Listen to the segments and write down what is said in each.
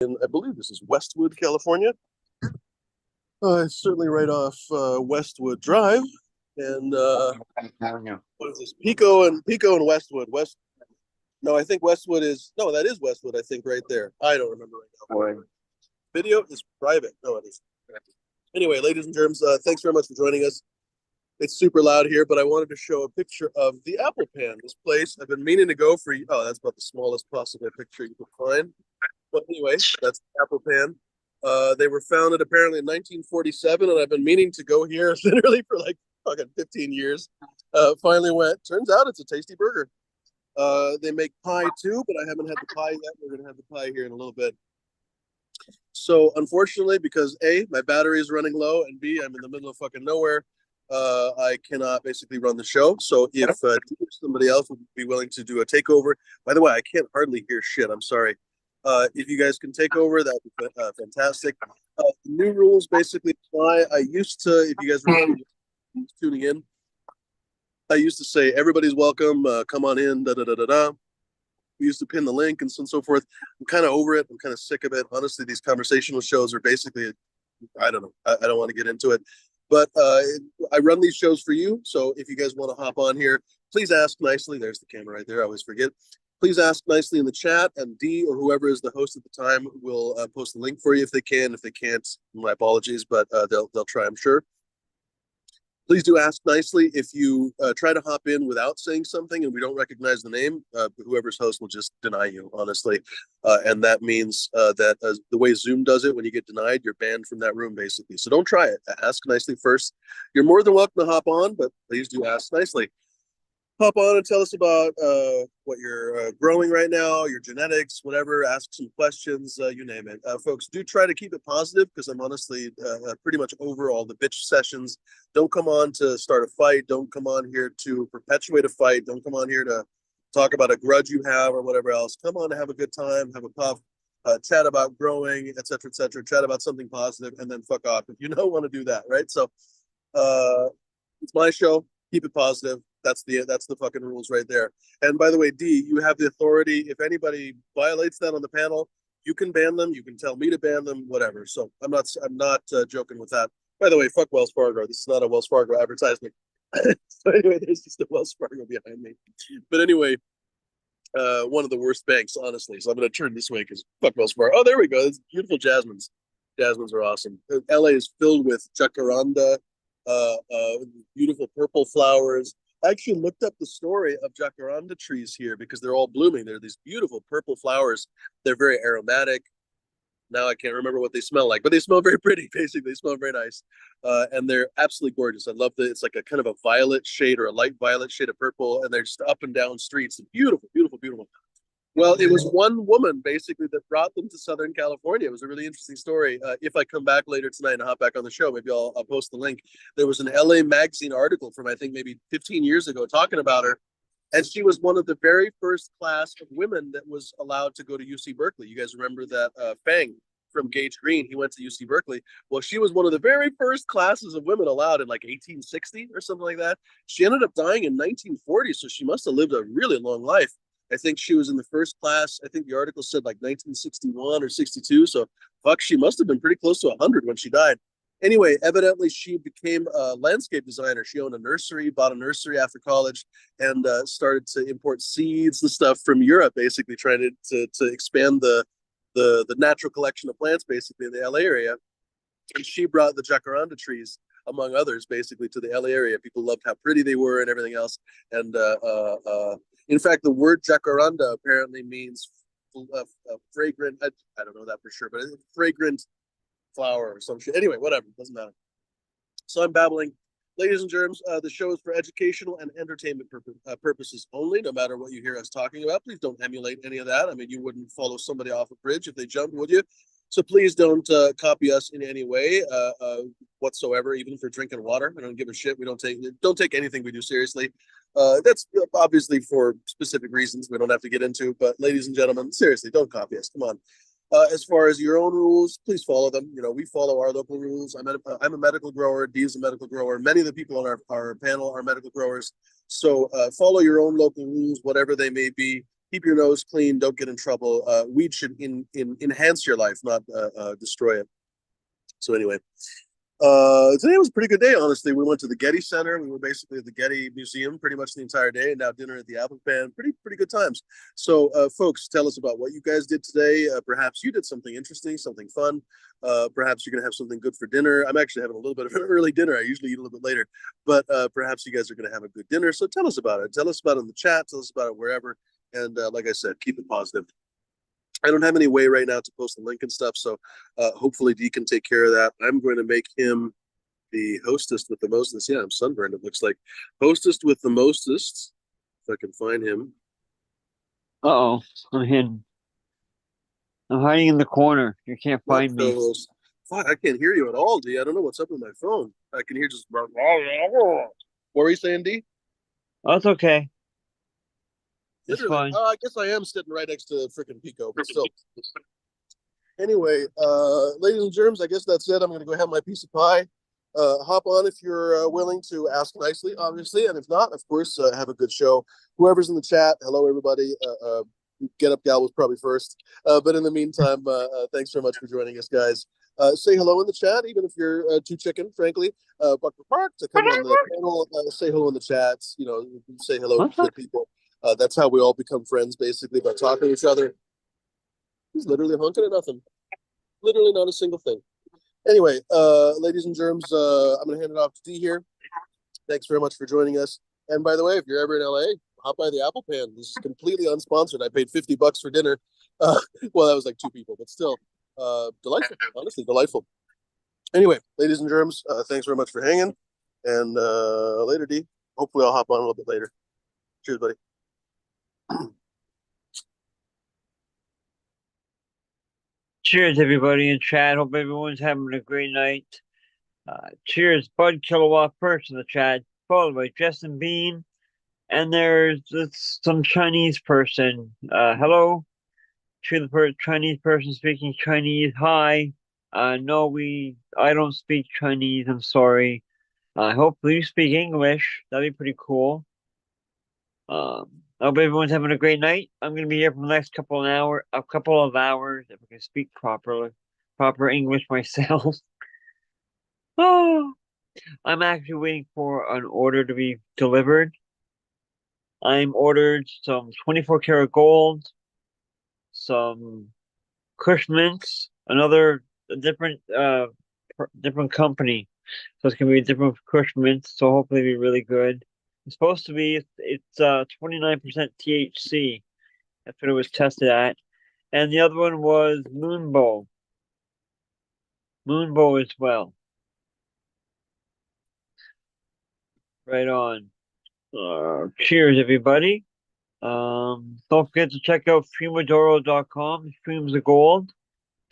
in, I believe this is Westwood, California. It's certainly right off Westwood Drive. And what is this? Pico and Westwood. No, I think Westwood is no, that is Westwood, I think, right there. I don't remember right now. Video is private. No, it isn't. Anyway, ladies and germs, thanks very much for joining us. It's super loud here, but I wanted to show a picture of the Apple Pan. This place I've been meaning to go for. Oh, that's about the smallest possible picture you can find. But anyway, that's the Apple Pan. They were founded apparently in 1947, and I've been meaning to go here literally for like fucking 15 years. Finally went. Turns out it's a tasty burger. They make pie too, but I haven't had the pie yet. We're gonna have the pie here in a little bit. So unfortunately, because A, my battery is running low, and B, I'm in the middle of fucking nowhere, I cannot basically run the show. So if somebody else would be willing to do a takeover, by the way, I can't hardly hear shit. I'm sorry. If you guys can take over, that would be fantastic. The new rules basically apply. I used to, if you guys were tuning in, I used to say everybody's welcome. Come on in. Da da da da da. We used to pin the link and so forth. I'm kind of over it. I'm kind of sick of it. Honestly, these conversational shows are basically, I don't know. I don't want to get into it. But I run these shows for you. So if you guys want to hop on here, please ask nicely. There's the camera right there. I always forget. Please ask nicely in the chat, and D or whoever is the host at the time will post the link for you if they can. If they can't, my apologies, but they'll try, I'm sure. Please do ask nicely. If you try to hop in without saying something and we don't recognize the name, whoever's host will just deny you, honestly. And that means that the way Zoom does it, when you get denied, you're banned from that room, basically. So don't try it. Ask nicely first. You're more than welcome to hop on, but please do ask nicely. Hop on and tell us about what you're growing right now, your genetics, whatever. Ask some questions, you name it. Folks, do try to keep it positive because I'm honestly pretty much over all the bitch sessions. Don't come on to start a fight. Don't come on here to perpetuate a fight. Don't come on here to talk about a grudge you have or whatever else. Come on to have a good time, have a puff, chat about growing, etc., etc. Chat about something positive, and then fuck off if you don't want to do that, right? So it's my show. Keep it positive. That's the fucking rules right there. And by the way, D, you have the authority. If anybody violates that on the panel, you can ban them. You can tell me to ban them, whatever. So I'm not joking with that. By the way, fuck Wells Fargo. This is not a Wells Fargo advertisement. So anyway, there's just a Wells Fargo behind me. But anyway, one of the worst banks, honestly. So I'm going to turn this way because fuck Wells Fargo. Oh, there we go. It's beautiful jasmines. Jasmines are awesome. LA is filled with Jacaranda, beautiful purple flowers. I actually looked up the story of Jacaranda trees here because they're all blooming. They're these beautiful purple flowers. They're very aromatic. Now I can't remember what they smell like, but they smell very pretty. Basically, they smell very nice, and they're absolutely gorgeous. I love that it's like a kind of a violet shade or a light violet shade of purple, and they're just up and down streets. Beautiful, beautiful, beautiful. Well, it was one woman basically that brought them to Southern California. It was a really interesting story. If I come back later tonight and hop back on the show, maybe I'll post the link. There was an LA magazine article from I think maybe 15 years ago talking about her. And she was one of the very first class of women that was allowed to go to UC Berkeley. You guys remember that Fang from Gage Green? He went to UC Berkeley. Well, she was one of the very first classes of women allowed in like 1860 or something like that. She ended up dying in 1940, so she must have lived a really long life. I think she was in the first class. I think the article said like 1961 or 62. So fuck, she must have been pretty close to 100 when she died. Anyway, evidently she became a landscape designer. She owned a nursery, bought a nursery after college, and started to import seeds and stuff from Europe, basically trying to expand the natural collection of plants, basically in the LA area. And she brought the Jacaranda trees, among others, basically to the LA area. People loved how pretty they were and everything else. And in fact, the word Jacaranda apparently means fragrant. I don't know that for sure, but fragrant flower or some shit. Anyway, whatever, doesn't matter. So I'm babbling. Ladies and germs, the show is for educational and entertainment purposes only, no matter what you hear us talking about. Please don't emulate any of that. I mean, you wouldn't follow somebody off a bridge if they jumped, would you? So please don't copy us in any way whatsoever, even for drinking water. I don't give a shit. We don't take anything we do seriously. That's obviously for specific reasons we don't have to get into. But ladies and gentlemen, seriously, don't copy us. Come on. As far as your own rules, please follow them. You know, we follow our local rules. I'm a medical grower. Dee is a medical grower. Many of the people on our panel are medical growers. So follow your own local rules, whatever they may be. keep your nose clean, don't get in trouble. Weed should enhance your life, not destroy it. So anyway, today was a pretty good day, honestly. We went to the Getty Center. We were basically at the Getty Museum pretty much the entire day, and now dinner at the Apple Pan. Pretty good times. So, folks, tell us about what you guys did today. Perhaps you did something interesting, something fun. Perhaps you're going to have something good for dinner. I'm actually having a little bit of an early dinner. I usually eat a little bit later, but perhaps you guys are going to have a good dinner. So tell us about it. Tell us about it in the chat. Tell us about it wherever. And like I said, keep it positive. I don't have any way right now to post the link and stuff, so hopefully D can take care of that. I'm going to make him the hostess with the mostest. Yeah, I'm sunburned, it looks like. Hostess with the mostest, if I can find him. Uh-oh, I'm hidden. I'm hiding in the corner. You can't find me. Fuck, I can't hear you at all, D. I don't know what's up with my phone. I can hear just. What were you saying, D? Oh, it's okay. It's Literally. fine. I guess I am sitting right next to freaking Pico, but still. Anyway, ladies and germs, I guess that's it. I'm going to go have my piece of pie. Hop on if you're willing to ask nicely, obviously, and if not, of course, have a good show. Whoever's in the chat, hello everybody. Get Up Gal was probably first, but in the meantime, thanks very much for joining us, guys. Say hello in the chat, even if you're too chicken, frankly. Buck Park to come on the panel, say hello in the chats. You know, say hello to the people. That's how we all become friends, basically, by talking to each other. He's literally honking at nothing. Literally not a single thing. Anyway, ladies and germs, I'm going to hand it off to D here. Thanks very much for joining us. And by the way, if you're ever in LA, hop by the Apple Pan. This is completely unsponsored. I paid $50 for dinner. Well, that was like two people, but still delightful. Honestly, delightful. Anyway, ladies and germs, thanks very much for hanging. And later, D. Hopefully, I'll hop on a little bit later. Cheers, buddy. Cheers, everybody in chat. Hope everyone's having a great night. Cheers, Bud Kilowatt first in the chat, followed by Justin Bean. And there's some Chinese person. Hello to the Chinese person speaking Chinese. Hi. No, I don't speak Chinese. I'm sorry. Hopefully you speak English. That'd be pretty cool. I hope everyone's having a great night. I'm gonna be here for the next couple of hours, if I can speak proper English myself. Oh, I'm actually waiting for an order to be delivered. I'm ordered some 24 karat gold, some Kush mints, a different company. So it's gonna be a different Kush mints, so hopefully it'll be really good. It's supposed to be it's 29% THC. That's what it was tested at. And the other one was Moonbow. Moonbow as well. Right on. Cheers, everybody. Don't forget to check out Fumadoro.com, Fumes of Gold.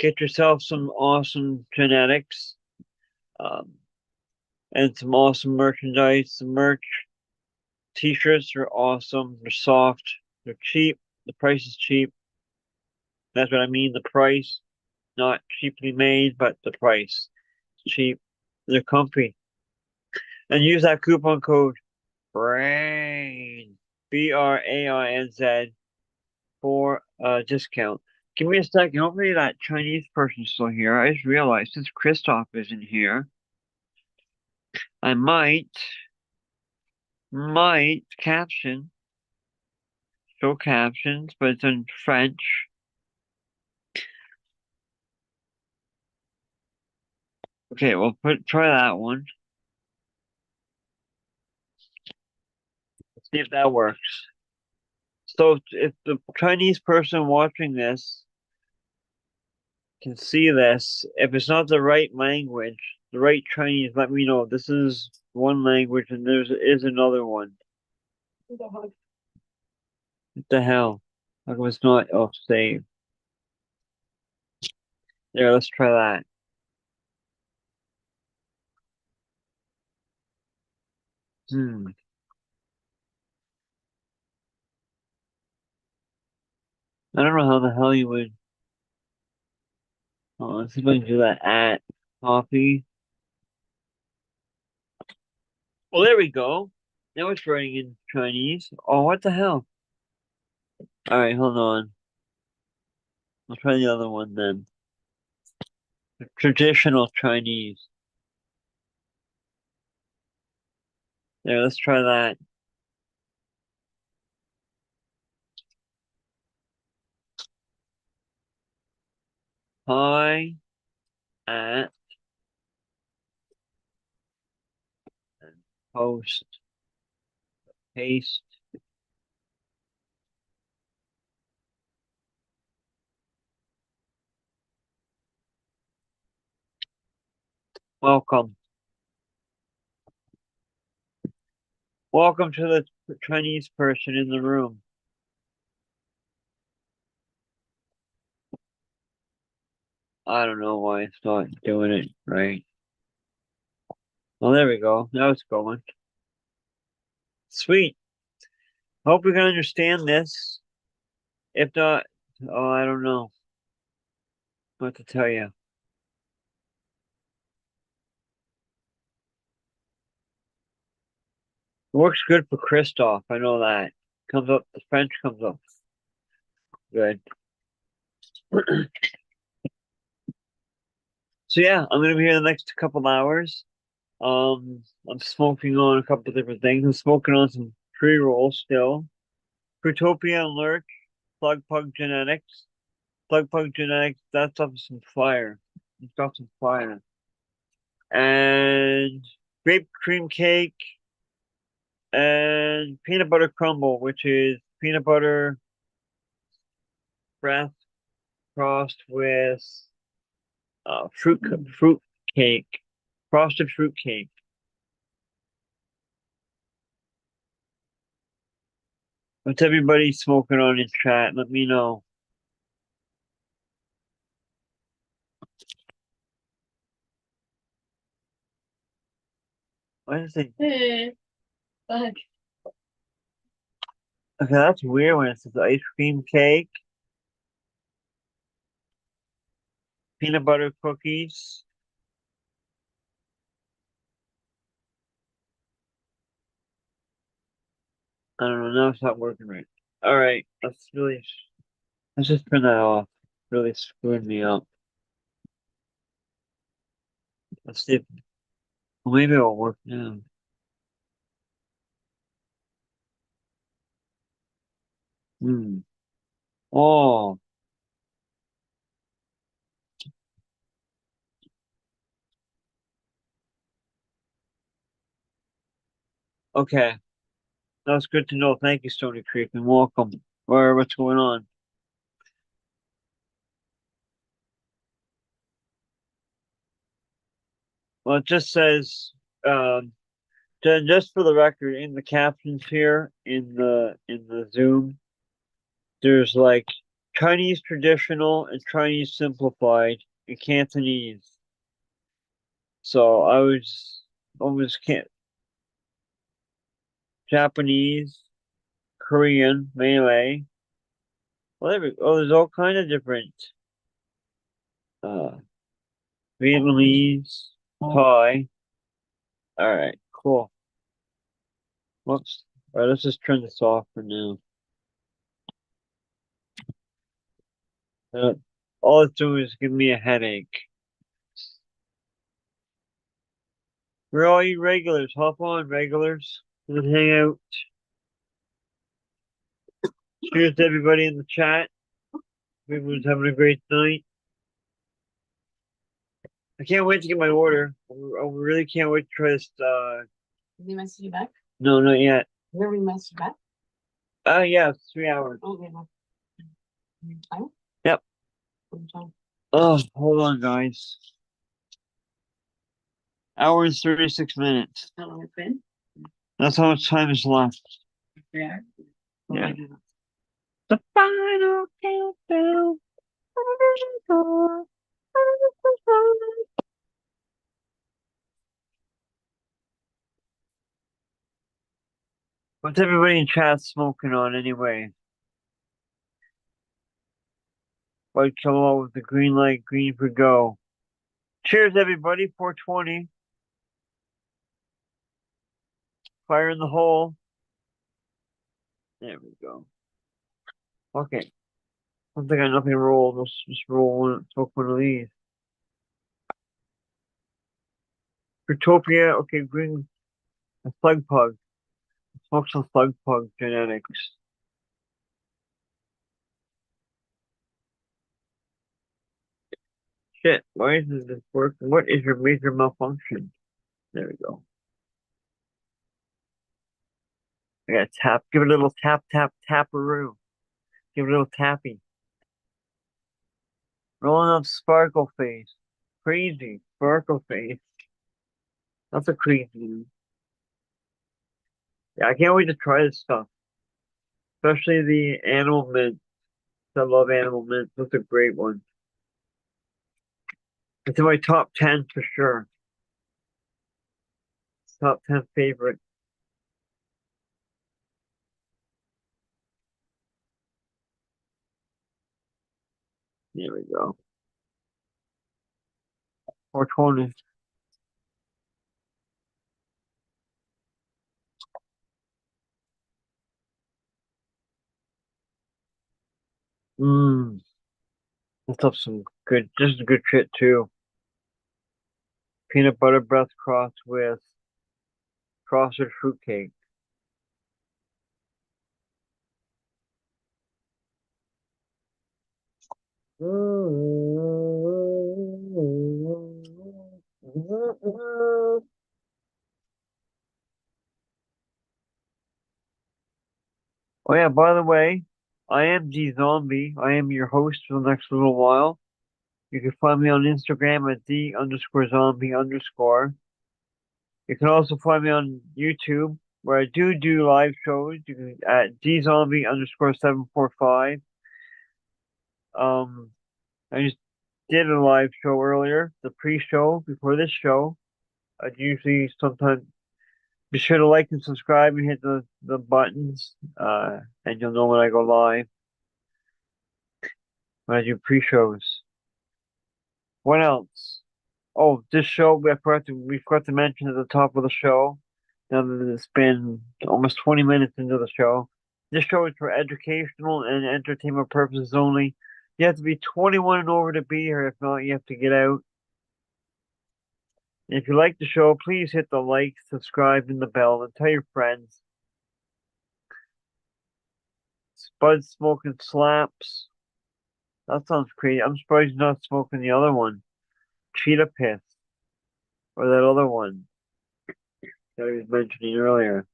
Get yourself some awesome genetics. And some awesome merchandise. Some merch. T-shirts are awesome. They're soft. They're cheap. The price is cheap. That's what I mean. The price, not cheaply made, but the price. It's cheap. They're comfy. And use that coupon code BRAINZ, BRAINZ, for a discount. Give me a second. Hopefully that Chinese person's still here. I just realized since Christoph isn't here, I might show captions, but it's in French. Okay, we'll try that one. Let's see if that works. So if the Chinese person watching this can see this, if it's not the right language, the right Chinese, let me know. This is one language and there is another one. What the hell? How come it's not save? There, let's try that. I don't know how the hell you would. Oh, let's see if I can do that at copy. Well, there we go. Now it's writing in Chinese. Oh, what the hell? All right, hold on. I'll try the other one then. The traditional Chinese. There, let's try that. Hi at and post paste. Welcome. Welcome to the Chinese person in the room. I don't know why it's not doing it right. Well, there we go. Now it's going. Sweet. Hope we can understand this. If not, oh, I don't know what to tell you. It works good for Christoph. I know that. Comes up, the French comes up good. So yeah, I'm gonna be here the next couple hours. I'm smoking on a couple different things. I'm smoking on some pre-rolls still. Fruitopia and Lurk, Plug Pug Genetics. Plug Pug Genetics, that stuff is some fire. It's got some fire. And grape cream cake and peanut butter crumble, which is peanut butter breath crossed with fruit cake, frosted fruit cake. What's everybody smoking on in chat? Let me know. What is it? Go ahead. Okay, that's weird when it says ice cream cake, peanut butter cookies. I don't know. Now it's not working right. All right, let's just turn that off. Really screwed me up. Let's see if well, maybe it'll work now. Hmm. Oh, okay. That's good to know. Thank you, Stony Creek, and welcome. What's going on? Well, it just says, um, just for the record, in the captions here in the Zoom, there's like Chinese traditional and Chinese simplified and Cantonese. So I was almost can't Japanese, Korean, Malay. Well, there's all kind of different uh Vietnamese, Thai. All right, cool. Whoops. All right, let's just turn this off for now. Uh, all it's doing is giving me a headache. We're all you regulars. Hop on, regulars. Let's hang out. Cheers to everybody in the chat. Everyone's having a great night. I can't wait to get my order. I really can't wait to try this. Did they message you back? No, not yet. Where we message back? Yeah, it's 3 hours. Okay. Time? Yep. Time? Oh, hold on, guys. Hour and 36 minutes. How long it's been? That's how much time is left. 3 hours? Yeah. The final countdown. What's everybody in chat smoking on anyway? White kilowatt with the green light, green for go. Cheers, everybody. 420. Fire in the hole. There we go. Okay. I don't think I got nothing to roll. Let's just roll one, smoke one of these. Utopia, okay, bring a slug pug. Smoke some slug pug genetics. Shit, why isn't this working? What is your major malfunction? There we go. I gotta tap, give it a little tap, tap, taparoo. Give it a little tappy. Rolling up sparkle face. Crazy. Sparkle face. That's a crazy. Yeah, I can't wait to try this stuff. Especially the animal mint. I love animal mint. That's a great one. It's in my top 10 for sure. Top 10 favorite. There we go. 420. Mmm. That's up some good, just good shit too. Peanut butter breath crossed with frosted fruitcake. Oh yeah, by the way, I am D Zombie. I am your host for the next little while. You can find me on Instagram at D underscore zombie underscore. You can also find me on YouTube where I do live shows. You can at D zombie underscore 745. Um, I just did a live show earlier, the pre-show before this show. I'd usually sometimes be sure to like and subscribe and hit the buttons, and you'll know when I go live when I do pre-shows. What else? Oh, this show we forgot to mention at the top of the show. Now that it's been almost 20 minutes into the show, this show is for educational and entertainment purposes only. You have to be 21 and over to be here. If not, you have to get out. And if you like the show, please hit the like, subscribe, and the bell, and tell your friends. Spud smoking slaps. That sounds crazy. I'm surprised you're not smoking the other one, cheetah piss, or that other one that I was mentioning earlier.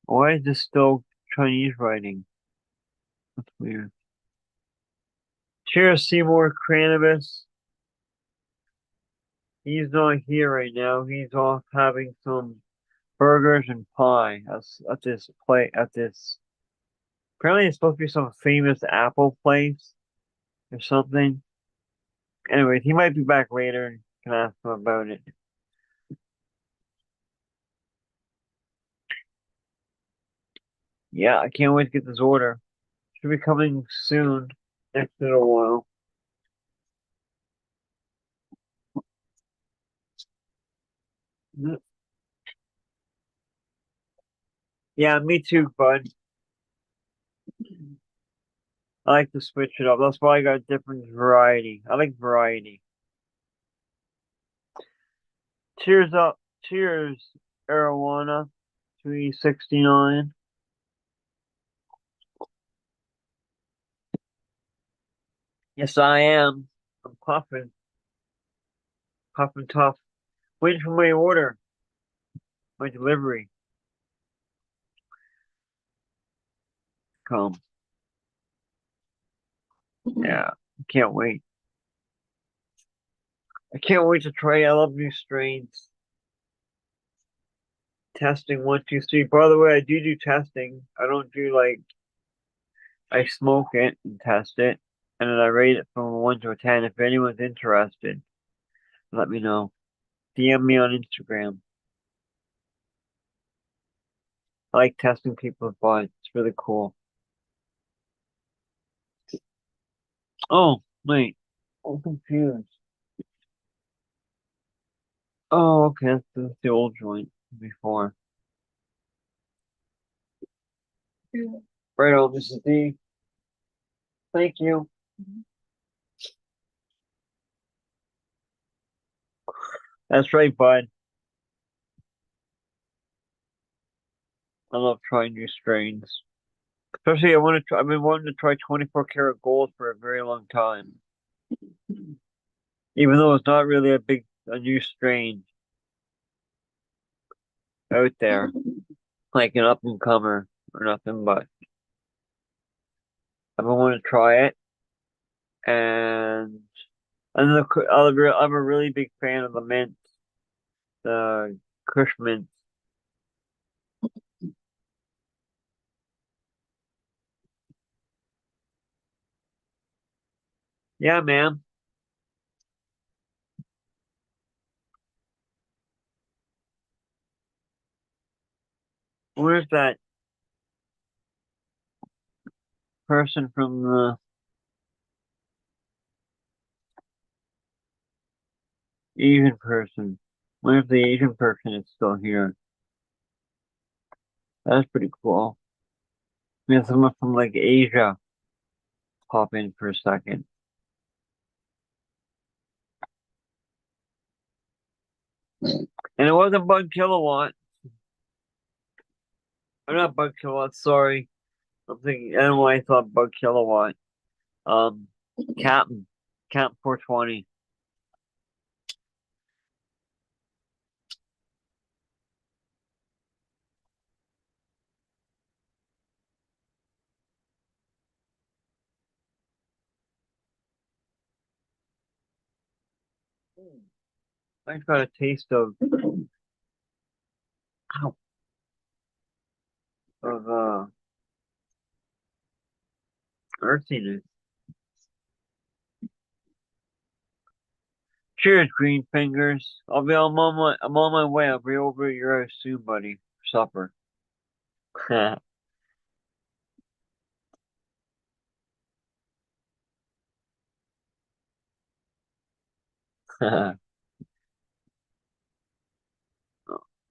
Why is this still Chinese writing? That's weird. Cheers, Seymour Cranabis. He's not here right now. He's off having some burgers and pie at this play at this. Apparently, it's supposed to be some famous Apple place or something. Anyway, he might be back later and can ask him about it. Yeah, I can't wait to get this order. Should be coming soon, next little while. Yeah, me too, bud. I like to switch it up. That's why I got different variety. I like variety. Cheers up. Cheers, Arowana 369. Yes, I am. I'm puffing. Puffing tough. Waiting for my order. My delivery. Come. Yeah. I can't wait. I can't wait to try. I love new strains. Testing 1, 2, 3. By the way, I do testing. I don't do like I smoke it and test it, and then I rate it from 1 to 10. If anyone's interested, let me know. DM me on Instagram. I like testing people's buds. It's really cool. Oh, wait. I'm confused. Oh, okay. That's the old joint before. Right on, Mrs. D. Thank you. That's right, bud. I love trying new strains. Especially I've been wanting to try 24 karat gold for a very long time. Even though it's not really a new strain out there, like an up and comer or nothing, but I've been wanting to try it. And I'm a really big fan of the mint, the Kush mint. Yeah, man. Where's that person from the Asian person? Where's the Asian person is still here? That's pretty cool. We have someone from like Asia pop in for a second. And it wasn't Bug Kilowatt. Or not Bug Kilowatt, sorry. I'm thinking, I don't know why I thought Bug Kilowatt. Um, Captain. Captain 420. I got a taste ow, of earthiness. Cheers, green fingers. I'm on my way. I'll be over at your house soon, buddy. For supper.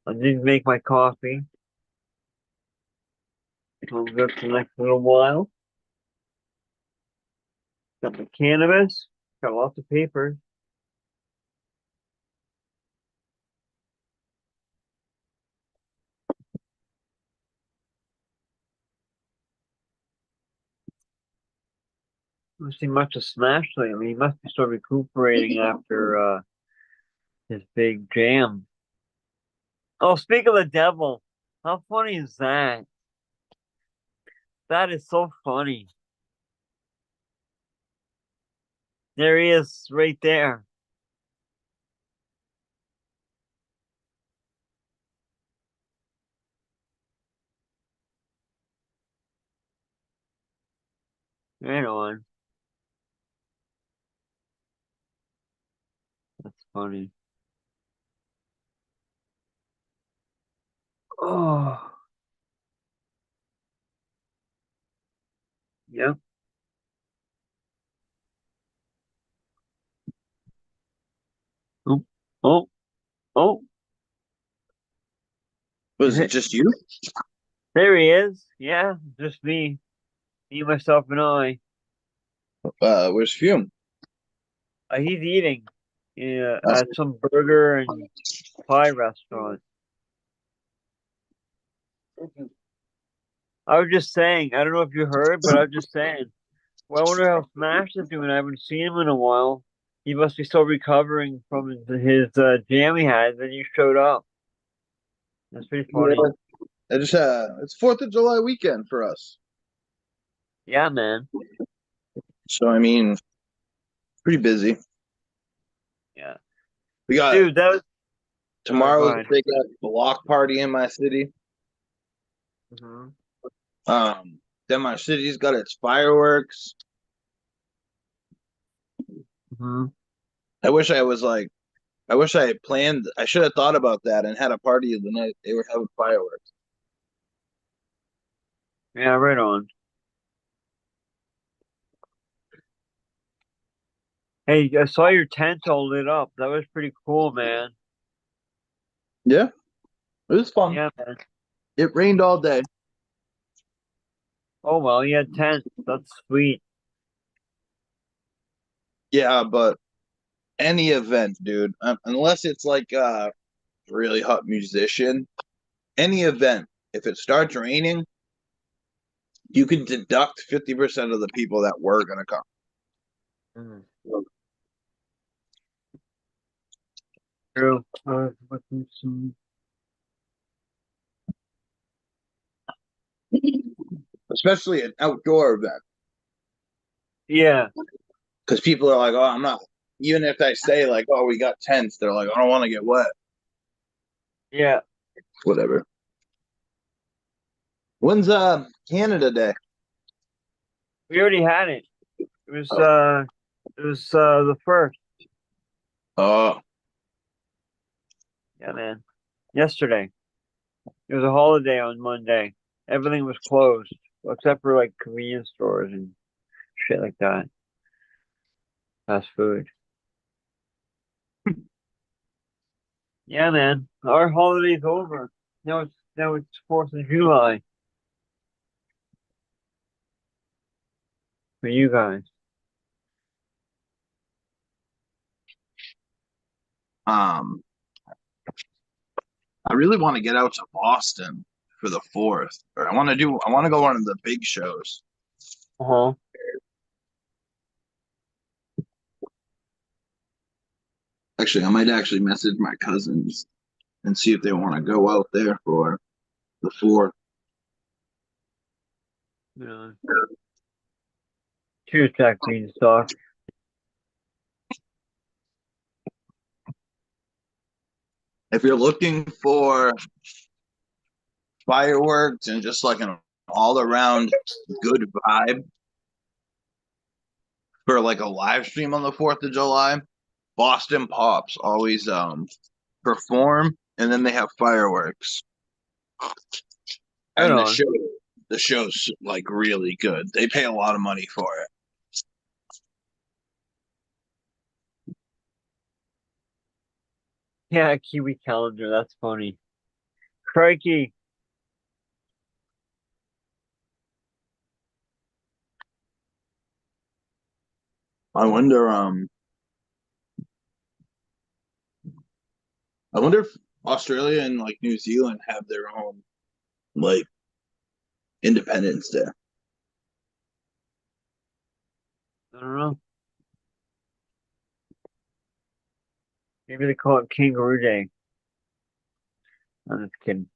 I didn't make my coffee. It'll go for the next little while. Got the cannabis. Got lots of papers. He must have smashed lately. He must be still recuperating after his big jam. Oh, speak of the devil, how funny is that? That is so funny. There he is, right there. Right on. That's funny. Oh, yep. Oh, oh, oh. Was it just you? There he is. Yeah, just me, myself, and I. Where's Fume? He's eating. Yeah, at some burger and pie restaurant. I was just saying, I don't know if you heard, but I was just saying, well, I wonder how Smash is doing. I haven't seen him in a while. He must be still recovering from his jam he had. Then you showed up. That's pretty funny. Yeah. I just it's 4th of July weekend for us. Yeah, man. So I mean, pretty busy. Yeah, We got dude, that was tomorrow go is a big block party in my city. hmm Then my city's got its fireworks. hmm I wish I had planned. I should have thought about that and had a party the night they were having fireworks. Yeah, right on. Hey, I saw your tent all lit up. That was pretty cool, man. Yeah, it was fun. Yeah, man. It rained all day. Oh well, you had 10. That's sweet. Yeah, but any event, dude, unless it's like a really hot musician, any event, if it starts raining, you can deduct 50% of the people that were gonna come. Mm. True. Especially an outdoor event. Yeah. Because people are like, oh, I'm not, even if I say, like, oh, we got tents, they're like, I don't want to get wet. Yeah. Whatever. When's Canada Day? We already had it. It was Oh. the first. Oh, Yeah, man. Yesterday. It was a holiday on Monday. Everything was closed except for like convenience stores and shit like that. Fast food. Yeah, man. Our holiday's over. Now it's 4th of July for you guys. um, I really want to get out to Boston for the 4th. Or I want to go one of the big shows. Uh-huh. Actually, I might actually message my cousins and see if they want to go out there for the 4th. Yeah. Cheers, Jack Beanstalk. If you're looking for fireworks and just like an all around good vibe for like a live stream on the 4th of July, Boston Pops always perform and then they have fireworks. Right And on. the show's like really good. They pay a lot of money for it. Yeah, Kiwi calendar. That's funny. Crikey. I wonder if Australia and like New Zealand have their own like Independence Day. I don't know. Maybe they call it Kangaroo Day. I'm just kidding.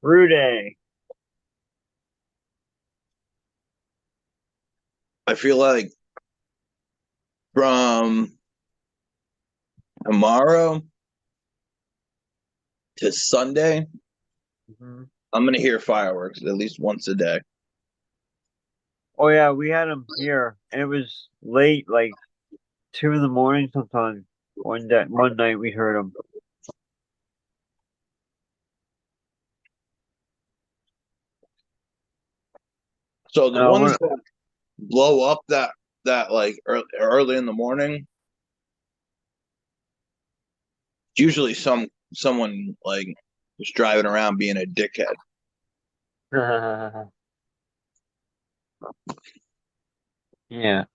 Roo Day. I feel like from tomorrow to Sunday, Mm-hmm. I'm gonna hear fireworks at least once a day. Oh yeah, we had them here, and it was late, like 2 in the morning sometimes. One night we heard them. So the Uh, ones one, that blow up that like early in the morning, it's usually someone like just driving around being a dickhead. yeah.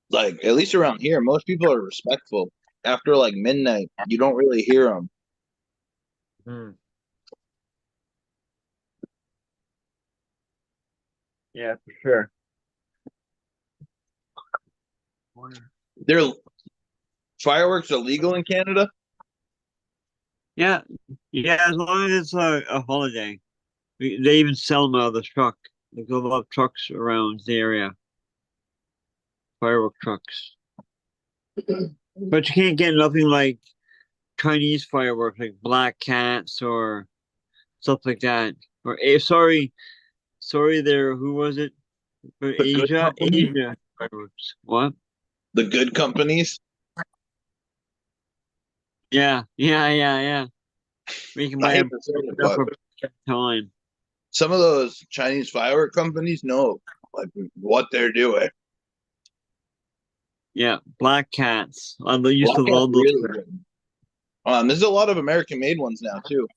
Like at least around here, most people are respectful. After like midnight, you don't really hear them. Hmm. Yeah, for sure. Their fireworks are legal in Canada. Yeah, yeah. As long as it's a holiday, they even sell them out of the truck. Like a lot of trucks around the area, firework trucks. But you can't get nothing like Chinese fireworks, like black cats or stuff like that. Or sorry, there. Who was it? For The good company, Asia fireworks. What? the good companies. Yeah. We can I buy hate them to say it, stuff but for time. some of those Chinese firework companies know like what they're doing. Yeah, black cats. I used to Black Cat's love those. really good. There's a lot of American made ones now too.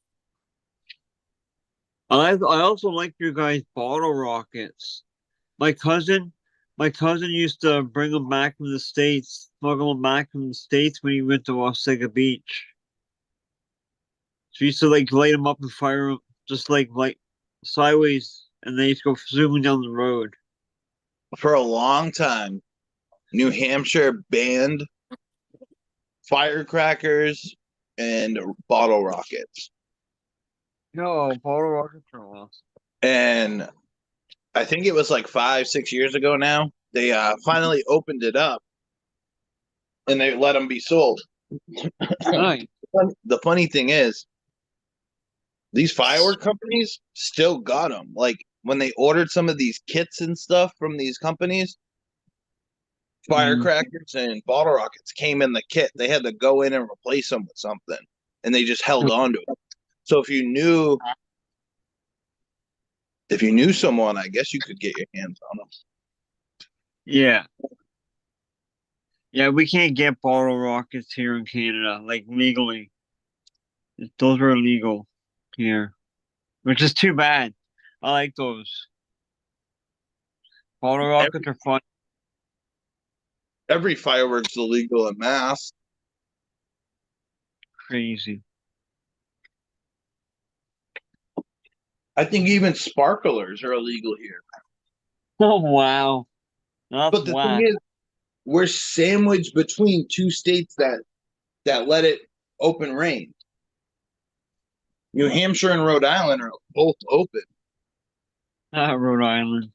I also like your guys' bottle rockets. My cousin, my cousin used to bring them back from the States, smuggle them back from the States when he went to Wasaga Beach. So he used to like light them up and fire them just like sideways, and they used to go zooming down the road. For a long time, New Hampshire banned firecrackers and bottle rockets. No, bottle rockets are awesome. And I think it was like 5, 6 years ago now. They finally opened it up and they let them be sold. Nice. The funny thing is, these firework companies still got them. Like when they ordered some of these kits and stuff from these companies, firecrackers and bottle rockets came in the kit. They had to go in and replace them with something, and they just held on to it. So if you knew someone, I guess you could get your hands on them. Yeah. Yeah, we can't get bottle rockets here in Canada, like legally. Those are illegal here, which is too bad. I like those. Bottle rockets are fun. Every fireworks illegal in Mass. Crazy. I think even sparklers are illegal here. Oh wow. That's But the thing whack. is, we're sandwiched between two states that let it open reign. New Hampshire and Rhode Island are both open. Rhode Island.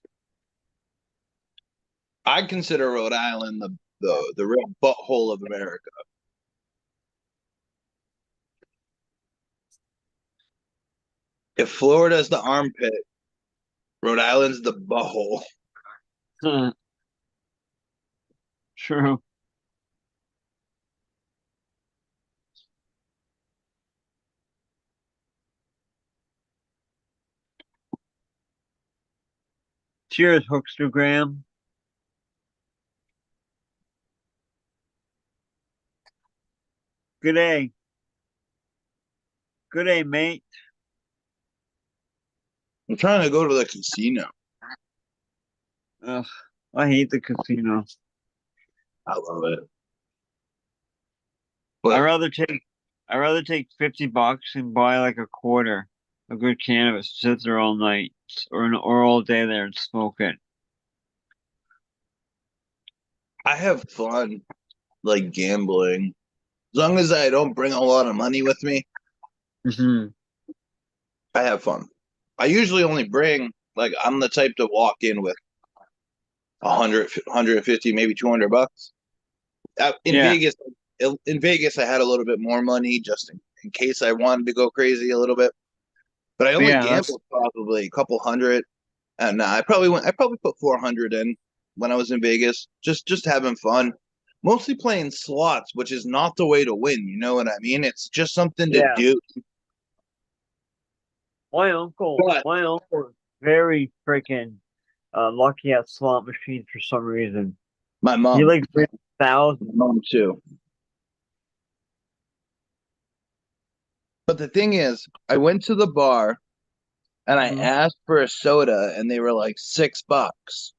I consider Rhode Island the real butthole of America. If Florida's the armpit, Rhode Island's the butthole. True. Cheers, Hookstergram. Good day. Good day, mate. I'm trying to go to the casino. Ugh, I hate the casino. I love it. I But rather take $50 and buy like a quarter of good cannabis, sit there all night or all day there and smoke it. I have fun like gambling. As long as I don't bring a lot of money with me, Hmm. I have fun. I usually only bring like I'm the type to walk in with 150, maybe $200. In Yeah, Vegas, I had a little bit more money just in case I wanted to go crazy a little bit. But I only yeah, that's gambled probably a couple hundred, and I probably put 400 in when I was in Vegas, just having fun. Mostly playing slots, which is not the way to win. You know what I mean? It's just something to yeah. do. But My uncle is very freaking lucky at slot machines for some reason. my He mom, like wins my thousands. mom too. But the thing is, I went to the bar and I Mhm. asked for a soda, and they were like $6.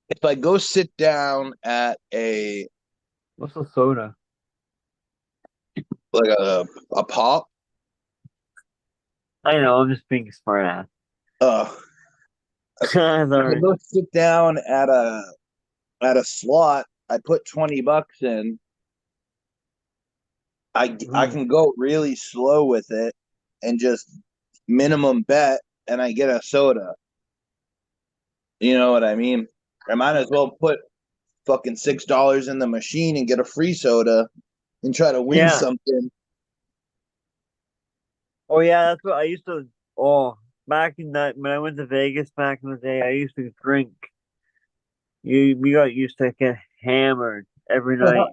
If I go sit down at a What's a soda? like a pop, I know, I'm just being a smart ass. uh, if I Sorry. go sit down at a slot, I put $20 in. I Mhm. can go really slow with it and just minimum bet, and I get a soda. You know what I mean? I might as well put fucking $6 in the machine and get a free soda and try to win Yeah. something. Oh yeah, that's what I used to. Oh, back in that when I went to Vegas back in the day, I used to drink. We got used to get hammered every night.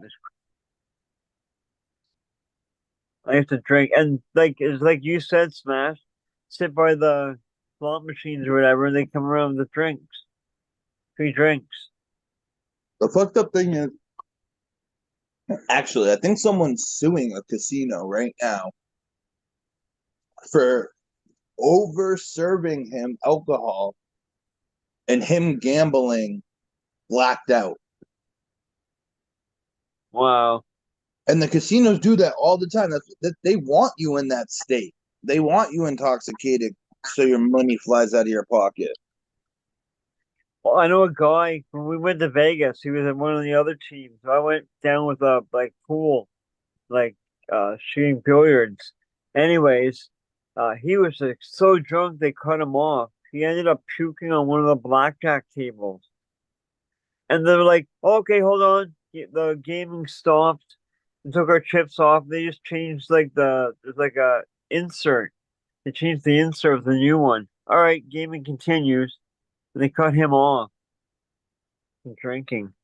I used to drink, and like it's like you said, Smash, sit by the slot machines or whatever, and they come around with the drinks, free drinks. The fucked up thing is, actually, I think someone's suing a casino right now for over serving him alcohol and him gambling blacked out. Wow. And the casinos do that all the time. That they want you in that state. They want you intoxicated so your money flies out of your pocket. Well, I know a guy when we went to Vegas. He was in one of the other teams. So I went down with a like pool, like shooting billiards. Anyways, he was like so drunk they cut him off. He ended up puking on one of the blackjack tables. And they were like, okay, hold on. The gaming stopped and took our chips off. They just changed like there's like a insert. They changed the insert with the new one. All right, gaming continues. And they cut him off from drinking.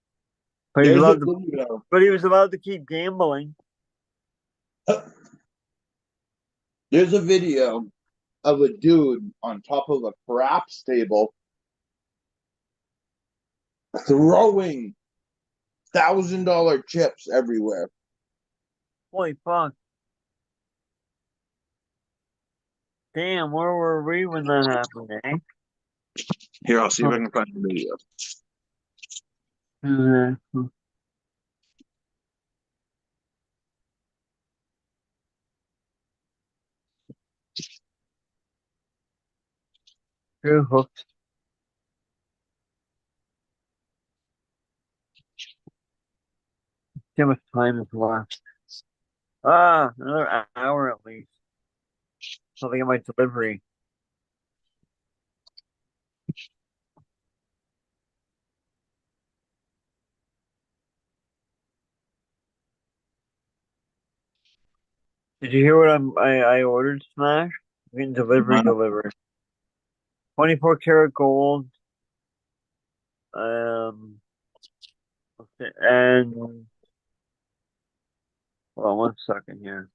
But he was There's a allowed to, video. but he was allowed to keep gambling. There's a video of a dude on top of a craps table throwing $1,000 chips everywhere. Holy fuck. Damn, where were we when that happened, eh? Here, I'll see if I can find the video. True hooked. See how much time is left. Another hour at least. Until I get my delivery. Did you hear what I ordered, Smash? I'm getting delivery delivered. 24 karat gold. And hold on 1 second here.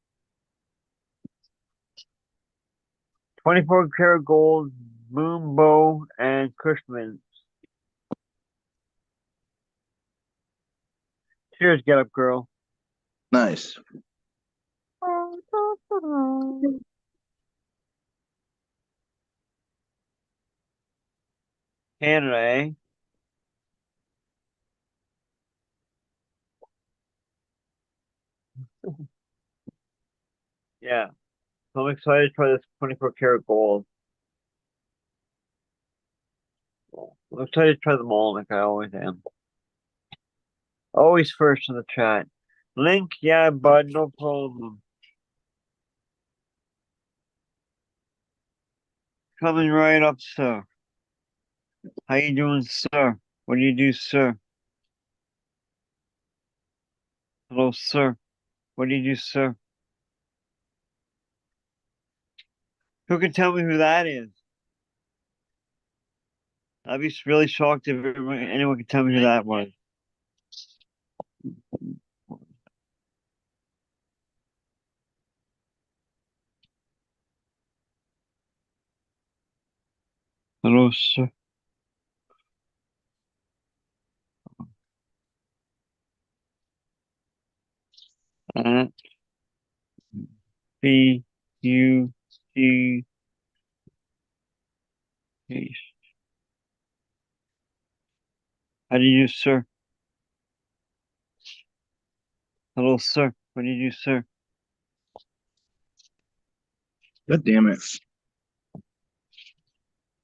24 karat gold, moon bow, and Cushman's. Cheers, get up, girl. Nice. Canada, eh? Yeah. So I'm excited to try this 24 karat gold. I'm excited to try them all like I always am. Always first in the chat. Link, yeah, bud, no problem. Coming right up, sir. How you doing, sir? What do you do, sir? Hello, sir. What do you do, sir? Who can tell me who that is? I'd be really shocked if anyone could tell me who that was. Hello, sir. B U T H. How do you do, sir? Hello, sir. What do you do, sir? God damn it.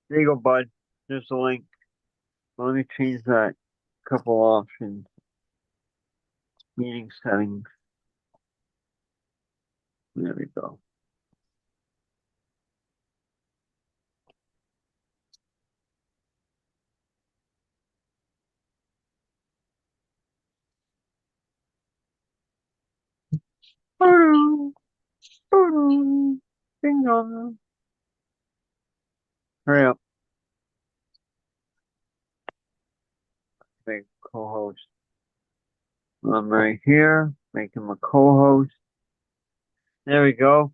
There you go, bud. There's the link. Let me change that. Couple options. Meeting settings. There we go. Ding dong. Hurry up. Make co-host. I'm right here. Make him a co-host. There we go.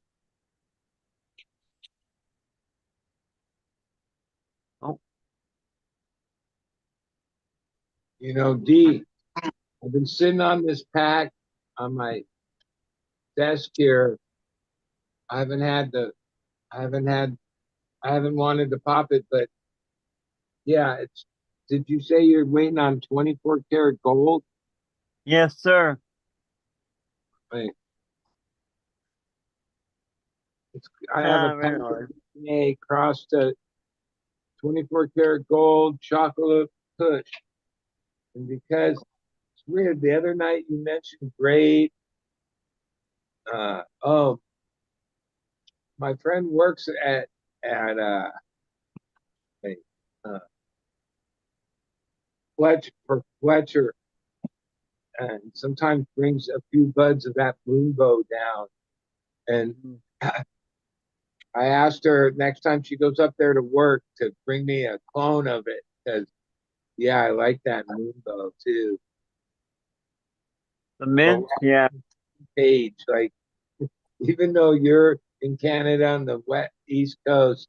Oh, You know, D, I've been sitting on this pack on my desk here. I haven't had the I haven't wanted to pop it, but yeah, did you say you're waiting on 24 karat gold? Yes, sir. Wait, I have a Right pack on. of DNA crossed to 24 karat gold chocolate push. And because it's weird, the other night you mentioned grade. Oh, my friend works at wait, uh Fletcher, and sometimes brings a few buds of that moonbow down. And I asked her next time she goes up there to work to bring me a clone of it because yeah, I like that moonbow too. The But mint, yeah. page, like even though you're in Canada on the wet East Coast,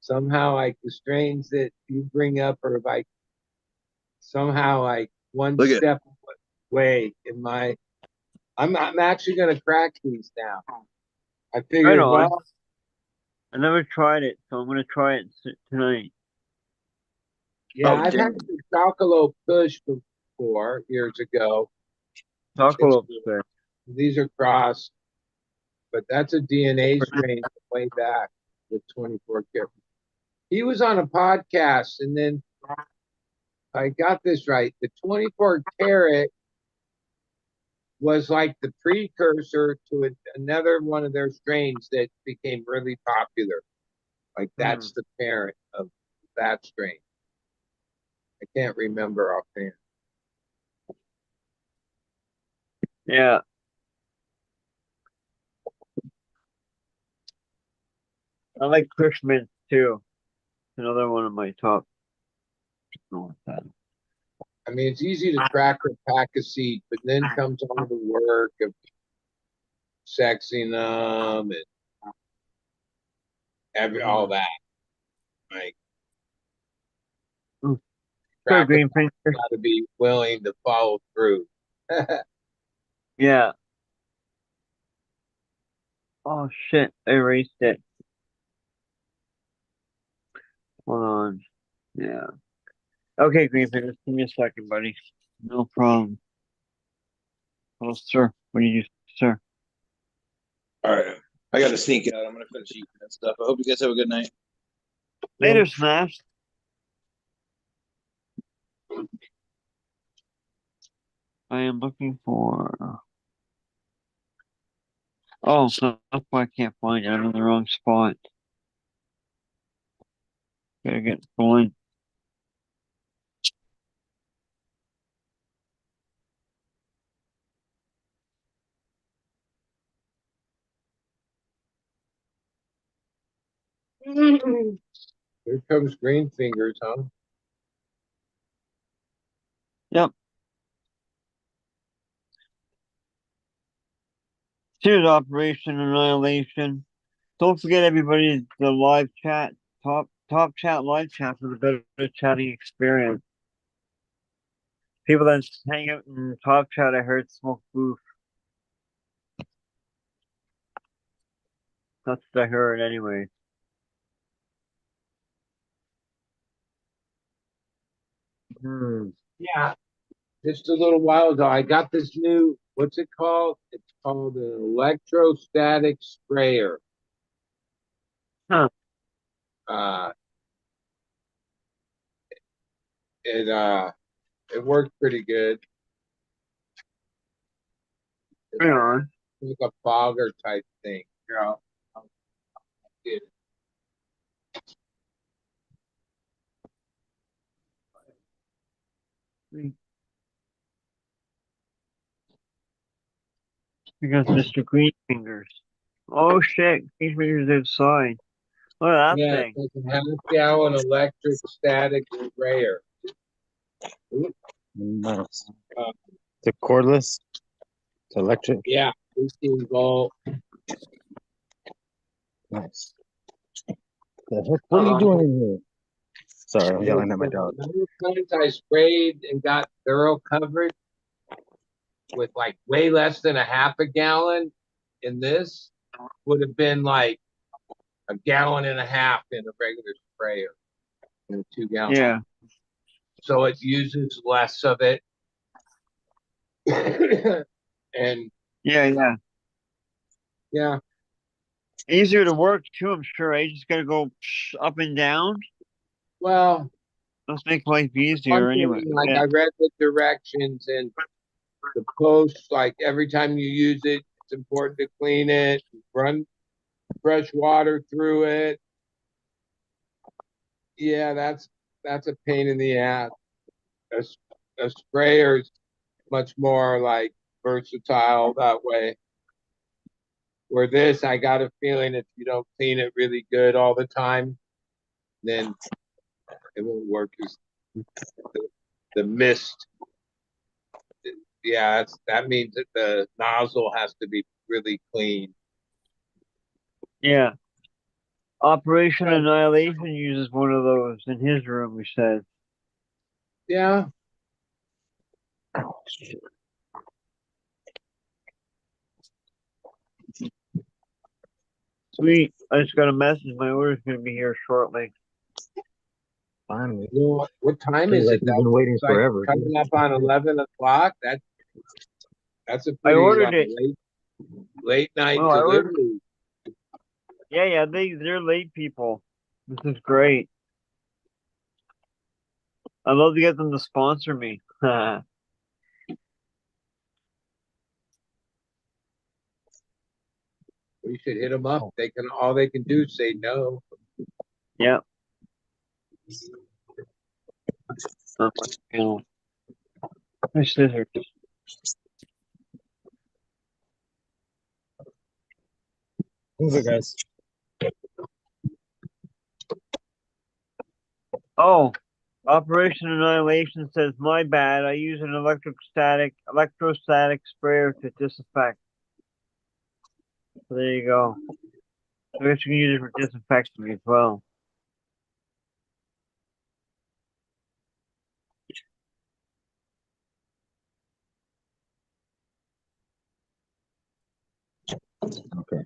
somehow like the strains that you bring up are like somehow like one Look at step away in my. I'm actually gonna crack these now. I Right figured, on. well, I never tried it, so I'm gonna try it tonight. yeah, oh I've had damn. the Chocolate Push before years ago. It's Chocolate sir. these are crossed, but that's a DNA strain way back with 24 karat. He was on a podcast, and then I got this right. The 24 karat was like the precursor to another one of their strains that became really popular. Like that's the parent of that strain. I can't remember offhand. Yeah. I like Cushman too. Another one of my top. I mean, it's easy to crack a pack of seed, but then comes all the work of sexing them and all that. Like Ooh, Sure, crack a green finger. got to be willing to follow through. Yeah. Oh shit! I erased it. Hold on. Yeah. Okay, green finger. Give me a second, buddy. No problem. Oh, sir. What do you do, sir? All right. I gotta sneak out. I'm gonna finish eating that stuff. I hope you guys have a good night. Later, Smash. I am looking for. Oh, so that's why I can't find it. I'm in the wrong spot. Gotta get going. Here comes green fingers, huh? Yep. Here's Operation Annihilation. Don't forget, everybody, the live chat, top chat, live chat for the better chatting experience. People that hang out in top chat, I heard smoke booth. That's what I heard anyway. Yeah. Just a little while ago, I got this new, what's it called? It's called an electrostatic sprayer. Huh. Uh, it worked pretty good. It's Hang on. like a fogger type thing. Here, I'll get it. Because Mr. Green Fingers. Oh shit, Green Fingers outside. Look at that Yeah, thing. it's like a half-gallon electric static sprayer. Nice. Uh, The cordless, it's electric. yeah, 18 volt. Nice. The heck? What are you doing in here? Sorry, I'm The yelling at my dog. number of times I sprayed and got thorough coverage with like way less than a half a gallon in this would have been like a gallon and a half in a regular sprayer in a 2 gallon. Yeah. So it uses less of it. And Yeah. yeah, Easier to work too, I'm sure. You just gotta go up and down. well, Let's make life easier one anyway. thing, like Yeah. I read the directions and the posts, like every time you use it, it's important to clean it, run fresh water through it. Yeah, that's a pain in the ass. A sprayer is much more like versatile that way. Where this, I got a feeling if you don't clean it really good all the time, then it won't work as the mist. Yeah, that means that the nozzle has to be really clean. Yeah. Operation Annihilation uses one of those in his room, he says. Yeah. Sweet. I just got a message. My order's gonna be here shortly. Finally. What time Seems is like it? we've been waiting It's like forever. coming up on 11 o'clock. That's a I pretty ordered it. late night Well, I ordered. delivery. Yeah. They're late people. This is great. I'd love to get them to sponsor me. We should hit them up. All they can do is say no. Yeah. My scissors. Move it, guys. Oh, Operation Annihilation says, my bad. I use an electrostatic sprayer to disinfect. So there you go. I guess you can use it for disinfecting as well. Okay.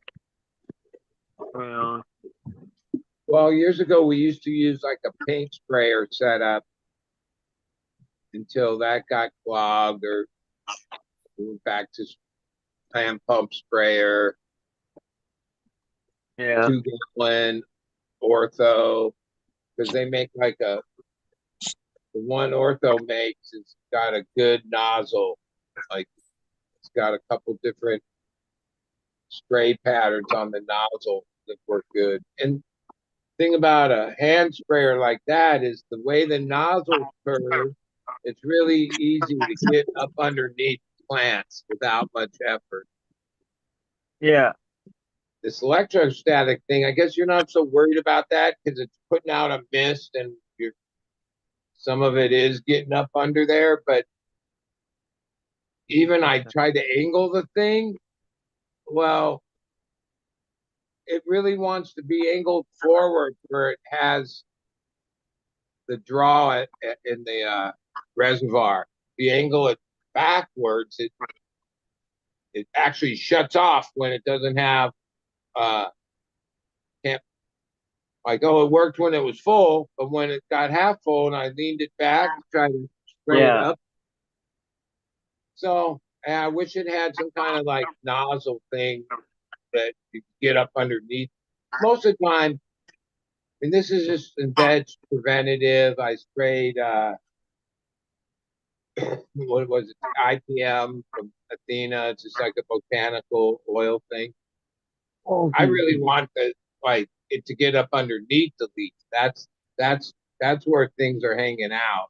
Well, years ago we used to use like a paint sprayer setup until that got clogged, or we went back to hand pump sprayer, Yeah. 2 gallon ortho, because they make like the one ortho makes, it's got a good nozzle, like it's got a couple different spray patterns on the nozzle that work good. And thing about a hand sprayer like that is the way the nozzle curves, it's really easy to get up underneath plants without much effort. Yeah. This electrostatic thing, I guess you're not so worried about that because it's putting out a mist and some of it is getting up under there. But even I tried to angle the thing, well, it really wants to be angled forward where it has the draw in the reservoir. If you angle it backwards, it actually shuts off when it doesn't have can't like, oh, it worked when it was full, but when it got half full and I leaned it back to try to spray it up. So I wish it had some kind of like nozzle thing that you could get up underneath. Most of the time, and this is just in veg preventative, I sprayed what was it, IPM from Athena. It's just like a botanical oil thing. Oh, I really want it to get up underneath the leaf. That's where things are hanging out,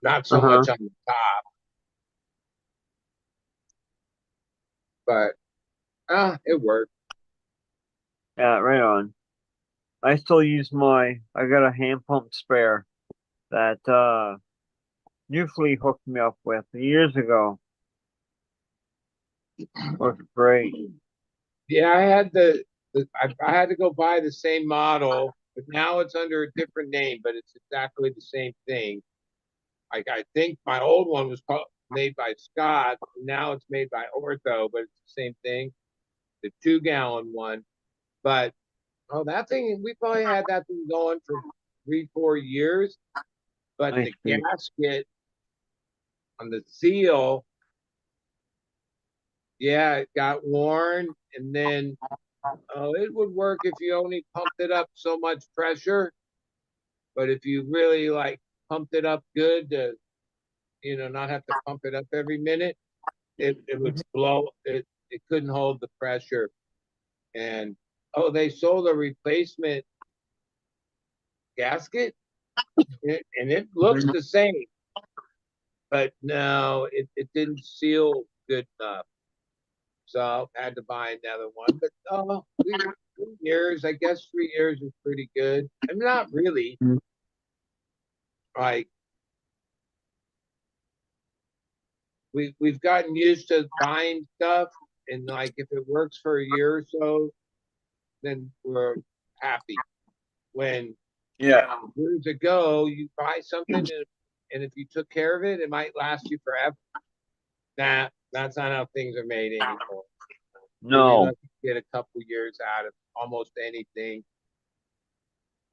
not so much on the top. But it worked. Yeah, right on. I still use I got a hand pump sprayer that Newfleet hooked me up with years ago. Works great. Yeah, I had I had to go buy the same model, but now it's under a different name, but it's exactly the same thing. Like I think my old one was made by Scott, and now it's made by Ortho, but it's the same thing. The 2 gallon one, But that thing, we probably had that thing going for 3-4 years. But I the see. gasket on the seal, yeah, it got worn, and then it would work if you only pumped it up so much pressure. But if you really like pumped it up good to, not have to pump it up every minute, it would blow. It couldn't hold the pressure. And they sold a replacement gasket, and it looks the same, but no, it didn't seal good enough. So I had to buy another one. But 3 years, I guess 3 years is pretty good. I mean, not really. Like we've gotten used to buying stuff, and like if it works for a year or so, then we're happy. When Yeah. years ago you buy something, and if you took care of it, it might last you forever. That's not how things are made anymore. You're No. lucky to get a couple years out of almost anything.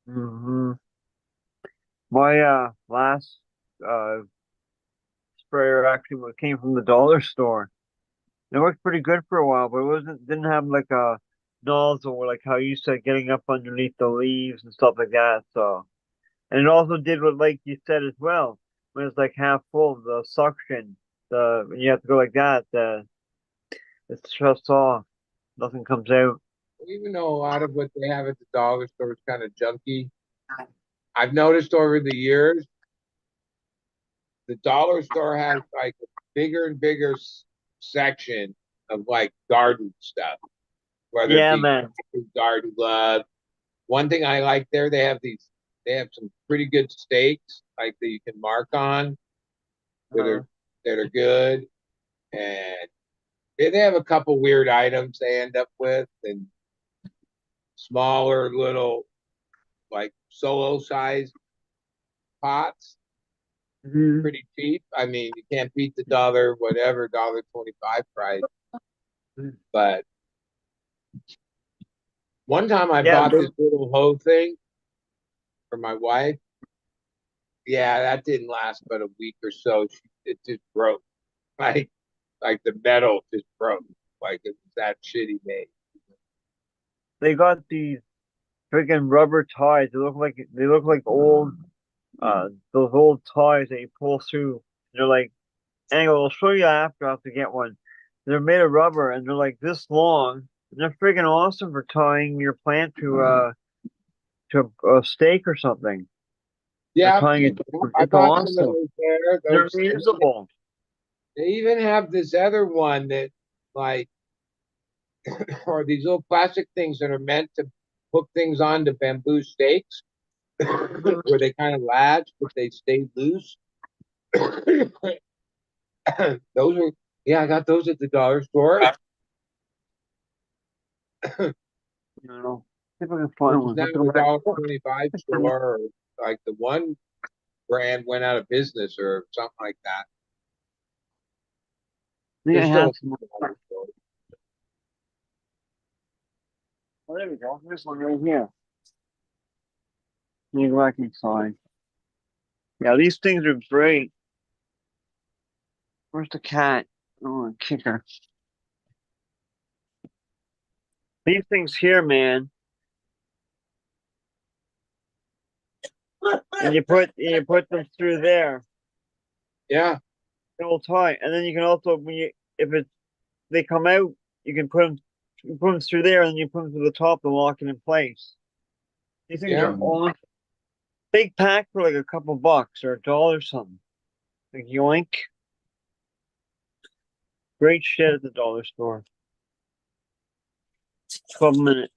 Hmm. My last sprayer actually came from the dollar store. It worked pretty good for a while, but it didn't have like a nozzle or like how you said getting up underneath the leaves and stuff like that. So, and it also did what like you said as well. When it's like half full, the suction, when you have to go like that, it's just off. Nothing comes out. Even though a lot of what they have at the dollar store is kind of junky, I've noticed over the years the dollar store has like a bigger and bigger section of like garden stuff, whether it Yeah, be man. garden gloves. One thing I like there, they have some pretty good steaks like that you can mark on that Uh, are good, and they have a couple weird items they end up with, and smaller little like solo size pots, mhm. pretty cheap. I mean, you can't beat the dollar whatever $1.25 price. But one time I Yeah, bought this little hoe thing for my wife. Yeah, that didn't last but a week or so. It just broke. Like the metal just broke. Like it was that shitty made. they got these freaking rubber ties. They look like old those old ties that you pull through. They're like, anyway, I'll show you after. I have to get one. They're made of rubber and they're like this long. And they're freaking awesome for tying your plant to a stake or something. They're Yeah, tying it. I It's bought some of awesome. those there. They're Those reusable. they even have this other one that like or these little plastic things that are meant to hook things onto bamboo stakes where they kind of latch but they stay loose. Those are I got those at the dollar store. You know, see if I can find one. Now Let's go the back. $1.25 store, or like the one brand went out of business or something like that. I think I There's have still some. Oh, there we go. This one right here. Let me go back inside. Yeah, these things are great. Where's the cat? Oh, kicker. These things here, man. And you put them through there. yeah, They'll tie. And then you can also if they come out, you can put them through there and you put them to the top and lock it in place. These things yeah. are awesome. Big pack for like a couple bucks or $1 or something. Like yoink. Great shit at the dollar store. 12 minutes.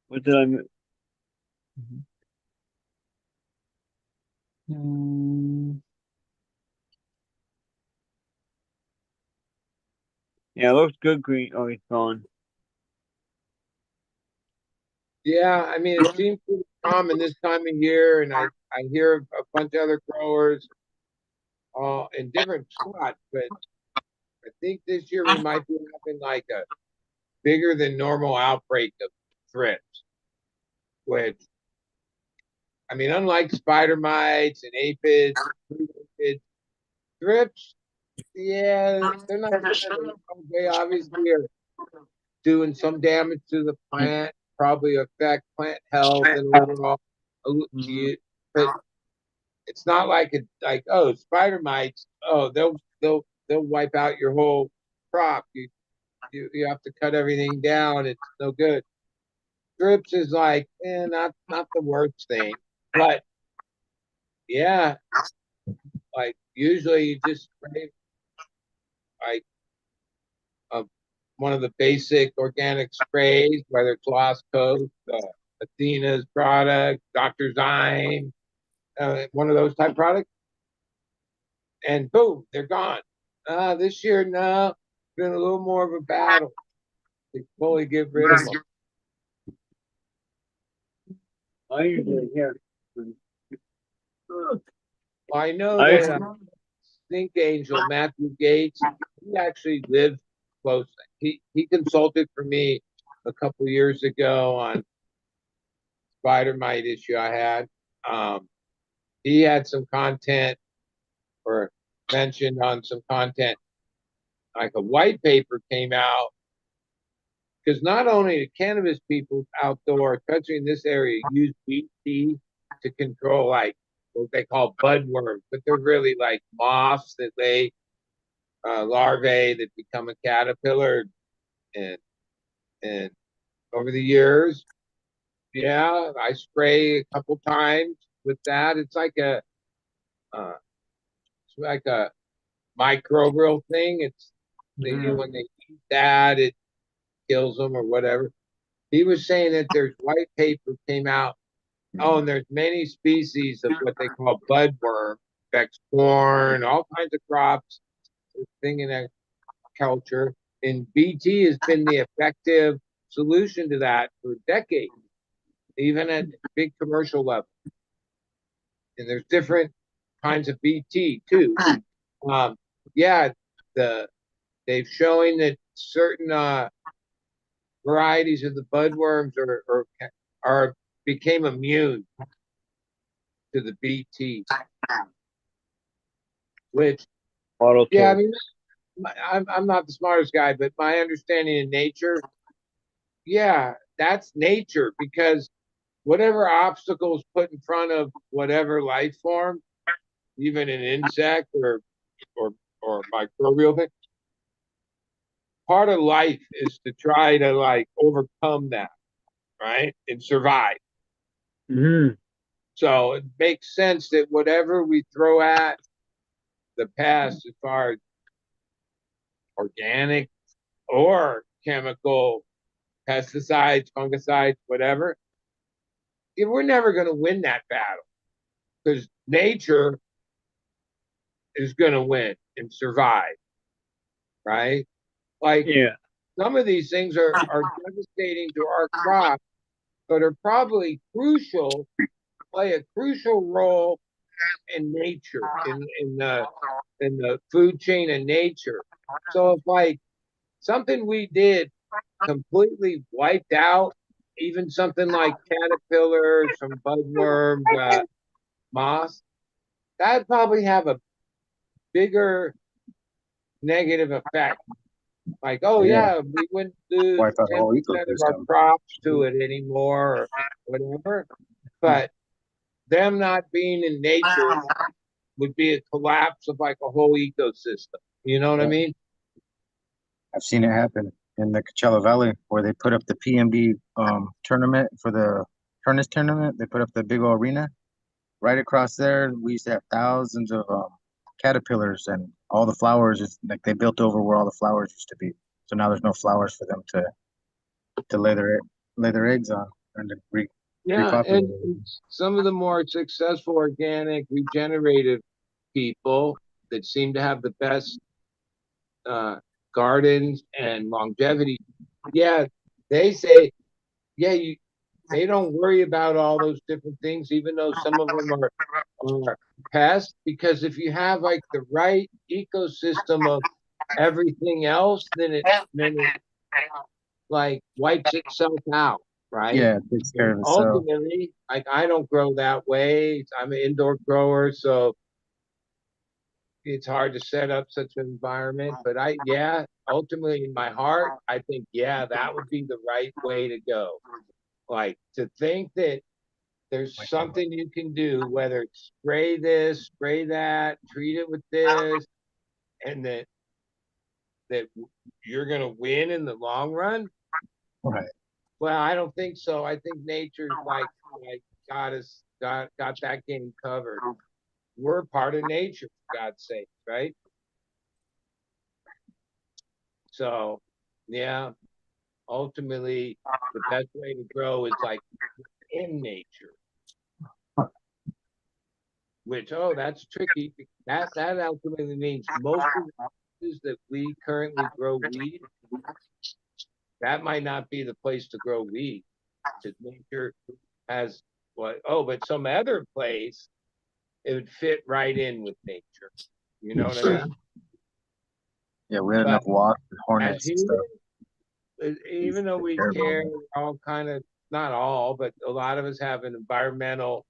What did I move? Yeah, it looks good green. Oh, he's gone. Yeah, I mean, it seems pretty common this time of year, and I hear a bunch of other growers in different spots, but I think this year we might be having like a bigger than normal outbreak of thrips, which, I mean, unlike spider mites and aphids, thrips, yeah, they're not bad. They obviously are doing some damage to the plant, probably affect plant health and overall. But it's not like oh, spider mites, oh, they'll wipe out your whole crop. You have to cut everything down. It's no good. Strips is like, not the worst thing, but yeah, like usually you just spray like uh, one of the basic organic sprays, whether it's Lost Coast, Athena's product, Dr. Zyme, one of those type products, and boom, they're gone. This year, no, it's been a little more of a battle to fully get rid of them. I usually hear. I know that Think Angel, Matthew Gates, he actually lived close. He consulted for me a couple years ago on spider mite issue I had. He had some content or mentioned on some content, like a white paper came out, because not only the cannabis people outdoor, especially in this area, use BT to control like what they call bud worms, but they're really like moths that lay larvae that become a caterpillar, and and over the years, yeah, I spray a couple times with that. It's like a microbial thing. It's when they eat that, it kills them or whatever. He was saying that there's white paper came out. Oh, and there's many species of what they call budworm, affects corn, all kinds of crops, thing in agriculture. And BT has been the effective solution to that for decades, even at big commercial level. And there's different kinds of BT too. Yeah, they've shown that certain varieties of the budworms are became immune to the BT, which yeah, I mean, I'm not the smartest guy, but my understanding of nature, yeah, that's nature, because whatever obstacles put in front of whatever life form, even an insect or or microbial thing, part of life is to try to like overcome that, right, and survive. So it makes sense that whatever we throw at the pest, as far as organic or chemical pesticides, fungicides, whatever, we're never going to win that battle, because nature is going to win and survive, right? Like, some of these things are devastating to our crops, but are probably crucial, play a crucial role in nature, in the food chain of nature. So if like something we did completely wiped out, even something like caterpillars, some budworms, moths, that'd probably have a bigger negative effect. Like, oh yeah, we wouldn't lose 10% of our crops to it anymore or whatever. But them not being in nature would be a collapse of like a whole ecosystem. You know what I mean? I've seen it happen in the Coachella Valley, where they put up the PMB tournament for the furnace tournament. They put up the big old arena right across there. We used to have thousands of caterpillars, and all the flowers is like they built over where all the flowers used to be. So now there's no flowers for them to lay their eggs on and to repopulate. And some of the more successful organic regenerative people that seem to have the best gardens and longevity, yeah, they say, yeah, they don't worry about all those different things, even though some of them are pests. Because if you have like the right ecosystem of everything else, then it like wipes itself out, right? Yeah, it takes care And of itself. ultimately, like I don't grow that way. I'm an indoor grower, so it's hard to set up such an environment. But yeah, ultimately in my heart, I think, yeah, that would be the right way to go. Like to think that there's something you can do, whether it's spray this, spray that, treat it with this, and that you're gonna win in the long run. Right. Well, I don't think so. I think nature's like got that game covered. We're part of nature, for God's sake, right? So, yeah, ultimately, the best way to grow is like in nature. Which, oh, that's tricky. That ultimately means most of the places that we currently grow weed, that might not be the place to grow weed. Because nature has what? Oh, but some other place it would fit right in with nature. You know what I mean? Yeah, we had But enough wasps and as hornets and stuff. humans, even though we Terrible. care, we're all kind of not all, but a lot of us have an environmental.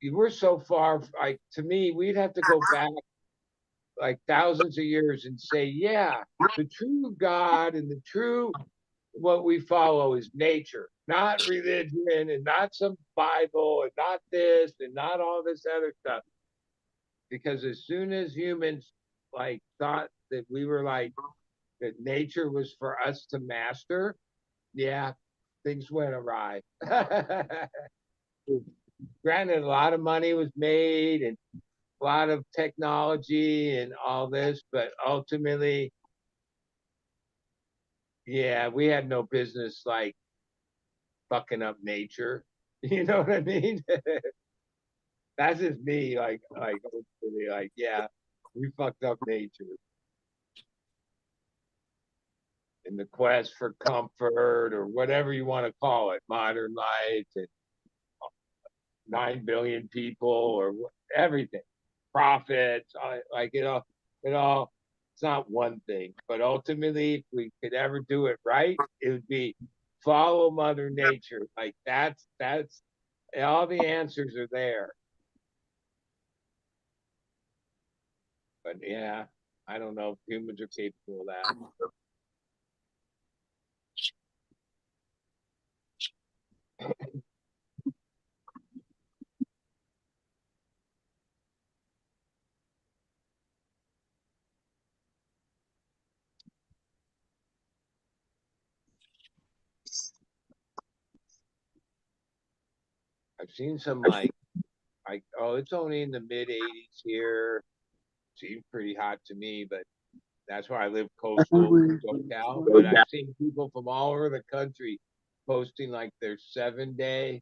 We're so far, like to me, we'd have to go back like thousands of years and say, yeah, the true God and the true what we follow is nature, not religion and not some Bible and not this and not all this other stuff. Because as soon as humans like thought that we were like that nature was for us to master, yeah, things went awry. Granted, a lot of money was made and a lot of technology and all this, but ultimately, yeah, we had no business like fucking up nature. You know what I mean? That's just me, ultimately, like, yeah, we fucked up nature in the quest for comfort or whatever you want to call it, modern life and 9 billion people or everything, profits, like it all. It's not one thing, but ultimately, if we could ever do it right, it would be follow Mother Nature. Like that's all the answers are there. But yeah, I don't know if humans are capable of that. I've seen some like oh, it's only in the mid 80s here. Seems pretty hot to me, but that's why I live coastal SoCal. But I've seen people from all over the country posting like their 7 day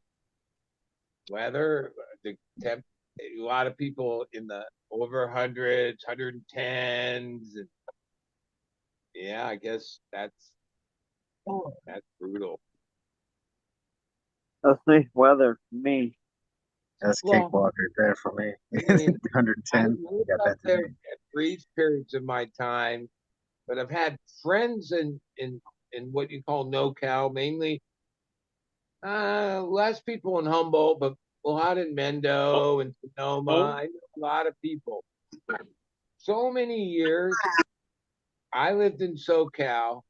weather. The temp, a lot of people in the over hundreds, 110s, and yeah, I guess that's brutal. That's nice weather for me. That's Well, cakewalk right there for me. I mean, I 110. lived Got up that there today. at brief periods of my time, but I've had friends in what you call NoCal, mainly less people in Humboldt, but a lot in Mendo and Sonoma. I know a lot of people. So many years I lived in SoCal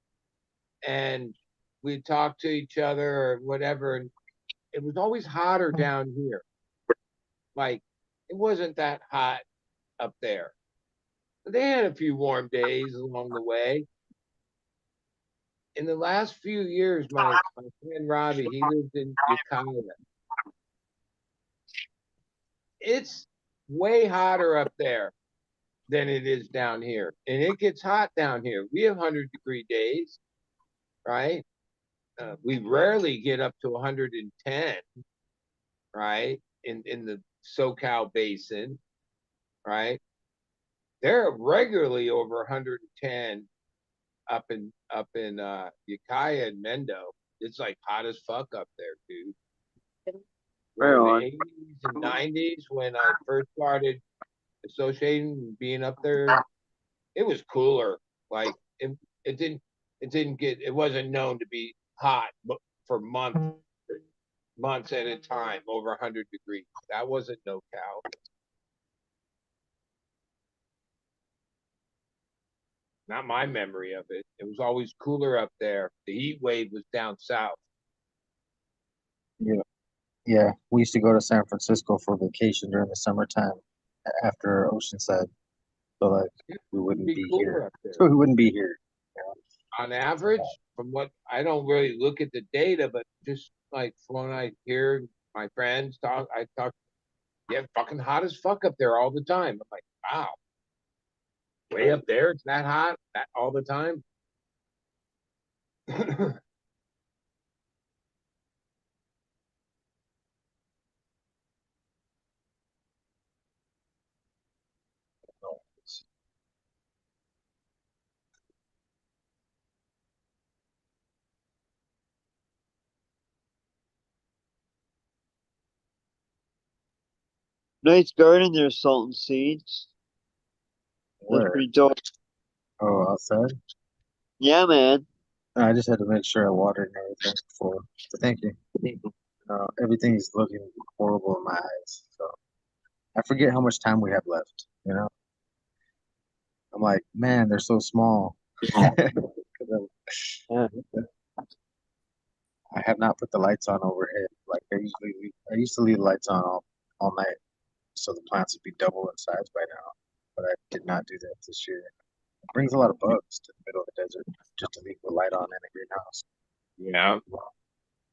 and we'd talk to each other or whatever, and it was always hotter down here. Like it wasn't that hot up there. But they had a few warm days along the way. In the last few years, my friend Robbie, he lived in Ukiah. It's way hotter up there than it is down here. And it gets hot down here. We have 100-degree days, right? We rarely get up to 110, right? In the SoCal basin, right? They're regularly over 110 up in Ukiah and Mendo. it's like hot as fuck up there, dude. Right In the on. 80s and 90s, when I first started associating and being up there, it was cooler. Like it didn't get, it wasn't known to be hot for months at a time, over 100 degrees. That wasn't no cow. Not my memory of it. It was always cooler up there. The heat wave was down south. Yeah, yeah. We used to go to San Francisco for vacation during the summertime after Oceanside. So like we It'd wouldn't be be cooler here. up there. So we wouldn't be here. On average, from what I don't really look at the data, but just like from when I hear my friends talk, I talk, yeah, fucking hot as fuck up there all the time. I'm like, wow, way up there, it's that hot that all the time. Nice garden there, Salt and Seeds. That's Where? pretty dope. Oh, outside? Yeah, man. I just had to make sure I watered and everything before. But thank you. Everything's looking horrible in my eyes. So I forget how much time we have left, you know? I'm like, man, they're so small. 'Cause Yeah. I have not put the lights on overhead. Like I used to leave the lights on all night so the plants would be double in size by now. But I did not do that this year. It brings a lot of bugs to the middle of the desert just to leave the light on in a greenhouse. Yeah.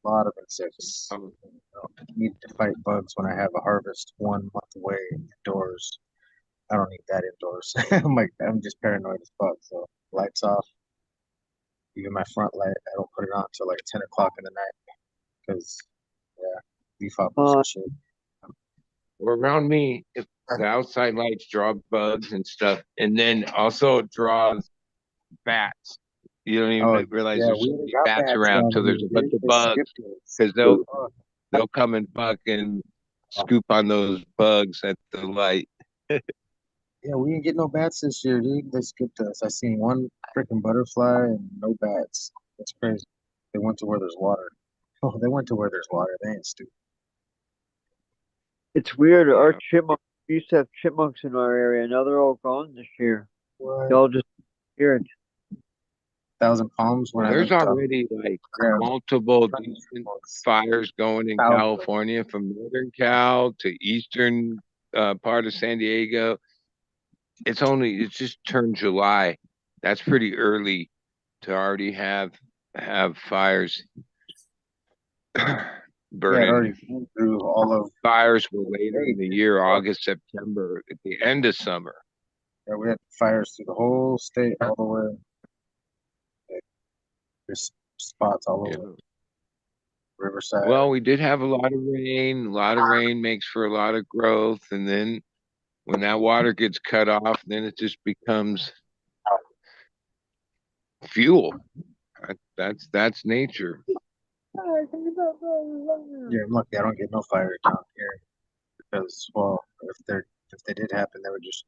A lot of insects. Need to fight bugs when I have a harvest 1 month away indoors. I don't need that indoors. I'm just paranoid as fuck. So lights off. Even my front light, I don't put it on until like 10 o'clock in the night because yeah, leaf hoppers and shit. Or around me, if the outside lights draw bugs and stuff, and then also draws bats. You don't even Oh realize yeah, there's we so even many got bats bats around. down So here, there's a bunch dude. of They bugs skipped us. because Oh, they'll come and fucking scoop on those bugs at the light. yeah, we didn't get no bats this year, dude. They skipped us. I seen one freaking butterfly and no bats. That's crazy. They went to where there's water. Oh, they went to where there's water. They ain't stupid. It's weird. Our Yeah. chipmunks, we used to have chipmunks in our area. Now they're all gone this year. What? They all just disappeared. Thousand Palms when Well, I there's lived up already like there. multiple decent fires going in Thousands. California, from northern Cal to eastern part of San Diego. It's just turned July. That's pretty early to already have fires Yeah, it burning. already flew through all of. Fires were later in Hey, the year, August, September, at the end of summer. yeah, we had fires through the whole state, all the way. Like, there's spots all Yeah. over Riverside. Well, we did have a lot of rain. A lot of rain makes for a lot of growth, and then when that water gets cut off, then it just becomes fuel. That's nature. Yeah, I'm lucky I don't get no fires down here because, well, if they did happen, they would just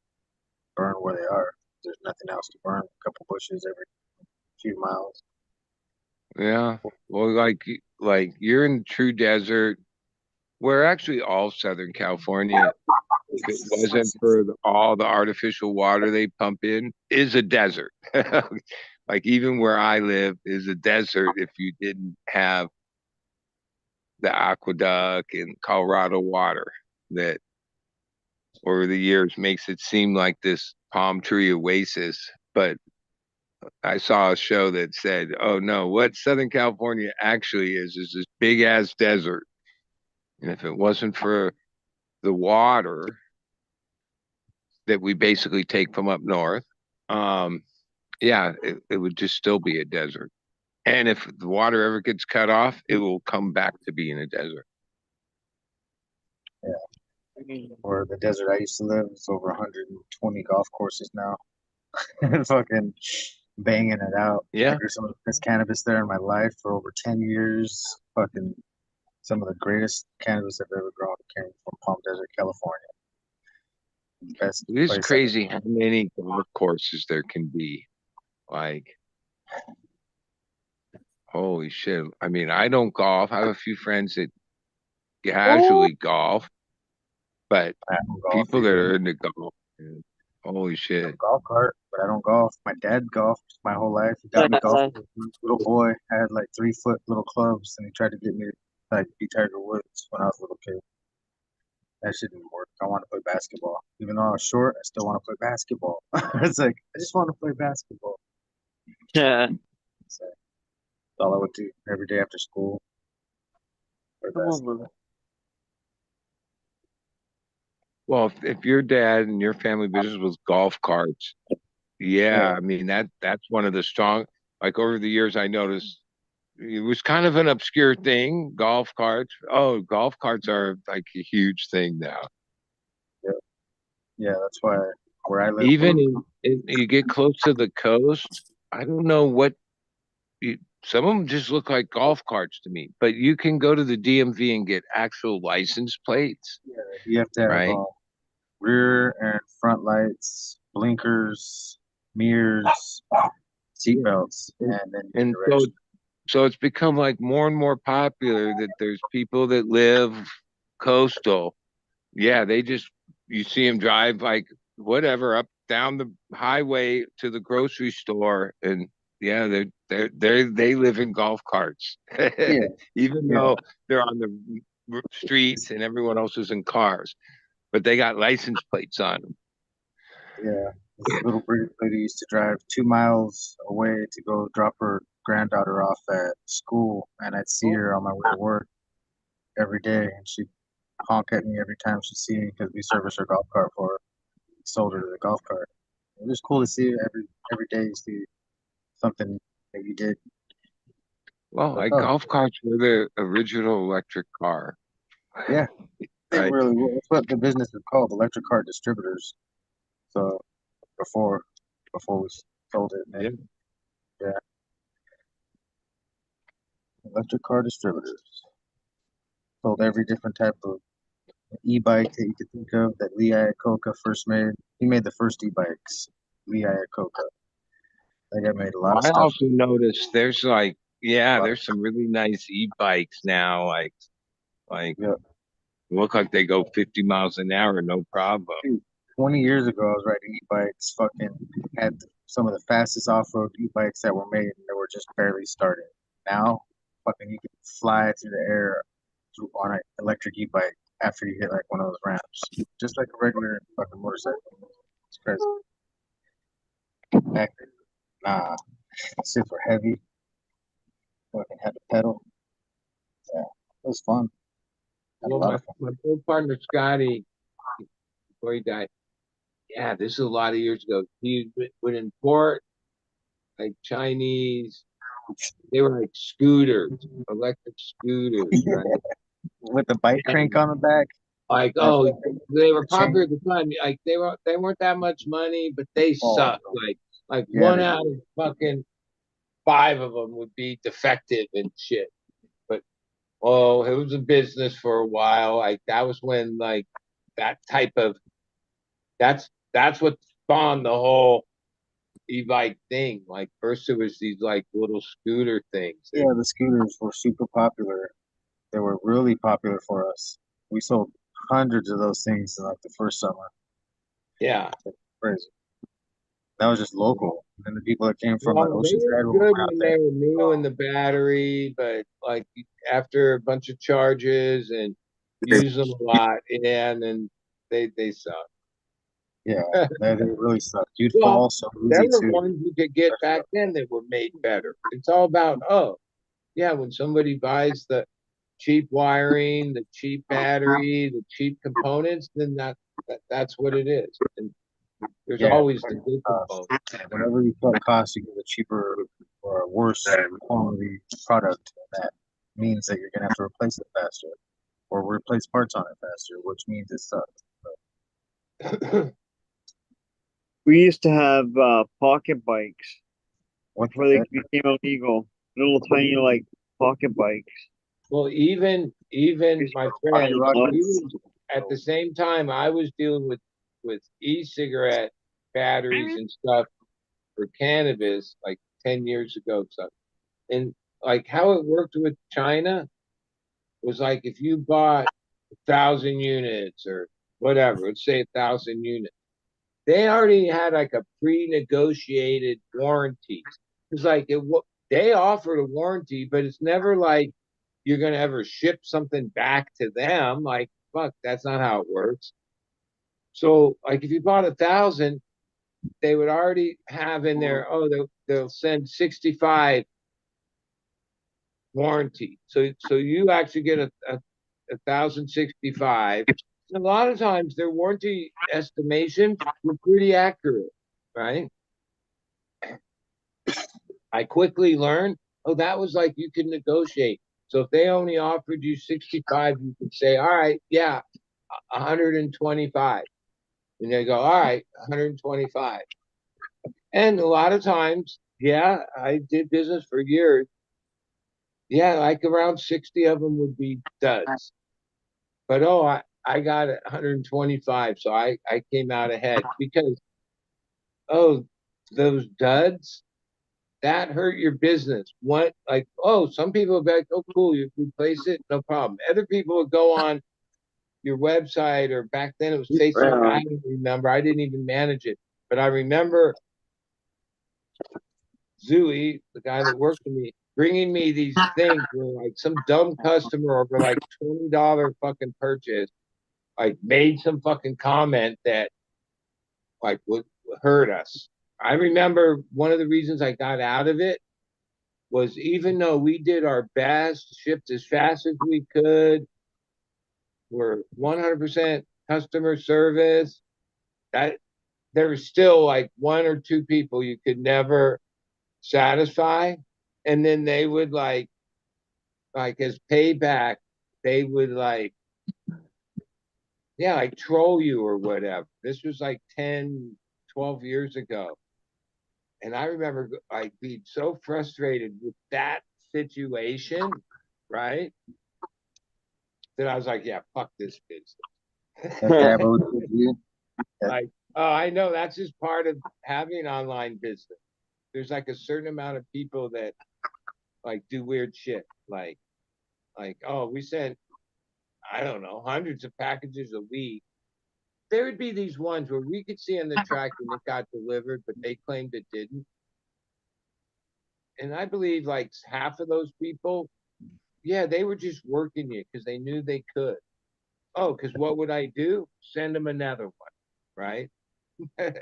burn where they are. There's nothing else to burn. A couple bushes every few miles. Yeah. Well, like you're in the true desert. Where actually all Southern California, if it wasn't for all the artificial water they pump in, is a desert. Like even where I live is a desert if you didn't have the aqueduct and Colorado water that over the years makes it seem like this palm tree oasis. But I saw a show that said, oh no, what Southern California actually is this big ass desert. And if it wasn't for the water that we basically take from up north, yeah, it would just still be a desert. And if the water ever gets cut off, it will come back to being a desert. Yeah. Or the desert I used to live is over 120 golf courses now. And fucking banging it out. Yeah. I grew some of the best cannabis there in my life for over 10 years. Fucking some of the greatest cannabis I've ever grown came from Palm Desert, California. Best It is place crazy how many golf courses there can be. Like, holy shit. I mean, I don't golf. I have a few friends that casually golf, but I don't golf people that either. are into golf, man, holy I shit. have a golf cart, but I don't golf. My dad golfed my whole life. He got me golfing as a little boy. I had like 3-foot little clubs, and he tried to get me to like be Tiger Woods when I was a little kid. That shit didn't work. I want to play basketball. Even though I was short, I still want to play basketball. It's like I just want to play basketball. Yeah. So that's all I would do every day after school. Play Come on, basketball. brother. Well, if your dad and your family business was golf carts, yeah, Yeah. I mean that's one of the strong. Like over the years, I noticed it was kind of an obscure thing. Golf carts. Oh, golf carts are like a huge thing now. Yeah, yeah. That's why where I live, Even you get close to the coast, I don't know what some of them just look like golf carts to me. But you can go to the DMV and get actual license plates, yeah, you have to have right? rear and front lights, blinkers, mirrors, seatbelts, And, and then you and can register. so it's become like more and more popular that there's people that live coastal. Yeah, they just you see them drive like whatever up down the highway to the grocery store, and yeah, they live in golf carts, Yeah, even yeah, though they're on the streets and everyone else is in cars, but they got license plates on them. yeah. This little British lady used to drive 2 miles away to go drop her granddaughter off at school, and I'd see her on my way to work every day, and she'd honk at me every time she see me because we service her golf cart for her. Sold her the golf cart. It was cool to see her every day. You see something that you did. Well, Like, like oh, golf carts were the original electric car, yeah, they right? really were. That's what the business is called, electric car distributors. So before before we sold it, Yeah. and yeah, electric car distributors sold every different type of e-bike that you could think of that Lee Iacocca first made. He made the first e-bikes, Lee Iacocca. That guy made a lot Well, of I stuff. also noticed there's like, A yeah, lot there's some really nice e-bikes now, like yeah. look like they go 50 miles an hour, no problem. Dude, 20 years ago, I was riding e-bikes. Fucking had some of the fastest off-road e-bikes that were made, and they were just barely started. Now, fucking, you can fly through the air on an electric e-bike after you hit like one of those ramps, just like a regular fucking motorcycle. It's crazy. Back then, nah, super heavy. Fucking had to pedal. Yeah, it was fun. Had a Well, lot my of fun. my old partner Scotty, before he died, yeah, this is a lot of years ago. He would import like Chinese. They were like scooters, electric scooters, right? With the bike crank And on the back. like, And oh, they were the chain. popular at the time. Like they weren't that much money, but they Oh, sucked. Like yeah, one they out of fucking five of them would be defective and shit. But oh, it was a business for a while. Like that was when like that type of that's what spawned the whole e-bike thing. Like first it was these like little scooter things. yeah, the scooters were super popular. They were really popular for us. We sold hundreds of those things in like the first summer. Yeah. Crazy. That was just local. And the people that came from like Well, they were Oceanside were good going out when there. they were new in the battery, but like after a bunch of charges and use them a lot, yeah, and then they suck. Yeah, they really sucked. You'd Well, fall so there easy were too. ones you could get back then that were made better. It's all about, oh, yeah, when somebody buys the cheap wiring, the cheap battery, the cheap components, then that's what it is. And there's Yeah, always the good components. whenever you cut costs, you get a cheaper or a worse quality product. And that means that you're gonna have to replace it faster or replace parts on it faster, which means it sucks. We used to have pocket bikes, What before the they heck? became illegal. Little tiny like pocket bikes. Well, even my friend, he was at the same time I was dealing with e-cigarette batteries and stuff for cannabis like 10 years ago. So, and like how it worked with China was like if you bought 1,000 units or whatever, let's say 1,000 units, they already had like a pre-negotiated warranty. It's like they offered a warranty, but it's never like you're gonna ever ship something back to them. Like, fuck, that's not how it works. So, like, if you bought 1,000, they would already have in there, oh, they'll send 65 warranty. So you actually get a 1,065. A lot of times their warranty estimations were pretty accurate, right? I quickly learned, oh, that was like you could negotiate. So if they only offered you 65, you could say, all right, yeah, 125. And they go, all right, 125. And a lot of times, yeah, I did business for years. Yeah, like around 60 of them would be duds. But oh, I got 125, so I came out ahead because oh, those duds that hurt your business. What like oh, some people would be like, oh, cool, you replace it, no problem. Other people would go on your website or back then it was Facebook. I don't remember. I didn't even manage it, but I remember Zooey, the guy that worked for me, bringing me these things where like some dumb customer over like $20 fucking purchase, like made some fucking comment that like would hurt us. I remember one of the reasons I got out of it was even though we did our best, shipped as fast as we could, we're 100% customer service, that there was still like one or two people you could never satisfy. And then they would like as payback, they would like, yeah, like troll you or whatever. This was like 10, 12 years ago. And I remember like being so frustrated with that situation, right? That I was like, yeah, fuck this business. Like, oh, I know that's just part of having online business. There's like a certain amount of people that like do weird shit. Oh, we sent, I don't know, hundreds of packages a week. There would be these ones where we could see on the track when it got delivered, but they claimed it didn't. And I believe like half of those people, yeah, they were just working you because they knew they could. Oh, because what would I do? Send them another one, right? And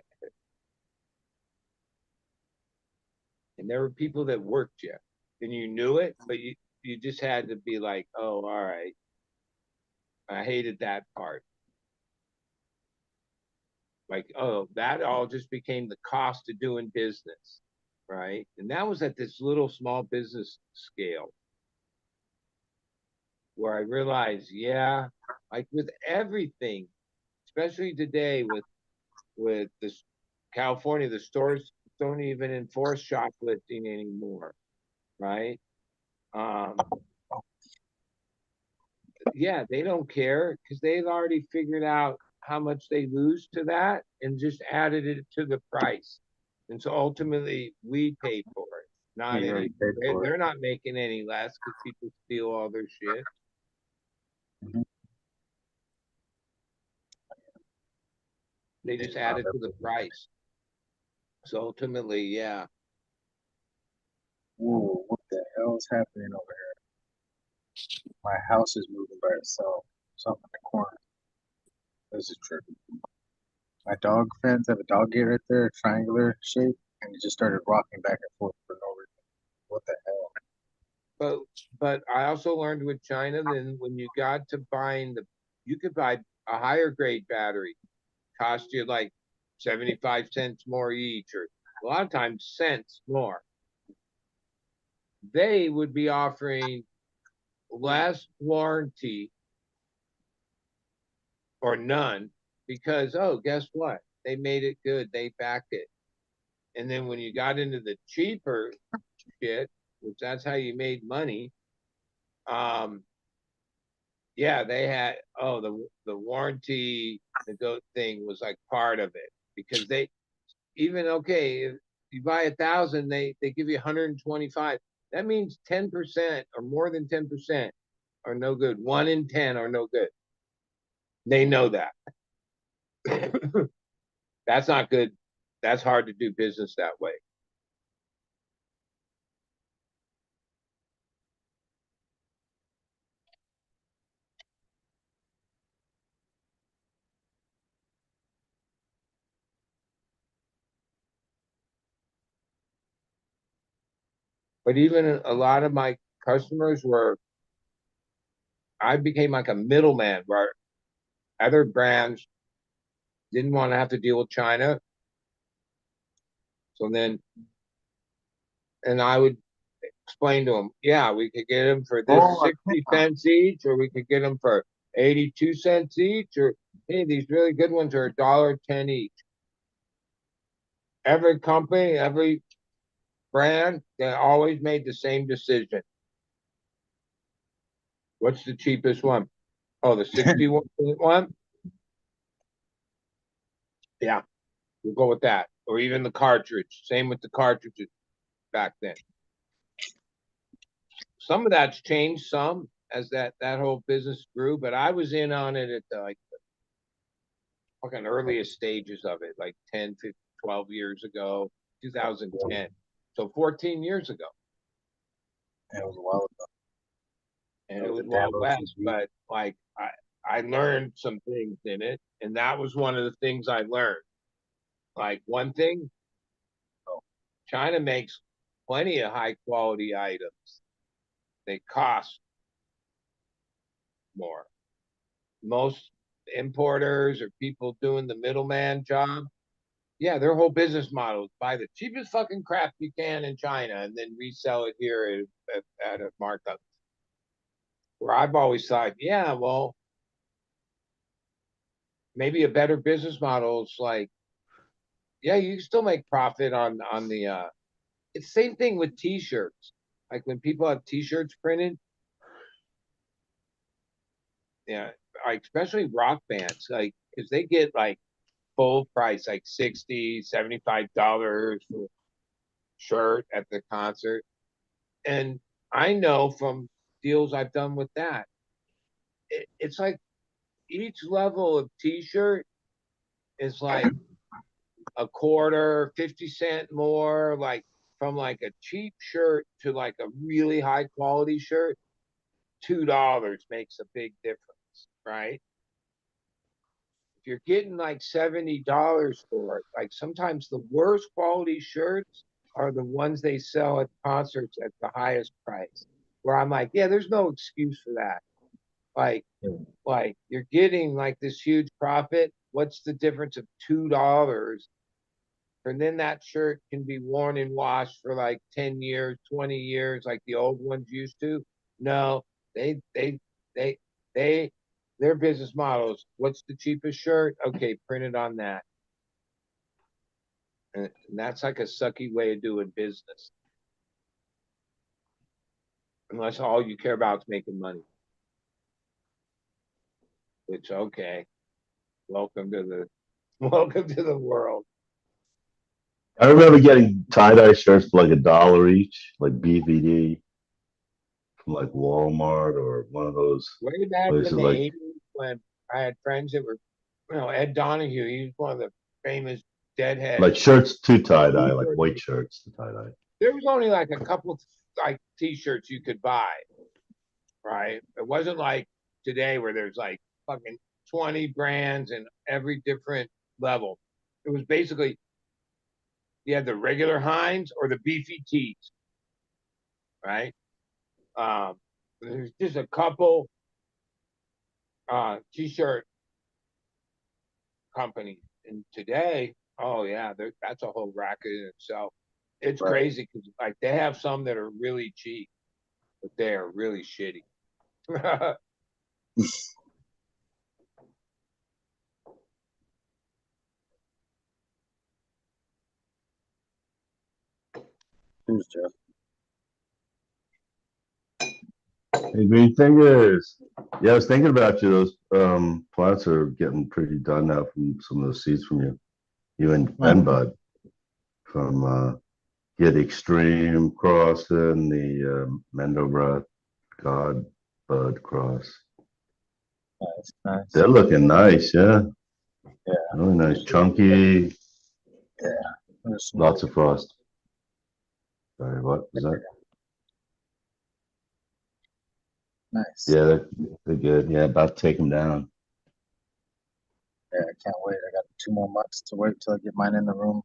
there were people that worked you, and you knew it, but you just had to be like, oh, all right. I hated that part. Like, oh, that all just became the cost of doing business, right? And that was at this little small business scale where I realized, yeah, like with everything, especially today with this California, the stores don't even enforce shoplifting anymore, right? Um, yeah, they don't care because they've already figured out how much they lose to that and just added it to the price. And so ultimately we pay for it, not any. They're not making any less because people steal all their shit. Mhm. They just add it to the price. So ultimately, yeah. Whoa, what the hell is happening over here? My house is moving by itself. Something in the corner. This is trippy. My dog fence, I have a dog gate right there, triangular shape, and it just started rocking back and forth for no reason. What the hell? But I also learned with China then when you got to buying you could buy a higher grade battery, cost you like 75 cents more each, or a lot of times cents more. They would be offering less warranty or none because, oh, guess what? They made it good. They back it. And then when you got into the cheaper shit, which that's how you made money, yeah, they had the warranty thing was like part of it, because they even if you buy 1,000, they give you 125. That means 10% or more than 10% are no good. 1 in 10 are no good. They know that. That's not good. That's hard to do business that way. But even a lot of my customers I became like a middleman where other brands didn't want to have to deal with China. So then, and I would explain to them, yeah, we could get them for this 60 cents each, or we could get them for 82 cents each, or hey, these really good ones are $1.10 each. Every company, every brand, they always made the same decision. What's the cheapest one? Oh, the 61 one? Yeah, we'll go with that. Or even the cartridge. Same with the cartridges back then. Some of that's changed some as that whole business grew, but I was in on it at the fucking earliest stages of it, like 10, 15, 12 years ago, 2010. So 14 years ago. It was a while ago. And it was Wild West, but like I learned some things in it, and that was one of the things I learned. Like one thing, China makes plenty of high quality items. They cost more. Most importers or people doing the middleman job, yeah, their whole business model is buy the cheapest fucking crap you can in China and then resell it here at a markup. Where I've always thought, yeah, well, maybe a better business model is like, yeah, you can still make profit on the it's the same thing with t-shirts. Like when people have t-shirts printed, yeah, like especially rock bands, like because they get like full price, like $60, $75 for a shirt at the concert. And I know from deals I've done with that, it's like each level of t-shirt is like a quarter, 50 cent more, like from like a cheap shirt to like a really high quality shirt, $2 makes a big difference, right? If you're getting like $70 for it, like sometimes the worst quality shirts are the ones they sell at concerts at the highest price. Where I'm like, yeah, there's no excuse for that. Like, like you're getting like this huge profit. What's the difference of $2? And then that shirt can be worn and washed for like 10 years, 20 years, like the old ones used to. No, they, they, they, they, their business models. What's the cheapest shirt? Okay, print it on that. And that's like a sucky way of doing business. Unless all you care about is making money. Which, okay. Welcome to the world. I remember getting tie-dye shirts for like $1 each, like BVD from like Walmart or one of those Way back places in the like 80s when I had friends that were, Ed Donahue, he was one of the famous deadhead. shirts to tie-dye, like white shirts to tie-dye. There was only like a couple like t-shirts you could buy, right? It wasn't like today where there's like fucking 20 brands and every different level. It was basically you had the regular Heinz or the beefy tees, right? There's just a couple t-shirt companies, and today, oh yeah, that's a whole racket in itself. It's crazy because like they have some that are really cheap, but they are really shitty. Cheers, Jeff. Hey, green fingers. Yeah, I was thinking about you. Those plants are getting pretty done now from some of those seeds from you. You and Bud from Get Extreme Cross and the Mendobra God Bud Cross. Nice, nice. They're looking nice, yeah. Yeah. Really nice, chunky. Yeah. Lots of frost. Sorry, what was that? Nice. Yeah, they're good. Yeah, about to take them down. Yeah, I can't wait. I got 2 more months to wait till I get mine in the room.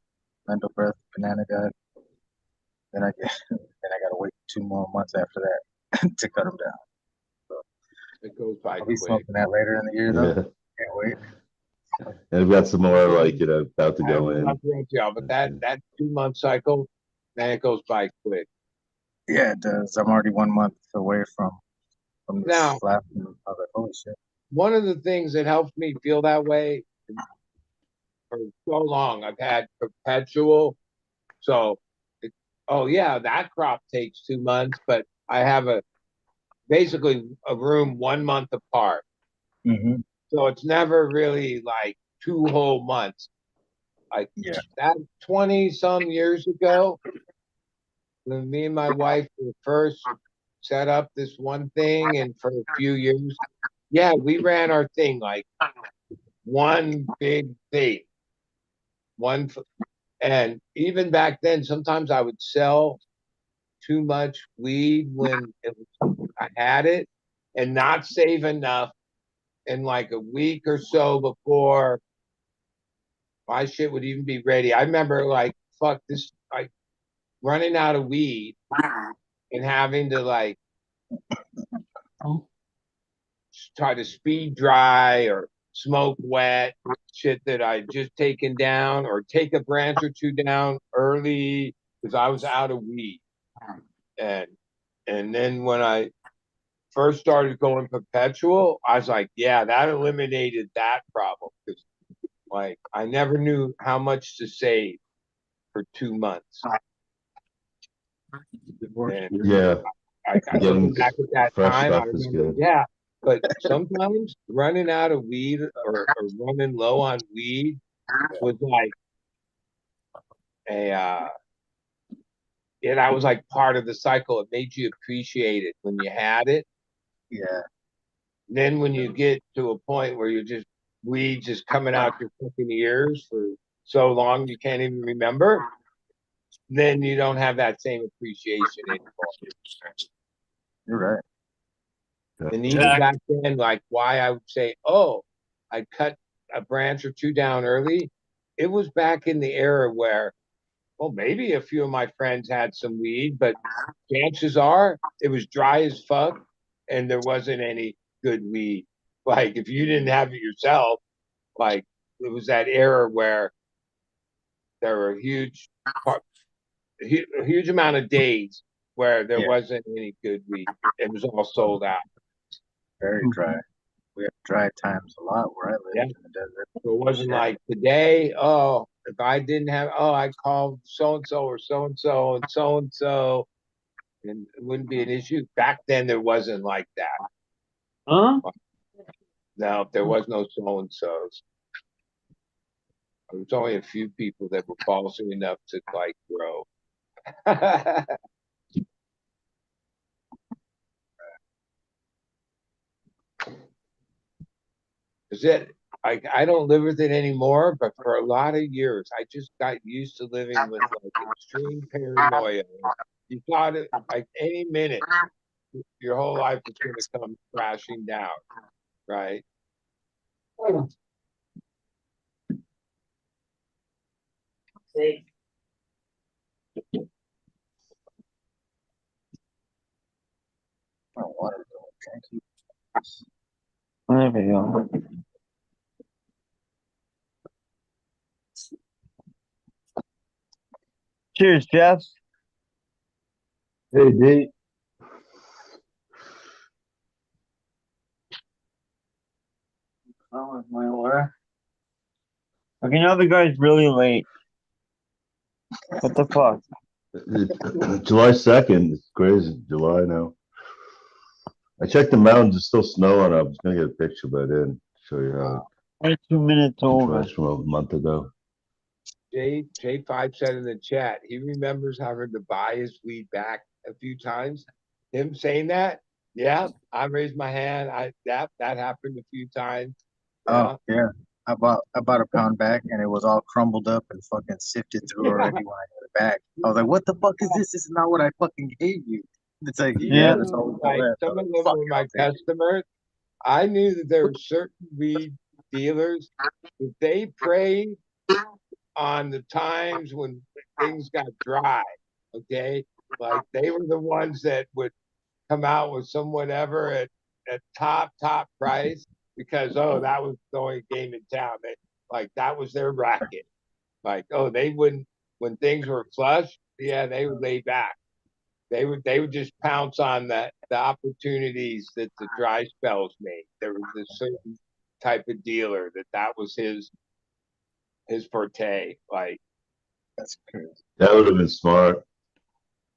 Mental breath, banana guy. Then I gotta wait 2 more months after that to cut them down. It goes by I'll be quick. smoking that later in the year though. Yeah, Can't wait. and I've got some more like about to I go will in. not interrupt y'all, but that 2 month cycle, man, it goes by quick. Yeah, it does. I'm already 1 month away from this Now- last one. I was like, holy shit. One of the things that helps me feel that way for so long, I've had perpetual. So, oh yeah, that crop takes 2 months, but I have basically a room 1 month apart. Mm-hmm. So it's never really like 2 whole months. Like Yeah. that 20 some years ago, when me and my wife were first set up this one thing, and for a few years, yeah, we ran our thing like one big thing, and even back then, sometimes I would sell too much weed when I had it, and not save enough in like a week or so before my shit would even be ready. I remember like, fuck this, like running out of weed and having to like try to speed dry or smoke wet shit that I just taken down, or take a branch or two down early because I was out of weed. And then when I first started going perpetual, I was like, yeah, that eliminated that problem, because like I never knew how much to save for 2 months. And Yeah, I getting looking back at that fresh time, I stuff is remember, good. yeah. But sometimes running out of weed or running low on weed was like that was like part of the cycle. It made you appreciate it when you had it. Yeah. Then when you get to a point where you're just weed just coming out your fucking ears for so long you can't even remember, then you don't have that same appreciation anymore. You're right. And even back then, like why I would say, oh, I cut a branch or two down early. It was back in the era where, well, maybe a few of my friends had some weed, but chances are it was dry as fuck and there wasn't any good weed. Like if you didn't have it yourself, like it was that era where there were a huge amount of days where there wasn't any good weed. It was all sold out. Very dry. We have dry times a lot where I live in the desert. So it wasn't like today, oh, if I didn't have, oh, I called so and so or so and so and so and so, and it wouldn't be an issue. Back then, there wasn't like that. Huh? No, there was no so and so's. There was only a few people that were ballsy enough to like grow. Is it? I don't live with it anymore, but for a lot of years, I just got used to living with like extreme paranoia. You thought it like any minute, your whole life is going to come crashing down, right? See. My water going. Thank you. There we go. Cheers, Jeff. Hey, D. Oh, with my water. Okay, now the guy's really late. What the fuck? July 2nd. It's crazy. July now. I checked the mountains. There's still snow on it. I was gonna get a picture, but I didn't show you how 22 minutes it over. contrasts from a month ago. J5 said in the chat, he remembers having to buy his weed back a few times. Him saying that, yeah, I raised my hand. That happened a few times. Oh yeah. I bought a pound back and it was all crumbled up and fucking sifted through already when I got it back. I was like, what the fuck is this? This is not what I fucking gave you. It's like, yeah, that's all we got Like left. some of them Fuck were it, my I'll take it. customers. I knew that there were certain weed dealers that they preyed on the times when things got dry. Okay, like they were the ones that would come out with some whatever at top price because that was the only game in town. That was their racket. Like they wouldn't when things were flush. Yeah, they would lay back. They would just pounce on the opportunities that the dry spells made. There was a certain type of dealer that was his forte. Like That's crazy. That would have been smart.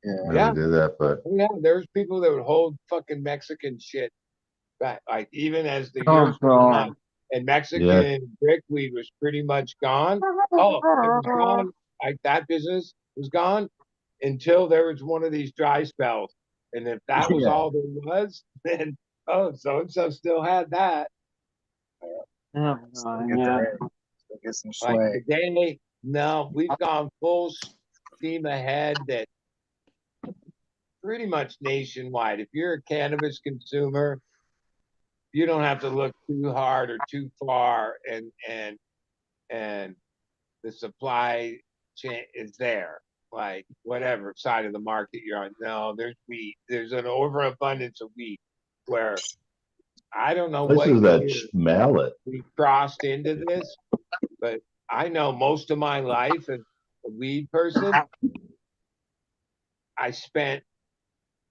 Yeah. Never did that, but yeah, there's people that would hold fucking Mexican shit back, like even as the Oh, years went on, God. and Mexican yeah, brickweed was pretty much gone. Oh, it was gone. Like that business was gone until there was one of these dry spells, and if that was Yeah. all there was, then so and so still had that. Oh, Still God, get the yeah. red. Still get some Like swag. today, no, we've gone full steam ahead. That pretty much nationwide. If you're a cannabis consumer, you don't have to look too hard or too far, and the supply chain is there. Like whatever side of the market you're on. No, there's wheat. There's an overabundance of wheat where I don't know what places that year smell it. we crossed into this, but I know most of my life as a weed person, I spent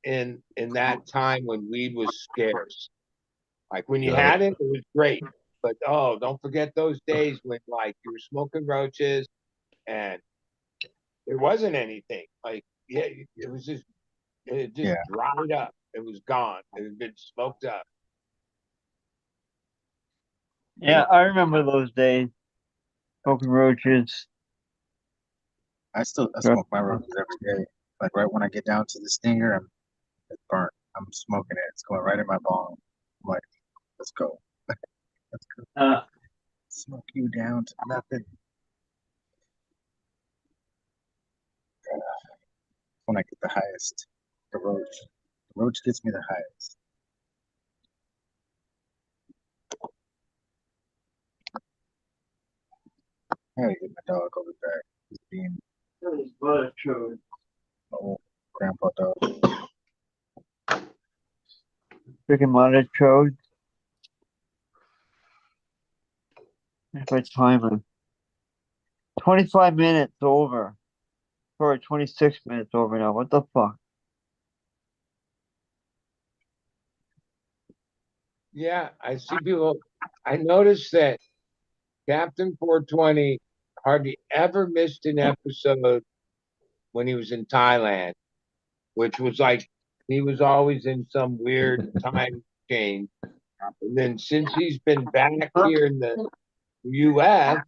in that time when weed was scarce. Like when you Yeah. had it was great. But don't forget those days when like you were smoking roaches and there wasn't anything. Like it was just Yeah. dried up. It was gone. It had been smoked up. Yeah, I remember those days. Smoking roaches. I smoke my roses every day. Like right when I get down to the stinger, it's burnt. I'm smoking it. It's going right in my bong. I'm like, let's go. Let's go. Smoke you down to nothing. When I get the highest, the roach. The roach gets me the highest. I gotta get my dog over back. He's being my old grandpa dog. Freaking mother chode. That's my timer. 25 minutes over. Sorry, 26 minutes over now. What the fuck? Yeah, I see people. I noticed that Captain 420 hardly ever missed an episode when he was in Thailand, which was like he was always in some weird time change. And then since he's been back here in the U.S.,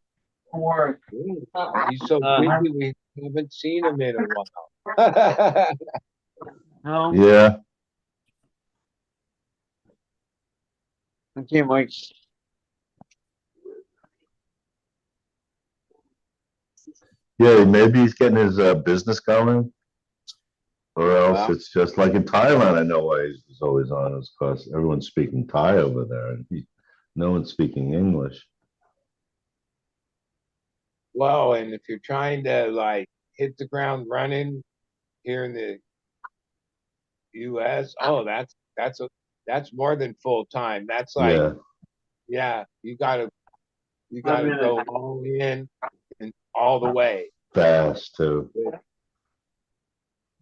he's so busy we haven't seen him in a while. No? Yeah, Okay, Mike. yeah. Maybe he's getting his business going, or else Well, it's just like in Thailand. I know why he's always on, is because everyone's speaking Thai over there, and no one's speaking English. well, and if you're trying to like hit the ground running here in the U.S., that's more than full time. That's like, Yeah, yeah, you gotta go all in and all the way. fast too.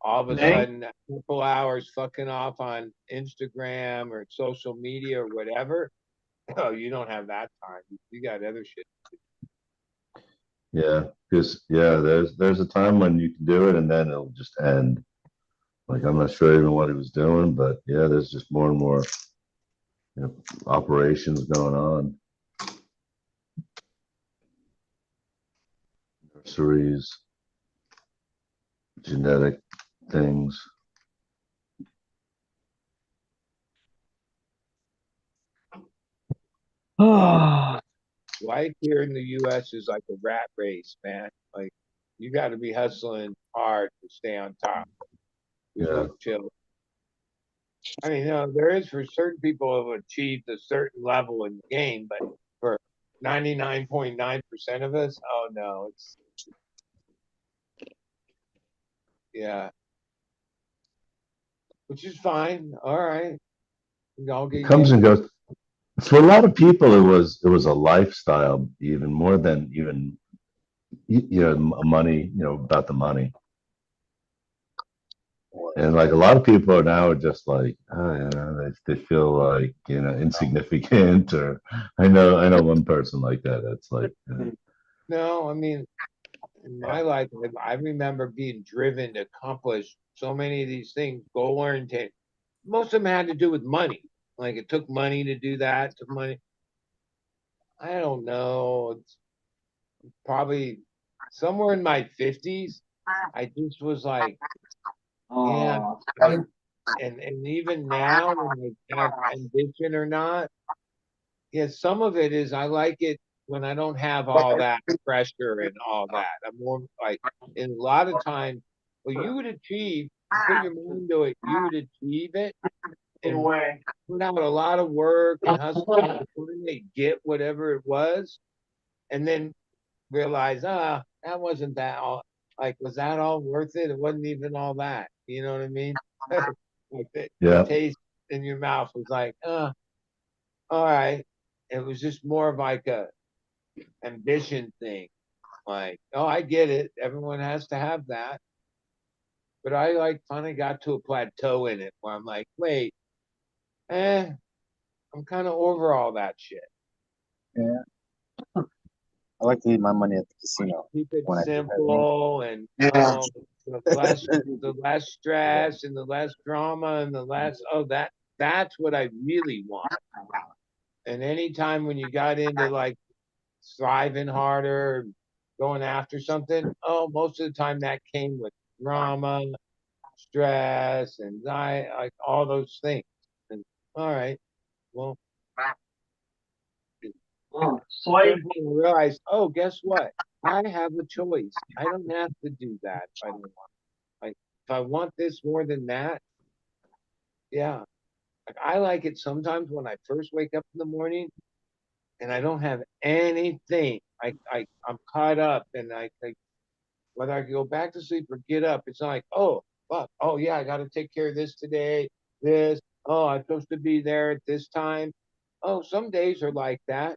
All of a Yeah. sudden, a couple hours fucking off on Instagram or social media or whatever. Oh, you don't have that time. You got other shit. Yeah, because there's a time when you can do it and then it'll just end. Like I'm not sure even what he was doing, but yeah, there's just more and more, operations going on. Nurseries, genetic things. Life here in the U.S. is like a rat race, man. Like you got to be hustling hard to stay on top. There's Yeah. no chill. I mean, there is for certain people who have achieved a certain level in the game, but for 99.9% of us, oh no, it's yeah, which is fine. All right, we all It get comes used and goes. For a lot of people, it was a lifestyle, even more than even money. About the money, and like a lot of people are now just like, they feel like insignificant. Or I know one person like that. That's like, No, I mean, in my life, I remember being driven to accomplish so many of these things, goal oriented. Most of them had to do with money. Like it took money to do that. It took money. I don't know. It's probably somewhere in my 50s. I just was like, yeah, like, and even now when I have ambition or not, yeah, some of it is I like it when I don't have all that pressure and all that. I'm more like, and a lot of times, well, you would achieve, you put your mind to it, you would achieve it and put out a lot of work and hustle to finally get whatever it was, and then realize, that wasn't that all. Like, was that all worth it? It wasn't even all that. You know what I mean? Like the yeah, taste in your mouth was like, all right. It was just more of like a ambition thing. Like, oh, I get it. Everyone has to have that. But I like finally got to a plateau in it where I'm like, wait, I'm kind of over all that shit. Yeah, I like to leave my money at the casino Keep it when I do that. simple and the less stress and the less drama and the less that's what I really want. And anytime when you got into like striving harder, going after something, most of the time that came with drama, stress, anxiety, like all those things. And all right, well, I realized, guess what? I have a choice. I don't have to do that if I don't want. Like, if I want this more than that, yeah. Like, I like it sometimes when I first wake up in the morning and I don't have anything. I'm caught up and whether I go back to sleep or get up, it's not like, oh, fuck, oh yeah, I got to take care of this today. This, I'm supposed to be there at this time. Oh, some days are like that.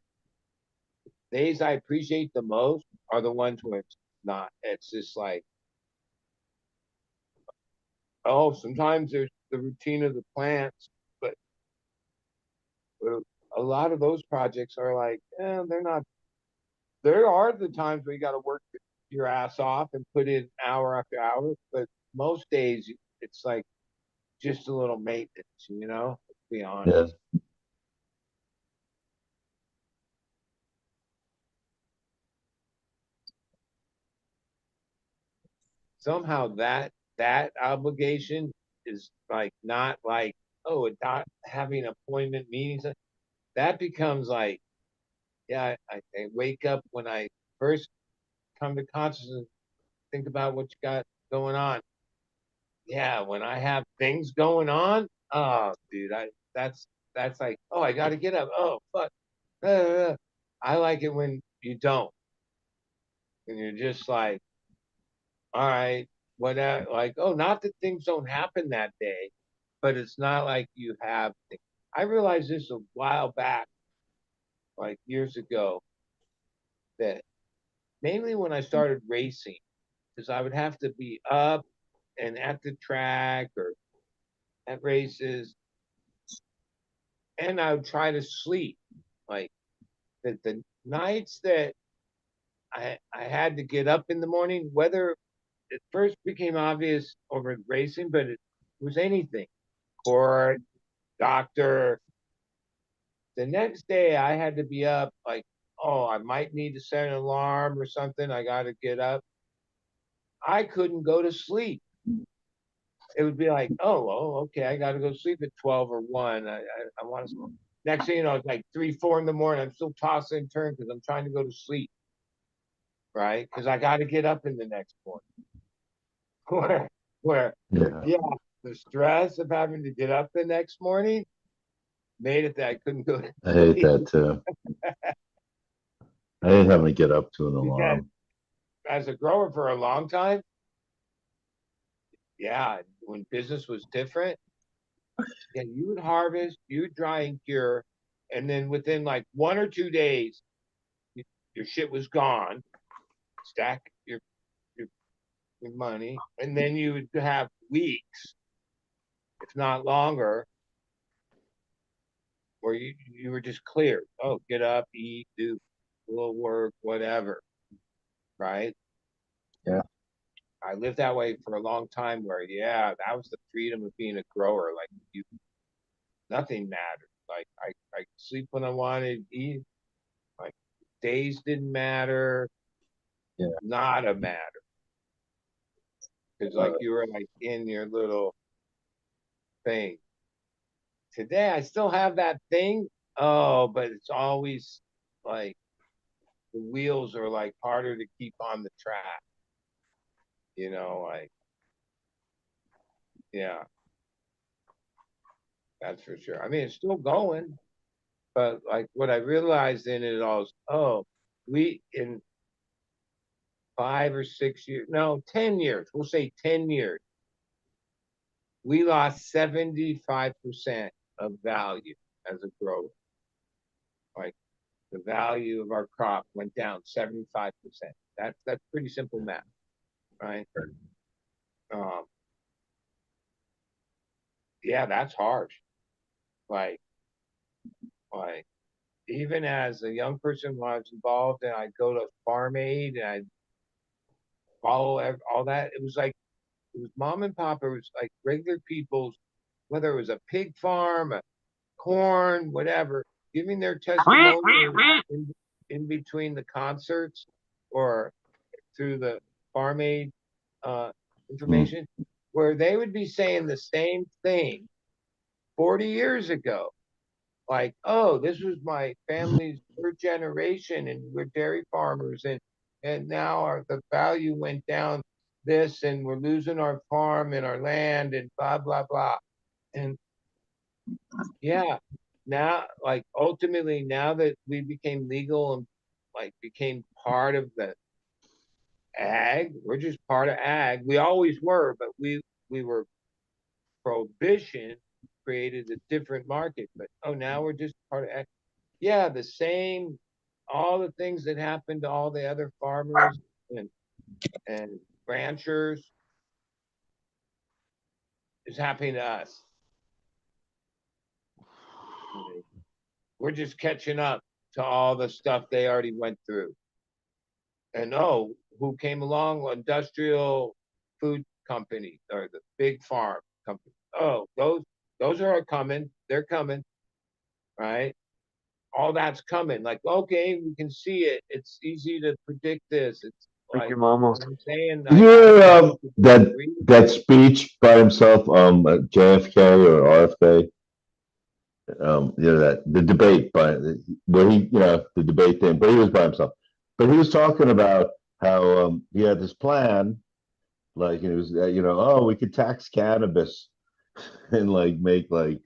Days I appreciate the most are the ones where it's not. It's just like, sometimes there's the routine of the plants, but a lot of those projects are like, they're not. There are the times where you got to work your ass off and put in hour after hour, but most days it's like just a little maintenance, let's be yeah. honest. Somehow that obligation is like not like, not having appointment meetings. That becomes like, yeah, I wake up when I first come to consciousness, think about what you got going on. Yeah, when I have things going on, oh dude, that's like, I gotta get up. Oh fuck. I like it when you don't. And you're just like, all right, like, not that things don't happen that day, but it's not like you have things. I realized this a while back, like years ago, that mainly when I started racing, because I would have to be up and at the track or at races, and I would try to sleep. Like the nights that I had to get up in the morning, whether it first became obvious over racing, but it was anything. Court, doctor. The next day I had to be up like, oh, I might need to set an alarm or something. I got to get up. I couldn't go to sleep. It would be like, oh, okay, I got to go to sleep at 12 or 1. I want to. Next thing you know, it's like 3, 4 in the morning. I'm still tossing and turning because I'm trying to go to sleep, right? Because I got to get up in the next morning. where, Yeah. yeah, the stress of having to get up the next morning made it that I couldn't go to I hate sleep. that too. I hate having to get up to an Because alarm. as a grower for a long time, yeah, when business was different, yeah, you would harvest, you would dry and cure, and then within like 1 or 2 days, your shit was gone. Stack your, your money, and then you would have weeks, if not longer, where you were just cleared. Oh, get up, eat, do a little work, whatever, right? Yeah. I lived that way for a long time where, yeah, that was the freedom of being a grower. Like nothing mattered. Like I could sleep when I wanted, eat. Like days didn't matter. Yeah. Not a matter. Because like you were like in your little thing. Today I still have that thing. Oh, but it's always like the wheels are like harder to keep on the track. Like yeah, that's for sure. I mean, it's still going, but like what I realized in it all is, oh, we in 5 or 6 years, no, 10 years. We'll say 10 years. We lost 75% of value as a grower. Like the value of our crop went down 75%. That's pretty simple math, right? Um, yeah, that's harsh. Like, like even as a young person when I was involved and I'd go to Farm Aid and I'd follow all that, it was like it was mom and pop. It was like regular people's, whether it was a pig farm, a corn, whatever, giving their testimony in between the concerts or through the Farm Aid information, where they would be saying the same thing 40 years ago. Like, oh, this was my family's third generation, and we're dairy farmers, and now the value went down this, and we're losing our farm and our land, and blah blah blah. And yeah, now like ultimately, now that we became legal and like became part of the ag, we're just part of ag. We always were, but we were prohibition created a different market. But oh, now we're just part of ag. Yeah, the same, all the things that happened to all the other farmers and ranchers is happening to us. We're just catching up to all the stuff they already went through. And oh, who came along? Industrial food company or the big farm company. Oh, those are coming. They're coming, right? All that's coming. Like, okay, we can see it. It's easy to predict this. It's like your mama. I'm saying. Did you hear that speech by himself, at JFK or RFK? That the debate where the debate thing, but he was by himself. But he was talking about how he had this plan, like it was, oh, we could tax cannabis and like make like,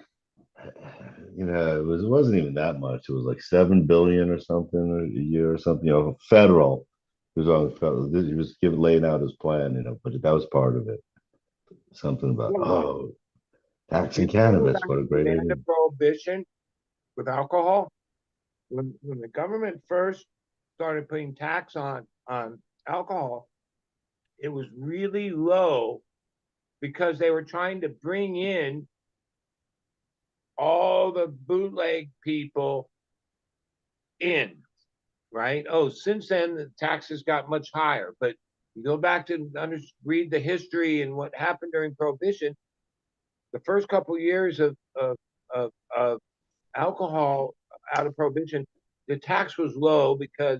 it wasn't even that much. It was like 7 billion or something a year or something, federal. He was on federal. He was laying out his plan, but that was part of it. Something about taxing cannabis. What a great idea. Prohibition with alcohol. When the government first started putting tax on alcohol, it was really low because they were trying to bring in all the bootleg people in. right? Oh, since then the taxes got much higher. But you go back to read the history and what happened during Prohibition. The first couple years of alcohol out of Prohibition, the tax was low because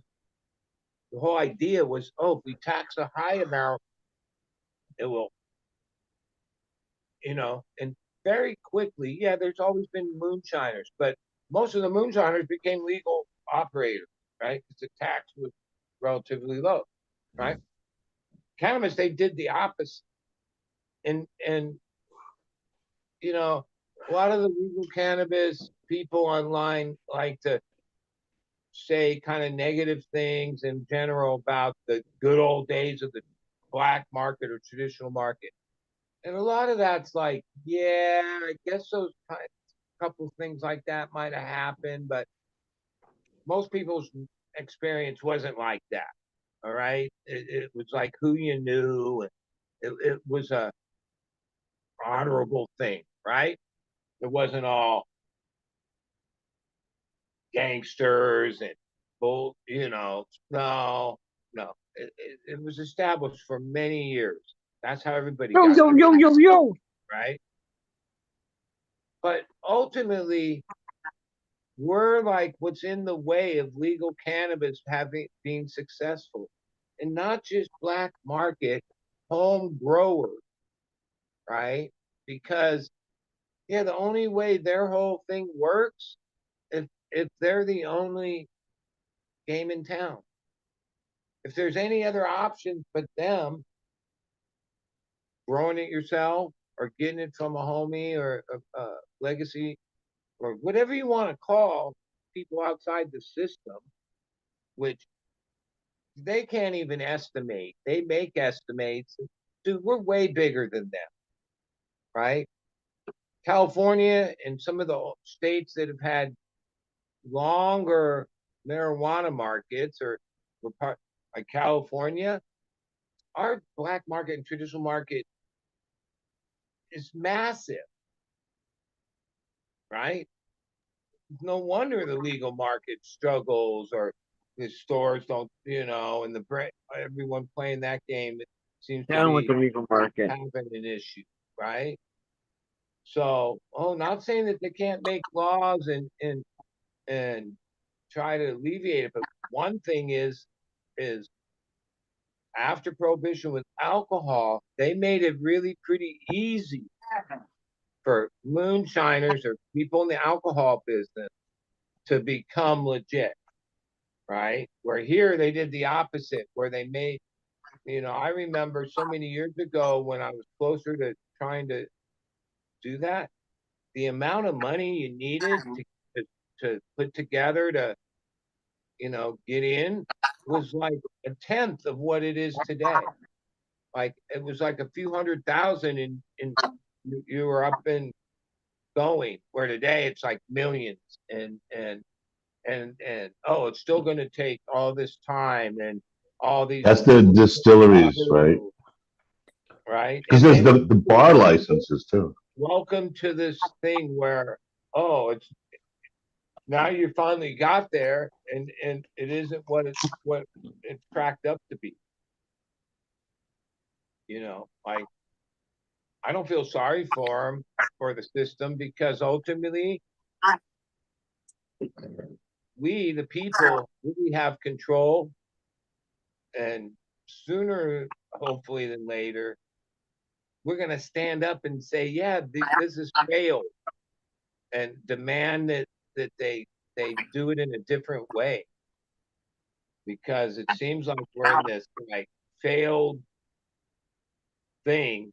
the whole idea was, oh, if we tax a high amount, it will, and very quickly, yeah, there's always been moonshiners, but most of the moonshiners became legal operators, right? Because the tax was relatively low, right? Cannabis, they did the opposite. And a lot of the legal cannabis people online like to say kind of negative things in general about the good old days of the black market or traditional market. And a lot of that's like, yeah, I guess those couple things like that might have happened, but most people's experience wasn't like that. All right. It was like who you knew. It was a honorable thing, right? It wasn't all gangsters and bull, no. It was established for many years. That's how everybody got Yo. right? But ultimately, we're like what's in the way of legal cannabis being successful, and not just black market home growers, right? Because yeah, the only way their whole thing works if they're the only game in town. If there's any other options but them growing it yourself or getting it from a homie or a legacy or whatever you want to call people outside the system, which they can't even estimate. They make estimates. Dude, we're way bigger than them, right? California and some of the states that have had longer marijuana markets or like California, our black market and traditional market is massive, right? No wonder the legal market struggles or the stores don't, and everyone playing that game seems to Down with be the legal market. having an issue, right? So, not saying that they can't make laws and try to alleviate it, but one thing is after Prohibition with alcohol, they made it really pretty easy for moonshiners or people in the alcohol business to become legit, right? Where here they did the opposite, where they made, I remember so many years ago when I was closer to trying to do that, the amount of money you needed to put together to, get in was like a tenth of what it is today. Like it was like a few $100,000 in you were up and going, where today it's like millions and oh, it's still going to take all this time and all these. That's the distilleries, right? Right. Because And there's then the bar licenses too. welcome to this thing where, oh, it's now you finally got there and it isn't what it's cracked up to be. Like I don't feel sorry for them, for the system, because ultimately we, the people, really have control, and sooner, hopefully than later, we're going to stand up and say, yeah, this is failed, and demand that they do it in a different way, because it seems like we're in this like failed thing,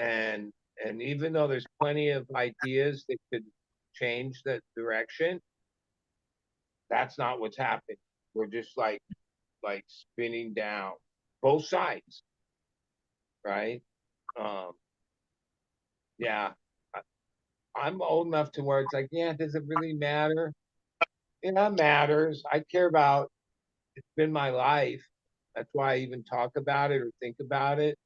and even though there's plenty of ideas that could change that direction, that's not what's happening. We're just like spinning down both sides, right? Yeah, I'm old enough to where it's like, yeah, does it really matter? It matters. I care about. It's been my life. That's why I even talk about it or think about it.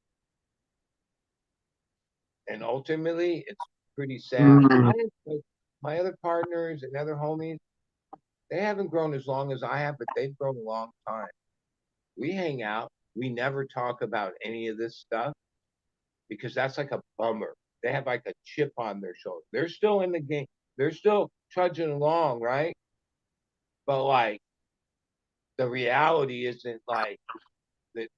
And ultimately, it's pretty sad. My other partners and other homies, They haven't grown as long as I have, but they've grown a long time. We hang out. We never talk about any of this stuff because that's like a bummer. They have like a chip on their shoulder. They're still in the game. They're still trudging along, right? But like the reality isn't like that.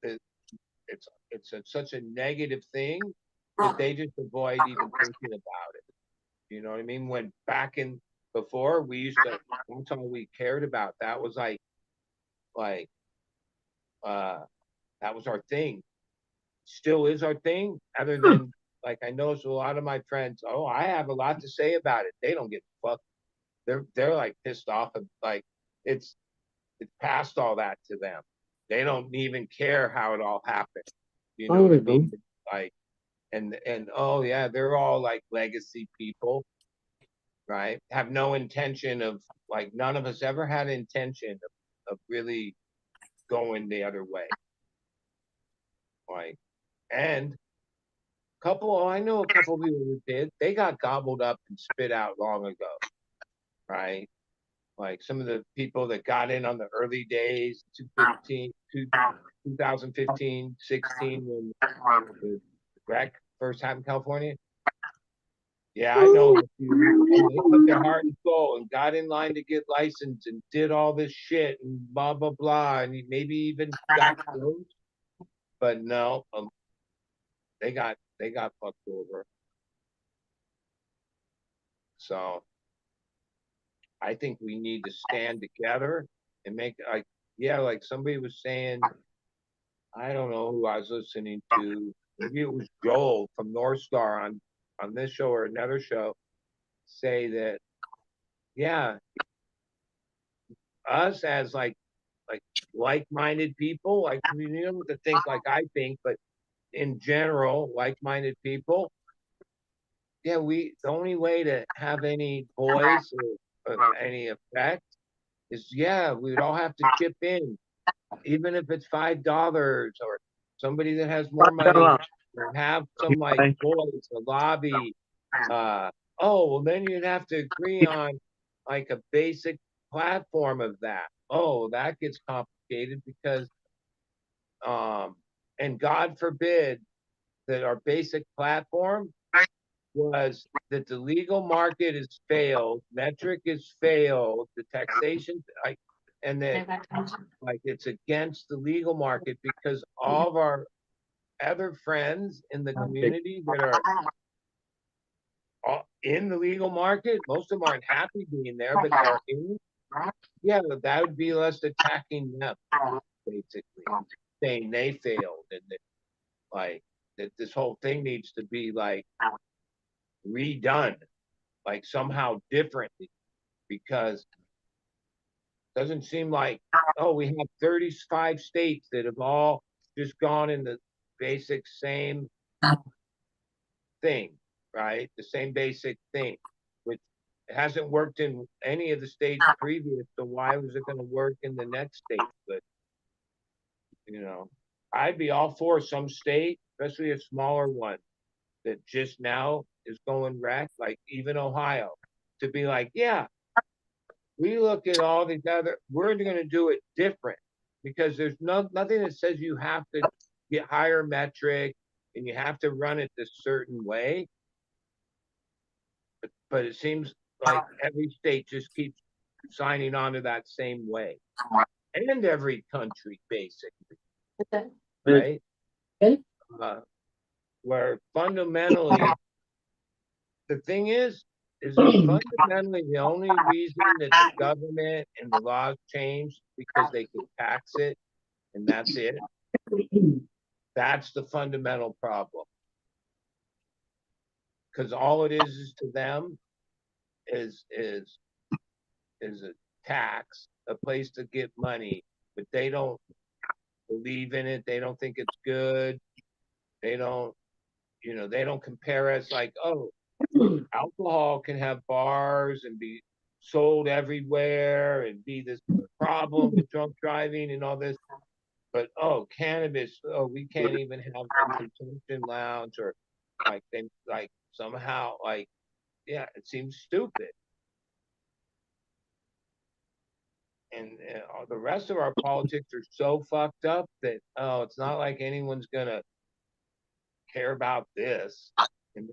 It's such a negative thing that they just avoid even thinking about it. You know what I mean? When back in before we used to, one time we cared about that was like uh that was our thing. Still is our thing. Other than like I noticed a lot of my friends, oh, I have a lot to say about it. They don't get fucked. They're like pissed off and like it's it's past all that to them. They don't even care how it all happened. You know what I mean? Like and oh yeah, they're all like legacy people, right? Have no intention of like none of us ever had intention of really going the other way. Like and I know a couple people who did. They got gobbled up and spit out long ago, right? Like some of the people that got in on the early days, 2015, 16, when the wreck first happened in California. Yeah, I know a few. And they put their heart and soul and got in line to get licensed and did all this shit and blah blah blah, and maybe even got close. But no, they got fucked over. So I think we need to stand together and make like yeah, like somebody was saying, I don't know who I was listening to. Maybe it was Joel from North Star on this show or another show, say that yeah, us as like-minded people, like we need to think like I think, but in general, like-minded people, yeah, the only way to have any voice or any effect is yeah, we'd all have to chip in, even if it's $5 or somebody that has more money or have some like voice, a lobby. Oh, well, then you'd have to agree on like a basic platform of that. Oh, that gets complicated because and God forbid that our basic platform was that the legal market has failed, metric has failed, the taxation, and that like it's against the legal market because all of our other friends in the community that are in the legal market, most of them aren't happy being there, but are in. Yeah, that would be us attacking them, basically, saying they failed and that like that this whole thing needs to be like redone, like somehow differently, because it doesn't seem like we have 35 states that have all just gone in the basic same thing, right? The same basic thing, which hasn't worked in any of the states previous. So why was it going to work in the next state? But you know, I'd be all for some state, especially a smaller one that just now is going wreck, like even Ohio, to be like, yeah, we look at all these other, we're going to do it different because there's nothing that says you have to get higher metric and you have to run it this certain way. But it seems like every state just keeps signing on to that same way, and every country basically, right? Where fundamentally, the thing is that fundamentally the only reason that the government and the laws changed because they could tax it, and that's it. That's the fundamental problem. Because all it is to them is a tax, a place to get money, but they don't believe in it. They don't think it's good. They don't, they don't compare us like, oh, alcohol can have bars and be sold everywhere and be this problem with drunk driving and all this. But cannabis, we can't even have a consumption lounge or like they like somehow like yeah, it seems stupid. And the rest of our politics are so fucked up that, oh, it's not like anyone's going to care about this in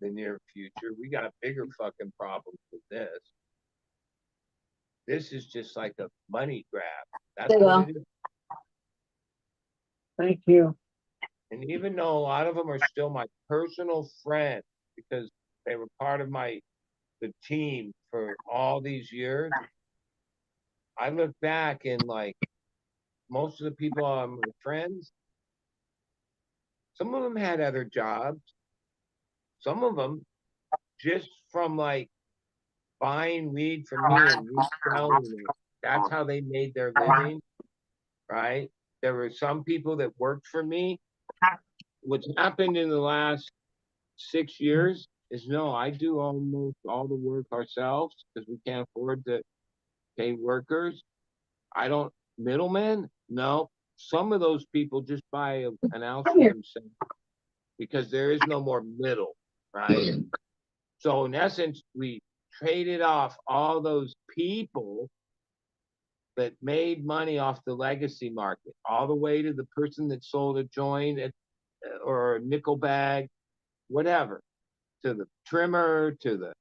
the near future. We got bigger fucking problems with this. This is just like a money grab. That's what it is. Thank you. And even though a lot of them are still my personal friends because they were part of the team for all these years, I look back and like most of the people I'm friends, some of them had other jobs. Some of them just from like buying weed from me and reselling it. That's how they made their living, right? There were some people that worked for me. What's happened in the last 6 years is no, I do almost all the work ourselves because we can't afford to pay workers. I don't middlemen. No, some of those people just buy an ounce for themselves because there is no more middle, right? So in essence, we traded off all those people that made money off the legacy market, all the way to the person that sold a joint or a nickel bag, whatever, to the trimmer, to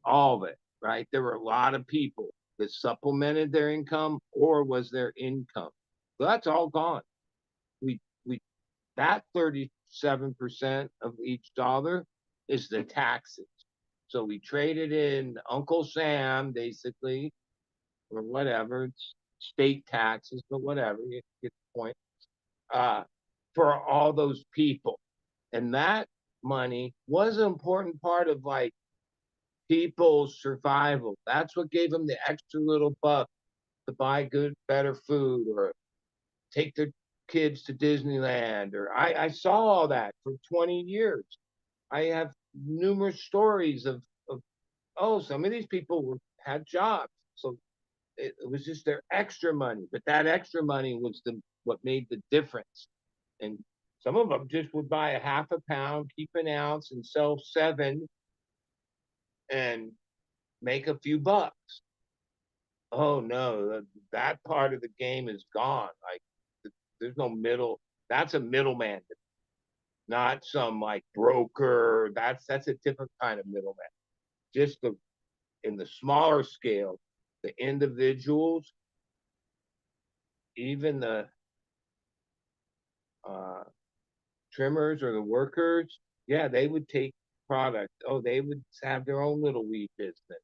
all of it, right? There were a lot of people that supplemented their income or was their income. So that's all gone. We that 37% of each dollar is the taxes. So we traded in Uncle Sam, basically, or whatever, it's state taxes, but whatever, you get the point, for all those people. And that money was an important part of like people's survival. That's what gave them the extra little buck to buy good, better food or take their kids to Disneyland. Or I saw all that for 20 years. I have numerous stories of oh, some of these people had jobs. So it was just their extra money. But that extra money was what made the difference. And some of them just would buy a half a pound, keep an ounce, and sell 7 and make a few bucks. Oh no, that part of the game is gone. Like there's no middle. That's a middleman, not some like broker. That's a different kind of middleman. Just in the smaller scale, the individuals, even the trimmers or the workers, yeah, they would take product. Oh, they would have their own little weed business.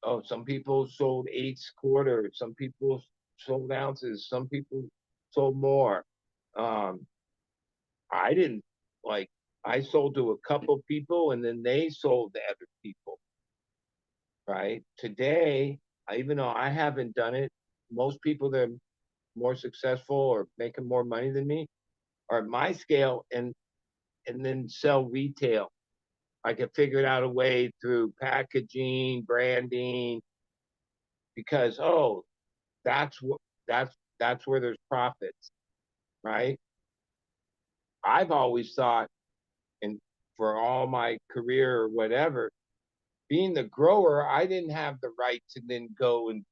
Oh, some people sold 8 quarters, some people sold ounces, some people sold more. Um, I didn't like. I sold to a couple people, and then they sold to other people. Right today, even though I haven't done it, most people that are more successful or making more money than me are at my scale, and then sell retail. I could figure out a way through packaging, branding, because oh, that's what that's where there's profits, right? I've always thought, and for all my career or whatever, being the grower, I didn't have the right to then go and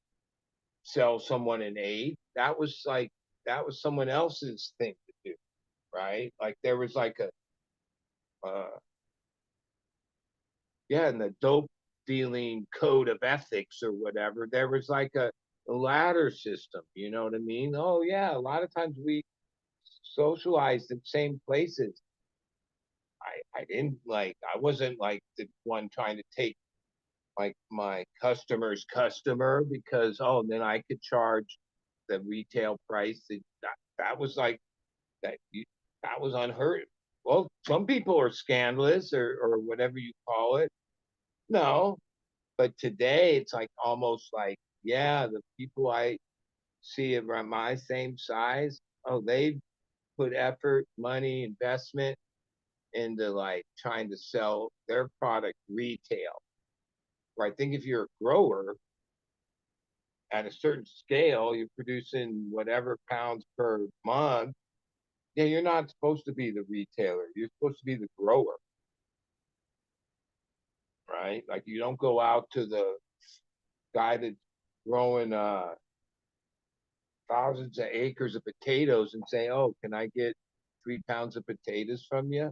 sell someone an aid. That was someone else's thing to do, right? Like there was like in the dope dealing code of ethics or whatever, there was like a ladder system. You know what I mean? Oh yeah, a lot of times we socialized in same places. I didn't like. I wasn't like the one trying to take like my customer's customer because oh then I could charge the retail price. That was like that. That was unheard. Well, some people are scandalous or whatever you call it. No, but today it's like almost like yeah, the people I see around my same size, oh they put effort, money, investment into like trying to sell their product retail. Where I think if you're a grower at a certain scale, you're producing whatever pounds per month. Yeah, you're not supposed to be the retailer. You're supposed to be the grower, right? Like you don't go out to the guy that growing thousands of acres of potatoes and say, "Oh, can I get 3 pounds of potatoes from you?"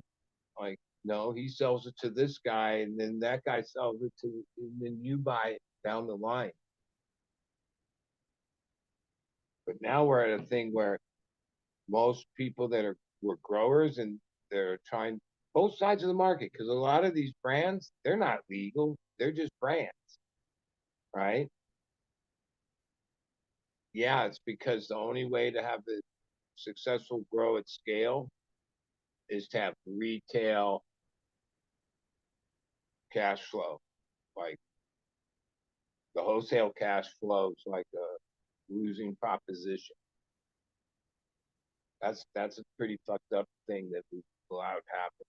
Like, no, he sells it to this guy, and then that guy sells it to, and then you buy it down the line. But now we're at a thing where most people that were growers and they're trying both sides of the market, because a lot of these brands, they're not legal, they're just brands, right? Yeah, it's because the only way to have the successful grow at scale is to have retail cash flow. Like the wholesale cash flow is like a losing proposition. That's a pretty fucked up thing that we allowed happen.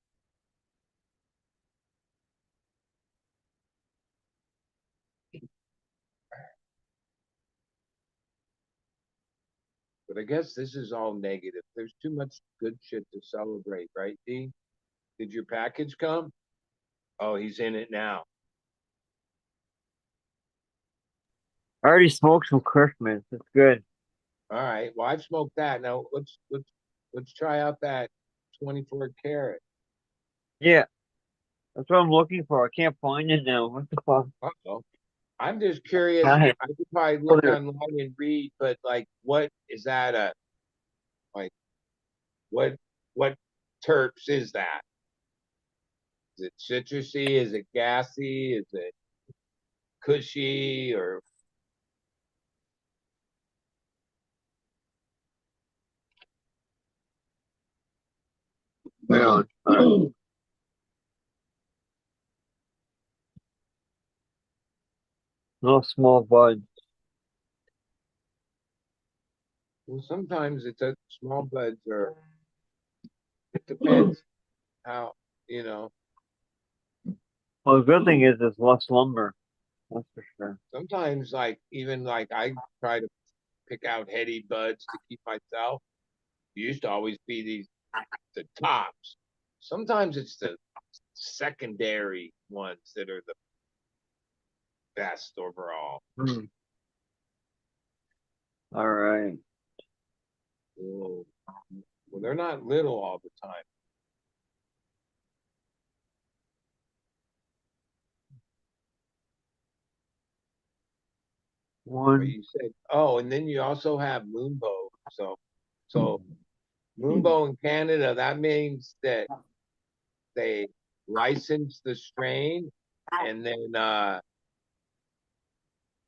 But I guess this is all negative. There's too much good shit to celebrate, right, D? Did your package come? Oh, he's in it now. I already smoked some Christmas. It's good. All right. Well, I've smoked that. Now let's try out that 24 karat. Yeah, that's what I'm looking for. I can't find it now. What the fuck? Uh-oh. I'm just curious. Hi. I could probably look online and read, but like, what is that? Like, what terps is that? Is it citrusy? Is it gassy? Is it cushy? Or Hang on. No small bud. well, sometimes it's a small buds, or it depends how you know. Well, the good thing is there's less lumber. That's for sure. Sometimes, like even like I try to pick out heady buds to keep myself. It used to always be the tops. Sometimes it's the secondary ones that are the best overall. All right. Whoa. Well, they're not little all the time. But One. you said, oh, and then you also have moonbow. So moonbow in Canada, that means that they license the strain, and then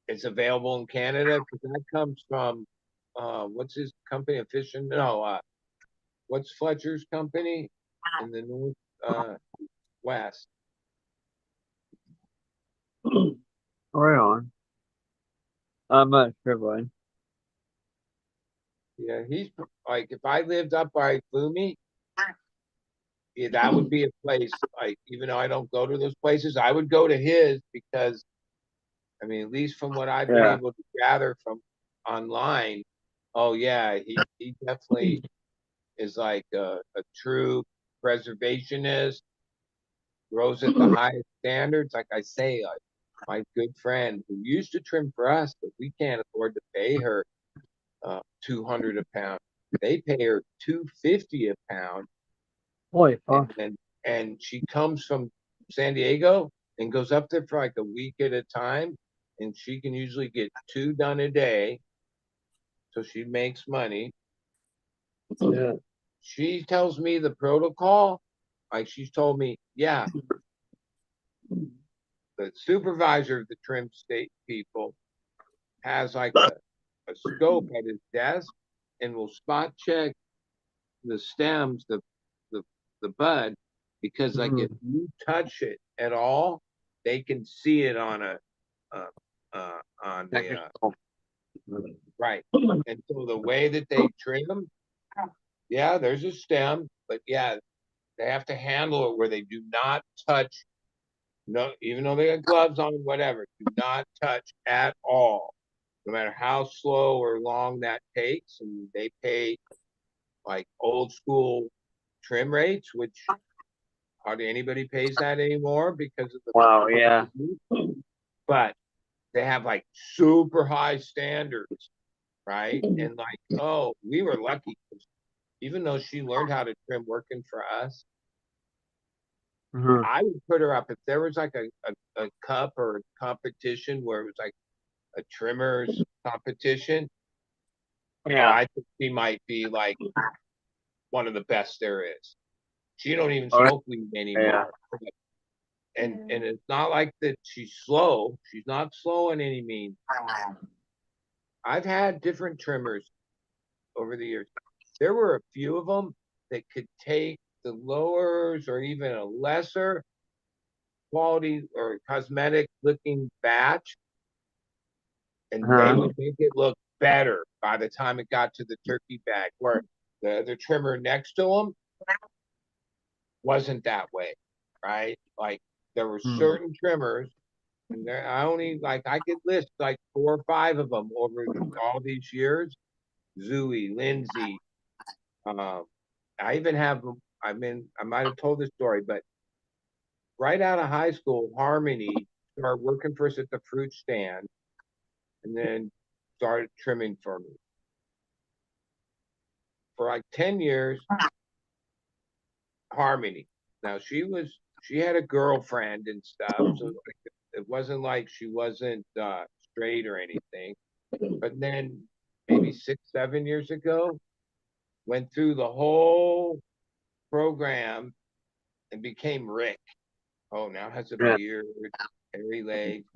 it's available in Canada, because that comes from what's his company? Efficient? No, what's Fletcher's company in the north west? Right on. I'm not sure, bud. Yeah, he's like, if I lived up by Fumi, yeah, that would be a place. Like, even though I don't go to those places, I would go to his, because I mean, at least from what I've been Yeah. able to gather from online, oh yeah, he definitely is like a true preservationist, grows at the highest standards. Like I say, like my good friend who used to trim for us, but we can't afford to pay her 200 a pound. They pay her 250 a pound, Holy fuck. and she comes from San Diego and goes up there for like a week at a time, and she can usually get 2 done a day, so she makes money. Yeah. She tells me the protocol, like she's told me, yeah, the supervisor of the trim state people has like a scope at his desk and will spot check the stems, the the bud, because like if you touch it at all, they can see it on on the right. And so the way that they trim them, yeah, there's a stem, but yeah, they have to handle it where they do not touch. No, even though they got gloves on, whatever, do not touch at all, no matter how slow or long that takes. And they pay like old school trim rates, which hardly anybody pays that anymore because of the Wow, yeah. but they have like super high standards, right? And like, oh, we were lucky. Even though she learned how to trim working for us, Mhm. I would put her up if there was like a cup or a competition where it was like a trimmers competition. Oh, Yeah. I think she might be like one of the best there is. She don't even All right. smoke weed anymore. And it's not like that she's slow. She's not slow in any means. I've had different trimmers over the years. There were a few of them that could take the lowers or even a lesser quality or cosmetic looking batch, and they would make it look better by the time it got to the turkey bag, where the trimmer next to them wasn't that way, right? Like there were certain trimmers, and I only like I could list like 4 or 5 of them over all these years. Zooey, Lindsay, I even have them. I mean, I might have told this story, but right out of high school, Harmony started working for us at the fruit stand, and then started trimming for me for like 10 years. Harmony. Now she had a girlfriend and stuff, so it wasn't like she wasn't straight or anything. But then maybe 6, 7 years ago, went through the whole program and became Rick. Oh, now has a beard, hairy legs.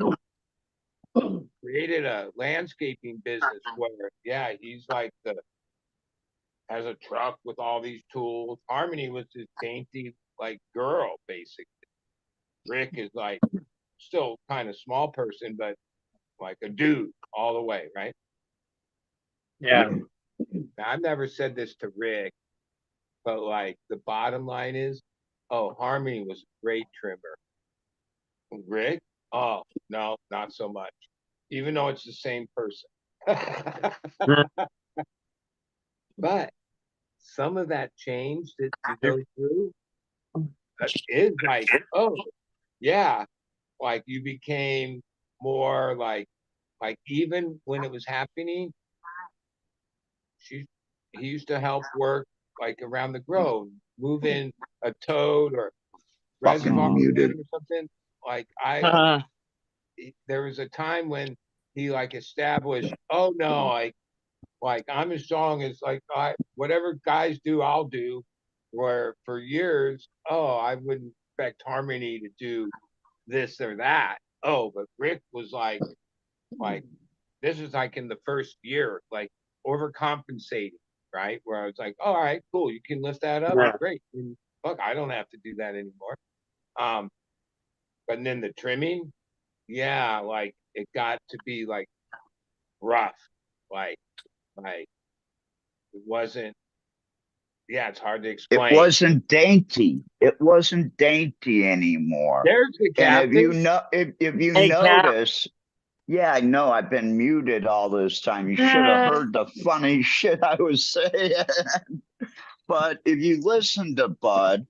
Created a landscaping business where, yeah, he's like has a truck with all these tools. Harmony was this dainty like girl, basically. Rick is like still kind of small person, but like a dude all the way, right? Yeah. Now, I've never said this to Rick, but like the bottom line is, oh, Harmony was a great trimmer. Rick, oh no, not so much. Even though it's the same person. But some of that change that you go through is like, oh, yeah, like you became more like even when it was happening, she he used to help work like around the grove, move in a toad or reservoir muted. or something. Like there was a time when he like established, oh no, like I'm as strong as like whatever guys do, I'll do. Where for years, oh, I wouldn't expect Harmony to do this or that. Oh, but Rick was like this is like in the first year, like overcompensating, right? Where I was like, oh, all right, cool, you can lift that up, great. And look, I don't have to do that anymore. Um, but then the trimming, yeah, like it got to be like rough, like it wasn't. Yeah, it's hard to It explain. wasn't dainty. It wasn't dainty anymore. There's the And captain. if you Hey, Cap. notice, yeah, I know I've been muted all this time. You should have heard the funny shit I was saying. But if you listen to Bud,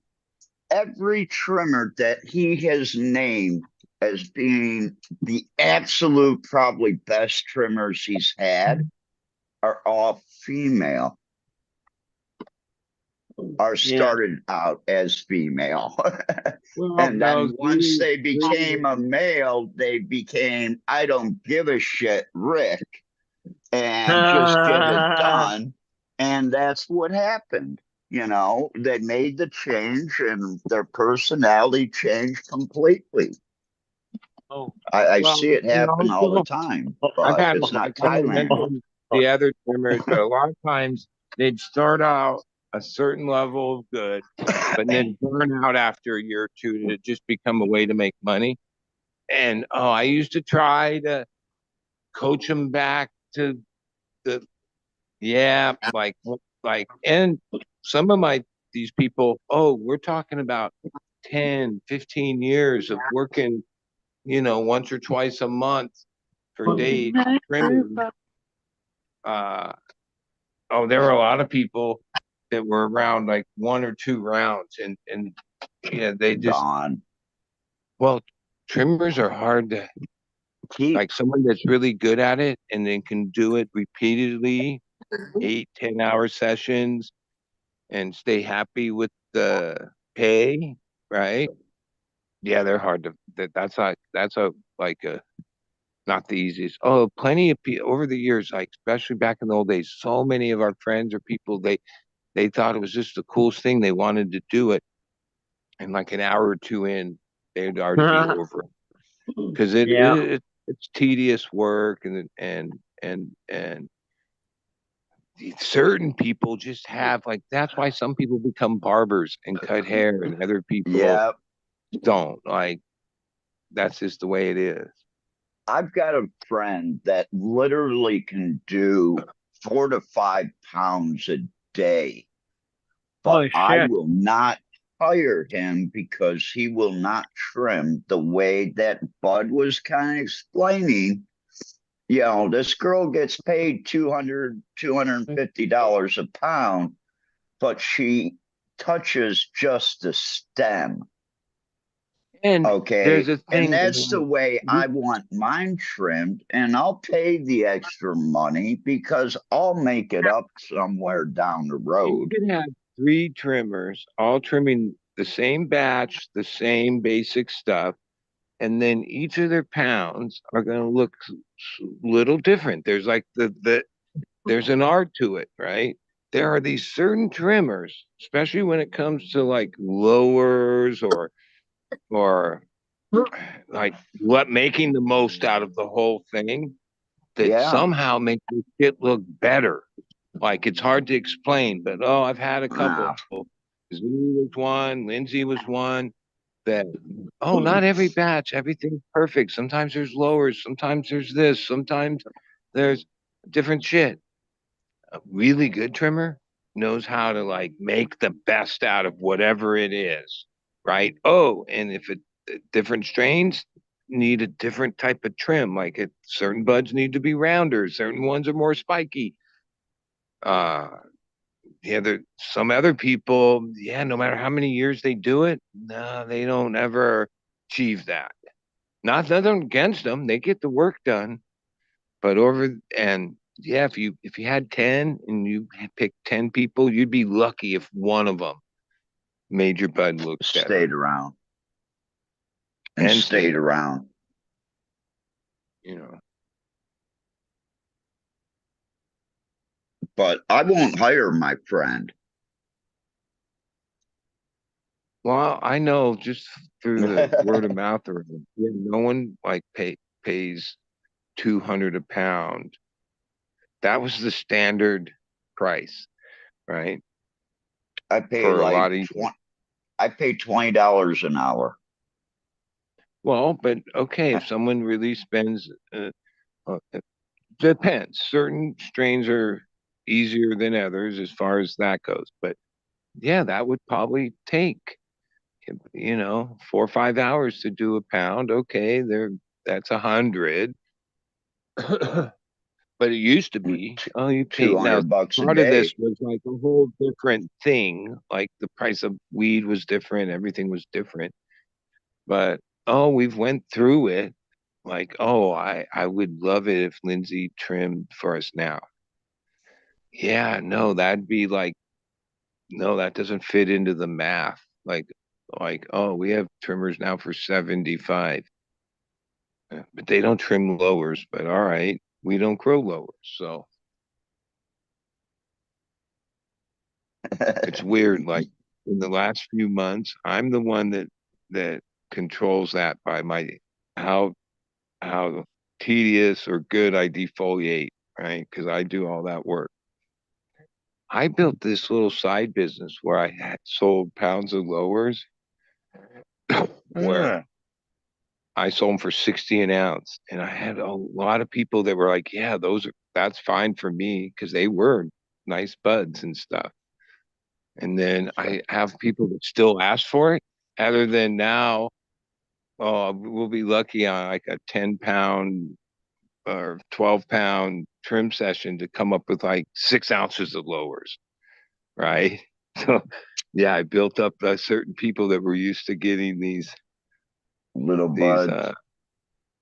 every trimmer that he has named as being the absolute probably best trimmers he's had are all female, are started out as female. Well, And no, then once they became a male, they became, I don't give a shit, Rick, and just get it done. And that's what happened. You know, they made the change and their personality changed completely. Oh, I well, see it happen all the also, time, I've but had it's not I won't Thailand. mention the other trimmers, but a lot of times they'd start out a certain level of good, but then burn out after a year or two to just become a way to make money. And oh, I used to try to coach them back to the and some of these people, oh, we're talking about 10, 15 years of working, once or twice a month for days trimming. There were a lot of people that were around like 1 or 2 rounds, and yeah, they just Gone. well, trimmers are hard to Keep, Like someone that's really good at it and then can do it repeatedly, 8, 10 hour sessions and stay happy with the pay, right? Yeah, they're hard to that's a like a not the easiest. Oh, plenty of people over the years, like especially back in the old days, so many of our friends or people they thought it was just the coolest thing. They wanted to do it, and like an hour or two in, they'd already be over it because Yeah. it's tedious work and certain people just have like that's why some people become barbers and cut hair and other people yeah, don't like that's just the way it is. I've got a friend that literally can do 4 to 5 pounds a day, but Holy I shit. will not hire him because he will not trim the way that Bud was kind of explaining. You know, this girl gets paid $250 a pound, but she touches just the stem. And there's Okay. a And thing that's the way you, I want mine trimmed. And I'll pay the extra money because I'll make it up somewhere down the you road. could have 3 trimmers all trimming the same batch, the same basic stuff, and then each of their pounds are going to look a little different. There's like there's an art to it, right? There are these certain trimmers, especially when it comes to like lowers or like what making the most out of the whole thing that Yeah. somehow make the shit look better. Like it's hard to explain, but oh, I've had a couple. Ah, Zee was one, Lindsay was one that oh, not every batch, everything's perfect. Sometimes there's lowers, sometimes there's this, sometimes there's different shit. A really good trimmer knows how to like make the best out of whatever it is, right? Oh, and if it different strains need a different type of trim, like it, certain buds need to be rounder, certain ones are more spiky. Uh, yeah, there some other people, yeah, no matter how many years they do it, no, they don't ever achieve that. Not nothing against them, they get the work done, but over and yeah, if you had 10 and you picked 10 people, you'd be lucky if one of them made your bud look better stayed around and and stayed stayed around, around. you know. But I won't hire my friend. Well, I know just through the word of mouth around, yeah, no one like pays 200 a pound. That was the standard price, right? I pay For a like lot of 20, I pay $20 an hour. well, but okay, if someone really spends it depends. Certain strains are easier than others as far as that goes. But yeah, that would probably take, 4 or 5 hours to do a pound. Okay, that's 100. But it used to be, oh, you paid now. 200 bucks a Part of this day. was like a whole different thing. Like the price of weed was different, everything was different. But oh, we've went through it. Like, oh, I would love it if Lindsay trimmed for us now. Yeah, no, that'd be like, no, that doesn't fit into the math. Like, oh, we have trimmers now for 75, but they don't trim lowers. But all right, we don't grow lowers, so it's weird. Like in the last few months, I'm the one that controls that by my how how tedious or good I defoliate, right? Because I do all that work. I built this little side business where I had sold pounds of lowers where Yeah. I sold them for 60 an ounce. And I had a lot of people that were like, yeah, that's fine for me because they were nice buds and stuff. And then I have people that still ask for it, other than now, oh, we'll be lucky on like a 10 pound or 12 pound trim session to come up with like 6 ounces of lowers, right? So yeah, I built up certain people that were used to getting Little these buds.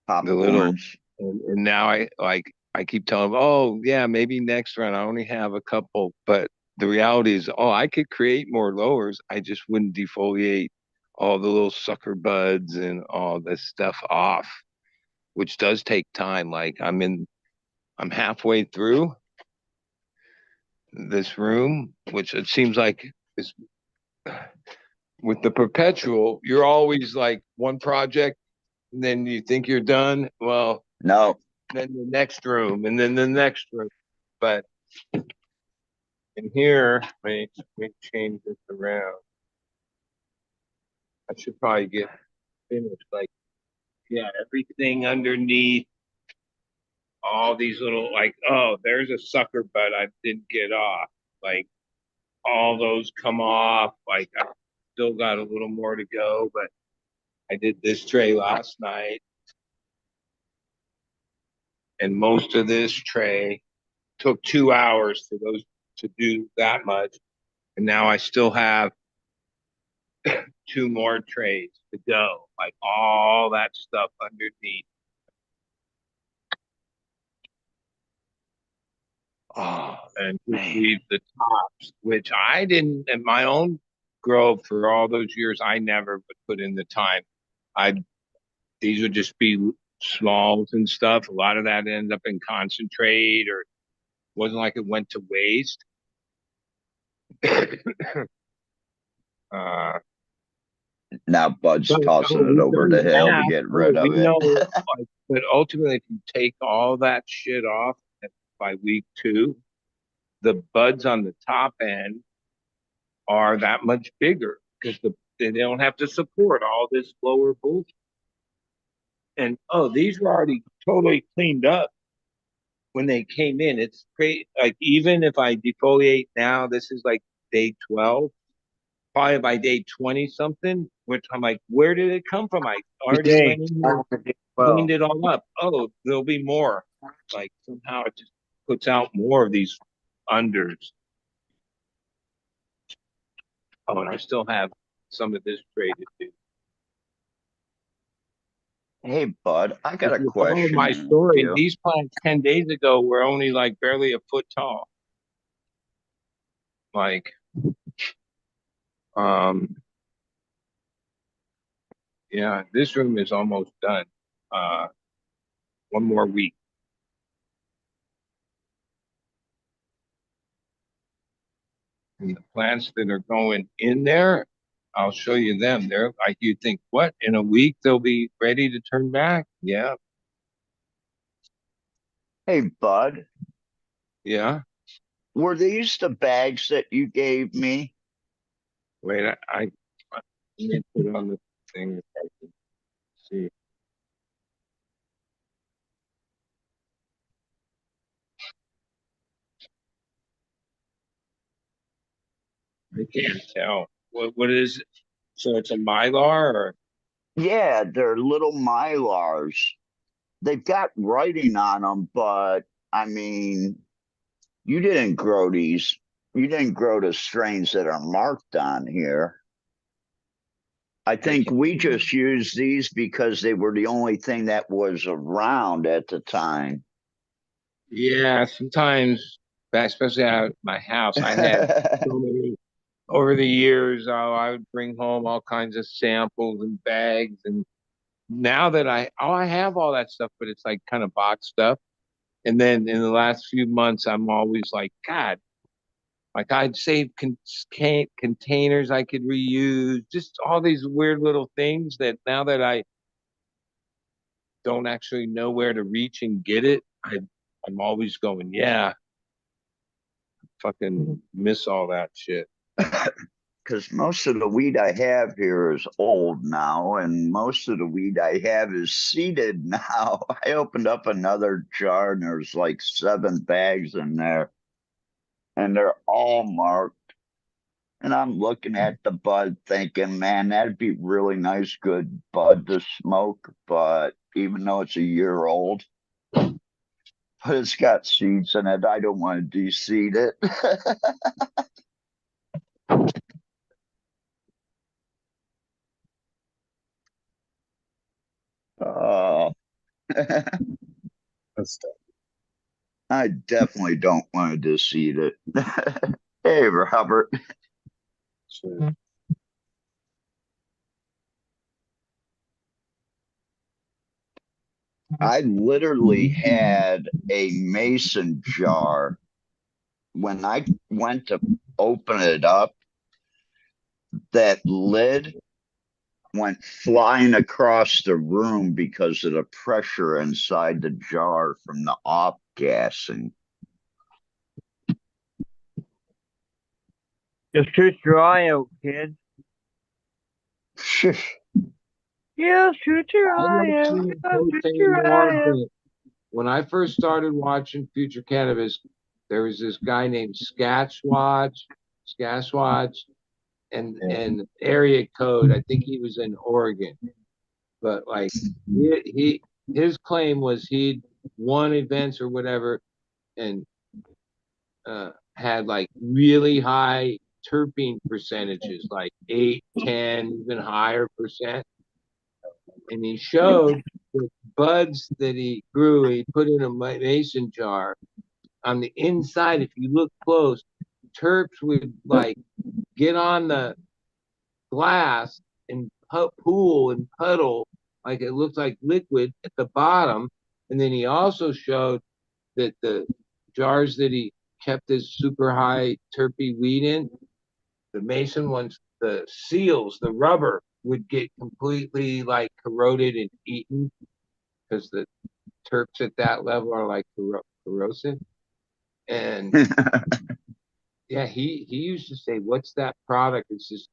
the little, Popcorns. and now I keep telling them, oh yeah, maybe next round I only have a couple, but the reality is, oh, I could create more lowers. I just wouldn't defoliate all the little sucker buds and all this stuff off, which does take time. Like I'm halfway through this room, which it seems like is with the perpetual, you're always like one project, and then you think you're done. Well, No, then the next room, and then the next room. But in here, let me change this around. I should probably get finished. Like, yeah, everything underneath all these little, like, oh, there's a sucker bud I didn't get off. Like, all those come off. Like, I still got a little more to go, but I did this tray last night. And most of this tray took 2 hours for those to do that much. And now I still have 2 more trays to go, like all that stuff underneath. Oh, and just man. leave the tops, which I didn't in my own grow for all those years. I never would put in the time. I These would just be smalls and stuff. A lot of that ended up in concentrate, or wasn't like it went to waste. uh, Now Bud's but tossing it we've over done the hill to that. get rid We of it. know, like, but ultimately, if you take all that shit off by week 2, the buds on the top end are that much bigger because they don't have to support all this lower bullshit. And oh, these were already totally cleaned up when they came in. It's great. Like, even if I defoliate now, this is like day 12. Probably by day 20 something, which I'm like, where did it come from? I already Day went in here, 12. cleaned it all up. Oh, there'll be more. Like, somehow it just puts out more of these unders. Oh, and I still have some of this tray to do. Hey, Bud, I got If a you follow question my to story, you. these plants 10 days ago were only like barely a foot tall. Like, um, yeah, this room is almost done. Uh, one more week. And the plants that are going in there, I'll show you them. They're like, you think, what? In a week they'll be ready to turn back? Yeah, Hey, Bud, yeah. were these the bags that you gave me? Wait, let me put it on the thing if I can see. I can't tell. What is it? So it's a mylar, or Yeah, they're little Mylars. They've got writing on them, but I mean, you didn't grow these. You didn't grow the strains that are marked on here. I I think can't. we just used these because they were the only thing that was around at the time. Yeah, sometimes, especially at my house, I had so many over the years. I would bring home all kinds of samples and bags, and now that I have all that stuff, but it's like kind of box stuff. And then in the last few months, I'm always like, God, like I'd save containers I could reuse, just all these weird little things that now that I don't actually know where to reach and get it, I'm always going, yeah, fucking miss all that shit. Because most of the weed I have here is old now, and most of the weed I have is seeded now. I opened up another jar, and there's like 7 bags in there, and they're all marked. And I'm looking at the bud thinking, man, that'd be really nice, good bud to smoke. But even though it's a year old, but it's got seeds in it, I don't want to de-seed it. Oh. That's tough. I definitely don't want to deceive it. Hey, Robert. Sure. I literally had a mason jar. When I went to open it up, that lid went flying across the room because of the pressure inside the jar from the off gassing. Just shoot your eye out, kid. Yeah, shoot your I eye don't out. see Yeah, posts shoot your anymore, eye out. but when I first started watching Future Cannabis, there was this guy named Scatswatch, and area code. I think he was in Oregon, but like his claim was he'd won events or whatever, and had like really high terpene percentages, like 8, 10, even higher percent. And he showed the buds that he grew, he put in a mason jar. On the inside, if you look close, terps would like get on the glass and pool and puddle like it looked like liquid at the bottom. And then he also showed that the jars that he kept this super high terpy weed in, the mason ones, the seals, the rubber would get completely like corroded and eaten because the terps at that level are like corrosive. And yeah, he used to say, "What's that product?" It's this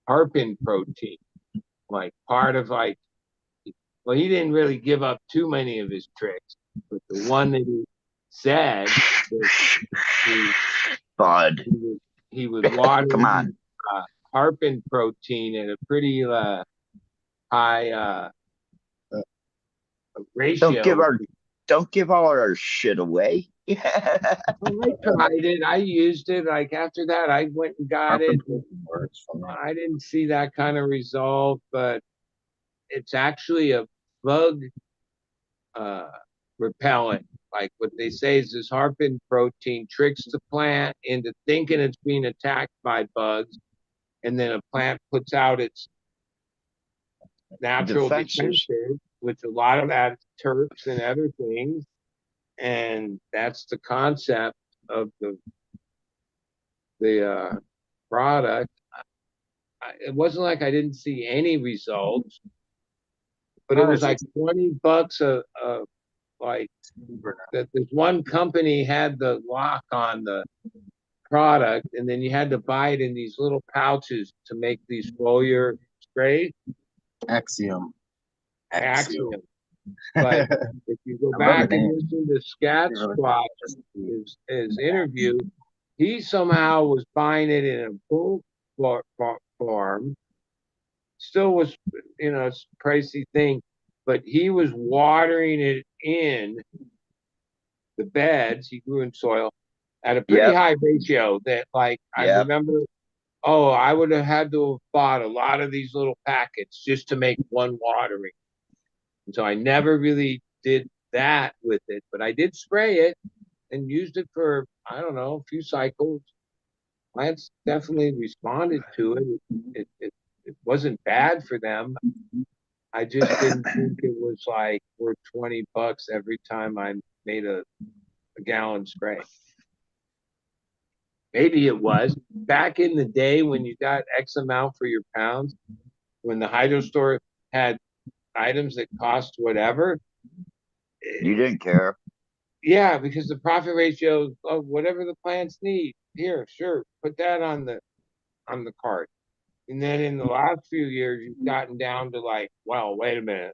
harpin protein, like part of like. Well, he didn't really give up too many of his tricks, but the one that he said that Bud. he was watering Come on. harpin protein at a pretty high ratio. Don't give all our shit away. Well, I tried it. I used it. Like after that, I went and got it. I didn't see that kind of result, but it's actually a bug repellent. Like what they say is this harpin protein tricks the plant into thinking it's being attacked by bugs, and then a plant puts out its natural defenses, which a lot of that is terps and other things. And that's the concept of the product. It wasn't like I didn't see any results, but it was like $20 a like that. This one company had the lock on the product, and then you had to buy it in these little pouches to make these foliar sprays. Axiom. But if you go back and listen to Scatswatch, his interview, he somehow was buying it in a bulk form. Still was, it's a pricey thing, but he was watering it in the beds he grew in soil at a pretty high ratio that like I remember, I would have had to have bought a lot of these little packets just to make one watering. And so I never really did that with it, but I did spray it and used it for, I don't know, a few cycles. Plants definitely responded to it. It wasn't bad for them. I just didn't think it was like worth $20 every time I made a gallon spray. Maybe it was back in the day when you got X amount for your pounds, when the hydro store had items that cost whatever. You didn't care. Yeah, because the profit ratio of whatever the plants need. Here, sure, put that on the cart. And then in the last few years, you've gotten down to like, well, wait a minute,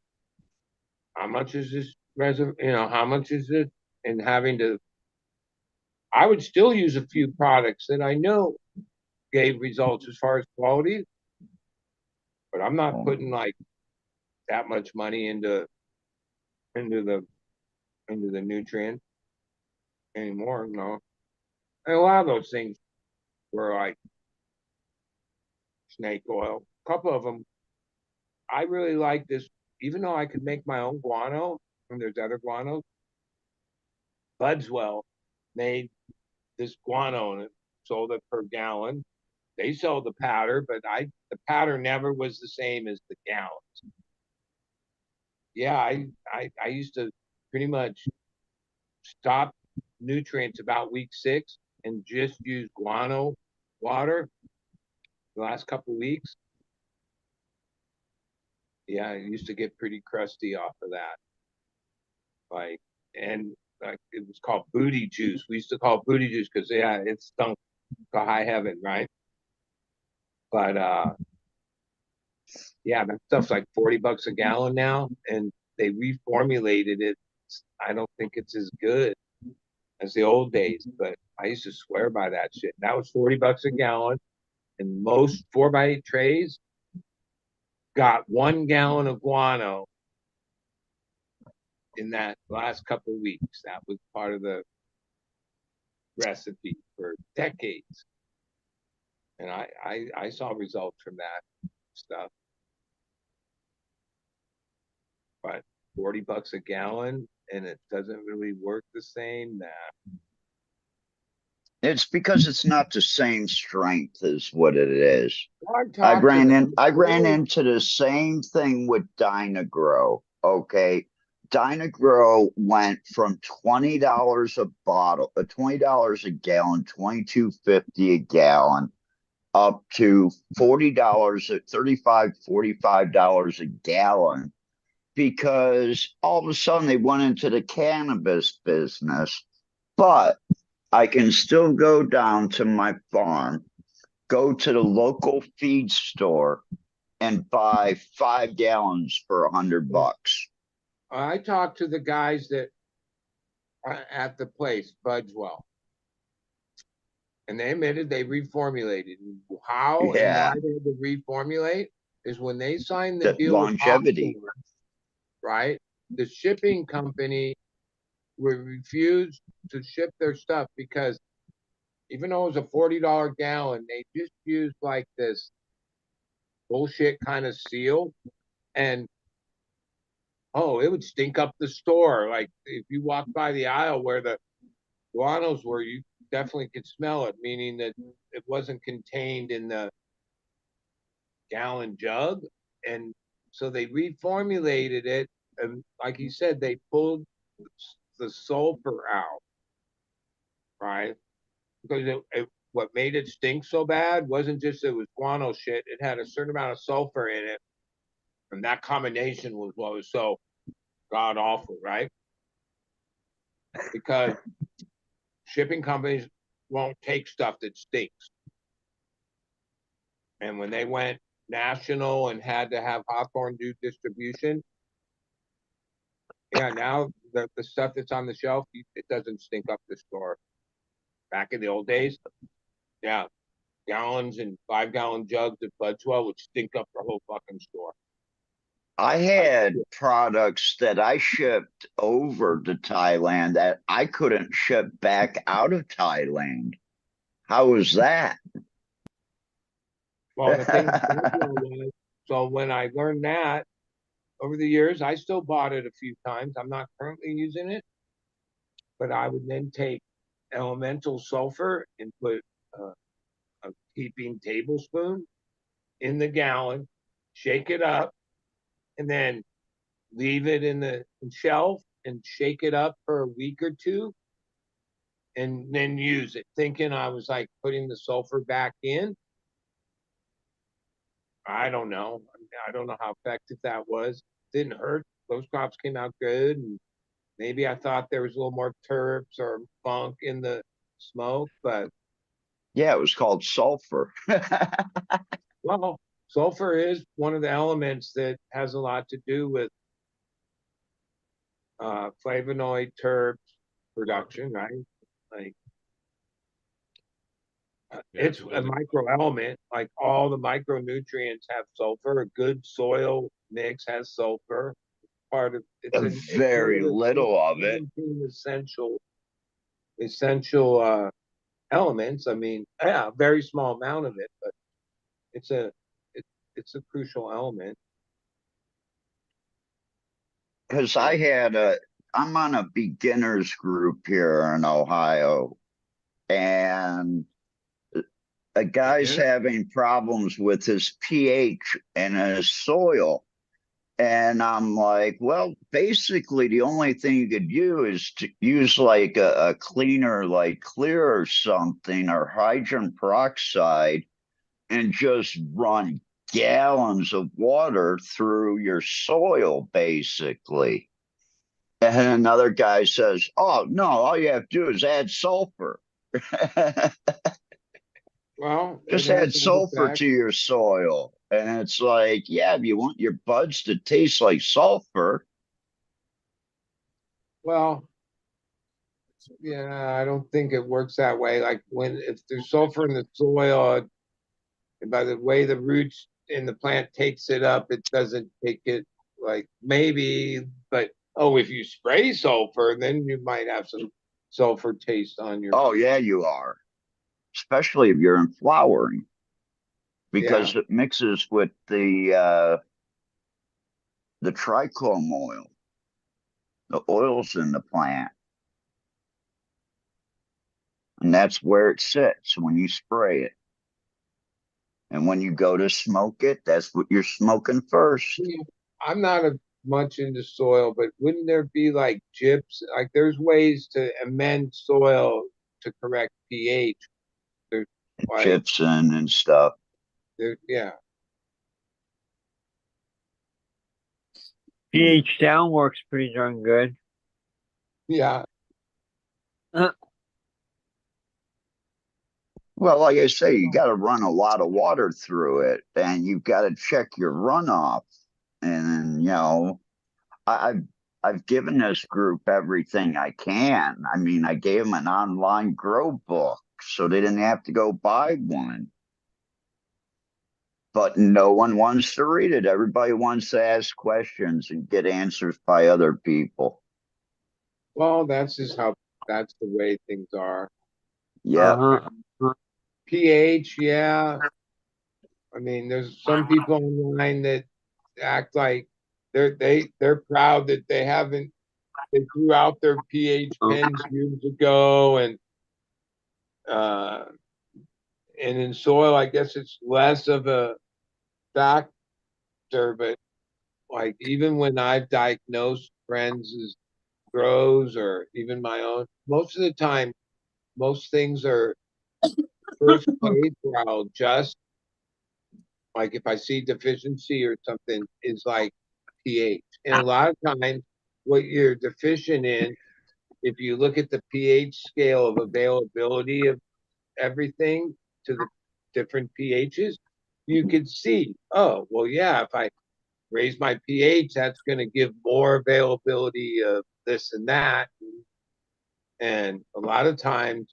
how much is this how much is it? And having to, I would still use a few products that I know gave results as far as quality, but I'm not putting like that much money into the nutrient anymore. No, and a lot of those things were like snake oil. A couple of them, I really like this even though I could make my own guano, and there's other guano, Budswell made this guano and sold it per gallon. They sold the powder, but the powder never was the same as the gallons. Yeah, I used to pretty much stop nutrients about week 6 and just use guano water the last couple of weeks. Yeah, I used to get pretty crusty off of that. Like it was called booty juice. We used to call it booty juice because yeah, it stunk to high heaven, right? But yeah, that stuff's like $40 a gallon now, and they reformulated it. I don't think it's as good as the old days, but I used to swear by that shit. That was $40 a gallon, and most 4x8 trays got 1 gallon of guano in that last couple of weeks. That was part of the recipe for decades, and I saw results from that stuff. But $40 a gallon, and it doesn't really work the same. Nah. It's because it's not the same strength as what it is. I I ran into the same thing with Dynagrow. Okay. Dynagrow went from $20 a bottle, $20 a gallon, $22.50 a gallon, up to $40 at $45 a gallon, because all of a sudden they went into the cannabis business. But I can still go down to my farm, go to the local feed store, and buy 5 gallons for $100. I talked to the guys that are at the place, Budswell, and they admitted they reformulated. How and Yeah, why they had to reformulate is when they signed the the deal longevity. with Hawthorne, right? The shipping company refused to ship their stuff because even though it was a $40 gallon, they just used like this bullshit kind of seal, and it would stink up the store. Like if you walk by the aisle where the guanos were, you definitely could smell it, meaning that it wasn't contained in the gallon jug. And so they reformulated it, and like you said, they pulled the sulfur out, right? Because what made it stink so bad wasn't just it was guano shit, it had a certain amount of sulfur in it, and that combination was what was so god awful, right? Because shipping companies won't take stuff that stinks. And when they went national and had to have Hawthorne do distribution, yeah, now the stuff that's on the shelf, it doesn't stink up the store. Back in the old days, yeah, gallons and 5-gallon jugs of Budswell would stink up the whole fucking store. I had products that I shipped over to Thailand that I couldn't ship back out of Thailand. How was that? Well, the thing was, so when I learned that over the years, I still bought it a few times. I'm not currently using it, but I would then take elemental sulfur and put a heaping tablespoon in the gallon, shake it up, and then leave it in the shelf and shake it up for a week or two, and then use it, thinking I was like putting the sulfur back in. I don't know. I don't know how effective that was. Didn't hurt. Those crops came out good, and maybe I thought there was a little more terps or funk in the smoke, but Yeah, it was called sulfur. well, sulfur is one of the elements that has a lot to do with flavonoid terps production, right? Like it's a micro element. Like all the micronutrients have sulfur. A good soil mix has sulfur. Part of Very little of it. Essential elements. I mean, yeah, a very small amount of it, but it's a it's a crucial element. because I'm on a beginners group here in Ohio, and a guy's having problems with his pH in his soil. And I'm like, well, basically, the only thing you could do is to use like a cleaner, like clear or something, or hydrogen peroxide, and just run gallons of water through your soil, basically. And another guy says, oh, no, all you have to do is add sulfur. Well, Just it has add that sulfur effect. to your soil. And it's like, yeah, if you want your buds to taste like sulfur. Well, yeah, I don't think it works that way. Like if there's sulfur in the soil, and by the way the roots in the plant takes it up, it doesn't take it like maybe, but if you spray sulfur, then you might have some sulfur taste on your. Oh, yeah, you are. Especially if you're in flowering, Yeah. because it mixes with the trichome oil, the oils in the plant. And that's where it sits when you spray it. And when you go to smoke it, that's what you're smoking first. Yeah, I'm not much into soil, but wouldn't there be like gyps? Like there's ways to amend soil to correct pH. There's like Gypsum and stuff. yeah. pH down works pretty darn good. Yeah. Well, like I say, you got to run a lot of water through it, and you've got to check your runoff. And I've given this group everything I can. I mean, I gave them an online grow book, so they didn't have to go buy one. But no one wants to read it. Everybody wants to ask questions and get answers by other people. Well, that's the way things are. Yeah, pH, yeah. I mean, there's some people online that act like they're proud that they threw out their pH pens years ago, uh and in soil, I guess it's less of a factor, but like even when I've diagnosed friends as grows or even my own, most of the time, most things are first aid where I'll just like if I see deficiency or something is like pH. And a lot of times what you're deficient in, if you look at the pH scale of availability of everything to the different pHs, you could see, oh, well, yeah, if I raise my pH, that's going to give more availability of this and that. And a lot of times,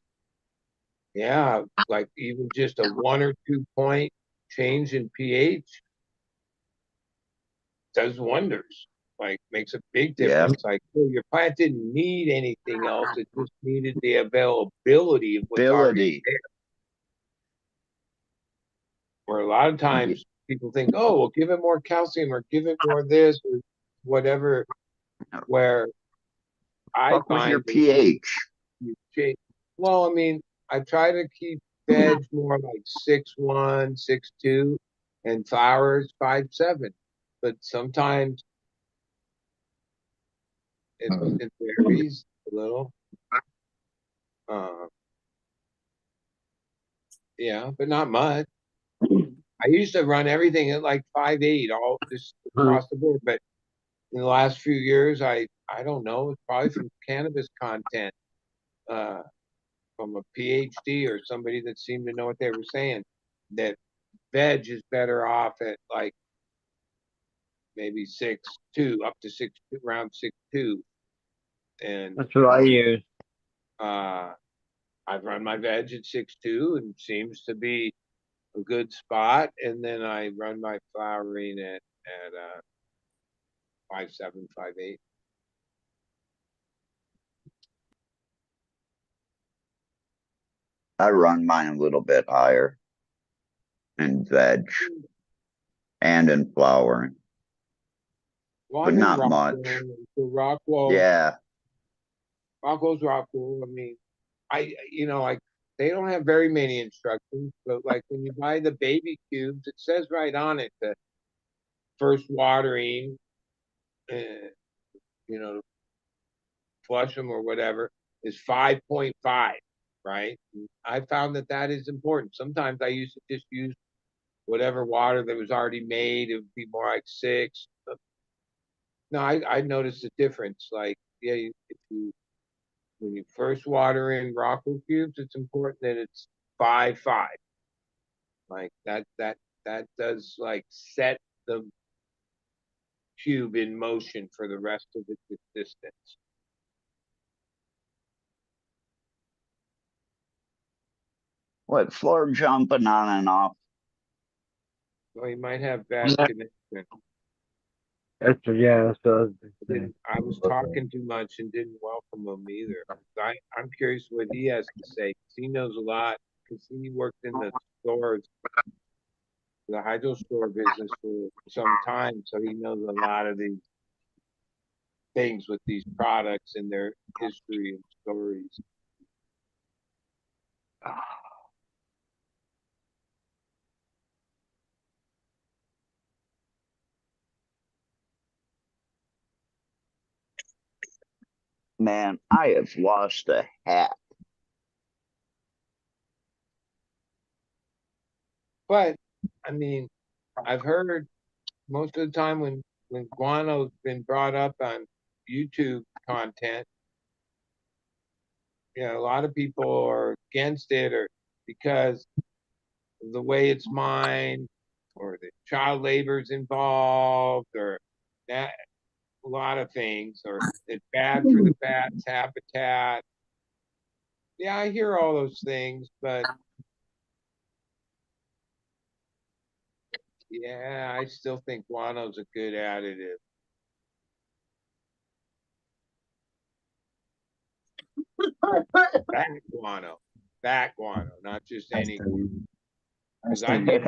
yeah, like even just a 1 or 2 point change in pH does wonders. Like makes a big yeah, difference. Like, oh, your plant didn't need anything else; it just needed the availability of what's already ability. there. Where a lot of times people think, oh, well, give it more calcium or give it more this or whatever. Where I Fuck with your find that pH. you change. Well, I mean, I try to keep veg more like 6.1, 6.2, and flowers 5.7. But sometimes it varies a little. Uh, yeah, but not much. I used to run everything at like 5.8, all just across the board. But in the last few years, I don't know, it's probably from cannabis content, uh, from a PhD or somebody that seemed to know what they were saying, that veg is better off at like maybe 6.2, up to six, around 6.2. And That's what I use. uh, I've run my veg at 6.2 and seems to be a good spot. And then I run my flowering at 5.7, 5.8. I run mine a little bit higher in veg and in flowering. Well, but I'm in not Rockwell. much. So Rockwell, Yeah. Rockwell's Rockwell. I mean, like they don't have very many instructions, but like when you buy the baby cubes, it says right on it that first watering, uh, to flush them or whatever, is 5.5, right? I found that is important. Sometimes I used to just use whatever water that was already made. It would be more like 6. But no, I noticed a difference. Like, yeah, if you when you first water in Rockwell cubes, it's important that it's 5.5. Like that does like set the cube in motion for the rest of its existence. What, floor jumping on and off? So you might have bad connection. That's what I was saying. I was talking too much and didn't welcome him either. I'm curious what he has to say because he knows a lot because he worked in the stores, the hydro store business for some time, so he knows a lot of these things with these products and their history and stories. Man, I have lost a hat. But I mean, I've heard most of the time when guano's been brought up on YouTube content, a lot of people are against it or because of the way it's mined or the child labor's involved or that a lot of things or it's bad for the bat's habitat. Yeah, I hear all those things, but yeah, I still think guano's a good additive. Bat guano, not just any. Because I use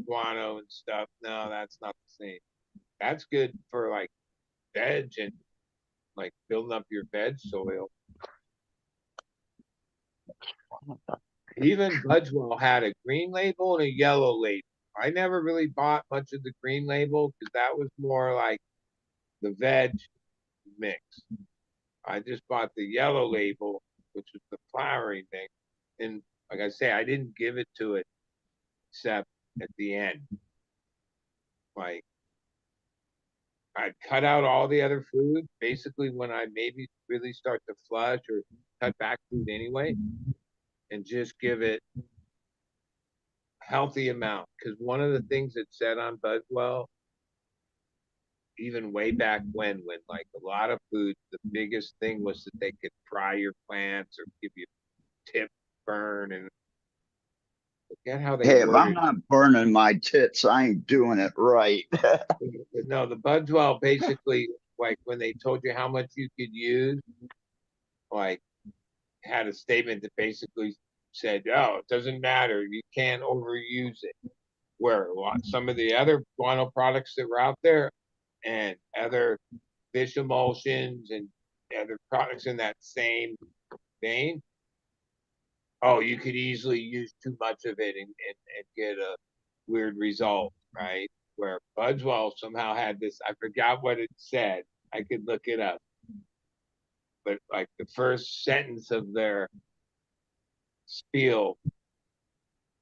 guano and stuff. No, that's not the same. That's good for like veg and like building up your veg soil. Even Budgewell had a green label and a yellow label. I never really bought much of the green label because that was more like the veg mix. I just bought the yellow label, which was the flowering thing. And like I say, I didn't give it to it except at the end. Like I'd cut out all the other food basically when I maybe really start to flush or cut back food anyway, and just give it a healthy amount. Because one of the things that said on Buzzwell, even way back when like a lot of food, the biggest thing was that they could fry your plants or give you tip burn and forget how they Hey, if I'm worded. not burning my tits, I ain't doing it right. No, the Buzzwell basically, like when they told you how much you could use, like had a statement that basically said, "Oh, it doesn't matter. You can't overuse it." Where some of the other guano products that were out there and other fish emulsions and other products in that same vein, oh, you could easily use too much of it and get a weird result, right? Where Budswell somehow had this, I forgot what it said. I could look it up. But like the first sentence of their spiel,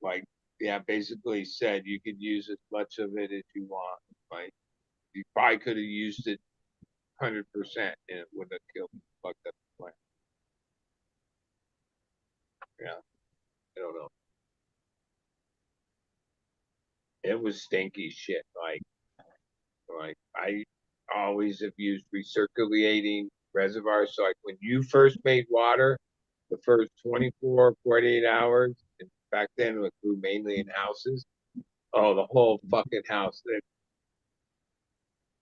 like, yeah, basically said you could use as much of it as you want. Right? You probably could have used it 100% and it wouldn't have killed fucked up the plant. Yeah, I don't know. It was stinky shit. Like I always have used recirculating reservoirs. So like when you first made water, the first 24, 48 hours, and back then it grew mainly in houses. Oh, the whole fucking house. The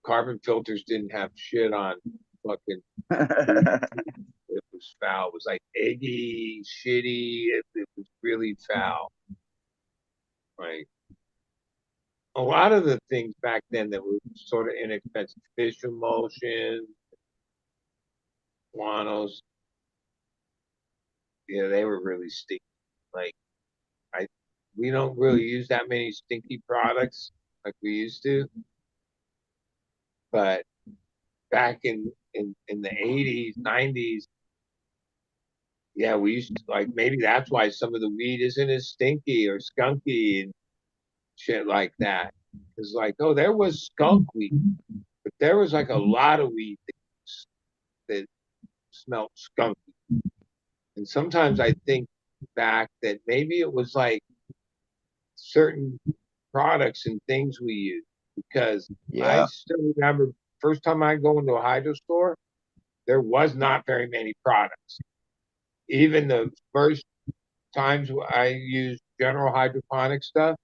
carbon filters didn't have shit on fucking. It was foul. It was like eggy, shitty. It was really foul. Right. a lot of the things back then that were sort of inexpensive, fish emulsion, guanos, yeah, they were really stinky. Like we don't really use that many stinky products like we used to, but back in the 80s, 90s, yeah, we used to like maybe that's why some of the weed isn't as stinky or skunky and shit like that. It's like, oh, there was skunk weed, but there was like a lot of weed that smelled skunky. And sometimes I think back that maybe it was like certain products and things we use because I Yeah. still remember first time I go into a hydro store, there was not very many products. Even the first times I used general hydroponic stuff,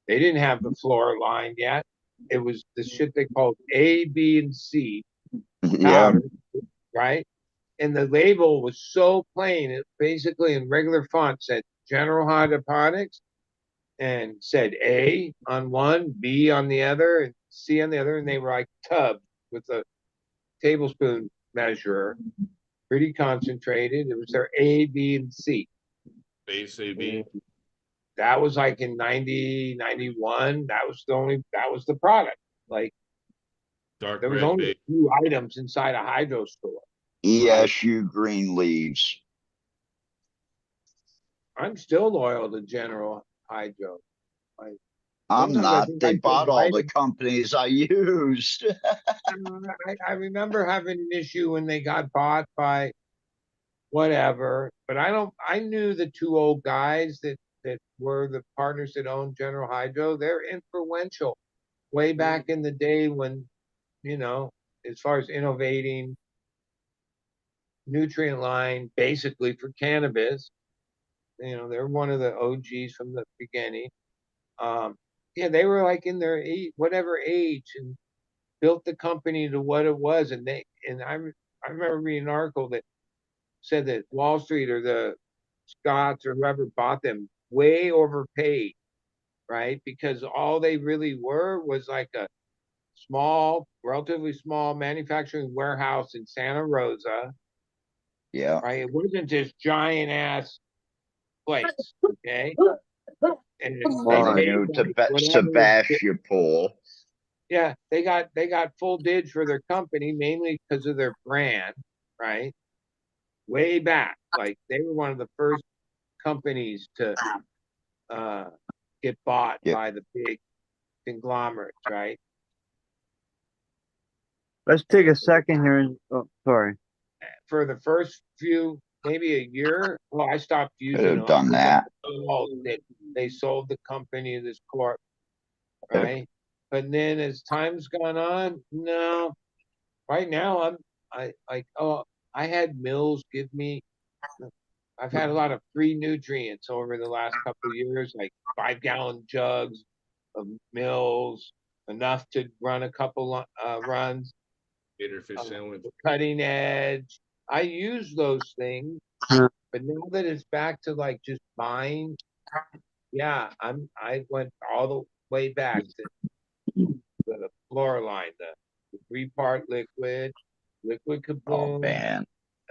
they didn't have the floor line yet. It was the shit they called A, B, and C Yeah. powder, right? And the label was so plain. It basically in regular font said general hydroponics and said A on one, B on the other, and C on the other. And they were like tubs with a tablespoon measurer, pretty concentrated. It was their A, B, and C. Base AB. That was like in 90, 91. That was the product. Like Dark there was red only a base. few items inside a hydro store. Right? ESU green leaves. I'm still loyal to General Hydro. Like I'm sometimes I not. think They I should bought all write the them. companies I used. I remember having an issue when they got bought by whatever, but I knew the two old guys that were the partners that owned General Hydro. They're influential way back in the day when, you know, as far as innovating nutrient line basically for cannabis. You know, they're one of the OGs from the beginning. Um, yeah, they were like in their whatever age and built the company to what it was. I remember reading an article that said that Wall Street or the Scots or whoever bought them way overpaid, right? Because all they really were was like a small, relatively small manufacturing warehouse in Santa Rosa, Yeah. right? It wasn't this giant ass place, okay? And They they Right. paid knew like whatever. Sebastopol. Yeah, they got full dibs for their company mainly because of their brand, right? Way back, like they were one of the first companies to uh, get bought Yeah. by the big conglomerates, right? Let's take a second here and sorry. For the first few, maybe a year, well, I stopped Could using have them. I done was that. appalled that they sold the company to this corp, right? But then as time's gone on, no. Right now, I had Mills give me. I've had a lot of free nutrients over the last couple of years, like 5-gallon jugs of Mills, enough to run a couple runs. Gator fish sandwich. Cutting edge. I use those things, but now that it's back to like just buying, yeah, I went all the way back to the floor line, the 3-part liquid, liquid Oh kaboom, man.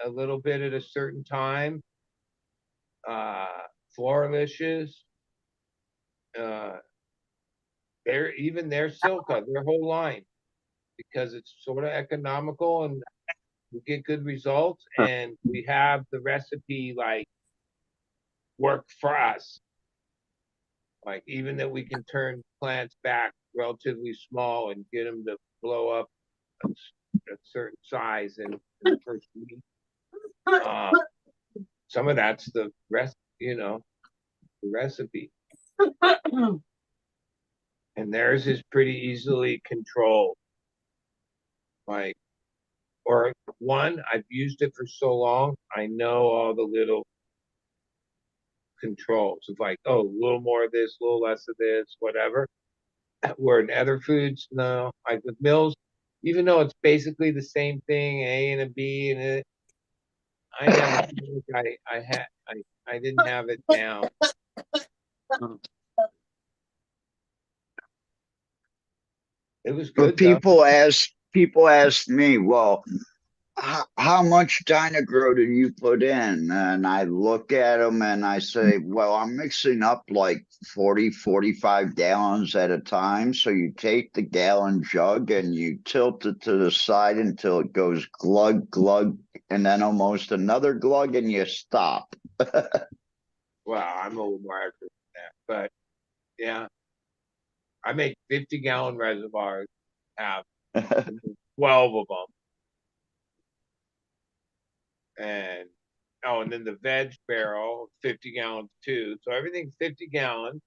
a little bit at a certain time, uh, Floralicious, uh, their Silka, their whole line, because it's sort of economical and we get good results and we have the recipe like work for us. Like even that we can turn plants back relatively small and get them to blow up a certain size in the first week. Some of that's the the recipe. And theirs is pretty easily controlled. Like, or one, I've used it for so long, I know all the little controls of like, oh, a little more of this, a little less of this, whatever. Where in other foods, no. Like with Mills, even though it's basically the same thing, A and a B, and I never feel like I didn't have it down. It was But good though. people ask me, well, how much Dynagrow do you put in? And I look at them and I say, well, I'm mixing up like 40, 45 gallons at a time. So you take the gallon jug and you tilt it to the side until it goes glug, glug, and then almost another glug, and you stop. Well, I'm a little more accurate than that, but yeah, I make 50-gallon reservoirs, have 12 of them, and and then the veg barrel, 50 gallons too. So everything's 50 gallons.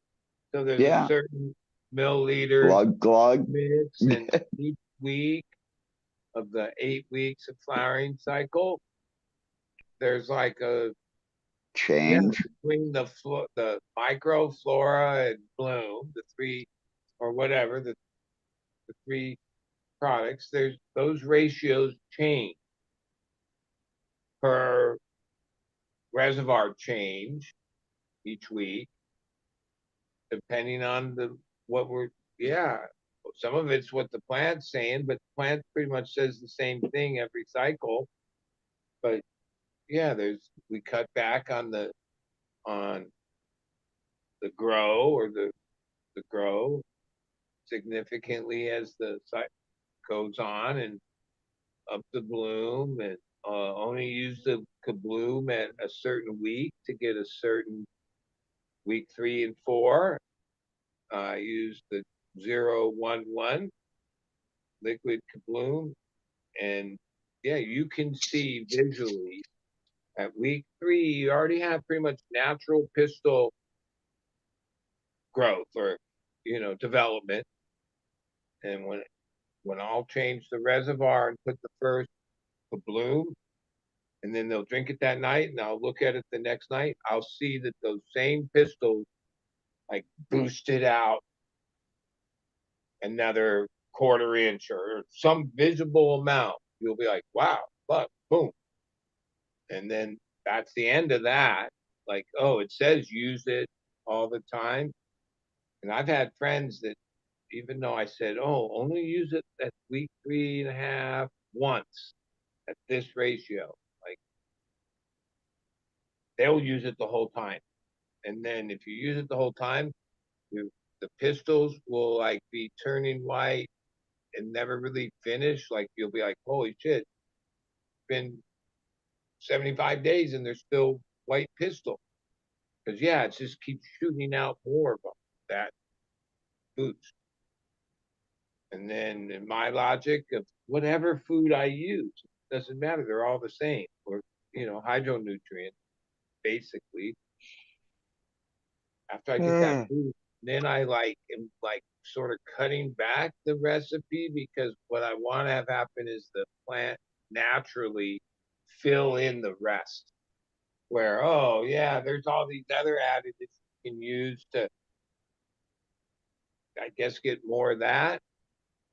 So there's a Yeah, certain milliliters glug, glug. mix, and each week of the 8 weeks of flowering cycle, there's like a Change. between the micro, flora, and bloom, the three or whatever the three products. There's those ratios change per reservoir change each week, depending on the what we're yeah. Some of it's what the plant's saying, but the plant pretty much says the same thing every cycle. But yeah, we cut back on on the grow or the grow significantly as the cycle goes on, and up the bloom, and only use the kabloom at a certain week to get a certain week 3 and 4. Use the 011 liquid kabloom, and yeah, you can see visually at week 3 you already have pretty much natural pistil growth or development. And when I'll change the reservoir and put the first bloom, and then they'll drink it that night, and I'll look at it the next night, I'll see that those same pistils like boosted out another quarter inch or some visible amount. You'll be like, wow, look, boom. And then that's the end of that. Like, oh, it says use it all the time. And I've had friends that, even though I said, oh, only use it at week 3.5 once at this ratio, like they'll use it the whole time. And then if you use it the whole time, the pistils will like be turning white and never really finish. Like you'll be like, holy shit, it's been 75 days and they're still white pistil. Because yeah, it just keeps shooting out more of them, that boost. And then in my logic of whatever food I use, doesn't matter, they're all the same. Or hydronutrient, basically. After I get that food, then I am sort of cutting back the recipe, because what I want to have happen is the plant naturally fill in the rest. Where, oh yeah, there's all these other additives you can use to, I guess, get more of that.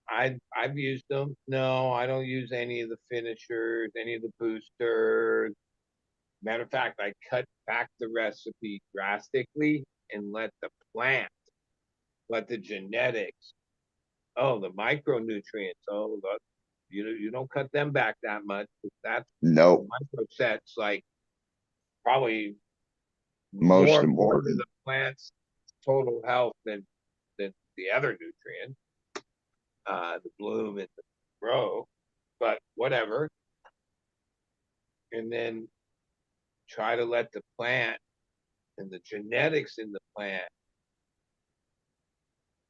I've used them. No, I don't use any of the finishers, any of the boosters. Matter of fact, I cut back the recipe drastically and let the plant, let the genetics, the micronutrients, you don't cut them back that much. That's Nope. micro sets like probably Most more important to important. the plant's total health than the other nutrients, the bloom and the grow, but whatever. And then try to let the plant and the genetics in the plant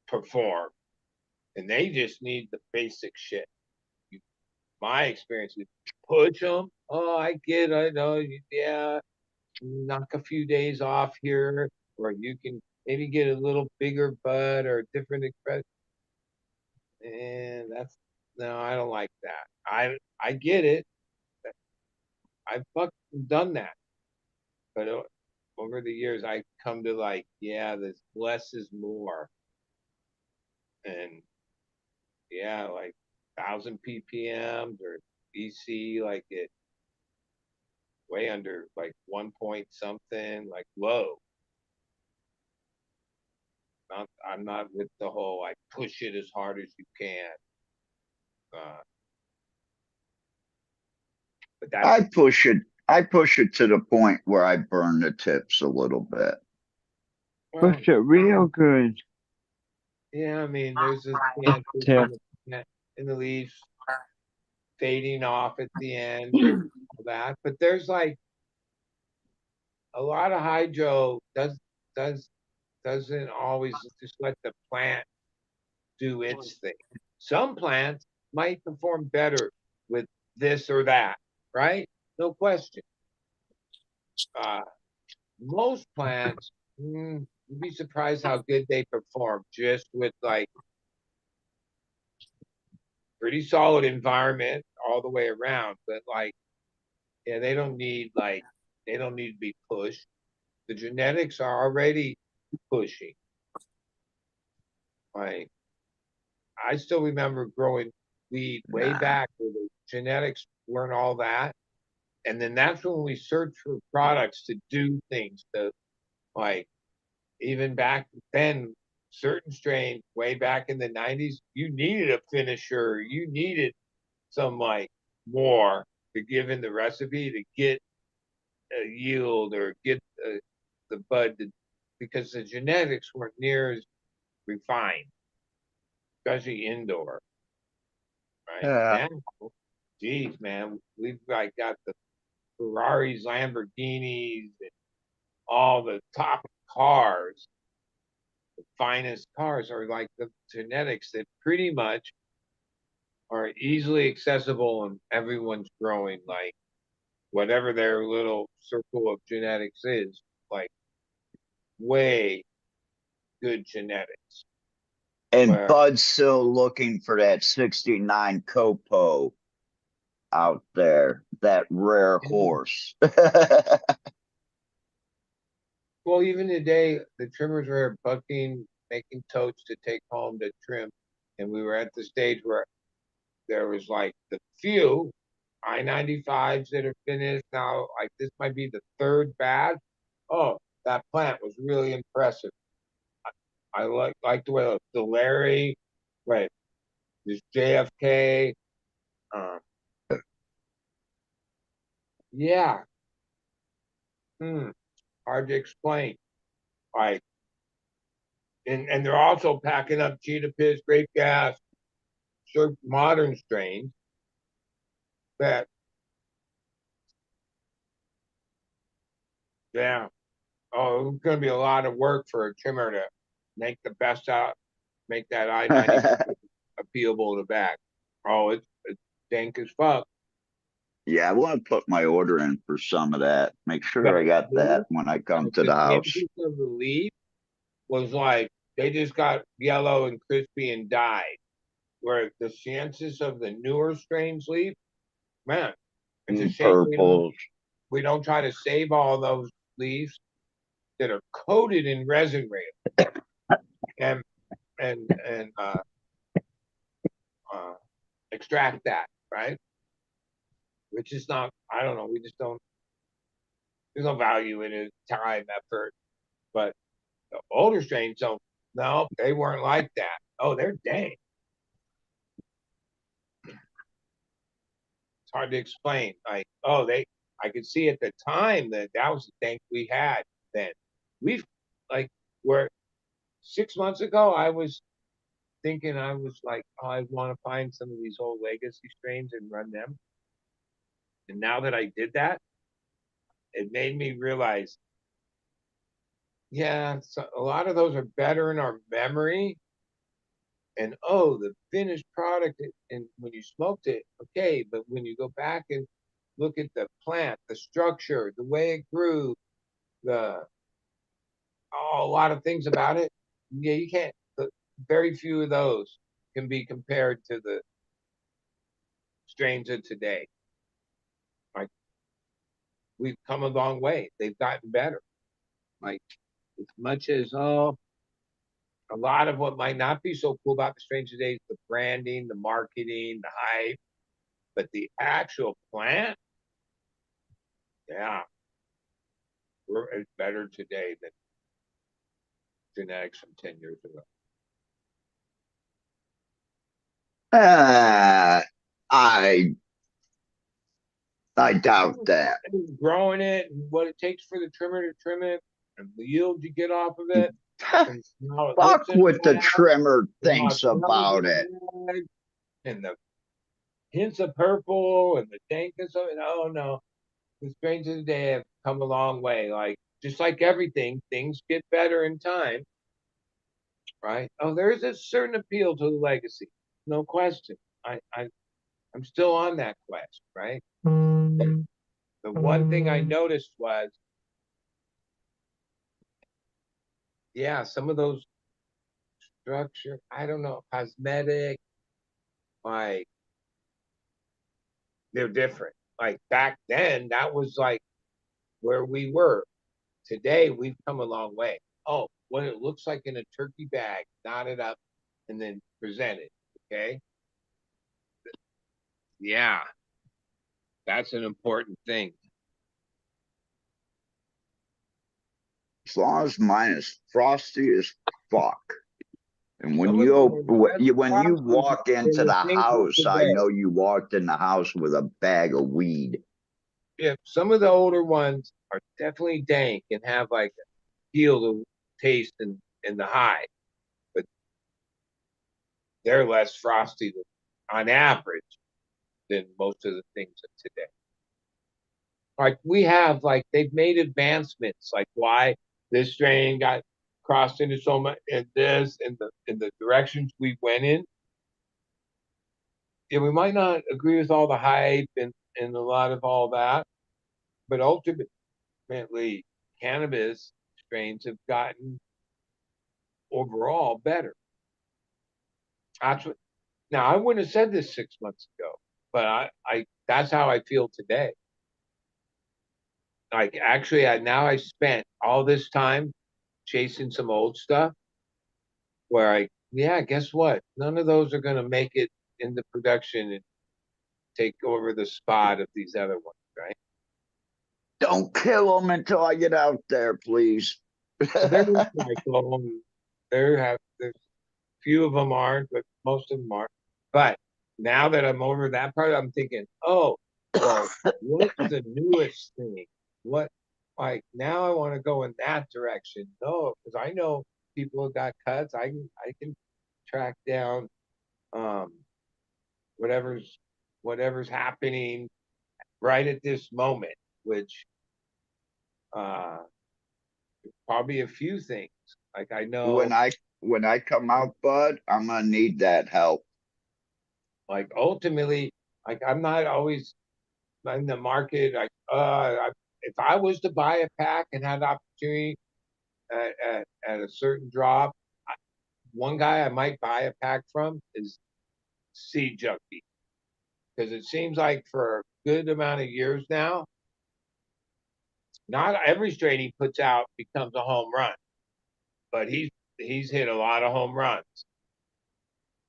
perform. And they just need the basic shit. My experience is push them. Oh, I get, I know, yeah, knock a few days off here, or you can maybe get a little bigger bud or different expression. And that's no, I don't like that. I get it. I've fucking done that, but over the years I come to like, yeah, this less is more, and yeah, like 1,000 ppm or EC, like it way under like 1 point something, like low. I'm not with the whole like push it as hard as you can. Uh, but that's I push it to the point where I burn the tips a little bit. well, Push it real good. yeah. I mean, there's a chance Tip. in the leaves fading off at the end and all that, but there's like a lot of hydro does doesn't always just let the plant do its thing. Some plants might perform better with this or that, right? No question. Uh, most plants, you'd be surprised how good they perform just with like pretty solid environment all the way around. But like, yeah, they don't need to be pushed. The genetics are already pushing. Like, I still remember growing weed way back where the genetics weren't all that. And then that's when we searched for products to do things to like even back then, certain strains way back in the 90s, you needed a finisher, you needed some like more to give in the recipe to get a yield or get the bud to, because the genetics weren't near as refined, especially indoor. Right Yeah. now, geez, man, we've like got the Ferraris, Lamborghinis, and all the top cars. The finest cars are like the genetics that pretty much are easily accessible and everyone's growing like whatever their little circle of genetics is, like way good genetics. And Where Bud's still looking for that 69 Copo out there, that rare horse. well, even today the trimmers were bucking, making totes to take home to trim, and we were at the stage where there was like the few I-95s that are finished now. Like this might be the third batch. Oh, that plant was really impressive. I like the way the Larry, right? This JFK. Um, yeah. Hard to explain. Like, and they're also packing up cheetah piss, grape gas, sort of modern strains that, yeah. Oh, it's going to be a lot of work for a trimmer to make the best out, make that I-90 appealable to back. Oh, it's dank as fuck. Yeah, I want to put my order in for some of that. Make But sure I got that when I come to the the house. chances of the leaf was like they just got yellow and crispy and dyed. Where the chances of the newer strains leaf, man, it's a shame Purples. we don't try to save all those leaves that are coated in resin rail and and uh, extract that, right? Which is not, I don't know, we just don't, there's no value in it, time, effort. But the older strains don't, no, they weren't like that. Oh, they're dang. It's hard to explain. Like, oh, I could see at the time that that was the tank we had then. We've, like, where 6 months ago, I was thinking I was like, oh, I want to find some of these old legacy strains and run them. And now that I did that, it made me realize, yeah, so a lot of those are better in our memory. And oh, the finished product, and when you smoked it, okay, but when you go back and look at the plant, the structure, the way it grew, the a lot of things about it, yeah, you can't. Very few of those can be compared to the strains of today. Like we've come a long way; they've gotten better. Like as much as a lot of what might not be so cool about the strains today is the branding, the marketing, the hype, but the actual plant, yeah, it's better today than genetics from 10 years ago. I doubt that. And growing it and what it takes for the trimmer to trim it and the yield you get off of it. And how it Fuck looks in what the bag, trimmer and how thinks it smells about in it. bag, and the hints of purple and the dankness of it. Oh no. The strains of the day have come a long way. Like just like everything, things get better in time. Right? Oh, there's a certain appeal to the legacy. No question. I'm still on that quest, right? The one thing I noticed was, yeah, some of those structure, I don't know, cosmetic, like they're different. Like back then, that was like where we were. Today, we've come a long way. Oh, what it looks like in a turkey bag, knotted up, and then presented. Okay. Yeah, that's an important thing. As long as mine is frosty as fuck. And when Some of them are less when you frosty walk than into the the things of house, I today. know you walked in the house with a bag of weed. Yeah, some of the older ones are definitely dank and have like a feel to taste in the high, but they're less frosty than, on average than most of the things of today. Like we have, like they've made advancements, like why this strain got crossed into so much and this and the directions we went in. Yeah, we might not agree with all the hype and a lot of all that, but ultimately cannabis strains have gotten overall better. Actually, now I wouldn't have said this 6 months ago, but I that's how I feel today. Like actually, I spent all this time chasing some old stuff where yeah, guess what? None of those are going to make it into production and take over the spot of these other ones, right? Don't kill them until I get out there, please. They're recyclable. There's few of them aren't, but most of them are. But now that I'm over that part, I'm thinking, oh, well, what's the newest thing? What, like, now I want to go in that direction. No, because I know people have got cuts. I can track down um whatever's whatever's happening right at this moment, which uh probably a few things. Like I know, When I come out, bud, I'm gonna need that help. like ultimately, like I'm not always in the market. Like, if I was to buy a pack and had the opportunity at a certain drop, one guy I might buy a pack from is Seed Junkie, because it seems like for a good amount of years now, not every strain he puts out becomes a home run, but he's hit a lot of home runs,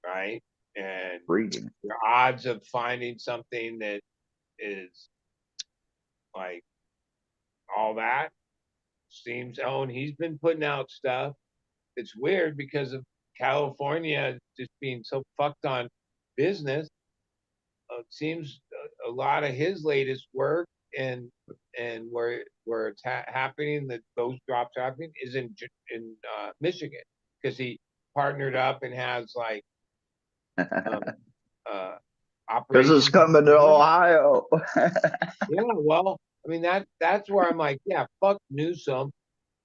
right? And Breeding. your odds of finding something that is like all that seems. Oh, and he's been putting out stuff. It's weird because of California just being so fucked on business. It seems a lot of his latest work and where it's happening, that those drops are happening, is in Michigan, because he partnered up and has like um, uh, Because it's operations. coming to Ohio. Yeah, well, I mean that's where I'm like, yeah, fuck Newsom,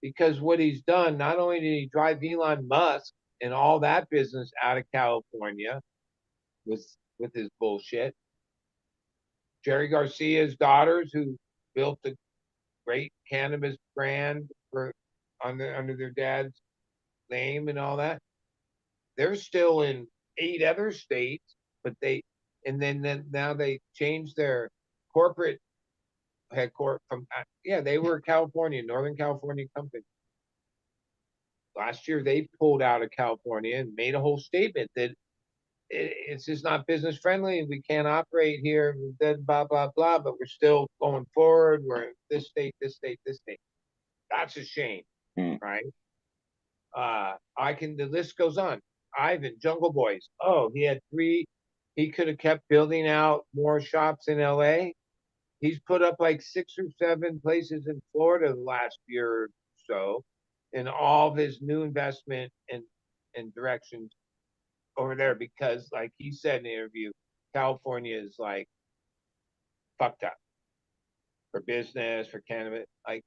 because what he's done, not only did he drive Elon Musk and all that business out of California with his bullshit, Jerry Garcia's daughters, who built a great cannabis brand for under their dad's name and all that, they're still in 8 other states, but then now they changed their corporate headquarters from yeah, they were a Northern California company. Last year they pulled out of California and made a whole statement that it's just not business friendly and we can't operate here, blah blah blah, but we're still going forward. We're in this state, this state, this state. That's a shame, right? The list goes on. Ivan, Jungle Boys. Oh, he had 3. He could have kept building out more shops in LA. He's put up like 6 or 7 places in Florida the last year or so, and all of his new investment and directions over there because, like he said in the interview, California is like fucked up for business, for cannabis. Like,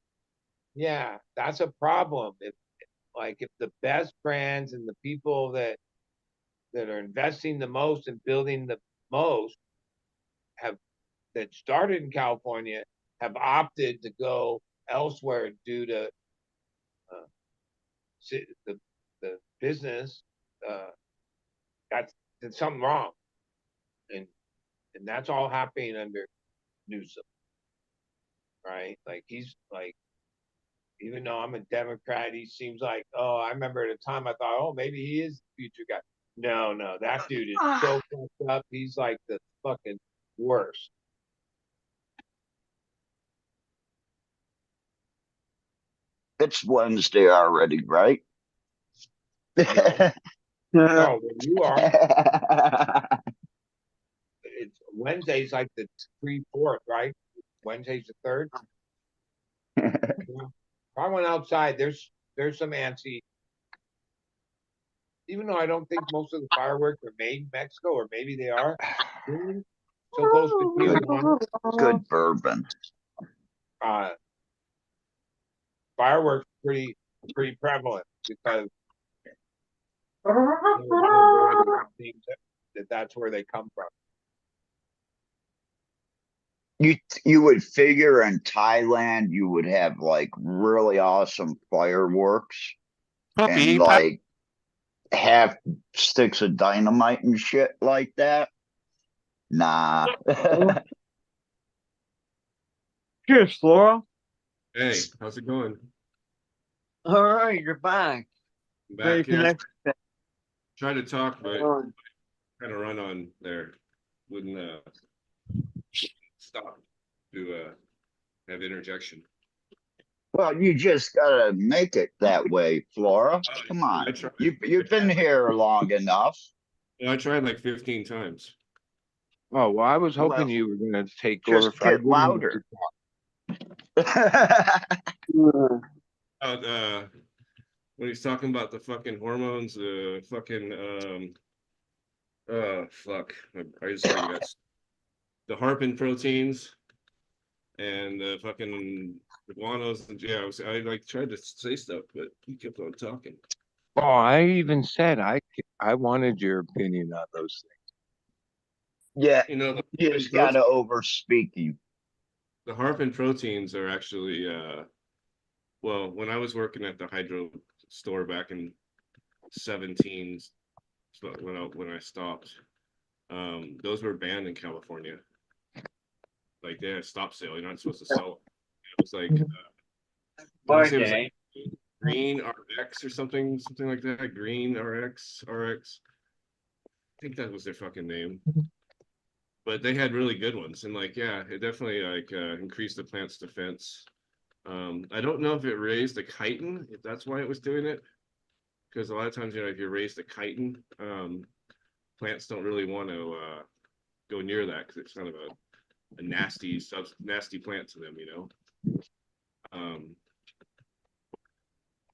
yeah, that's a problem. If the best brands and the people that are investing the most and building the most have that started in California have opted to go elsewhere due to the business, that's something wrong, and that's all happening under Newsom, right? Like he's like, even though I'm a Democrat, he seems like, oh, I remember at a time I thought, oh, maybe he is the future guy. No, that dude is so fucked up. He's like the fucking worst. It's Wednesday already, right? No, you are. It's Wednesday's like the 3/4, right? Wednesday's the 3rd. I went outside. There's some antsy. Even though I don't think most of the fireworks are made in Mexico, or maybe they are. So close to Tijuana. Good bourbon. Fireworks pretty prevalent because that's where they come from. You would figure in Thailand you would have like really awesome fireworks and like have sticks of dynamite and shit like that. Nah. Cheers, Flora. Hey, how's it going? All right, you're back. Very Back, yeah. connected. Try to talk, but kind of run on there. Wouldn't stop to have interjection. Well, you just gotta make it that way, Flora. Come on. You've been here long enough. Yeah, I tried like 15 times. Oh, well, I was hoping you were going to take over. Just get louder. When he's talking about the fucking hormones, fuck. I just forgot. The harpin proteins and the fucking guanos, and yeah, I like tried to say stuff, but he kept on talking. Oh, I even said I wanted your opinion on those things. Yeah, you know, you just gotta overspeak you. The harpin proteins are actually well, when I was working at the hydro store back in 17, so when I stopped, those were banned in California. Like they had stop sale. You're not supposed to sell. It was like like Green RX or something like that. Green RX. I think that was their fucking name. But they had really good ones, and like, yeah, it definitely like increased the plant's defense. I don't know if it raised the chitin, if that's why it was doing it, because a lot of times, you know, if you raise the chitin, plants don't really want to go near that because it's kind of a nasty plant to them, you know.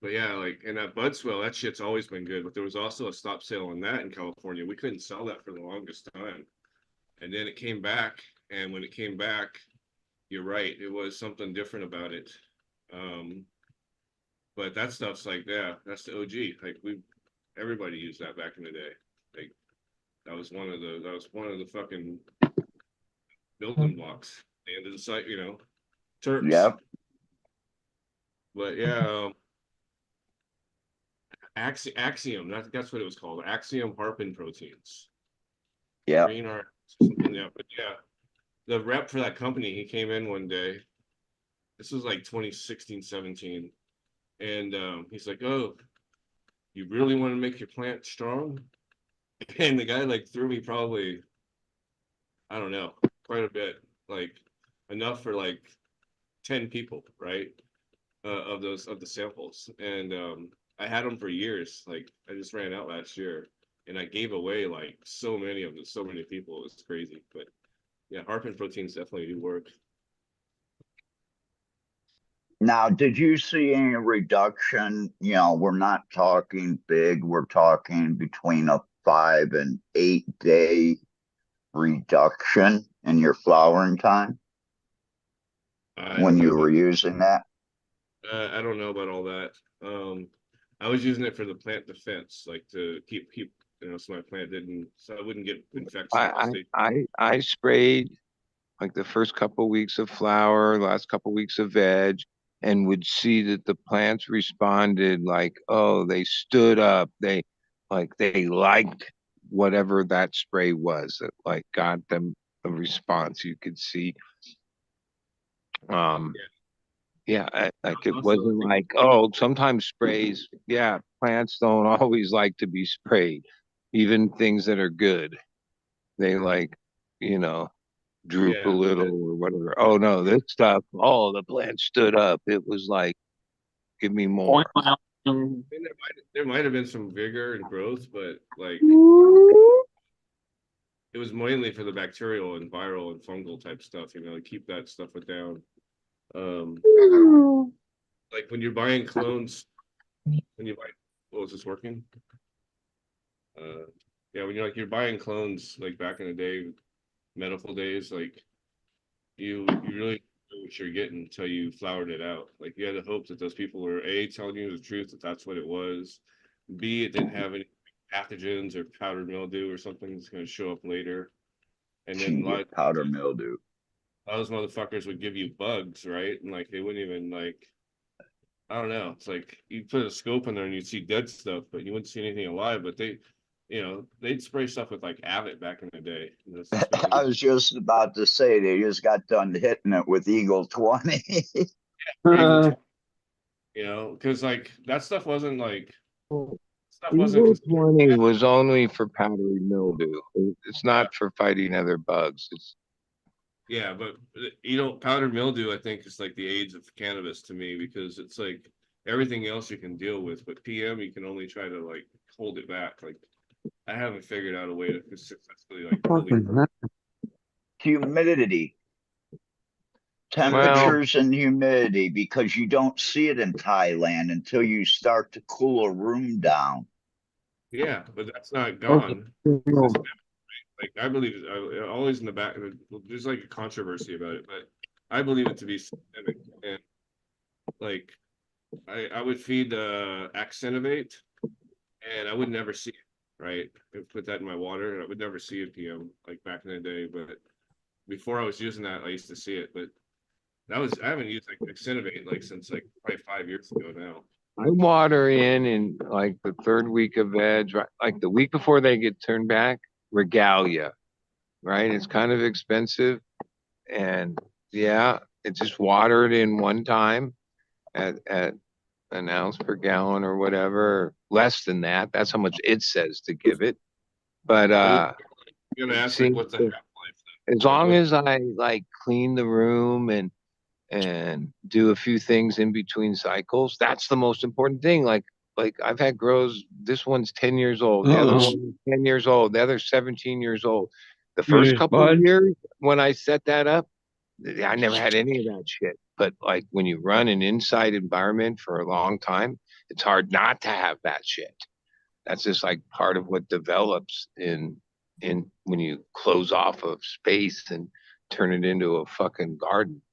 But yeah, like in that bud swell, that shit's always been good. But there was also a stop sale on that in California. We couldn't sell that for the longest time, and then it came back. And when it came back, you're right, it was something different about it. But that stuff's like, yeah, that's the OG. Like everybody used that back in the day. Like that was one of the fucking building blocks. The end of the site, you know, Turps. Yep. But yeah, Axiom. That's what it was called. Axiom harpin proteins. Yeah. Green art, something. Yeah, but yeah, the rep for that company, he came in one day. This was like 2016, 17. And he's like, oh, you really want to make your plant strong? And the guy like threw me probably, I don't know, quite a bit, like enough for like 10 people, right? Of the samples. And I had them for years. Like I just ran out last year, and I gave away like so many of them, so many people. It's crazy, but yeah, harpin proteins definitely do work. Now, did you see any reduction? You know, we're not talking big, we're talking between a 5 and 8 day reduction in your flowering time I when don't know you about were using that. I don't know about all that. I was using it for the plant defense, like to keep so my plant didn't, so I wouldn't get infections. I sprayed like the first couple weeks of flower, last couple weeks of veg, and would see that the plants responded like, oh, they stood up. They liked whatever that spray was that like got them a response. You could see. Um, yeah, like it Also, wasn't like, oh, sometimes sprays, yeah, plants don't always like to be sprayed, even things that are good. They like, you know, droop a yeah, little or whatever. Oh no, this stuff, oh, the plant stood up. It was like, give me more. there might have been some vigor and growth, but like it was mainly for the bacterial and viral and fungal type stuff, to keep that stuff down. Um, like when you're buying clones, when you buy, oh, is this working? Yeah, when you're buying clones, like back in the day, medical days, like you really know what you're getting until you flowered it out. Like you had to hope that those people were A, telling you the truth, that that's what it was. B, it didn't have any pathogens or powdered mildew or something that's going to show up later. And then You get powder mildew. a lot of those motherfuckers would give you bugs, right? And like they wouldn't even like, I don't know. It's like you put a scope in there and you'd see dead stuff, but you wouldn't see anything alive. But they'd spray stuff with like Avid back in the day. I was just about to say they just got done hitting it with Eagle 20. Because like that stuff wasn't like stuff wasn't Eagle considered 20 bad. was only for powdery mildew. It's Yeah, not for fighting other bugs. It's yeah, but powdered mildew I think is like the AIDS of cannabis to me because it's like everything else you can deal with, but PM you can only try to like hold it back. Like I haven't figured out a way to successfully like fully. Humidity, well, temperatures, and humidity, because you don't see it in Thailand until you start to cool a room down. Yeah, but that's not gone. It's systemic. Like I believe always in the back. There's like a controversy about it, but I believe it to be systemic. And like I would feed Accenovate, and I would never see it. Right, I would put that in my water, and I would never see it PM like back in the day. But before I was using that, I used to see it. But I haven't used like Accenovate like since like probably 5 years ago now. I water in like the third week of veg, right? Like the week before they get turned back, regalia, right? It's kind of expensive. And yeah, it's just water it in one time at an ounce per gallon or whatever, less than that. That's how much it says to give it. But You're gonna it ask like seems what's the that half life? as Like long what? as I like clean the room and do a few things in between cycles, that's the most important thing. Like I've had grows, this one's 10 years old, the other one 10 years old, the other 17 years old. The first couple of years when I set that up, I never had any of that shit. But like when you run an inside environment for a long time, it's hard not to have that shit. That's just like part of what develops in when you close off of space and turn it into a fucking garden.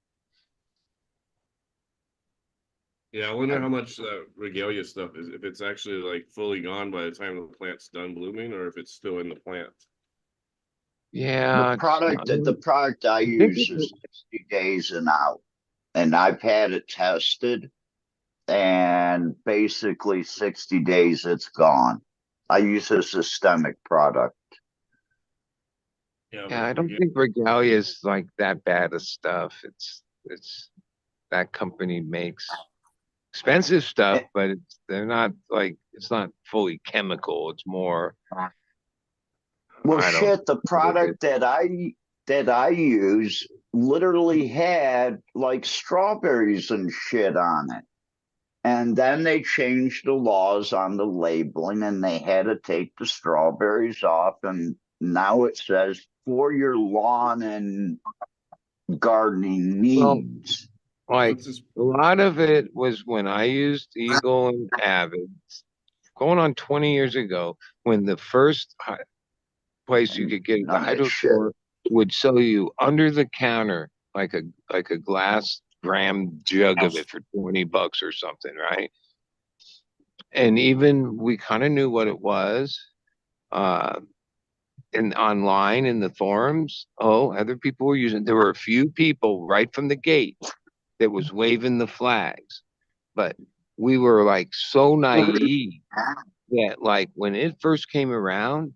Yeah, I wonder how much regalia stuff is, if it's actually like fully gone by the time the plant's done blooming, or if it's still in the plant. Yeah, The product I use is 60 days and out, and I've had it tested, and basically 60 days it's gone. I use a systemic product. Yeah, yeah, but I don't regalia. think regalia is like that bad of stuff. It's that company makes expensive stuff, Eh, but they're not like it's not fully chemical. It's more Well, I don't shit, the know. product that I use literally had like strawberries and shit on it. And then they changed the laws on the labeling and they had to take the strawberries off. And now it says for your lawn and gardening Well, needs. like What's this? a lot of it was when I used Eagle and Avid, going on 20 years ago, when the first place you could get at the None of this hydro shit. store would sell you under the counter like a glass gram jug of it for $20 or something, right? And even we kind of knew what it was. And online in the forums, oh, other people were using. There were a few people right from the gate that was waving the flags, but we were like so naive that like when it first came around,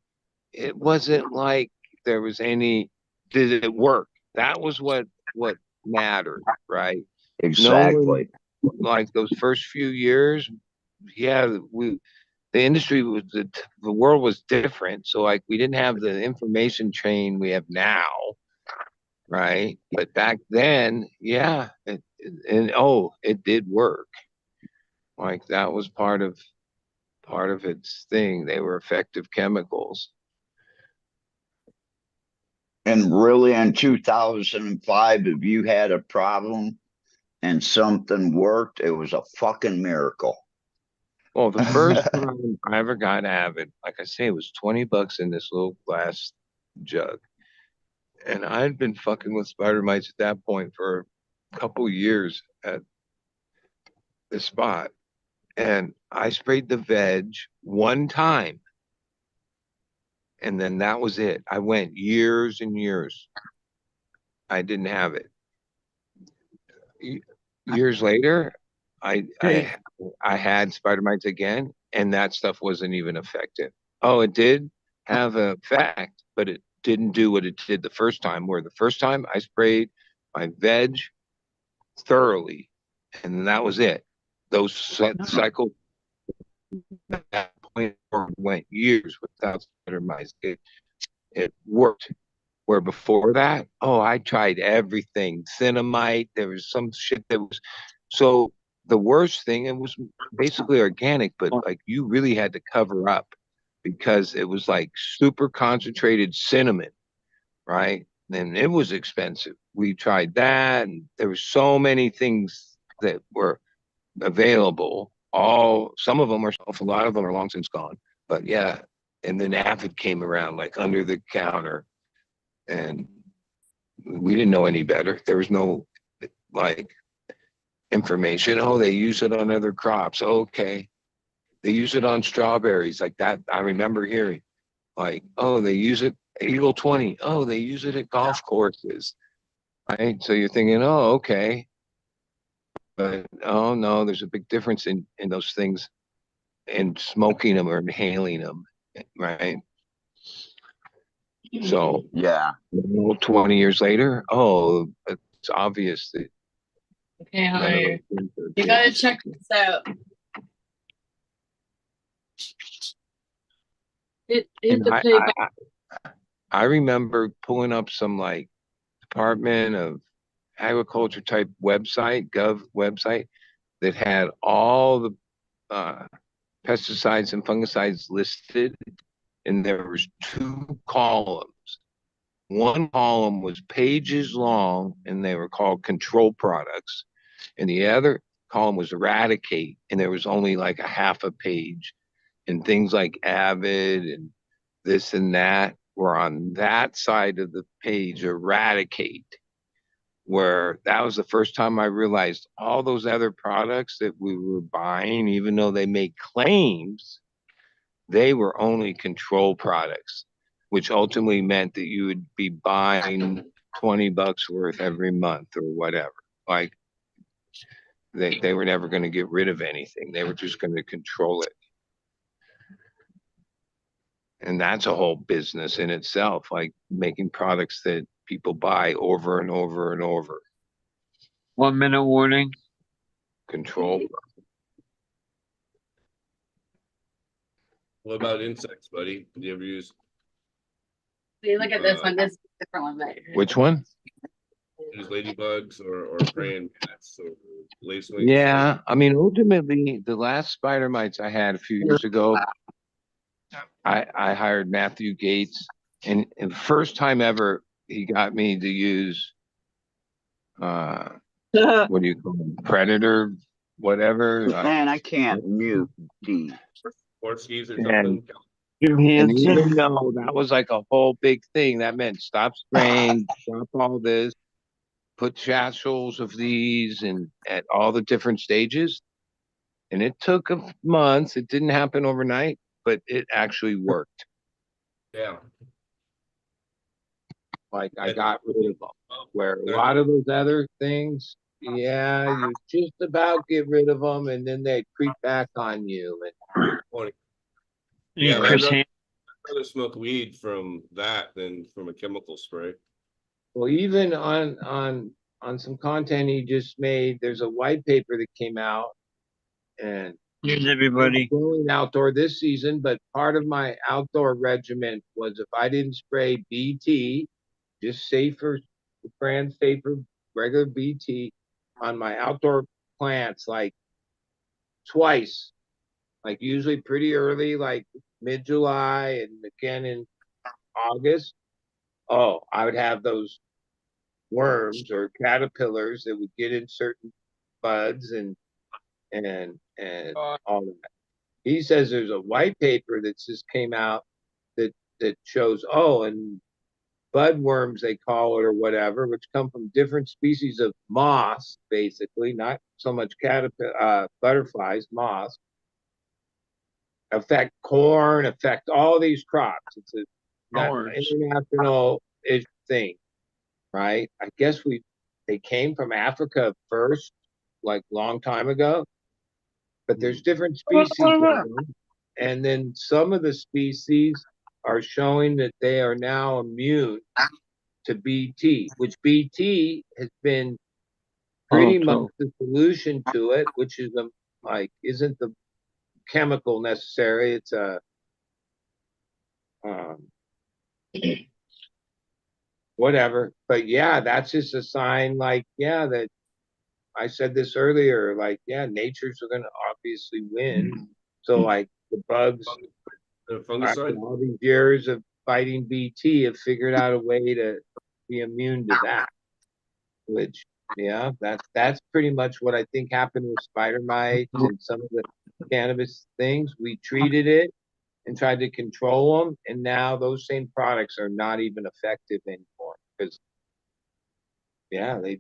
it wasn't like there was any. Did it work? That was what mattered, right? No one Exactly. like those first few years. Yeah, the industry was the world was different. So like we didn't have the information chain we have now, right? But back then, yeah, and oh, it did work. Like that was part of its thing. They were effective chemicals. And really, in 2005, if you had a problem and something worked, it was a fucking miracle. Well, the first time I ever got Avid, like I say, it was $20 in this little glass jug. And I'd been fucking with spider mites at that point for a couple years at the spot. And I sprayed the veg one time, and then that was it. I went years and years. I didn't have it. Years later, I I I had spider mites again, and that stuff wasn't even effective. Oh, it did have an effect, but it didn't do what it did the first time. Where the first time I sprayed my veg thoroughly, and that was it. Those cycles at that point went years without spider mites. It worked. Where before that, oh, I tried everything. Cinnamite, there was some shit that was so the worst thing, it was basically organic, but like you really had to cover up because it was like super concentrated cinnamon, right? And it was expensive. We tried that, and there were so many things that were available. All some of them are a lot of them are long since gone. But yeah, and then Avid came around like under the counter, and we didn't know any better. There was no like information. Oh, they use it on other crops. Okay. They use it on strawberries like that. I remember hearing like, oh, they use it Eagle 20. Oh, they use it at golf courses. Right. So you're thinking, oh, okay. But oh no, there's a big difference in those things and smoking them or inhaling them. Right. So Yeah. 20 years later, oh, it's obvious that Okay, none of Hunter. those things are You good. gotta check this out. Hit And the play button. I remember pulling up some like Department of Agriculture type website, gov website that had all the pesticides and fungicides listed, and there was two columns. One column was pages long, and they were called control products, and the other column was eradicate, and there was only like a half a page, and things like Avid and this and that were on that side of the page, eradicate, where that was the first time I realized all those other products that we were buying, even though they make claims, they were only control products, which ultimately meant that you would be buying $20 worth every month or whatever. Like they were never going to get rid of anything. They were just going to control it. And that's a whole business in itself, like making products that people buy over and over and over. 1 minute warning. Control. What about insects, buddy? Do you ever use? See, look at this one. This is a different one. Right here. Which one? use ladybugs or praying cats or lacewings. Yeah, I mean, ultimately, the last spider mites I had a few years ago, I hired Matthew Gates, and the first time ever he got me to use what do you call them? Predator, whatever. Man, I can't mute D. Or skis or And something. Jim and Hansen. even though that was like a whole big thing, that meant stop spraying, stop all this, put satchels of these and at all the different stages. And it took months. It didn't happen overnight, but it actually worked. Yeah. Like I got rid of them. Where a lot of those other things, yeah, you just about get rid of them, and then they creep back on you. And Yeah, Chris I'd Hansen. rather smoke weed from that than from a chemical spray. well, even on some content he just made, there's a white paper that came out, and Here's everybody. I'm going outdoor this season, but part of my outdoor regimen was if I didn't spray BT, just safer, brand safer, regular BT on my outdoor plants, like twice, like usually pretty early, like mid-July and again in August. Oh, I would have those worms or caterpillars that would get in certain buds and all that. He says there's a white paper that just came out that shows, oh, and bud worms they call it or whatever, which come from different species of moths, basically, not so much caterpillar butterflies, moths, affect corn, affect all these crops. It's a international thing, right? I guess they came from Africa first, like long time ago, but there's different species of them. And then some of the species are showing that they are now immune to BT, which BT has been pretty much the solution to it, which is isn't the chemical necessary. It's a whatever. But yeah, that's just a sign, like, yeah, that I said this earlier, like, yeah, nature's going to obviously win. So like the bugs, after Fungicide. all these years of fighting BT, have figured out a way to be immune to that. Which, yeah, that's pretty much what I think happened with spider mites and some of the cannabis things. We treated it and tried to control them, and now those same products are not even effective anymore because, yeah, they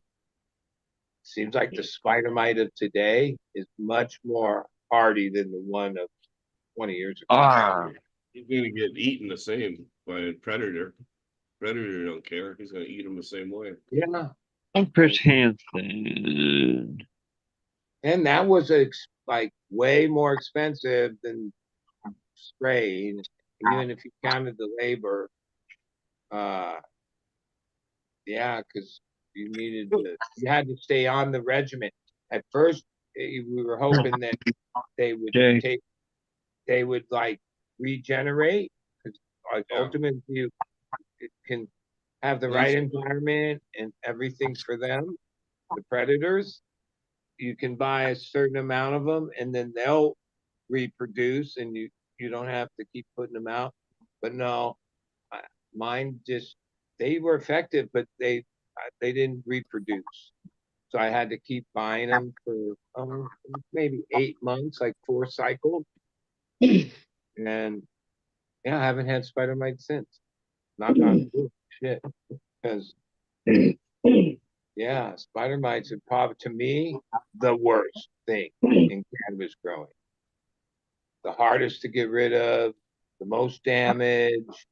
seems like the spider mite of today is much more hardy than the one of 20 years ago. He's gonna get eaten the same by a predator. Predator don't care. He's gonna eat him the same way. Yeah. I'm Chris Hansen. And that was like way more expensive than spraying, even if you counted the labor. Yeah, because you had to stay on the regiment. At first, we were hoping that they would like regenerate, because like ultimately you can have the right environment and everything for them, the predators. You can buy a certain amount of them, and then they'll reproduce, and you don't have to keep putting them out. But no, mine just they were effective, but they didn't reproduce. So I had to keep buying them for maybe 8 months, like 4 cycles. And yeah, I haven't had spider mites since. Knock on wood, shit. Because yeah, spider mites are probably, to me, the worst thing in cannabis growing. The hardest to get rid of, the most damage.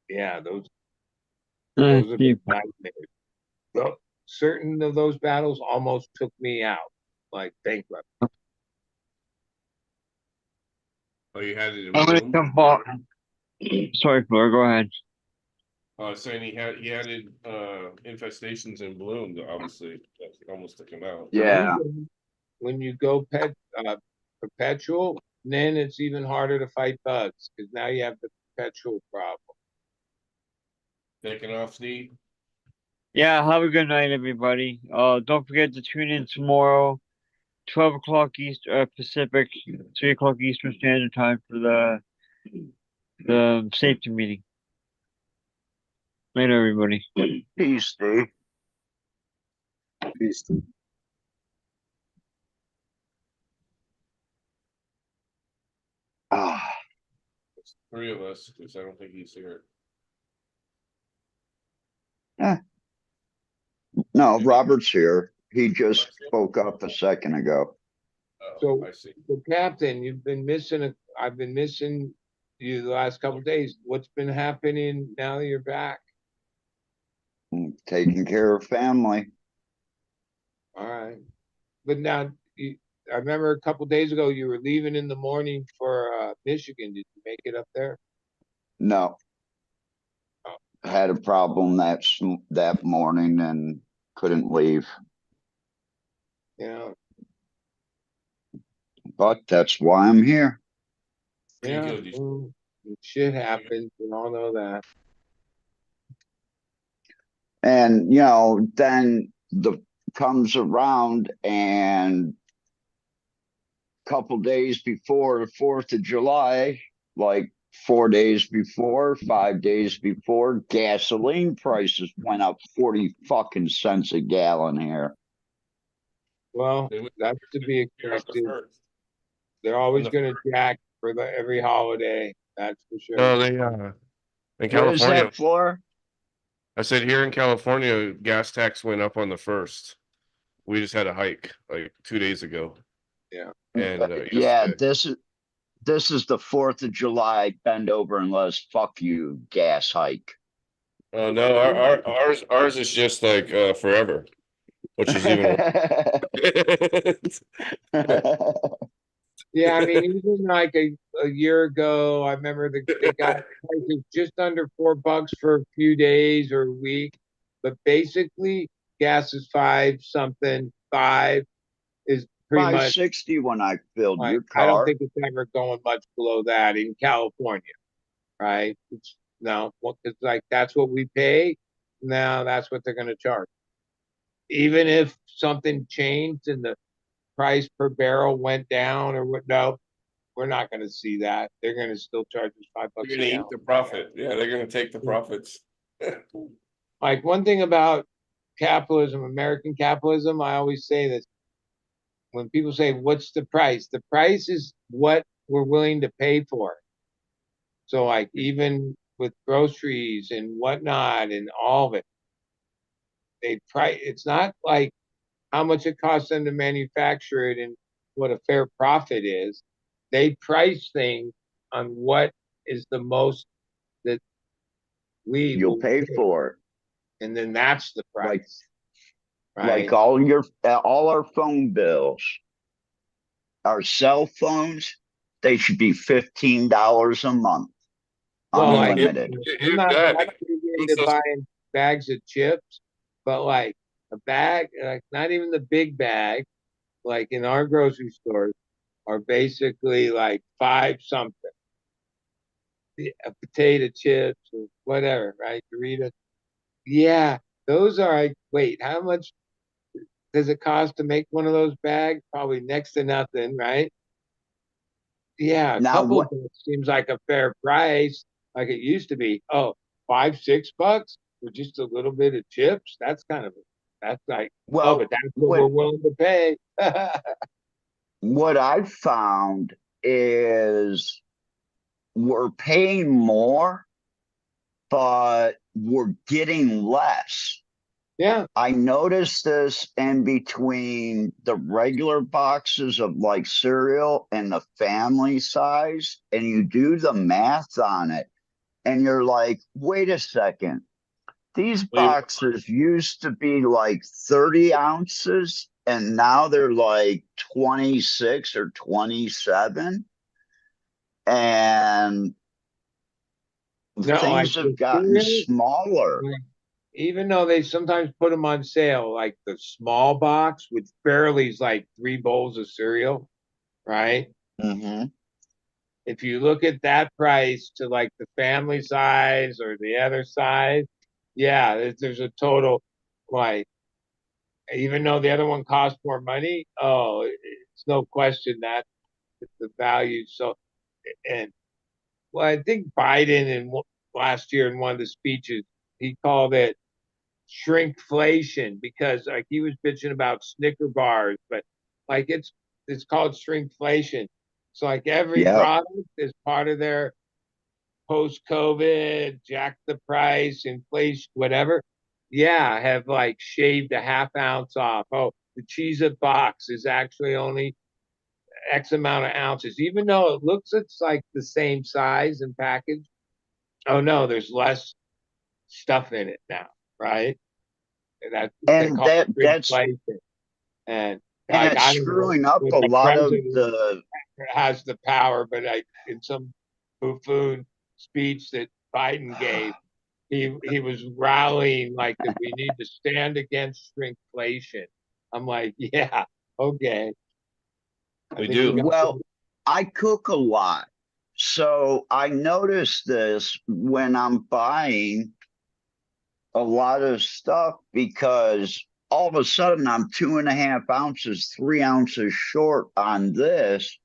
Yeah, those are the nightmares. Certain of those battles almost took me out, like bankrupt. Oh, you had it in bloom? Sorry, Fleur, go ahead. Saying he had it infestations in bloom. Obviously, that almost took him out. Yeah. When you go perpetual, then it's even harder to fight bugs because now you have the perpetual problem. Taking off, Steve. Yeah, have a good night, everybody. Don't forget to tune in tomorrow, 12 o'clock East Pacific, 3 o'clock Eastern Standard Time for the safety meeting. Later, everybody. Peace, Steve. Peace. Ah, It's 3 of us, because I don't think he's here. no, Maybe. Robert's here. He just spoke up a second ago. Oh, So- I see. So, Captain, I've been missing you the last couple of days. What's been happening now that you're back? Taking care of family. All right. But now, I remember a couple of days ago you were leaving in the morning for Michigan. Did you make it up there? No. Had a problem that morning and couldn't leave. Yeah. But that's why I'm here. Pretty Yeah. good. Well, shit happens. We all know that. And then the comes around and couple days before the 4th of July, like 4 days before, 5 days before, gasoline prices went up 40 fucking cents a gallon here. Well, They would- that's to be You're up the expected. first. They're always On the going to jack for every holiday. That's for sure. No, they in Where's California. that for? I said here in California, gas tax went up on the 1st. We just had a hike like 2 days ago. Yeah. And Yeah, yesterday. this is the 4th of July. Bend over and let's fuck you gas hike. Oh no, ours is just like forever, which is even. Yeah, I mean, even like a year ago, I remember they got prices just under $4 for a few days or a week, but basically gas is 5 something. 5 is pretty much 560 when I filled like, your I don't car. think it's ever going much below that in California, right? It's no, it's like that's what we pay. Now that's what they're going to charge. Even if something changed and the price per barrel went down or what, no, we're not going to see that. They're going to still charge us $5 They're a gonna eat gallon. the profit. Yeah, they're gonna take the profits. Like one thing about capitalism, American capitalism, I always say this. When people say, what's the price? The price is what we're willing to pay for it. So like even with groceries and whatnot and all of it, it's not like how much it costs them to manufacture it and what a fair profit is. They price things on what is the most that we You'll will pay pay. for it. And then that's the price. Like right? all our phone bills, our cell phones, they should be $15 a month. Well, like, Unlimited. I'm not that big into buying bags of chips, but like a bag, like not even the big bag, like in our grocery stores, are basically like 5 something. A potato chips or whatever, right? Doritos. Yeah, those are like, wait, how much does it cost to make one of those bags? Probably next to nothing, right? Yeah, a Now, couple what- of bucks seems like a fair price, like it used to be. Oh, $5, $6 for just a little bit of chips. That's like, Well, but that's what we're willing to pay. what I've found is we're paying more, but we're getting less. Yeah. I noticed this in between the regular boxes of like cereal and the family size, and you do the math on it, and you're like, wait a second. These boxes used to be like 30 ounces, and now they're like 26 or 27. And No, things have gotten smaller. Even though they sometimes put them on sale, like the small box, which barely is like 3 bowls of cereal, right? Mm-hmm. If you look at that price to like the family size or the other size, yeah, there's a total, like, even though the other one costs more money, oh, it's no question that the value. So, and well, I think Biden in last year in one of the speeches, he called it shrinkflation because like he was bitching about Snicker bars, but like it's called shrinkflation. So like every Yep. product is part of their post-COVID, jack the price, inflation, whatever. Yeah, have like shaved a half ounce off. Oh, the Cheez-It box is actually only X amount of ounces, even though it looks it's like the same size and package. Oh no, there's less stuff in it now, right? And that they And call it that's inflation. And and like it's I don't know screwing up what a the lot of president the has the power, but I in some buffoon speech that Biden gave, he was rallying like that we need to stand against shrinkflation. I'm like, yeah, okay. I We think we do. got well, I cook a lot. So I notice this when I'm buying a lot of stuff because all of a sudden I'm 2.5 ounces, 3 ounces short on this,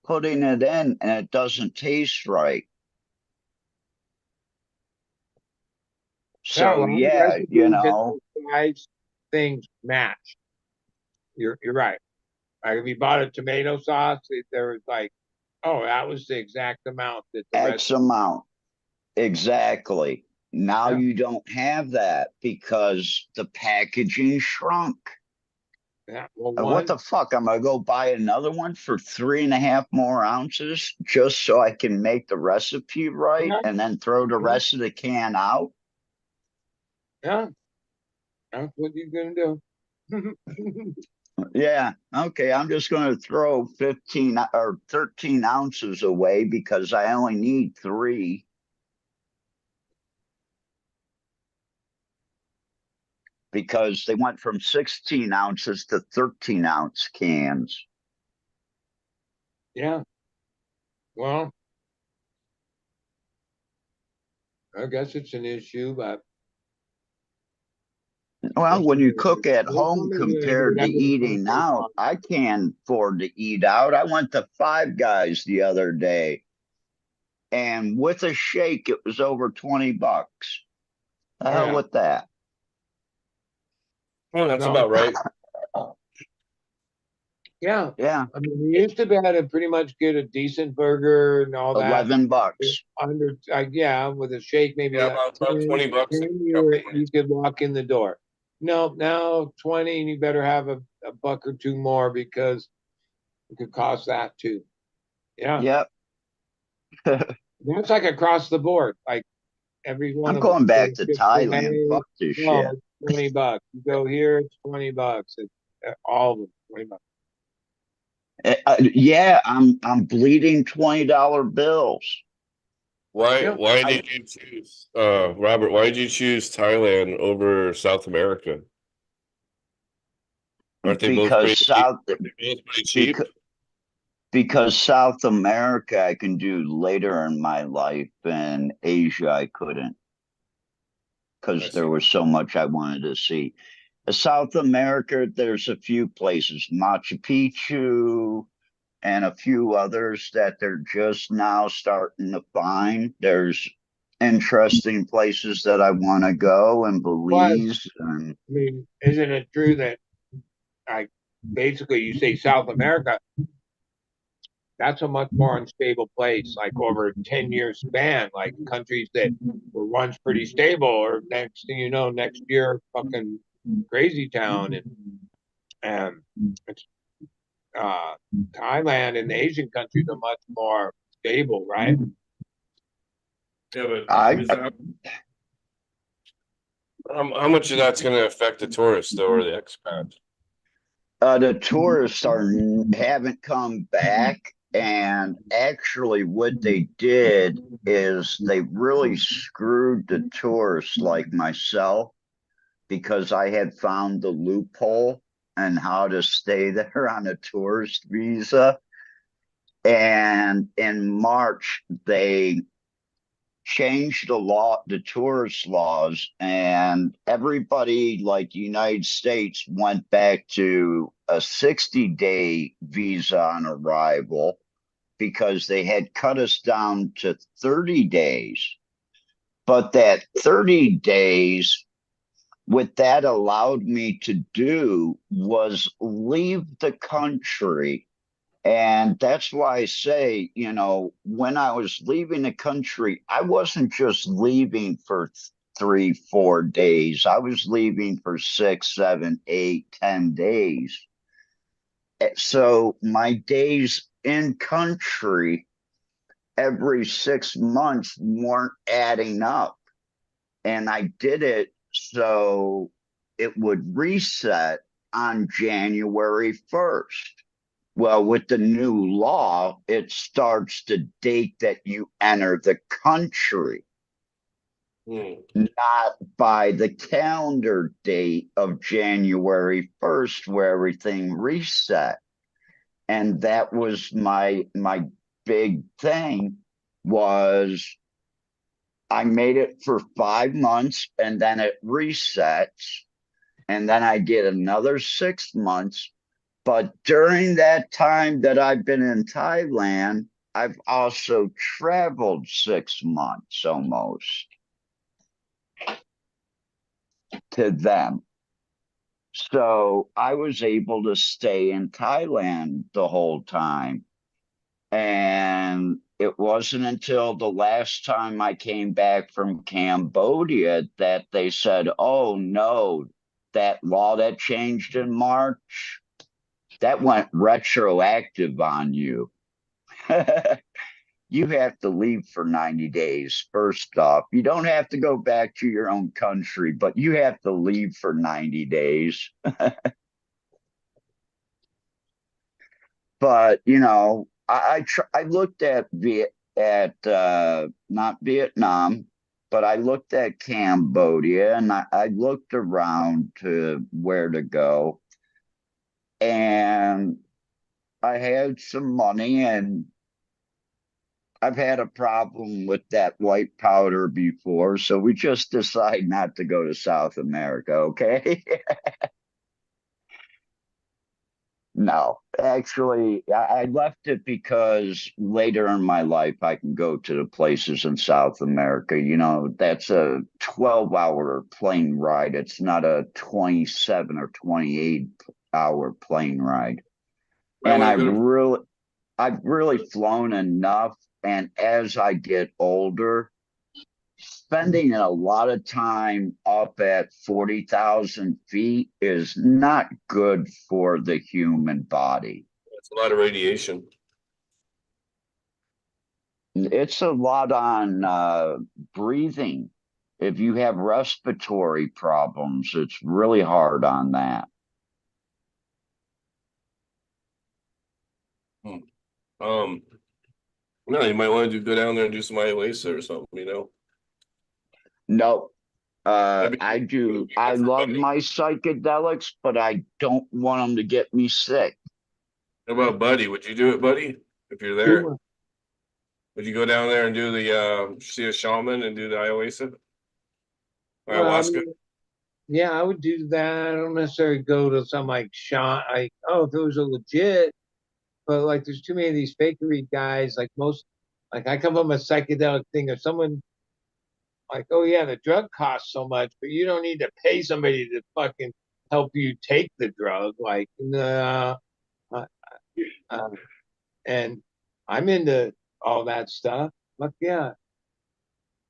putting it in and it doesn't taste right. yeah, So well, yeah, recipes you and know, the size things match. You're right. Like if you bought a tomato sauce, there was like, oh, that was the exact amount that the X rest. amount. Exactly. Now Yeah, you don't have that because the packaging shrunk. yeah. Well, What one, the fuck? I'm gonna go buy another one for 3.5 more ounces just so I can make the recipe right yeah, and then throw the yeah, rest of the can out. yeah. That's what you're gonna do. Yeah, okay. I'm just gonna throw 15 or 13 ounces away because I only need three. Because they went from 16 ounces to 13-ounce cans. Yeah. Well, I guess it's an issue, but Well, what's when you somebody cook at what's home somebody gonna do? compared to That would eating accomplish out, on. I can't afford to eat out. I went to Five Guys the other day, and with a shake, it was over $20. The Oh hell yeah. with that. Well, that's No. about right. Yeah. Yeah, I mean, we used to be able to pretty much get a decent burger and all that $11. under, yeah, with a shake, maybe Yeah, about 10, 20 bucks. 10 you could walk in the door. No, now 20, and you better have a buck or two more because it could cost that too. Yeah. Yep. That's like across the board. Like every one I'm of them. going You back go to Thailand. Chick-fil-A, Fuck this no, shit. it's $20. You go here, it's $20. It's all of them, $20. Yeah, I'm bleeding $20 bills. Why Yeah. why did you choose Robert, why did you choose Thailand over South America? Aren't they both because pretty cheap? South Aren't they both pretty cheap? because because South America I can do later in my life, and Asia I couldn't I because there see. was so much I wanted to see. South America, there's a few places, Machu Picchu, and a few others that they're just now starting to find. There's interesting places that I want to go, and But Belize, and I mean, isn't it true that like basically you say South America, that's a much more unstable place, like over a 10-year span, like countries that were once pretty stable, or next thing you know, next year, fucking crazy town. And it's, uh, Thailand and the Asian countries are much more stable, right? Yeah, but I is that how much of that's going to affect the tourist though, or the expat? the tourists haven't come back, and actually what they did is they really screwed the tourists like myself because I had found the loophole and how to stay there on a tourist visa. And in March, they changed the law, the tourist laws, and everybody, like the United States, went back to a 60-day visa on arrival because they had cut us down to 30 days. But that 30 days, what that allowed me to do was leave the country. And that's why I say, you know, when I was leaving the country, I wasn't just leaving for 3, 4 days. I was leaving for 6, 7, 8, 10 days. So my days in country every 6 months weren't adding up. And I did it so it would reset on January 1st. Well, with the new law, it starts the date that you enter the country, not by the calendar date of January 1st, where everything reset. And that was my big thing was I made it for 5 months and then it resets. And then I did another 6 months. But during that time that I've been in Thailand, I've also traveled 6 months almost to them. So I was able to stay in Thailand the whole time. And it wasn't until the last time I came back from Cambodia that they said, oh no, that law that changed in March, that went retroactive on you. You have to leave for 90 days, first off. You don't have to go back to your own country, but you have to leave for 90 days. But, you know, I looked at not Vietnam, but I looked at Cambodia and I looked around to where to go. And I had some money and I've had a problem with that white powder before, so we just decided not to go to South America, okay? No, actually, I left it because later in my life I can go to the places in South America. You know, that's a 12-hour plane ride. It's not a 27 or 28-hour plane ride. And I've really flown enough. And as I get older, spending a lot of time up at 40,000 feet is not good for the human body. It's a lot of radiation. It's a lot on breathing. If you have respiratory problems, it's really hard on that. No, you might want to go down there and do some ayahuasca or something, you know? No, I do. I love my psychedelics, but I don't want them to get me sick. How about Buddy? Would you do it, Buddy? If you're there, would you go down there and do the see a shaman and do the ayahuasca? Ayahuasca? Yeah, I would do that. I don't necessarily go to some like shot. Like, oh, if it was a legit, but like, there's too many of these fakery guys. Like I come from a psychedelic thing. If someone like, oh yeah, the drug costs so much, but you don't need to pay somebody to fucking help you take the drug. Like, and I'm into all that stuff. Fuck yeah.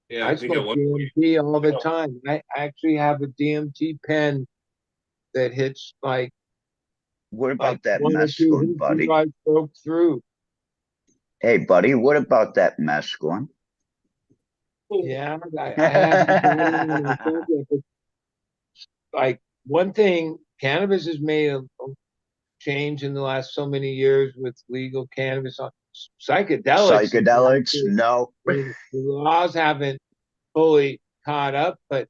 Yeah, I smoke DMT all the time. I actually have a DMT pen that hits like. What about that one or two mescaline, buddy? I broke through. Hey, buddy, what about that mescaline? Yeah, I haven't like one thing, cannabis has made a change in the last so many years with legal cannabis. Psychedelics, no. The laws haven't fully caught up, but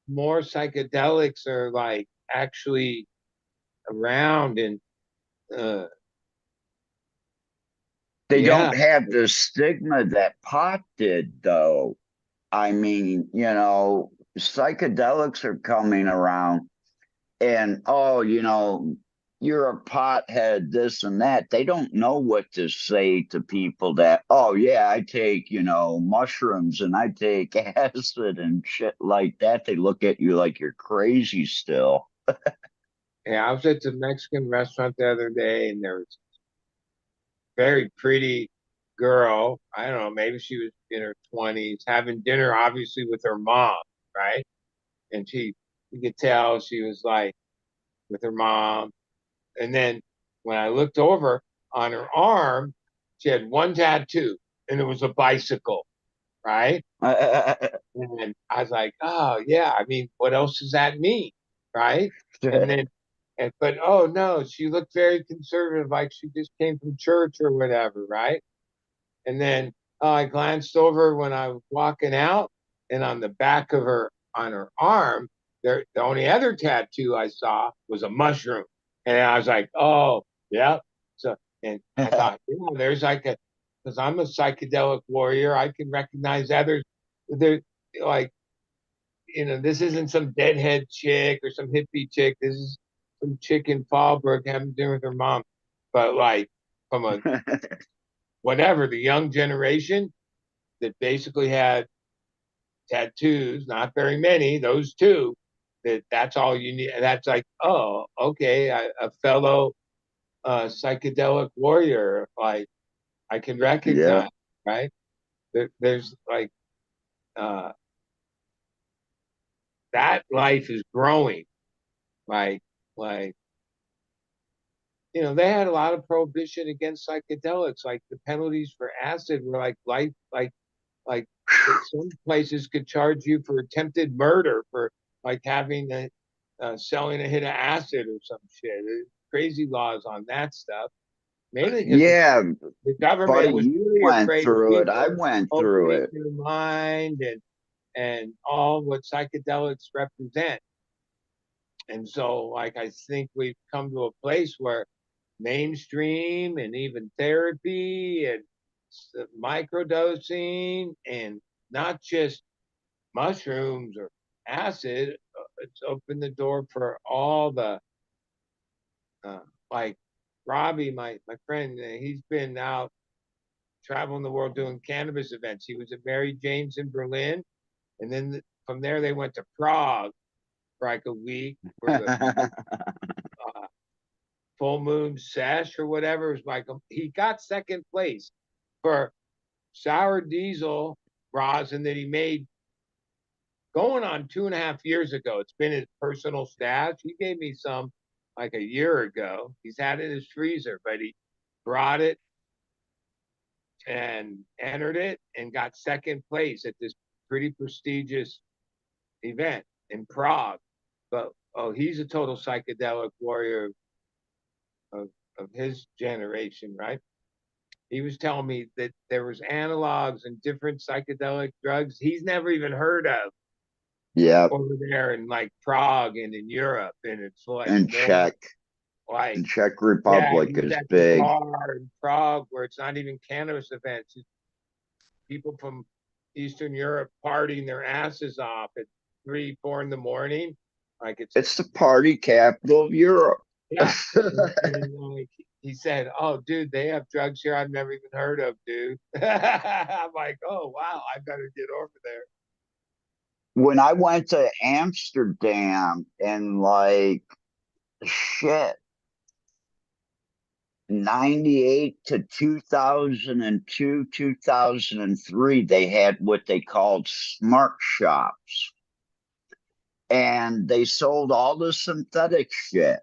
more psychedelics are like actually around and They Yeah. don't have the stigma that pot did, though. I mean, psychedelics are coming around, and oh, you're a pothead, this and that. They don't know what to say to people that, oh, yeah, I take, mushrooms and I take acid and shit like that. They look at you like you're crazy still. Yeah, I was at the Mexican restaurant the other day, and there was a very pretty girl. I don't know, maybe she was in her 20s, having dinner, obviously, with her mom, right? And you could tell she was like with her mom. And then when I looked over on her arm, she had one tattoo, and it was a bicycle, right? And I was like, oh, yeah, I mean, what else does that mean, right? And then, but oh no, she looked very conservative, like she just came from church or whatever, right? And then I glanced over when I was walking out, and on the back of on her arm, the only other tattoo I saw was a mushroom. And I was like, oh, yeah. So, and I thought, there's like because I'm a psychedelic warrior, I can recognize others. They're like, this isn't some deadhead chick or some hippie chick. This is some chick in Fallbrook having dinner with her mom. But like, from a whatever, the young generation that basically had tattoos, not very many, those two, that's all you need. That's like, oh, okay, a fellow psychedelic warrior, like I can Yeah. recognize, right? There's like uh, that life is growing, like like they had a lot of prohibition against psychedelics, like the penalties for acid were like life, like some places could charge you for attempted murder for like having selling a hit of acid or some shit. There's crazy laws on that stuff. Mainly because Yeah, the government buddy, was you really went afraid of through it. I people went through opening it. their mind and all what psychedelics represent. And so, like, I think we've come to a place where mainstream and even therapy and microdosing and not just mushrooms or acid, it's opened the door for all the uh, like Robbie, my friend, he's been out traveling the world doing cannabis events. He was at Mary Jane's in Berlin, and then from there they went to Prague for like a week for the full moon sesh or whatever. It was like he got second place for sour diesel rosin that he made going on 2.5 years ago. It's been his personal stash. He gave me some like a year ago. He's had it in his freezer, but he brought it and entered it and got second place at this pretty prestigious event in Prague. But oh, he's a total psychedelic warrior of his generation, right? He was telling me that there was analogs and different psychedelic drugs he's never even heard of Yeah, over there in like Prague and in Europe, and it's like and more Czech. like And Czech yeah, Republic he's is at the big. bar in Prague where it's not even cannabis events. It's people from Eastern Europe partying their asses off at 3, 4 in the morning. Like It's the party capital of Europe. yeah. And like he said, "Oh, dude, they have drugs here I've never even heard of, dude." I'm like, "Oh, wow, I better get over there." When I went to Amsterdam and like shit, 98 to 2002, 2003, they had what they called smart shops. And they sold all the synthetic shit.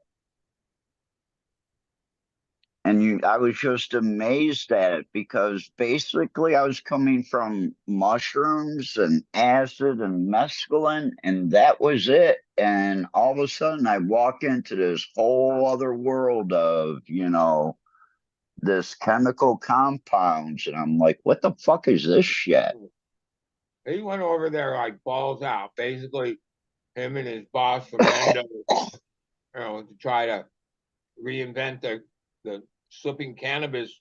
And I was just amazed at it because basically I was coming from mushrooms and acid and mescaline, and that was it. And all of a sudden I walk into this whole other world of, this chemical compounds, and I'm like, what the fuck is this shit? He went over there like balls out. Basically, him and his boss Fernando, to try to reinvent the slipping cannabis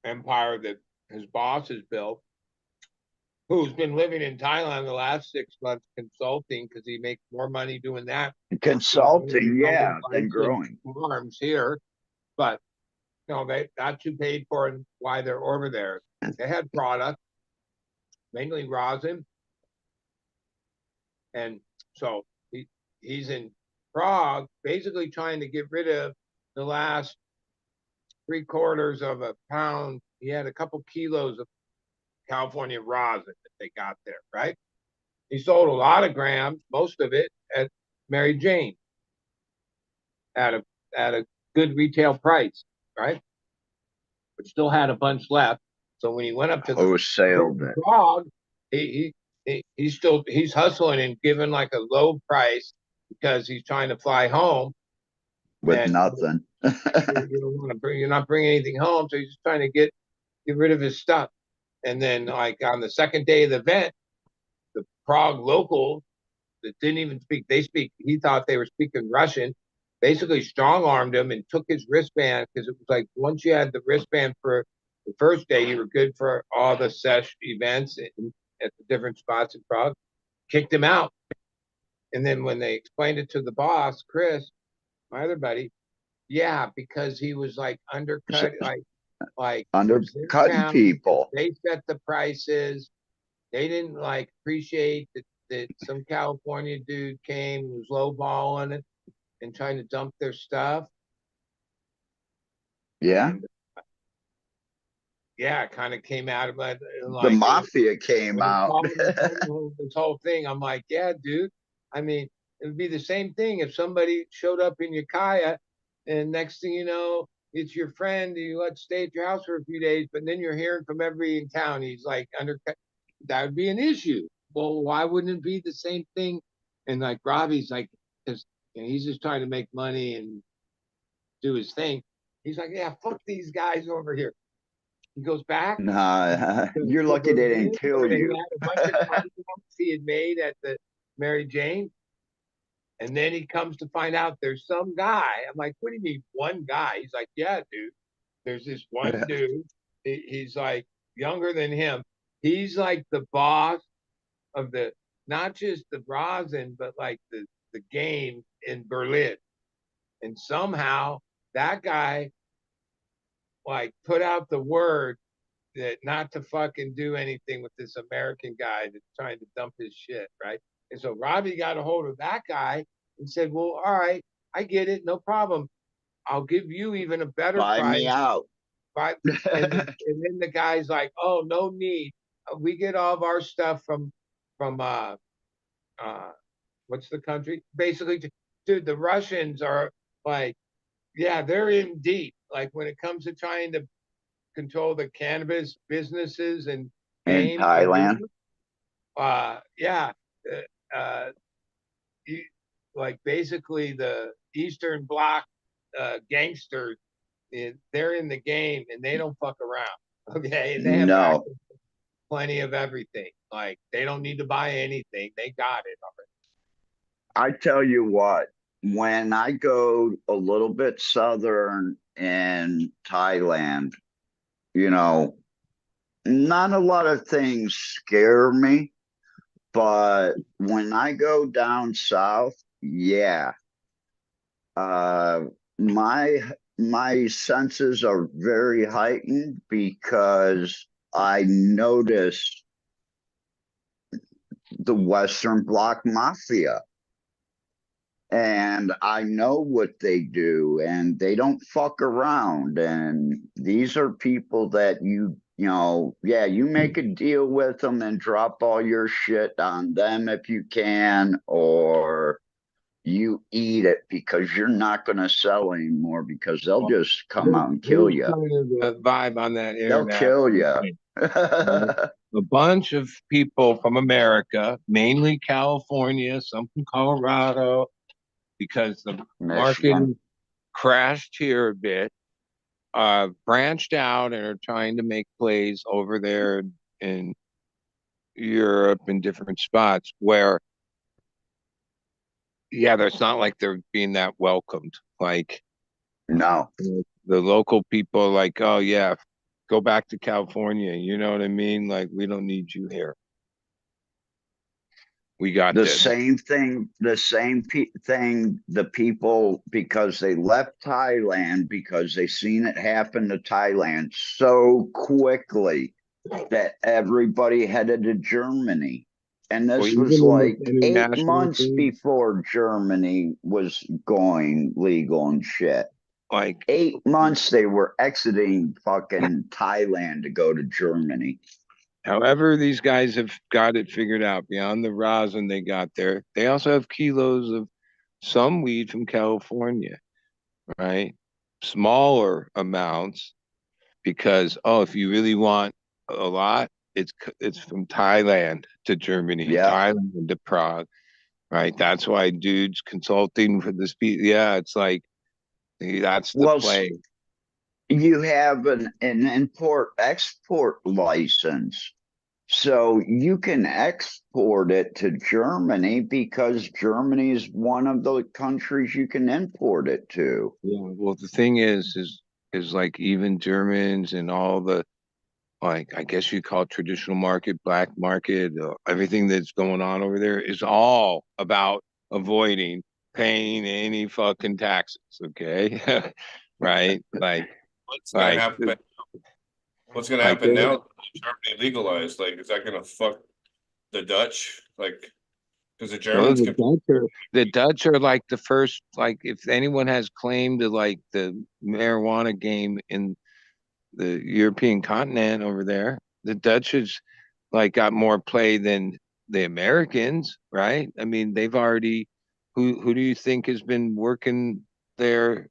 empire that his boss has built, who's been living in Thailand the last 6 months consulting because he makes more money doing that. Consulting, yeah, than growing. Farms here, but that's who paid for and why they're over there. They had product, mainly rosin, and so he's in Prague, basically trying to get rid of the last 3/4 of a pound. He had a couple kilos of California rosin that they got there, right? He sold a lot of grams, most of it at Mary Jane at a good retail price, right? But still had a bunch left. So when he went up to the Prague, he's hustling and giving like a low price because he's trying to fly home with nothing. You're not bringing anything home, so he's just trying to get rid of his stuff. And then, like on the second day of the event, the Prague local that didn't even speak, he thought they were speaking Russian, basically strong-armed him and took his wristband, because it was like once you had the wristband for the first day, you were good for all the sesh events at the different spots in Prague, kicked him out. And then when they explained it to the boss, Chris, my other buddy, yeah, because he was like undercut, like undercutting people. They set the prices. They didn't like appreciate that some California dude came and was lowballing it and trying to dump their stuff. Yeah. And, yeah, it kind of came out of it. Like, the mafia came out. This whole thing. I'm like, yeah, dude. I mean, it would be the same thing if somebody showed up in Ukiah and next thing you know, it's your friend, you let stay at your house for a few days, but then you're hearing from everybody in town, he's like undercut. That would be an issue. Well, why wouldn't it be the same thing? And like Robbie's like, because he's just trying to make money and do his thing. He's like, yeah, fuck these guys over here. He goes back. Nah, you're lucky they didn't kill you. He had a bunch of contacts he had made at the Mary Jane. And then he comes to find out there's some guy. I'm like, what do you mean one guy? He's like, yeah, dude. There's this one dude. He's like younger than him. He's like the boss of not just the rosin, but like the game in Berlin. And somehow that guy like put out the word that not to fucking do anything with this American guy that's trying to dump his shit, right? And so Robbie got a hold of that guy and said, well, all right, I get it, no problem. I'll give you even a better price. Buy me out. And then the guy's like, oh, no need. We get all of our stuff from what's the country? Basically, dude, the Russians are like, yeah, they're in deep. Like when it comes to trying to control the cannabis businesses and in Thailand. Like basically the Eastern Bloc gangsters, they're in the game and they don't fuck around. Okay, they have plenty of everything. Like they don't need to buy anything; they got it already. I tell you what, when I go a little bit southern in Thailand, not a lot of things scare me, but when I go down south, yeah, my senses are very heightened because I notice the Western Bloc Mafia. And I know what they do, and they don't fuck around. And these are people that you make a deal with them and drop all your shit on them if you can, or you eat it because you're not going to sell anymore because they'll just come out and kill you. The vibe on that area. They'll kill you. A bunch of people from America, mainly California, some from Colorado, because the market crashed here a bit, branched out and are trying to make plays over there in Europe in different spots where, yeah, it's not like they're being that welcomed. Like, no, the local people are like, oh yeah, go back to California. You know what I mean? Like, we don't need you here. We got The this. same thing, thing, the people, because they left Thailand, because they seen it happen to Thailand so quickly that everybody headed to Germany. And Well, this even was in like this 8 international months thing, before Germany was going legal and shit. like 8 months they were exiting fucking Thailand to go to Germany. however these guys have got it figured out beyond the rosin they got there, they also have kilos of some weed from California, right? Smaller amounts because if you really want a lot, it's from Thailand to Germany, Yeah. Thailand to Prague, right? That's why dudes consulting for this. Yeah, it's like that's the Well, play. you have an import-export license. So you can export it to Germany because Germany is one of the countries you can import it to. Yeah. Well, the thing is like even Germans and all the like I guess you call it traditional market, black market, everything that's going on over there is all about avoiding paying any fucking taxes. Okay, right? What's gonna happen? What's gonna like happen now? Germany legalized. Like, is that gonna fuck the Dutch? Like, because the well, Germans can. the Dutch are like the first. Like, if anyone has claim to like the marijuana game in the European continent over there, the Dutch has like got more play than the Americans, right? I mean, they've already. Who do you think has been working there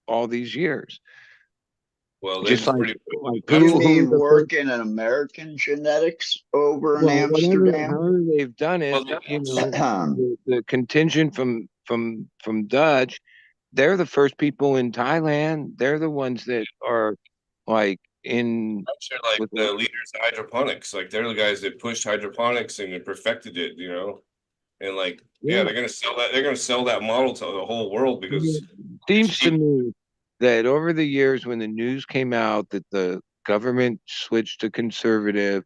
all these years? Well, they're Just just pretty. like You who's mean the first? working in American genetics over in Well, whatever, Amsterdam? however they've done it, Well, you know, the contingent from Dutch, they're the first people in Thailand. They're the ones that are like in Dutch are like with the leaders of hydroponics. Like, they're the guys that pushed hydroponics and perfected it. And like, yeah, yeah. they're gonna sell that. They're gonna sell that model to the whole world because Seems to me that over the years when the news came out that the government switched to conservative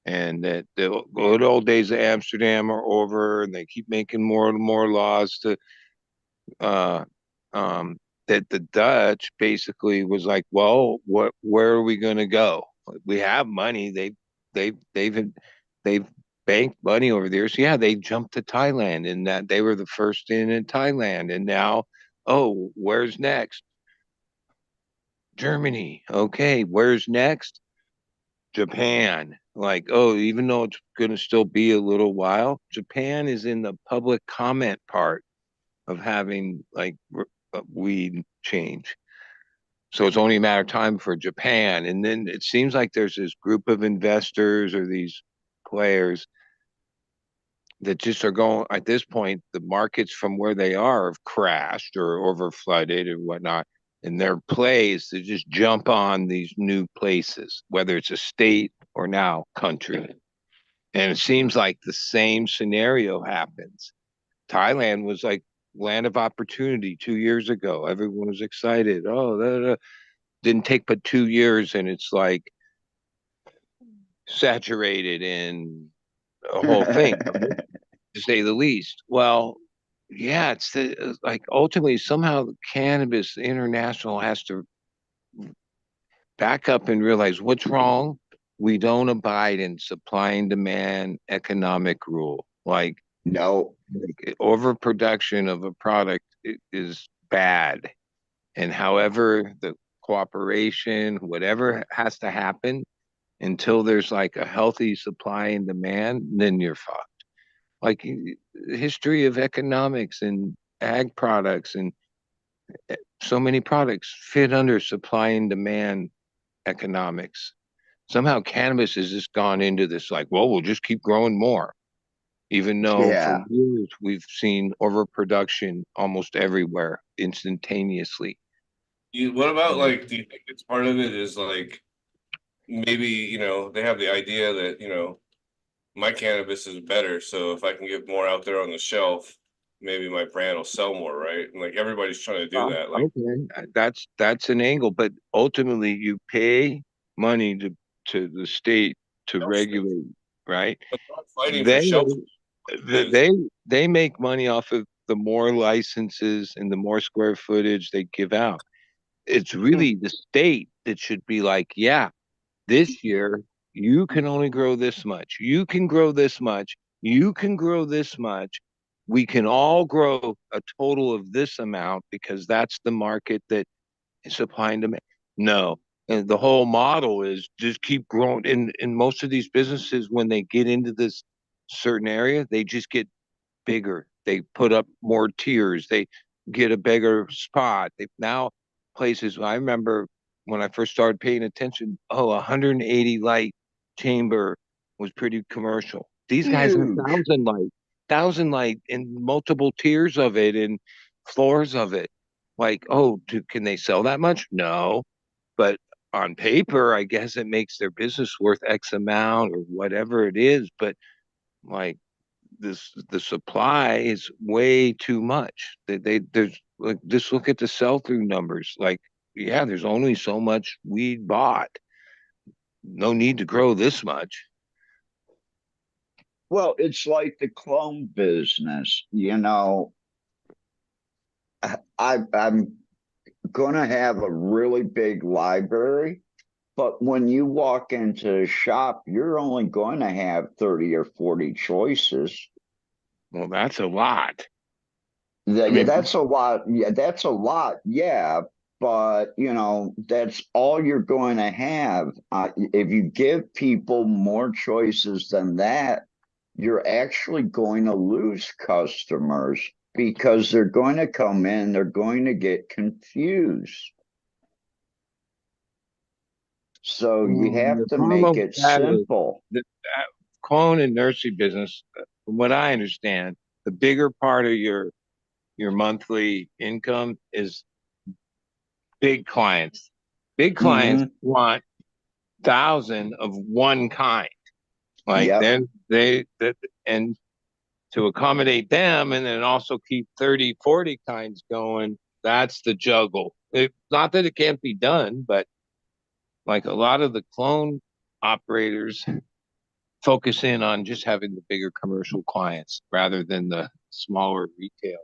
and that the good old days of Amsterdam are over and they keep making more and more laws to uh that the Dutch basically was like, well, where are we going to go? We have money. They've banked money over there. So yeah, they jumped to Thailand and that they were the first in Thailand. And now, oh, where's next? Germany. Okay, where's next? Japan. Like, oh, even though it's going to still be a little while, Japan is in the public comment part of having like weed change. So it's only a matter of time for Japan. And then it seems like there's this group of investors or these players that just are going at this point, the markets from where they are have crashed or over flooded or whatnot. And their play is to just jump on these new places, whether it's a state or now country. And it seems like the same scenario happens. Thailand was like land of opportunity 2 years ago. Everyone was excited. Oh, didn't take but 2 years, and it's like saturated in a whole thing, to say the least. Well, yeah, like ultimately somehow cannabis international has to back up and realize what's wrong. We don't abide in supply and demand economic rule. No. Overproduction of a product is bad. And however the cooperation, whatever has to happen until there's like a healthy supply and demand, then you're fucked. Like the history of economics and ag products and so many products fit under supply and demand economics. Somehow cannabis has just gone into this like, well, we'll just keep growing more. Even though for Yeah. years we've seen overproduction almost everywhere instantaneously. what about like? Do you think it's part of it is like maybe they have the idea that my cannabis is better, so if I can get more out there on the shelf, maybe my brand will sell more, right? And like everybody's trying to do that. Like, Okay, that's an angle, but ultimately you pay money to the state to regulate, right? Fighting They for shelter. they they make money off of the more licenses and the more square footage they give out. It's really the state that should be like, yeah, this year you can only grow this much. You can grow this much. You can grow this much. We can all grow a total of this amount because that's the market that is supply and demand. No. And the whole model is just keep growing. In most of these businesses, when they get into this certain area, they just get bigger. They put up more tiers. They get a bigger spot. They now places. I remember when I first started paying attention. Oh, 180 light chamber was pretty commercial. These guys are Huge. thousand light, and multiple tiers of it and floors of it. Like, oh, can they sell that much? No, but on paper, I guess it makes their business worth X amount or whatever it is. But like the supply is way too much. There's like just look at the sell through numbers. Like, yeah, there's only so much weed bought. No need to grow this much. Well, it's like the clone business. You know, I'm going to have a really big library, but when you walk into a shop, you're only going to have 30 or 40 choices. Well, that's a lot. Yeah, that's a lot. Yeah, that's a lot. Yeah, but you know, that's all you're going to have. If you give people more choices than that, you're actually going to lose customers because they're going to come in, they're going to get confused. So you have The to problem make with it that is simple. that clone and nursery business, from what I understand, the bigger part of your monthly income is big clients. Big clients Hmm. want 1,000 of one kind. Like Yep. then they that and to accommodate them and then also keep 30, 40 kinds going, that's the juggle. Not that it can't be done, but like a lot of the clone operators focus in on just having the bigger commercial clients rather than the smaller retail.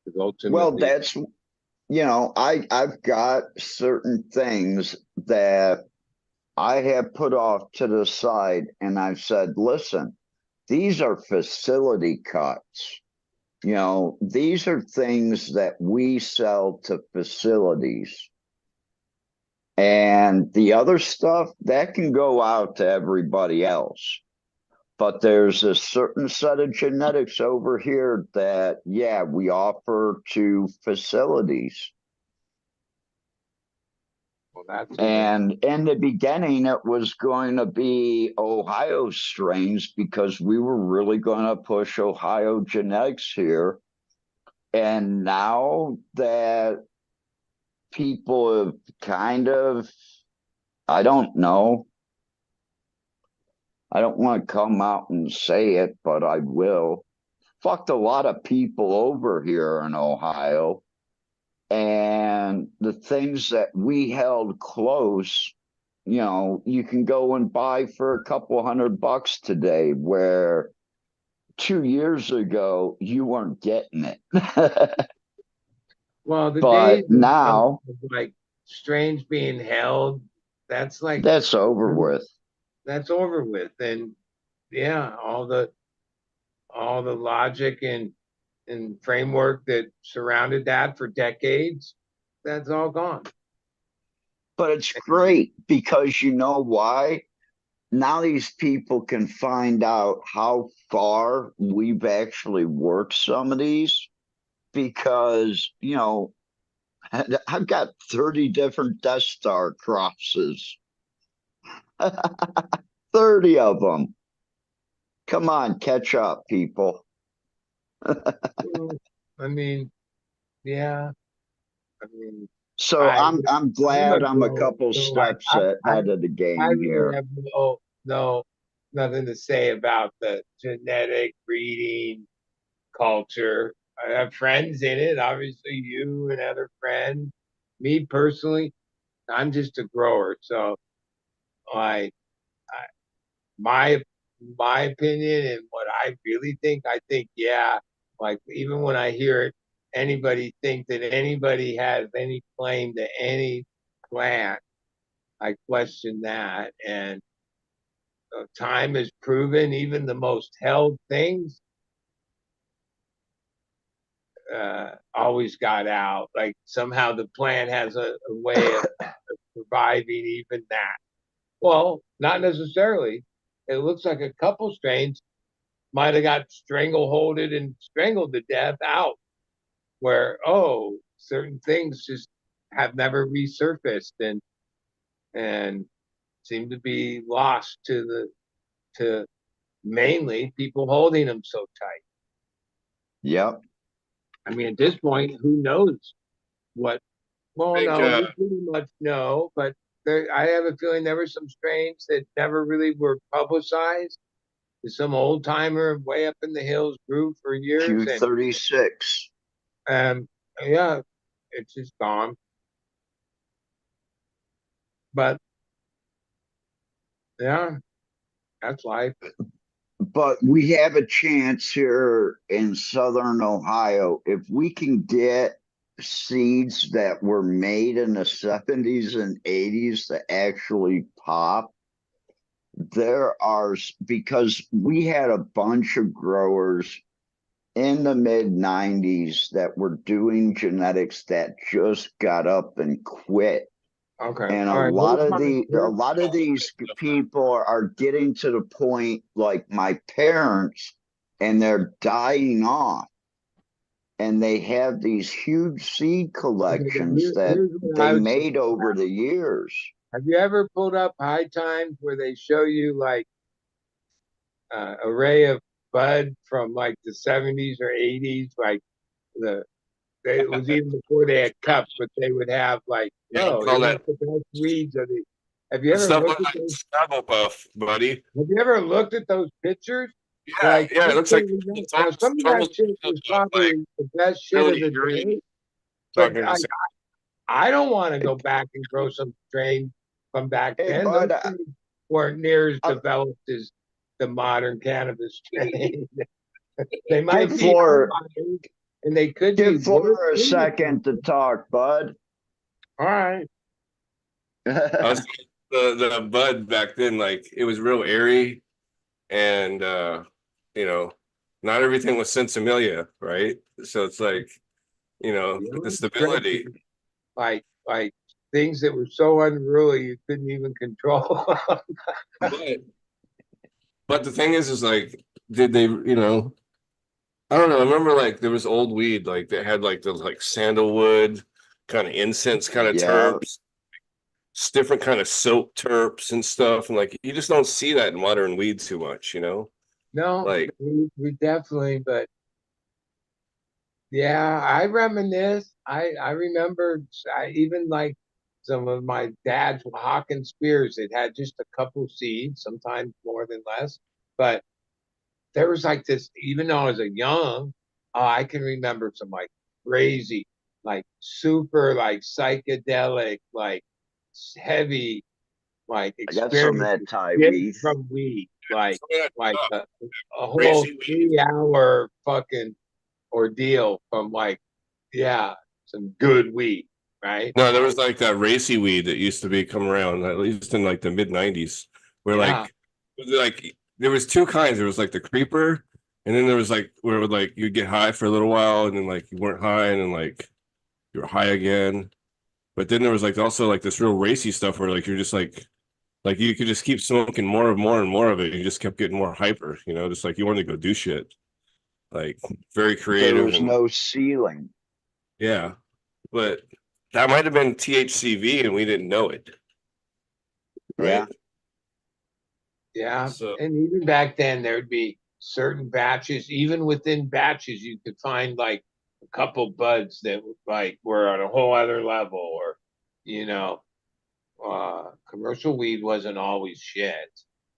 Because Well, ultimately, that's, you know, I've got certain things that I have put off to the side and I've said, listen, these are facility cuts. You know, these are things that we sell to facilities. And the other stuff that can go out to everybody else. But there's a certain set of genetics over here that, yeah, we offer to facilities. well, that's And in the beginning, it was going to be Ohio strains because we were really going to push Ohio genetics here. And now that people have kind of, I don't know, I don't want to come out and say it, but I will. Fucked a lot of people over here in Ohio. And the things that we held close, you know, you can go and buy for a couple $100 today, where 2 years ago you weren't getting it. Well, the days But now of like strains being held, that's like that's over with. that's over with. And yeah, all the logic and framework that surrounded that for decades, that's all gone. But it's great because you know why? Now these people can find out how far we've actually worked some of these because, you know, I've got 30 different Death Star crosses, 30 of them. Come on, catch up, people. Well, I mean, yeah. I mean, So I I'm I'm a glad I'm a grower, couple so steps ahead of the I game really here. have nothing to say about the genetic breeding culture. I have friends in it, obviously you and other friends. Me personally, I'm just a grower, so like my my opinion and what I really think, I think yeah, like even when I hear it, anybody think that anybody has any claim to any plant, I question that. And time has proven even the most held things always got out. Like somehow the plant has a way of surviving even that. Well, not necessarily. It looks like a couple strains might have got strangleholded and strangled to death out, where certain things just have never resurfaced and seem to be lost to mainly people holding them so tight. Yep. I mean, at this point, who knows what? Well, Big, no, we pretty much know, but I have a feeling there were some strains that never really were publicized. Some old timer way up in the hills grew for years, and Q36. yeah, it's just gone. But yeah, that's life. But we have a chance here in southern Ohio. If we can get seeds that were made in the 70s and 80s to actually pop, because we had a bunch of growers in the mid 90s that were doing genetics that just got up and quit. Okay. And All a right. lot of these people are getting to the point like my parents, and they're dying off. And they have these huge seed collections that Here's what they made over the years. Have you ever pulled up High Times where they show you like array of bud from like the 70s or 80s, like it was even before they had cups, but they would have like, Yeah, call here's that the best weeds of the. Have you ever stuff looked looks at like those? snuggle puff, buddy. Have you ever looked at those pictures? Yeah, yeah, it looks like it's now some of that almost shit is like probably the best shit of really the eerie. day, but Talking to the I don't want to go back and grow some strain from back Hey, then. bud, Those things weren't near as I, developed as the modern cannabis strain. They might give be Flora outliers, and they could be give worse. Flora a second to talk, bud. All right. I was the bud back then, like it was real airy, and you know, not everything was sensimilia, right? So it's like, the stability. Like things that were so unruly you couldn't even control. But the thing is like, did they, I don't know. I remember like there was old weed like that had like the like sandalwood kind of incense kind of Yeah, terps, different kind of soap terps and stuff, and like you just don't see that in modern weed too much, No, like we definitely, but yeah, I reminisce. I remember even like some of my dad's Hawken spears. It had just a couple seeds, sometimes more than less. But there was like this, even though I was a young, I can remember some like crazy, like super, like psychedelic, like heavy, like I got some of experience that Thai getting weed. from weed, like a whole crazy weed. 3 hour fucking ordeal from like, yeah, some good weed, right? No, there was like that racy weed that used to be come around, at least in like the mid '90s, where Yeah. like there was two kinds. There was like the creeper, and then there was like where like you'd get high for a little while, and then like you weren't high, and then like you were high again. But then there was like also like this real racy stuff where like you're just like you could just keep smoking more and more and more of it. You just kept getting more hyper, just like you wanted to go do shit. Like very There creative was and no ceiling. yeah. But that might have been THCV and we didn't know it. Right. Yeah. So And even back then, there'd be certain batches, even within batches, you could find like a couple buds that like were on a whole other level, or, you know, commercial weed wasn't always shit.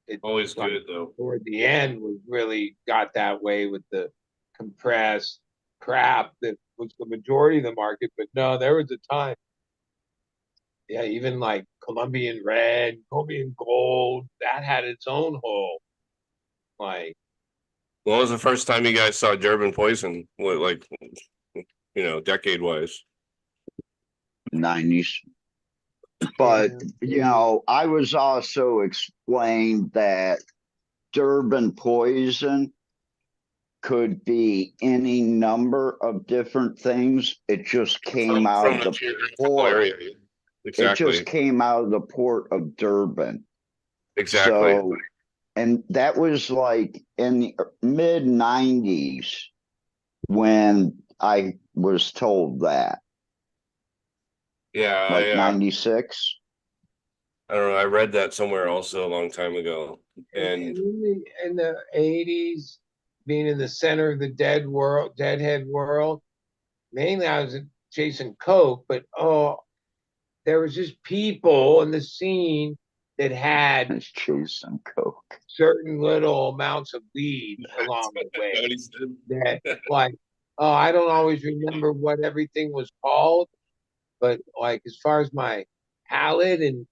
It always like good though. toward the end was really got that way with the compressed crap that was the majority of the market. But no, there was a time Yeah, even like Colombian red, Colombian gold, that had its own whole like. When was the first time you guys saw Durban poison? What, like, decade wise? 90s. But, I was also explained that Durban poison could be any number of different things. It just came out From of the the geographical port. area. It just Exactly. came out of the port of Durban. Exactly. So, and that was like in the mid 90s when I was told that, Yeah, like 96. I don't know. I read that somewhere also a long time ago. And In the 80s, being in the center of the deadhead world, mainly I was chasing coke, but there was just people in the scene that had It's chasing coke. certain little amounts of weed along the way. what he said. That like, I don't always remember what everything was called, but like as far as my palate and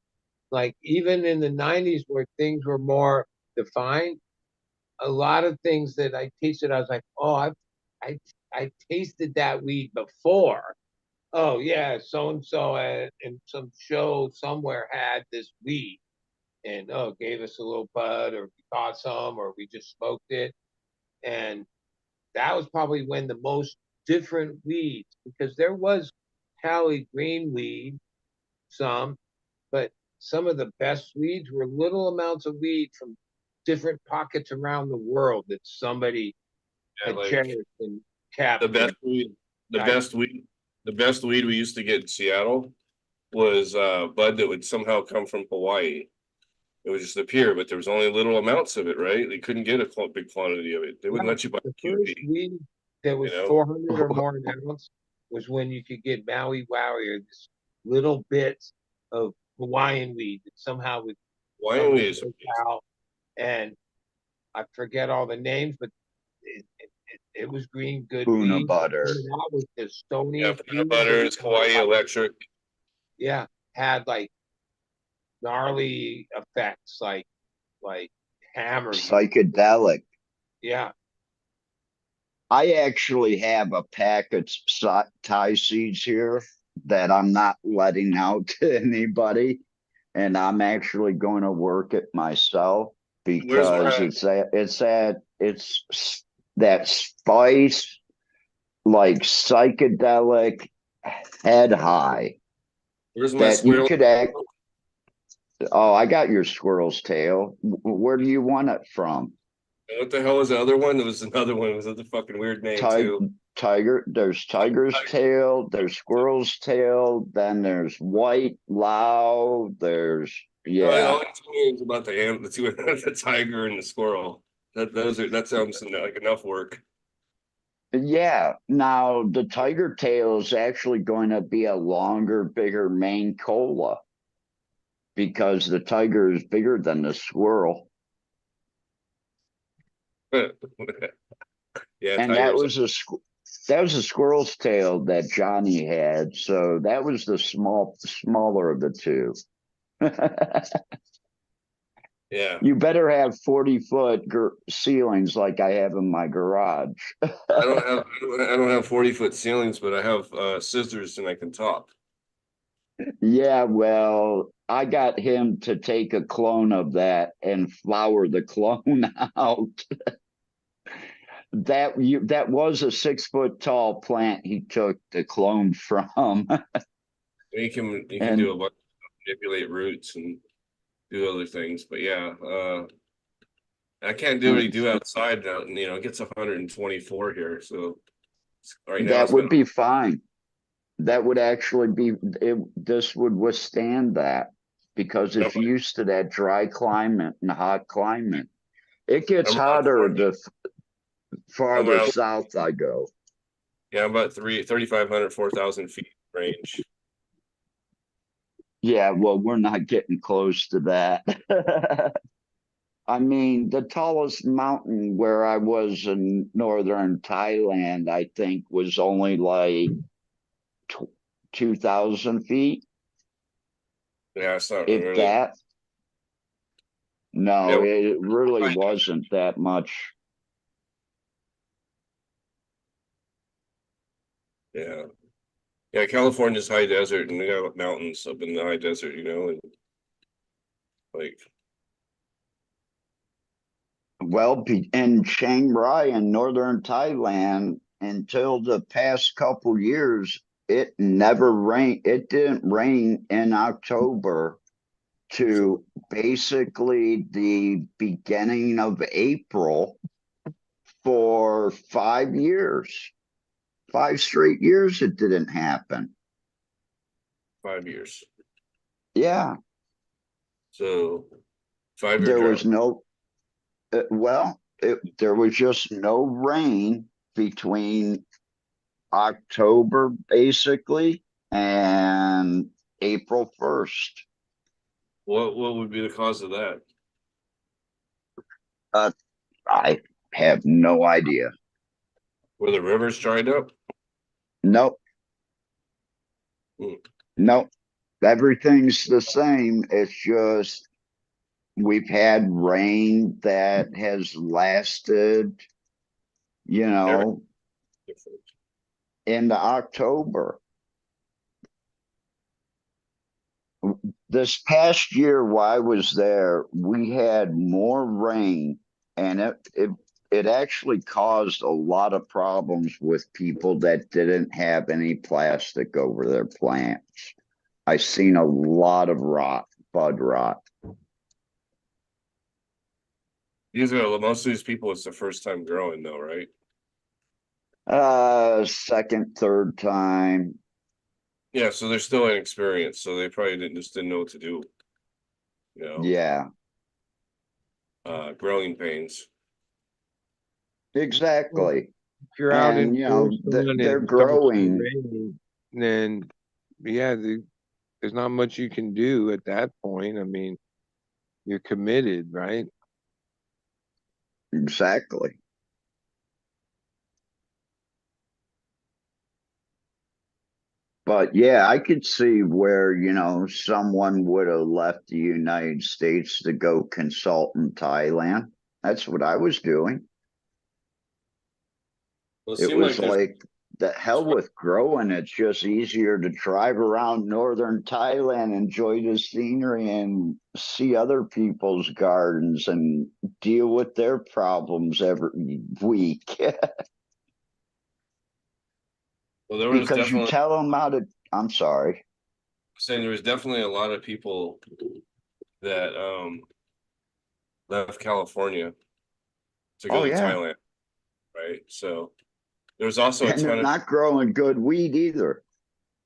like even in the 90s where things were more defined, a lot of things that I tasted, I was like, I I tasted that weed before. Oh yeah, so and so in some show somewhere had this weed, and gave us a little bud, or we bought some, or we just smoked it, and that was probably when the most different weeds, because there was Cali green weed, some, but some of the best weeds were little amounts of weed from different pockets around the world that somebody Yeah, had like cherished and the kept. best And weed, the I, best weed, the best weed we used to get in Seattle was bud that would somehow come from Hawaii. It would just appear, but there was only little amounts of it, right? They couldn't get a big quantity of it. They wouldn't let you buy the first QB, weed that you was know? 400 or more an ounce was when you could get Maui Wowie, or this little bits of Hawaiian weed that somehow would Why come to is SoCal. And I forget all the names, but it was green good Buna weed. butter. Coming out with the yeah, stoniest peanut weed that butter is Hawaii Electric. yeah, had like gnarly effects, like hammer you. Psychedelic. Yeah, I actually have a pack of Thai seeds here that I'm not letting out to anybody. And I'm actually going to work it myself Where's because my it's that spice, like psychedelic head high where's my that you squirrel? could act. Oh, I got your squirrel's tail. Where do you want it from? What the hell was the other one? There was another one. It was a fucking weird name Ti- too. Tiger, there's tiger's tail, there's squirrel's tail, then there's white Lao, there's All yeah. he told me was about the two, the tiger and the squirrel. That sounds like enough work. Yeah, now the tiger tail is actually going to be a longer, bigger main cola because the tiger is bigger than the squirrel. Yeah, And that tigers. was that was a squirrel's tail that Johnny had. So that was the smaller of the two. Yeah, You better have 40-foot ceilings like I have in my garage. I don't have 40-foot ceilings, but I have scissors and I can talk. Yeah, well, I got him to take a clone of that and flower the clone out. That was a 6 foot tall plant he took the clone from. You can do And a bunch of manipulate roots and do other things, but yeah, I can't do what you do outside now. It gets 124 here, so right now that it's been would be fine. That would actually be this would withstand that because it's I'm used to that dry climate and hot climate. It gets around hotter 40. the I'm farther around south I go. Yeah, I'm about 3,500, 4,000 feet range. Yeah, well, we're not getting close to that. I mean, the tallest mountain where I was in northern Thailand, I think, was only like 2,000 feet. Yeah, it's not If really. that, no, Yeah, it really wasn't that much. yeah, yeah. California's high desert, and we got mountains up in the high desert, and like Well, in Chiang Rai in northern Thailand, until the past couple years, it never rained. It didn't rain in October to basically the beginning of April for 5 years. 5 straight years it didn't happen. 5 years. Yeah, So 5 year there was drought. no, there was just no rain between October basically and April 1st. What would be the cause of that? Uh, I have no idea. Were the rivers dried up? Nope, Hmm. nope. Everything's the same. It's just we've had rain that has lasted, you Every know, different. into October. This past year, while I was there, we had more rain, and it actually caused a lot of problems with people that didn't have any plastic over their plants. I seen a lot of rot, bud rot. Most of these people, it's the first time growing, though, right? Second, third time. Yeah, so they're still inexperienced, so they probably didn't know what to do. Yeah, Growing pains. exactly. If you're out And in full sun they're and it starts to growing. rain, then yeah, there's not much you can do at that point. I mean, you're committed, right? Exactly. But yeah, I could see where, someone would have left the United States to go consult in Thailand. That's what I was doing. Well, it It seemed like was there's like the hell with growing. It's just easier to drive around northern Thailand, enjoy the scenery, and see other people's gardens and deal with their problems every week. well, there was Because you definitely tell them how to, I'm sorry. saying there was definitely a lot of people that left California to Oh, go to yeah. Thailand, right? So there's also And they're not growing good weed either.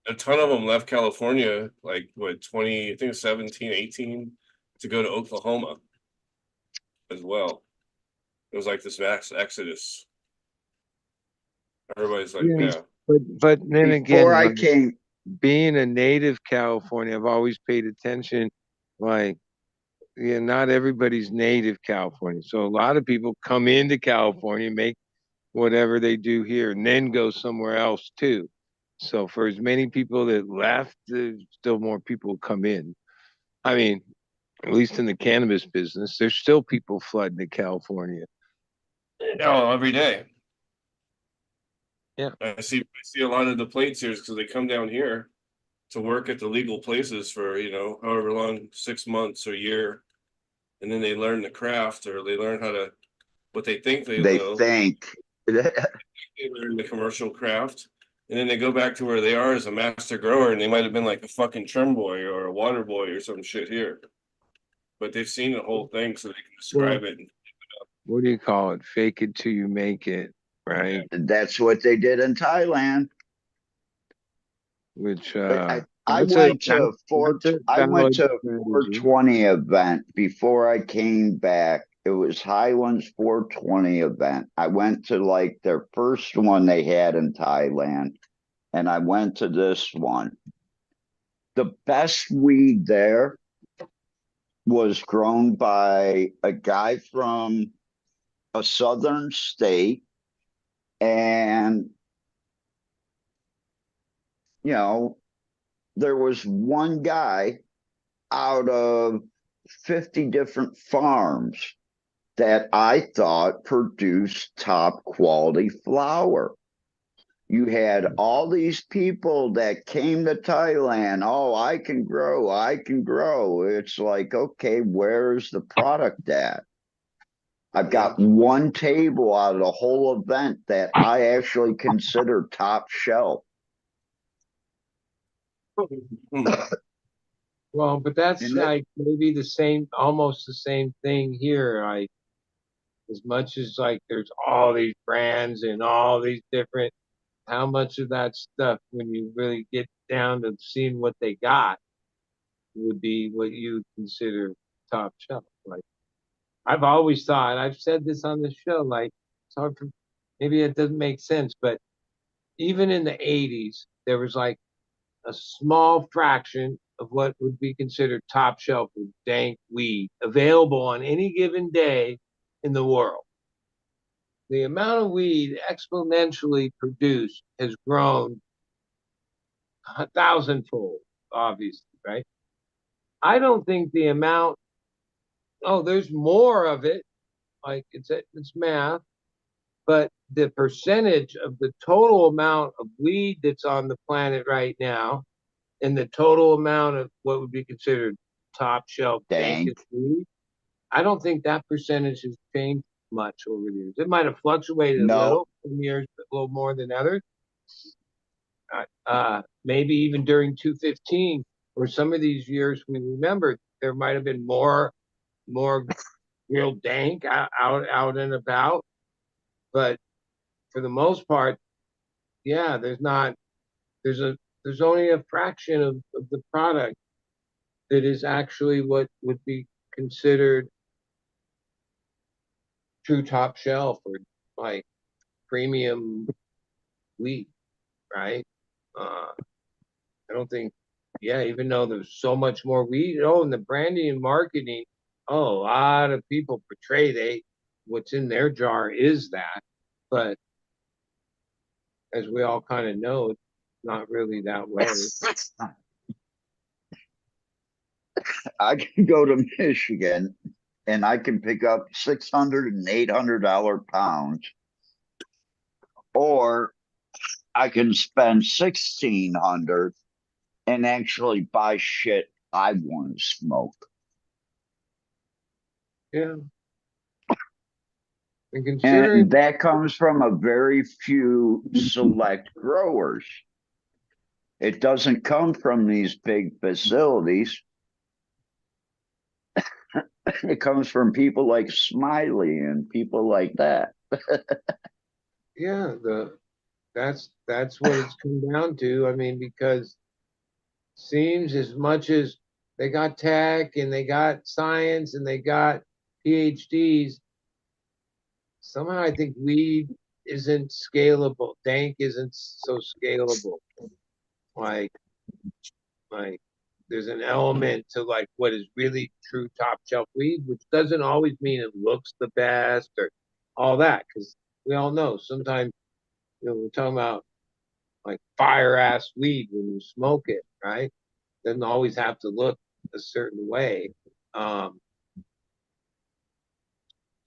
a ton of them left California, like what 20, I think 17, 18, to go to Oklahoma as well. It was like this mass exodus. Everybody's like, Yeah. yeah. But then again, Before I like came, being a native California, I've always paid attention. Like, yeah, not everybody's native California. So a lot of people come into California, make whatever they do here, and then go somewhere else too. So for as many people that left, there's still more people come in. I mean, at least in the cannabis business, there's still people flooding to California. Oh, every day. Yeah. I see a lot of the plates here because they come down here to work at the legal places for, however long, 6 months or a year. And then they learn the craft or they learn what they think they they know. think. They learn the commercial craft. And then they go back to where they are as a master grower and they might have been like a fucking trim boy or a water boy or some shit here. But they've seen the whole thing so they can Well, describe it. what do you call it? Fake it till you make it, right? That's what they did in Thailand. Which I that's a went to I went valid to a strategy. 420 event before I came back. It was Highlands 420 event. I went to like their first one they had in Thailand, and I went to this one. The best weed there was grown by a guy from a southern state, and you know there was one guy out of 50 different farms that I thought produced top quality flower. You had all these people that came to Thailand. Oh, I can grow. I can grow. It's like, okay, where's the product at? I've got one table out of the whole event that I actually consider top shelf. Well, but that's And it- like maybe the same, almost the same thing here. Like, as much as like there's all these brands and all these different, how much of that stuff, when you really get down to seeing what they got, would be what you consider top shelf? Like, I've always thought, I've said this on the show, like, it's hard for, maybe it doesn't make sense, but even in the 80s, there was like a small fraction of what would be considered top shelf of dank weed available on any given day in the world. The amount of weed exponentially produced has grown a thousandfold, obviously, right? I don't think the amount, oh, there's more of it, like it's math, but the percentage of the total amount of weed that's on the planet right now and the total amount of what would be considered top shelf Dank. dankest weed, I don't think that percentage has changed much over the years. It might have fluctuated a No. little, some years a little more than others. Maybe even during 215, or some of these years we remember, there might have been more real dank out and about. But for the most part, yeah, there's only a fraction of the product that is actually what would be considered true top shelf or like premium wheat, right? I don't think, yeah, even though there's so much more wheat, oh, and the branding and marketing, oh, a lot of people portray what's in their jar is that, but as we all kind of know, it's not really that way. I can go to Michigan and I can pick up $600 and $800 pounds, or I can spend 1,600 and actually buy shit I want to smoke. Yeah. And considering And that comes from a very few select growers. It doesn't come from these big facilities. It comes from people like Smiley and people like that. yeah, that's what it's come down to. I mean, because seems as much as they got tech and they got science and they got PhDs, somehow I think weed isn't scalable. Dank isn't so scalable. Like, like there's an element to like what is really true top shelf weed, which doesn't always mean it looks the best or all that, because we all know sometimes, we're talking about like fire ass weed when you smoke it, right? Doesn't always have to look a certain way. Um,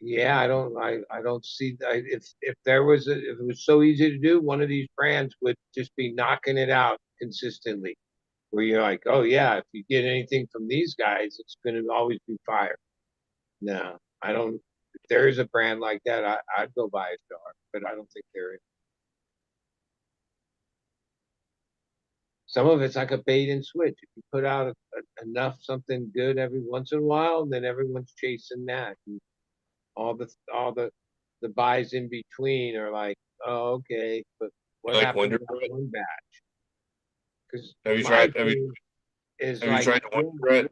yeah, I don't see if there was if it was so easy to do, one of these brands would just be knocking it out consistently. Where you're like, oh yeah, if you get anything from these guys, it's going to always be fire. No, I don't. If there is a brand like that, I'd go buy a jar, but I don't think there is. Some of it's like a bait and switch. If you put out enough something good every once in a while, then everyone's chasing that. And all the buys in between are like, oh, okay, but what Like happened Wonder to that Bread? one batch? Because Have you my tried? Have you thing is have you like, tried the Wonder Bread?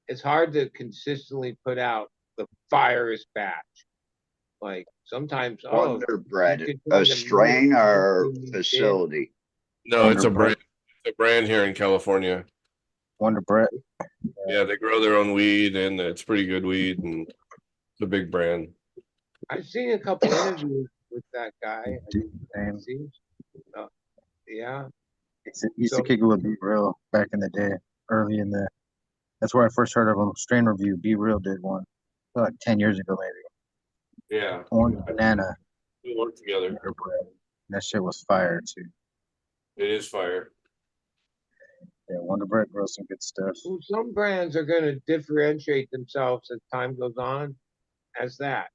it's hard to consistently put out the firest batch. Like sometimes, oh, Wonder you Bread, could a try to mimic strain or something you did. facility? No, it's Wonder a Bread. brand. It's a brand here in California. Wonder Bread. Yeah, they grow their own weed, and it's pretty good weed, and it's a big brand. I've seen a couple interviews with that guy. And It seems, yeah. he used to So kick it with Big Real back in the day, early in the That's where I first heard of them. Strain Review, Be Real did one like 10 years ago, maybe. Yeah. Orange banana. We work together. Wonder Bread. That shit was fire too. It is fire. Yeah, Wonder Bread grows some good stuff. Well, some brands are going to differentiate themselves as time goes on as that.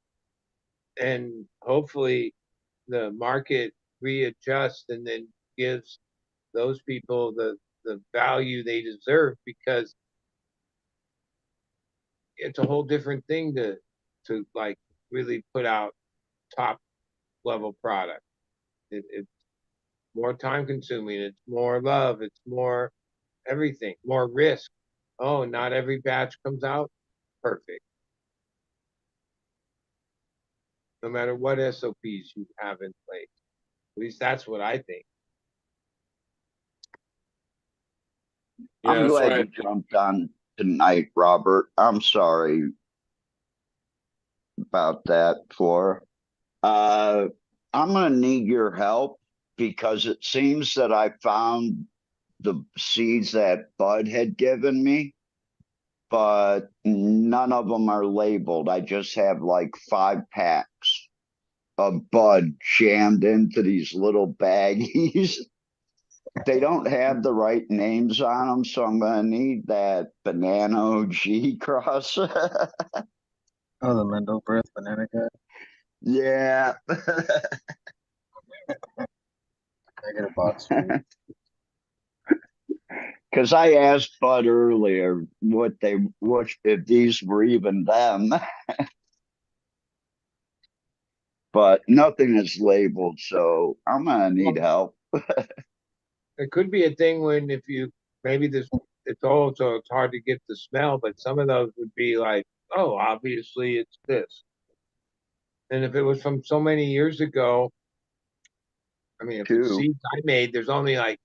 And hopefully the market readjusts and then gives those people the value they deserve, because it's a whole different thing to like really put out top level product. It's more time consuming, it's more love, it's more everything, more risk. Oh, not every batch comes out perfect. No matter what SOPs you have in place. At least that's what I think. Yeah, I'm that's glad why you jumped on tonight, Robert. I'm sorry about that for. I'm gonna need your help because it seems that I found the seeds that Bud had given me, but none of them are labeled. I just have like 5 packs of Bud jammed into these little baggies. They don't have the right names on them, so I'm gonna need that Banana OG cross. Oh, the Mendo Breath banana guy. Yeah. I get a box. Because I asked Bud earlier what if these were even them, but nothing is labeled, so I'm gonna need help. It could be a thing when if you maybe this it's old, so it's hard to get the smell, but some of those would be like, oh, obviously it's this. And if it was from so many years ago, I mean, if it's Too. seeds I made, there's only like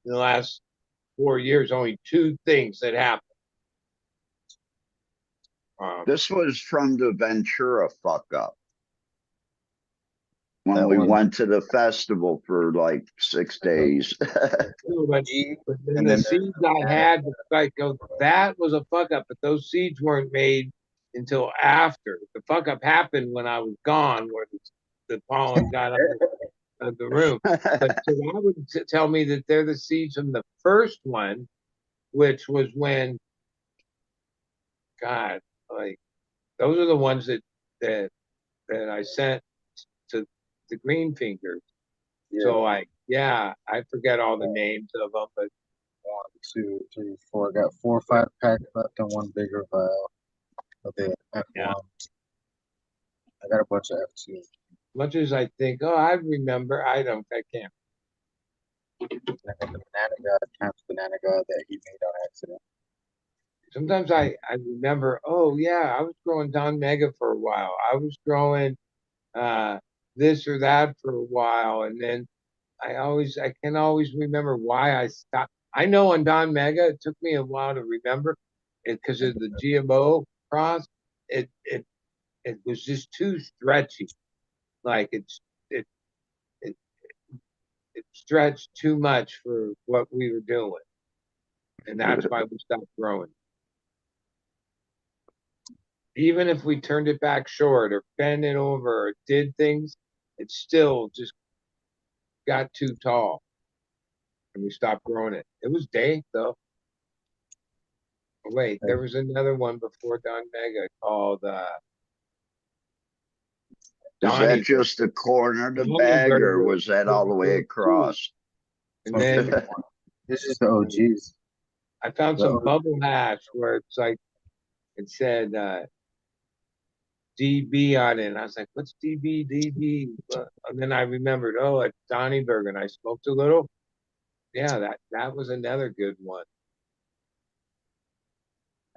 in the last 4 years, only 2 things that happened. This was from the Ventura fuck up when That we one. went to the festival for like 6 days. But then And the then seeds I had, like, that was a fuck up, but those seeds weren't made until after. The fuck up happened when I was gone, where the pollen got up of the room. But so that would tell me that they're the seeds from the first one, which was when, God, like those are the ones that I sent to the Green Fingers. Yeah. So I forget all the names of them, but 1, 2, 3, 4. I got 4 or 5 packs left and one bigger vial of the F1. Yeah. I got a bunch of F2. much as I think, oh, I remember, I can't. I got the banana god, Cam's banana god that he made on accident. Sometimes I remember, oh yeah, I was growing Don Mega for a while. I was growing this or that for a while, and then I can always remember why I stopped. I know on Don Mega, it took me a while to remember it because of the GMO cross. It was just too stretchy. Like it it stretched too much for what we were doing, and that's why we stopped growing. Even if we turned it back short or bent it over or did things, it still just got too tall, and we stopped growing it. It was Dave though. Oh, wait, there was another one before Don Mega called Is Donnie. that just the corner of the Donnie bag, or Burger. was that all the way across? And then This is the OGs. I found some bubble hash where it's like it said DB on it. And I was like, what's DB? DB? And then I remembered, oh, it's Donnie Burger. And I smoked a little. Yeah, that was another good one.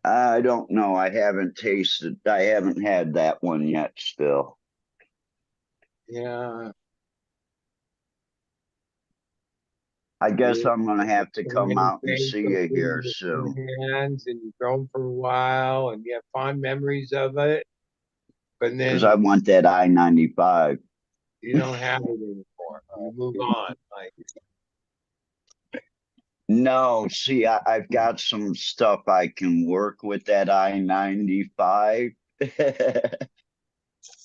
I don't know. I haven't had that one yet still. Yeah. I guess I'm gonna have to come out and see you here With soon. your hands, and you've grown for a while, and you have fond memories of it. But Because then I want that I-95. you don't have it anymore. You move on. Like No, see, I've got some stuff I can work with that I-95.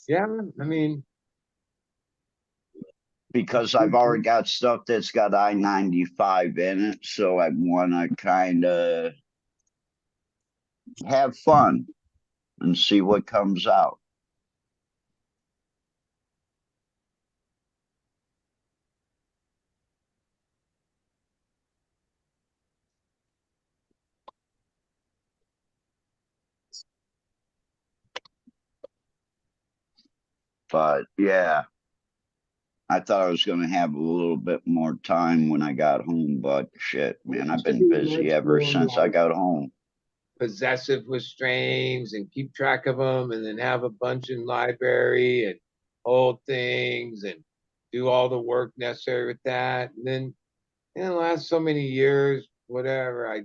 Yeah, I mean, Because I've already got stuff that's got I-95 in it, so I want to kind of have fun and see what comes out. But yeah, I thought I was going to have a little bit more time when I got home, but shit, man, I've been busy ever since I got home. possessive with strains and keep track of them, and then have a bunch in library and hold things and do all the work necessary with that. And then in the last so many years, whatever, I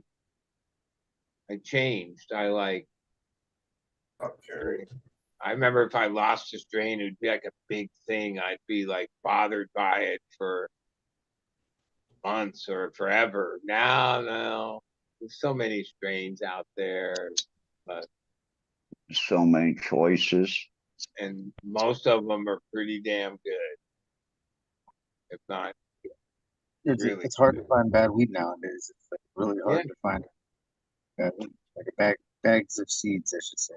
changed. I remember if I lost a strain, it would be like a big thing. I'd be like bothered by it for months or forever. Now, no, there's so many strains out there, but So many choices. and most of them are pretty damn good, if not really. It's hard to find bad weed nowadays. It's like really Yeah, hard to find bad weed. Like bags of seeds, I should say.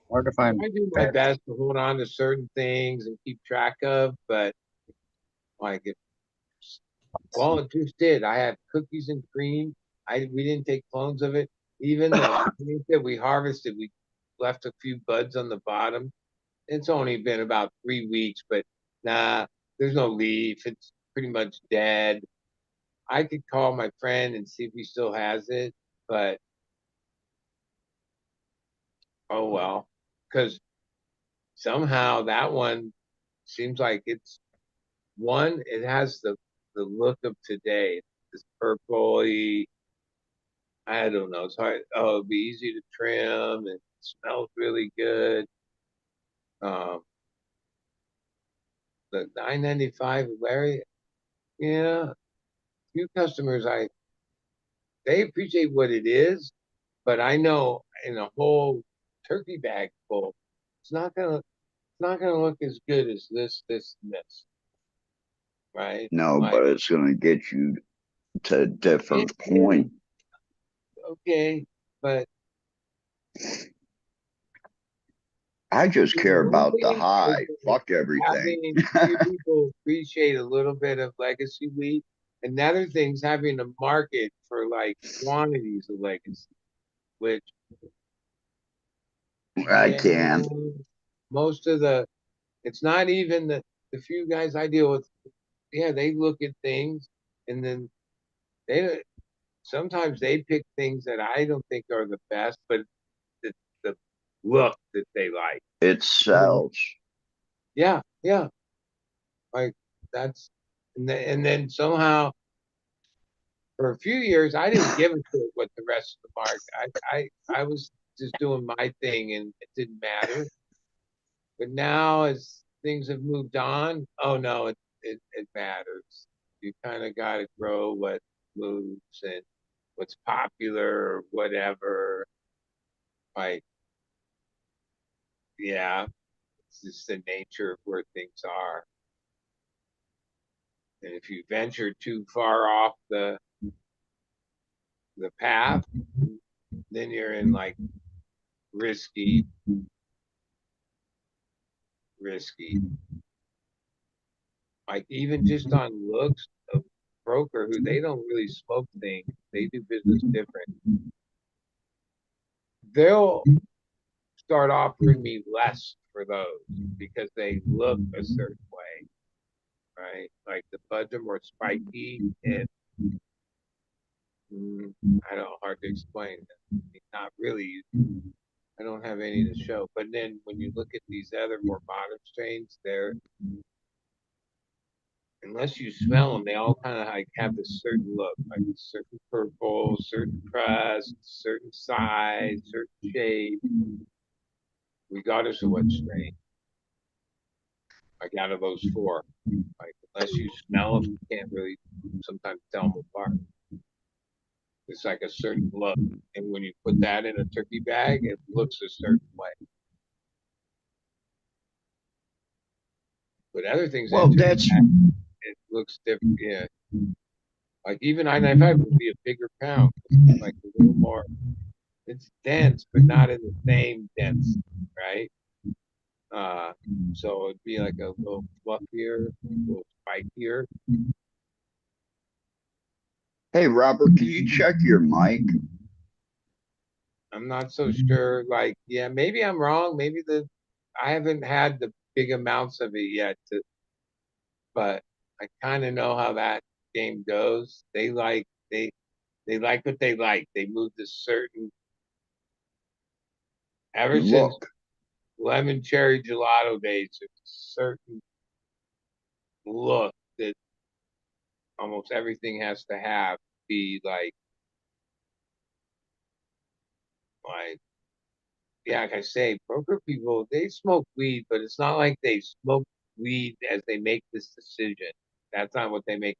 Hard to find I do my bad. best to hold on to certain things and keep track of, but like it, well, it just did. I had cookies and cream. We didn't take clones of it. Even the fruit that we harvested, we left a few buds on the bottom. It's only been about 3 weeks, but nah, there's no leaf. It's pretty much dead. I could call my friend and see if he still has it, but oh well, because somehow that one seems like it has the look of today. This purpley, I don't know. It's hard. Oh, it'd be easy to trim and it smells really good. Um, the 995 Larry, yeah, few customers they appreciate what it is, but I know in a whole turkey bag full, it's not gonna look as good as this, and this, right? No, Like, but it's going to get you to a different yeah, point. okay, but I just care one about the thing is high. that Fuck everything. having few people appreciate a little bit of legacy wheat. Another thing's having a market for like quantities of legacy, which I yeah, can. most of it's not even the few guys I deal with. Yeah, they look at things and then they sometimes they pick things that I don't think are the best, but the look that they like. It sells. Yeah, yeah, like that's and then somehow for a few years I didn't give a shit what the rest of the market. I was just doing my thing and it didn't matter. But now as things have moved on, oh no, it matters. You kind of got to grow what moves and what's popular or whatever. Like, yeah, it's just the nature of where things are. And if you venture too far off the path, then you're in like risky, risky. Like even just on looks, a broker who they don't really smoke things, they do business different. They'll start offering me less for those because they look a certain way, right? Like the buds are more spiky and I don't know, hard to explain. Not really. I don't have any to show. But then when you look at these other more modern strains, they're unless you smell them, they all kind of like have this certain look, like a certain purple, certain crust, certain size, certain shape, regardless of what strain. Like out of those four, like unless you smell them, you can't really sometimes tell them apart. It's like a certain look. And when you put that in a turkey bag, it looks a certain way. But other things in a Well, turkey that's bag, it looks different. Yeah. Like even I-95 would be a bigger pound. It's like a little more, it's dense, but not in the same dense, right? So it'd be like a little fluffier, a little spikier. hey Robert, can you check your mic? I'm not so sure. Like, yeah, maybe I'm wrong. Maybe I haven't had the big amounts of it yet, but I kind of know how that game goes. They like what they like. They move to certain. Ever since Look, lemon cherry gelato days, there's a certain look that almost everything has to have. Be like yeah, like I say, broker people, they smoke weed, but it's not like they smoke weed as they make this decision. That's not what they make.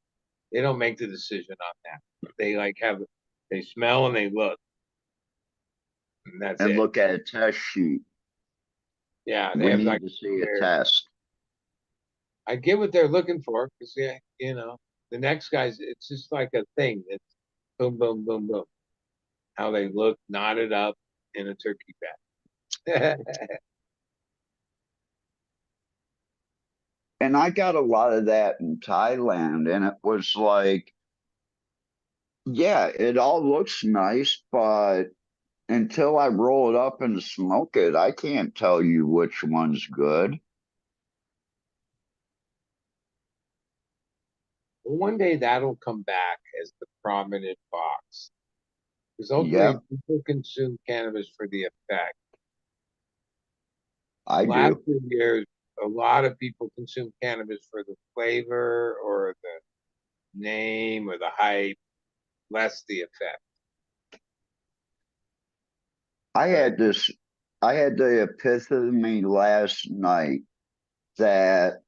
They don't make the decision on that. They they smell and they look, and that's and it. look at a test sheet. Yeah, they We have need to see a test. I get what they're looking for because yeah, the next guy's. It's just like a thing. It's boom, boom, boom, boom. How they look knotted up in a turkey bag. And I got a lot of that in Thailand, and it was like, yeah, it all looks nice, but until I roll it up and smoke it, I can't tell you which one's good. One day that'll come back as the prominent box. Because ultimately, Yep, people consume cannabis for the effect. I Last do. few years, a lot of people consume cannabis for the flavor or the name or the hype, less the effect. I had this, I had the epiphany last night that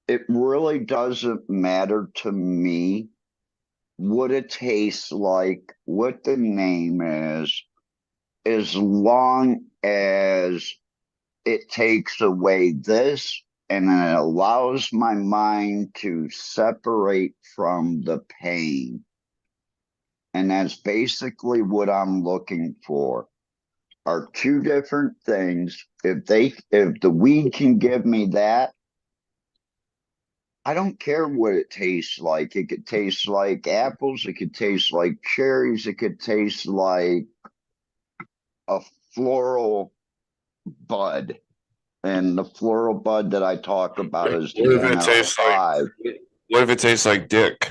it really doesn't matter to me what it tastes like, what the name is, as long as it takes away this and then it allows my mind to separate from the pain. And that's basically what I'm looking for. Are two different things. If the weed can give me that, I don't care what it tastes like. It could taste like apples, it could taste like cherries, it could taste like a floral bud. And the floral bud that I talk about is the What if it tastes like? NR5. What if it tastes like dick?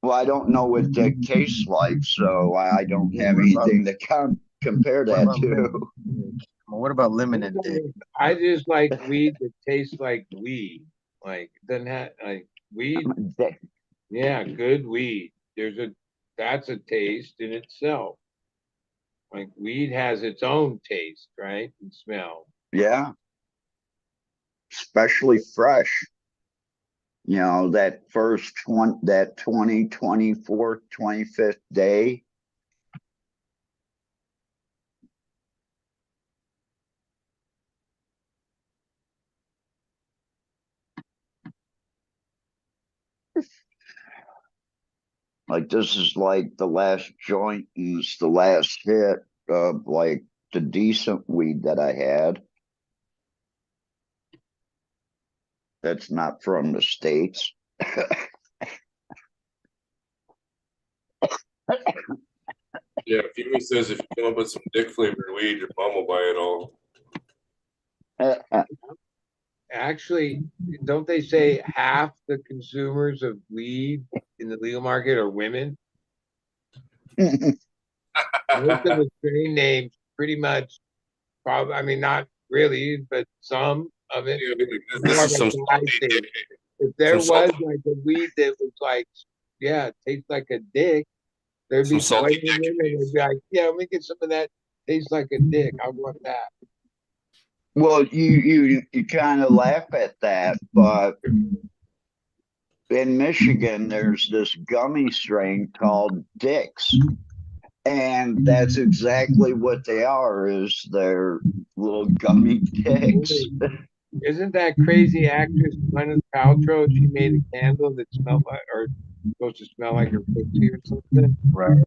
Well, I don't know what dick tastes like, so I don't have What about anything to compare what that about to. lemon? What about lemon and dick? I just like weed that tastes like weed. Like it doesn't have like weed. Yeah, good weed. That's a taste in itself. Like weed has its own taste, right? And smell. Yeah, especially fresh. That first 24th, 25th day. Like this is like the last joint and it's the last hit of like the decent weed that I had. That's not from the States. Yeah, Fury says if you come up with some dick flavored weed, your mom will buy it all. Actually, don't they say half the consumers of weed in the legal market are women? Most of the strain names pretty much probably, I mean, not really, but some of it. Yeah, More this of is a some guy salty thing. dick. If there Some was salty, like a weed that was like, yeah, tastes like a dick, there'd some be plenty salty of dick. women that'd be like, yeah, let me get some of that tastes like a dick. I want that. Well, you kind of laugh at that, but in Michigan, there's this gummy strain called Dicks. And that's exactly what they are, is they're little gummy dicks. Isn't that crazy actress Gwyneth Paltrow? She made a candle that smelled like, or supposed to smell like her pussy or something. Right.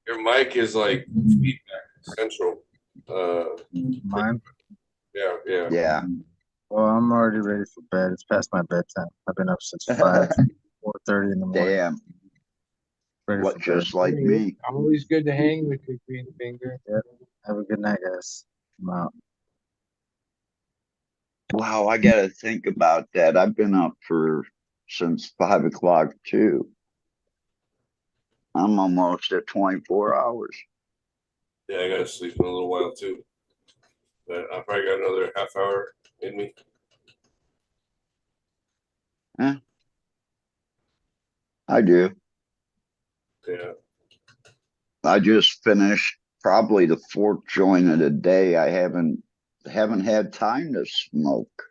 Your mic is like feedback central. Mine. Yeah. Yeah. Well, I'm already ready for bed. It's past my bedtime. I've been up since 4:30 in the morning. Damn. Ready What, for just bed. like me? Always good to hang with you, Green Finger. Yep. Have a good night, guys. I'm out. Wow, I gotta think about that. I've been up since 5 o'clock too. I'm almost at 24 hours. Yeah, I gotta sleep in a little while too. But I probably got another half hour in me. I do. Yeah. I just finished probably the fourth joint of the day. I haven't had time to smoke.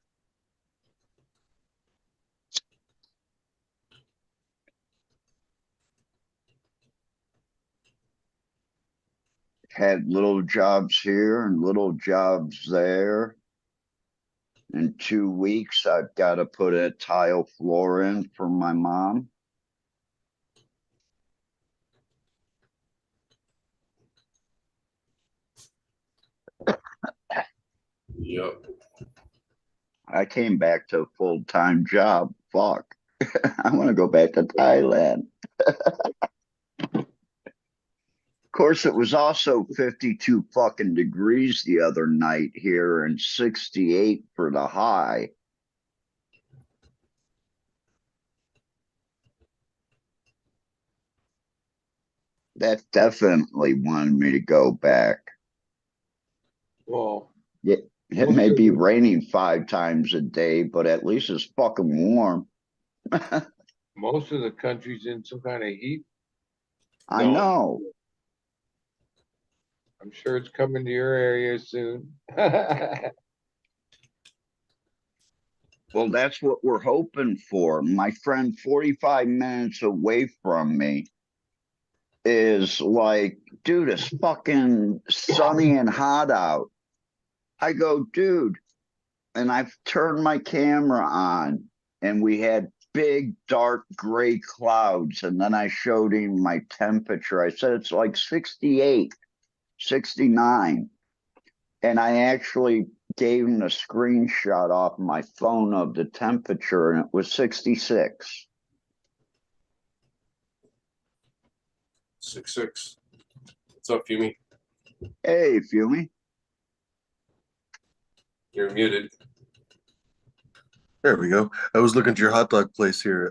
Had little jobs here and little jobs there. In 2 weeks, I've got to put a tile floor in for my mom. Yep. I came back to a full-time job. Fuck. I want to go back to Thailand. Of course, it was also 52 fucking degrees the other night here and 68 for the high. That definitely wanted me to go back. Well, Yeah, it may be raining 5 times a day, but at least it's fucking warm. most of the country's in some kind of heat. I know. I'm sure it's coming to your area soon. Well, that's what we're hoping for. My friend 45 minutes away from me is like, dude, it's fucking sunny and hot out. I go, dude, and I've turned my camera on and we had big dark gray clouds. And then I showed him my temperature. I said it's like 68, 69. And I actually gave him a screenshot off my phone of the temperature, and it was 66. 6'6". What's up, Fumi? Hey, Fumi. You're muted. There we go. I was looking at your hot dog place here.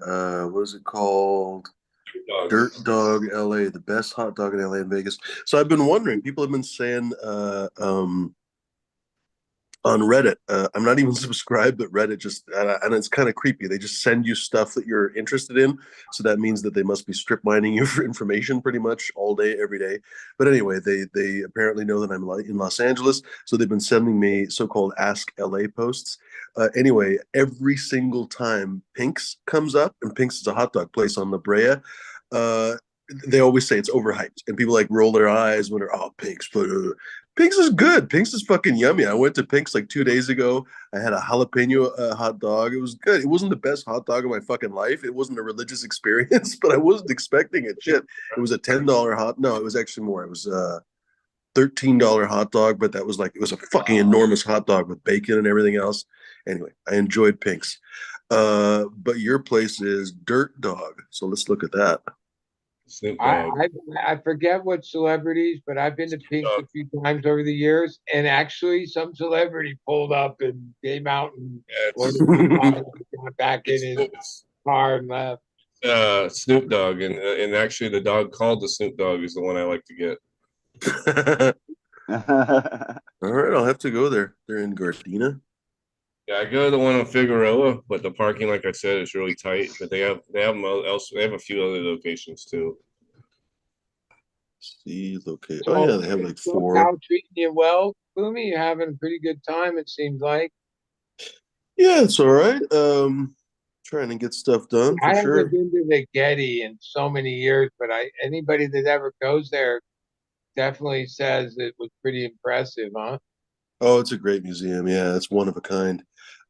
What is it called? Dirt Dog LA, the best hot dog in LA and Vegas. So I've been wondering, people have been saying on Reddit, I'm not even subscribed, but Reddit just, and it's kind of creepy. They just send you stuff that you're interested in. So that means that they must be strip mining you for information pretty much all day, every day. But anyway, they apparently know that I'm in Los Angeles. So they've been sending me so-called Ask LA posts. Anyway, every single time Pink's comes up, and Pink's is a hot dog place on La Brea, they always say it's overhyped, and people like roll their eyes when they're, oh, Pink's, but Pink's is good. Pink's is fucking yummy. I went to Pink's like 2 days ago. I had a jalapeno hot dog. It was good. It wasn't the best hot dog of my fucking life. It wasn't a religious experience, but I wasn't expecting it. Shit, it was a $10 hot. No, it was actually more. It was $13 hot dog, but that was like, it was a fucking enormous hot dog with bacon and everything else. Anyway, I enjoyed Pink's. But your place is Dirt Dog, so let's look at that. I forget what celebrities, but I've been to Pink's a few times over the years, and actually some celebrity pulled up and came out and got back in his car and left. Snoop Dogg, and actually the dog called the Snoop Dogg is the one I like to get. All right, I'll have to go there. They're in Gardena. Yeah, I go to the one on Figueroa, but the parking, like I said, is really tight. But they have them else. They have a few other locations too. See location. Oh yeah, they have like 4. Now treating you well, Fumi. You're having a pretty good time. It seems like. Yeah, it's all right. Trying to get stuff done I for haven't sure. been to the Getty in so many years, but anybody that ever goes there definitely says it was pretty impressive, huh? Oh, it's a great museum. Yeah, it's one of a kind.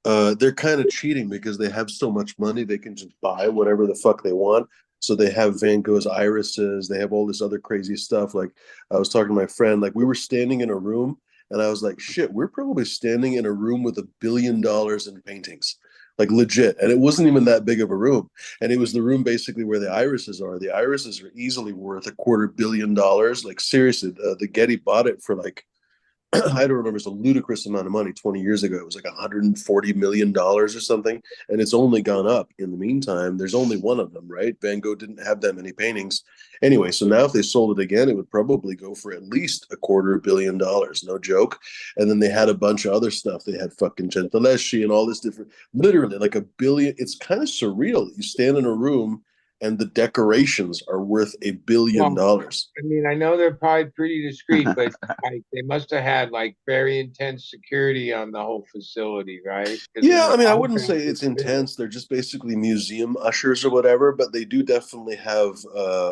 They're kind of cheating because they have so much money, they can just buy whatever the fuck they want. So they have Van Gogh's irises, they have all this other crazy stuff. Like I was talking to my friend, like we were standing in a room and I was like, shit, we're probably standing in a room with $1 billion in paintings. Like legit. And it wasn't even that big of a room. And it was the room basically where the irises are. The irises are easily worth $250 million. Like seriously, the Getty bought it for like I don't remember, it's a ludicrous amount of money. 20 years ago, it was like $140 million or something. And it's only gone up in the meantime. There's only one of them, right? Van Gogh didn't have that many paintings. Anyway, so now if they sold it again, it would probably go for at least $250 million. No joke. And then they had a bunch of other stuff. They had fucking Gentileschi and all this different, literally like a billion. It's kind of surreal. You stand in a room and the decorations are worth $1 billion. I mean, I know they're probably pretty discreet, but they must have had like very intense security on the whole facility, right? Because in Yeah, the I mean, I wouldn't say compound, it's intense. They're just basically museum ushers or whatever, but they do definitely have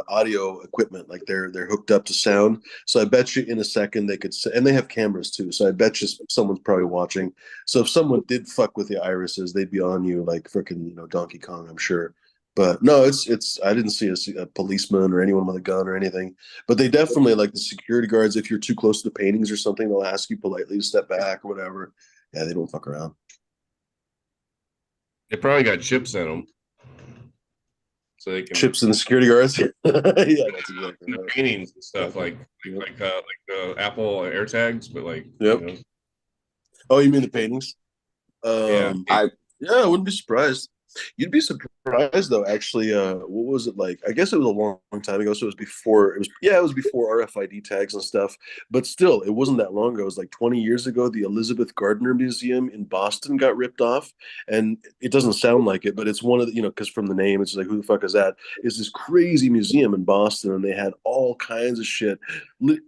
audio equipment. Like they're hooked up to sound. So I bet you in a second they could, and they have cameras too. So I bet you someone's probably watching. So if someone did fuck with the irises, they'd be on you like freaking Donkey Kong, I'm sure. But no, it's. I didn't see a policeman or anyone with a gun or anything. But they definitely like the security guards. If you're too close to the paintings or something, they'll ask you politely to step back or whatever. Yeah, they don't fuck around. They probably got chips in them, so they can Chips in the security guards. Yeah, that's exactly the right. paintings and stuff Yep. like the Apple AirTags, but like Yep. Oh, you mean the paintings? yeah. I Yeah, I wouldn't be surprised. You'd be surprised though, actually. What was it like? I guess it was a long time ago, so it was before it was before RFID tags and stuff. But still, it wasn't that long ago. It was like 20 years ago. The Elizabeth Gardner Museum in Boston got ripped off. And it doesn't sound like it, but it's one of the, because from the name, it's like, who the fuck is that? It's this crazy museum in Boston, and they had all kinds of shit.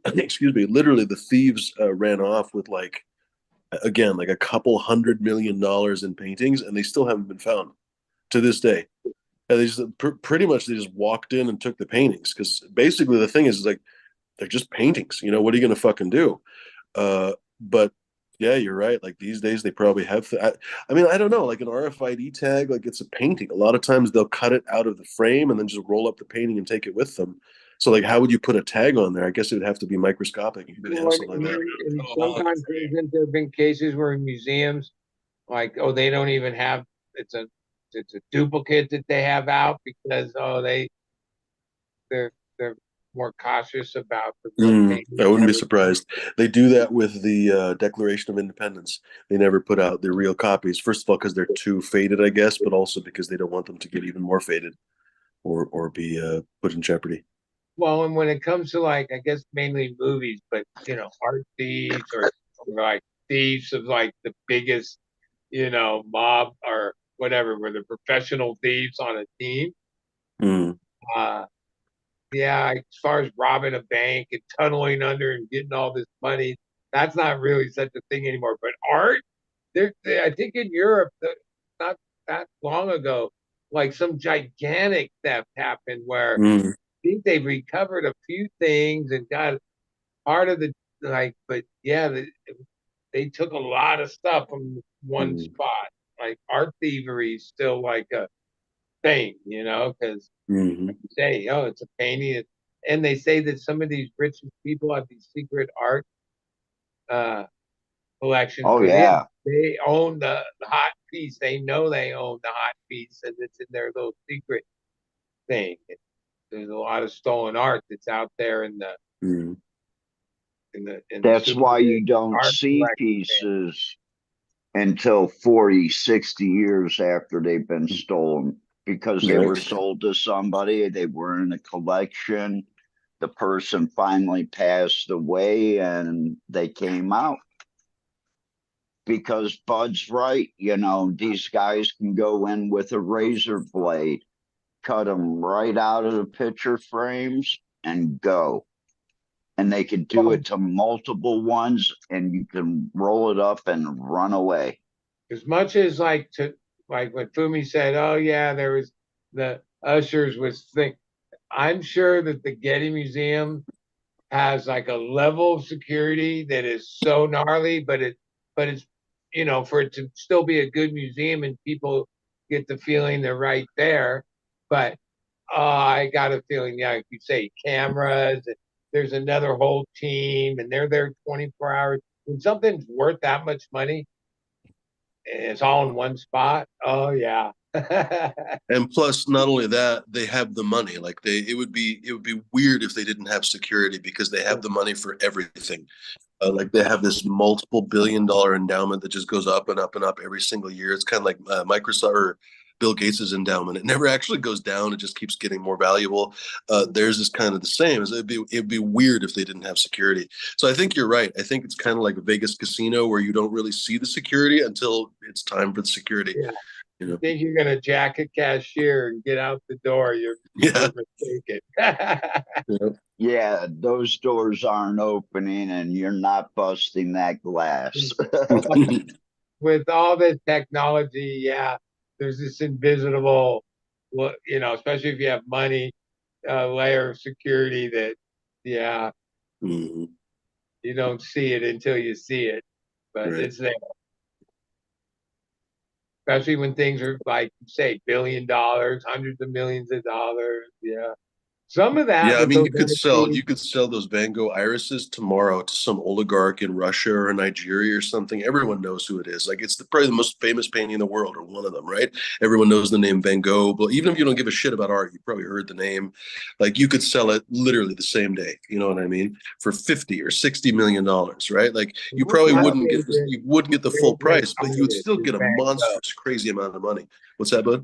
Excuse me, literally the thieves ran off with like again like a couple $100 million in paintings, and they still haven't been found to this day. And they just pretty much they just walked in and took the paintings because basically the thing is like they're just paintings. What are you going to fucking do? But yeah, you're right. Like these days, they probably have. I mean, I don't know. Like an RFID tag, like it's a painting. A lot of times they'll cut it out of the frame and then just roll up the painting and take it with them. So, like, how would you put a tag on there? I guess it would have to be microscopic. You could have well, something like that. and sometimes isn't there been cases where museums, like, oh, they don't even have it's a it's a duplicate that they have out because they're more cautious about the real painting I and wouldn't be everything. surprised. They do that with the Declaration of Independence. They never put out their real copies. First of all, because they're too faded, I guess, but also because they don't want them to get even more faded or be put in jeopardy. Well, and when it comes to like, I guess mainly movies, but art thieves or like thieves of like the biggest, mob or whatever, where the professional thieves on a team. Mm. Uh, yeah, as far as robbing a bank and tunneling under and getting all this money, that's not really such a thing anymore. But art, I think in Europe, not that long ago, like some gigantic theft happened where Mm. I think they've recovered a few things and got part of the like, but yeah, they took a lot of stuff from one Mm. spot. Like art thievery is still like a thing, because Mm-hmm. say, oh, it's a painting, and they say that some of these rich people have these secret art uh, collections oh where yeah. they own the hot piece. They know they own the hot piece, and it's in their little secret thing. There's a lot of stolen art that's out there in the Mm. That's super why rich you don't art see collection. pieces until 40, 60 years after they've been stolen because they were Right. sold to somebody, they were in a collection. The person finally passed away and they came out because Bud's right. These guys can go in with a razor blade, cut them right out of the picture frames, and go. And they could do Well, it to multiple ones, and you can roll it up and run away. as much as like when Fumi said, "Oh yeah, there was the ushers was thing." I'm sure that the Getty Museum has like a level of security that is so gnarly, but it's for it to still be a good museum and people get the feeling they're right there. But I got a feeling, yeah, like you say, cameras. There's another whole team, and they're there 24 hours. When something's worth that much money, and it's all in one spot. Oh yeah. And plus, not only that, they have the money. Like it would be weird if they didn't have security because they have the money for everything. Like they have this multiple billion-dollar endowment that just goes up and up and up every single year. It's kind of like Microsoft or Bill Gates's endowment. It never actually goes down. It just keeps getting more valuable. Theirs is kind of the same. It'd be weird if they didn't have security. So I think you're right. I think it's kind of like a Vegas casino where you don't really see the security until it's time for the security. Yeah. You think you're gonna jack a cashier and get out the door? You're mistaken. Yeah, those doors aren't opening, and you're not busting that glass. With all this technology, yeah, there's this invisible, especially if you have money, layer of security that, yeah, mm-hmm. you don't see it until you see it, but right. It's there. Especially when things are like you say, $1 billion, hundreds of millions of dollars. Yeah. Some of that. Yeah, I mean, you could sell those Van Gogh irises tomorrow to some oligarch in Russia or Nigeria or something. Everyone knows who it is. Like probably the most famous painting in the world, or one of them, right? Everyone knows the name Van Gogh. But even if you don't give a shit about art, you probably heard the name. Like you could sell it literally the same day. You know what I mean? For $50 or $60 million, right? Like you probably wouldn't get the full price, but you would still get a monstrous, crazy amount of money. What's that, bud?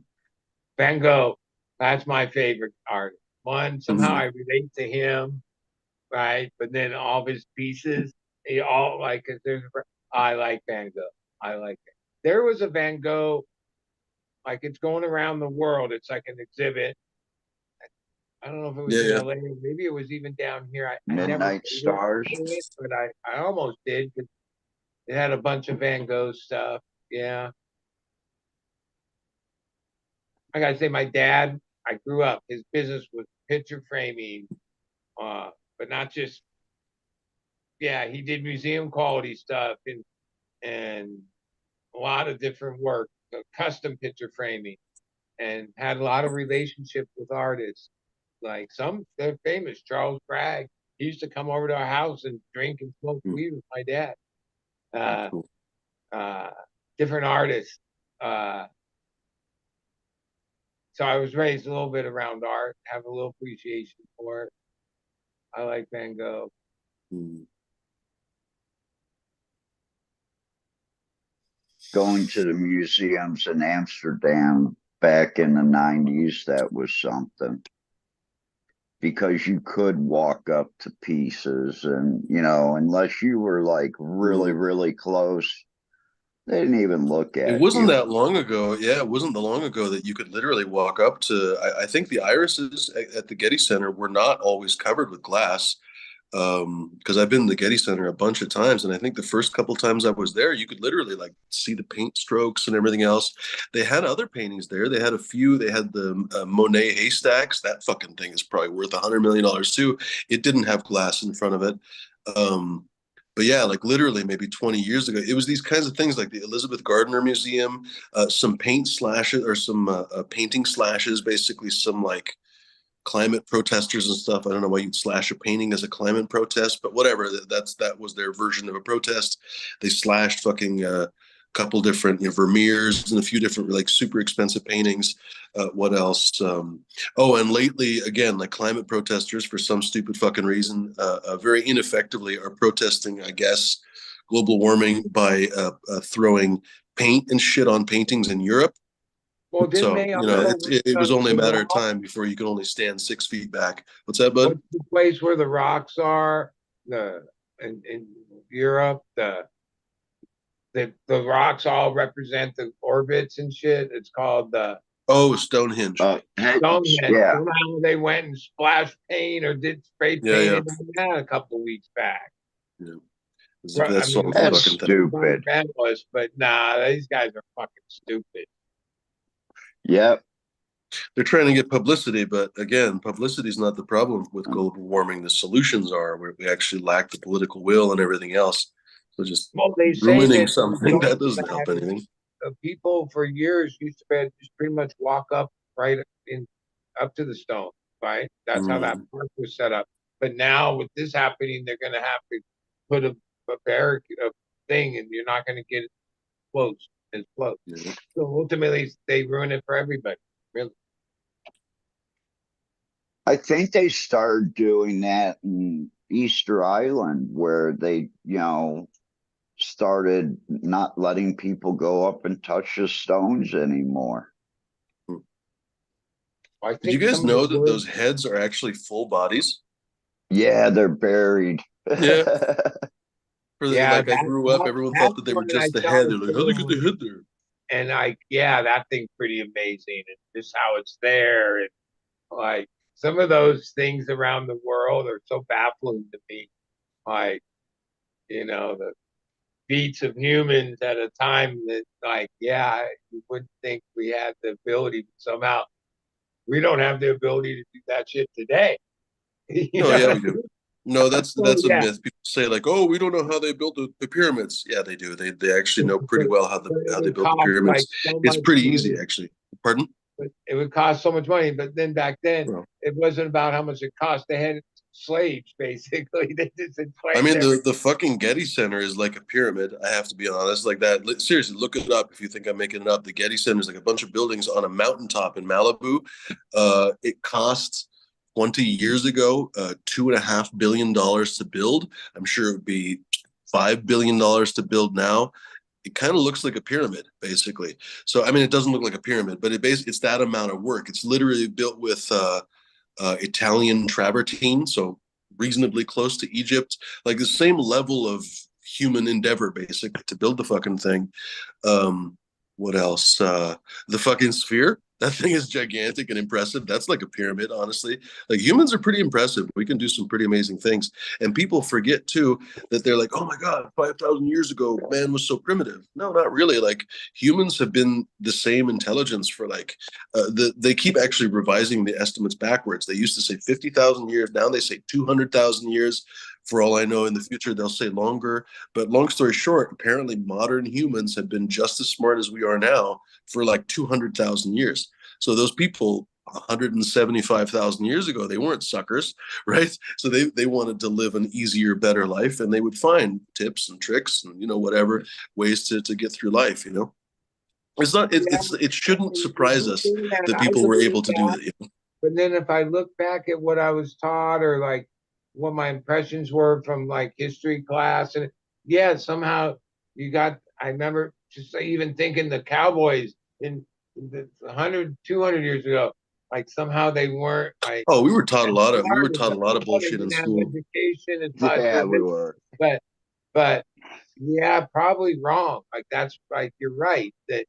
Van Gogh. That's my favorite artist. One, somehow I relate to him, right? But then all of his pieces, I like Van Gogh. I like it. There was a Van Gogh, like it's going around the world. It's like an exhibit. I don't know if it was in LA, maybe it was even down here. I Midnight never Stars. it, but I almost did because it had a bunch of Van Gogh stuff. Yeah. I gotta say, my dad, I grew up, his business was picture framing, but not just, he did museum quality stuff and a lot of different work, custom picture framing, and had a lot of relationships with artists. Like they're famous. Charles Bragg, he used to come over to our house and drink and smoke weed with my dad. Different artists. So I was raised a little bit around art, have a little appreciation for it. I like Van Gogh. Going to the museums in Amsterdam back in the 90s, that was something. Because you could walk up to pieces and, unless you were like really, really close, they didn't even look at It wasn't that long ago. Yeah, it wasn't that long ago that you could literally walk up to. I think the irises at the Getty Center were not always covered with glass, because I've been to the Getty Center a bunch of times, and I think the first couple times I was there, you could literally like see the paint strokes and everything else. They had other paintings there. They had a few. They had the Monet haystacks. That fucking thing is probably worth $100 million too. It didn't have glass in front of it. But yeah, like literally maybe 20 years ago, it was these kinds of things like the Elizabeth Gardner Museum, some paint slashes or some painting slashes, basically some like climate protesters and stuff. I don't know why you'd slash a painting as a climate protest, but whatever. That was their version of a protest. They slashed fucking couple different Vermeers and a few different like super expensive paintings. What else? And lately, again, like climate protesters for some stupid fucking reason, very ineffectively are protesting, I guess, global warming by throwing paint and shit on paintings in Europe. Well, didn't they? It was only a matter of time before you could only stand 6 feet back. What's that, bud? What's the place where the rocks are? In Europe, the rocks all represent the orbits and shit. It's called Stonehenge. Stonehenge. Yeah. Somehow they went and splashed paint or did spray paint on that a couple of weeks back. Yeah. That solves the That's fucking thing. stupid. Environmentalists, but nah, these guys are fucking stupid. Yep. They're trying to get publicity, but again, publicity is not the problem with global warming. The solutions are where we actually lack the political will and everything else. So just Well, they say ruining that something that doesn't help anything. People for years used to be able to just pretty much walk up right in up to the stone, right? That's how that park was set up. But now with this happening, they're going to have to put a barricade, a thing, and you're not going to get it as close. Yeah. So ultimately, they ruin it for everybody. Really. I think they started doing that in Easter Island, where they, started not letting people go up and touch the stones anymore. I Did you think guys know that those heads are actually full bodies? Yeah, they're buried. Yeah. Yeah, I grew up, everyone thought that they were just the head. They're like, how did they get the head there? And that thing's pretty amazing, and just how it's there, and like some of those things around the world are so baffling to me. Like, the feats of humans at a time that, like, you wouldn't think we had the ability, but somehow we don't have the ability to do that shit today. No, yeah, we do. No, that's a yeah. myth. People say like, "Oh, we don't know how they built the pyramids." Yeah, they do. They actually know pretty well how they built the pyramids. Like so It's pretty money. easy, actually. Pardon? But it would cost so much money. But then back then, it wasn't about how much it cost. They had slaves, basically. They just I mean, everything. the fucking Getty Center is like a pyramid. I have to be honest, like that. Seriously, look it up if you think I'm making it up. The Getty Center is like a bunch of buildings on a mountaintop in Malibu. It costs 20 years ago, $2.5 billion to build. I'm sure it would be $5 billion to build now. It kind of looks like a pyramid, basically. So, I mean, it doesn't look like a pyramid, but it's that amount of work. It's literally built with Italian travertine, so reasonably close to Egypt, like the same level of human endeavor, basically, to build the fucking thing. What else? The fucking sphere. That thing is gigantic and impressive. That's like a pyramid, honestly. Like humans are pretty impressive. We can do some pretty amazing things. And people forget too that they're like, oh my God, 5,000 years ago, man was so primitive. No, not really. Like humans have been the same intelligence for they keep actually revising the estimates backwards. They used to say 50,000 years. Now they say 200,000 years. For all I know, in the future, they'll say longer. But long story short, apparently modern humans have been just as smart as we are now for like 200,000 years. So those people 175,000 years ago, they weren't suckers, right? So they wanted to live an easier, better life, and they would find tips and tricks and whatever ways to get through life. It's not. It shouldn't surprise us that people were able to do that. But then if I look back at what I was taught, or like what my impressions were from like history class, and somehow I remember just even thinking the cowboys in the 100, 200 years ago, like somehow they weren't like. Oh, we were taught a lot of bullshit in school. Education and we were. But probably wrong. Like that's like you're right that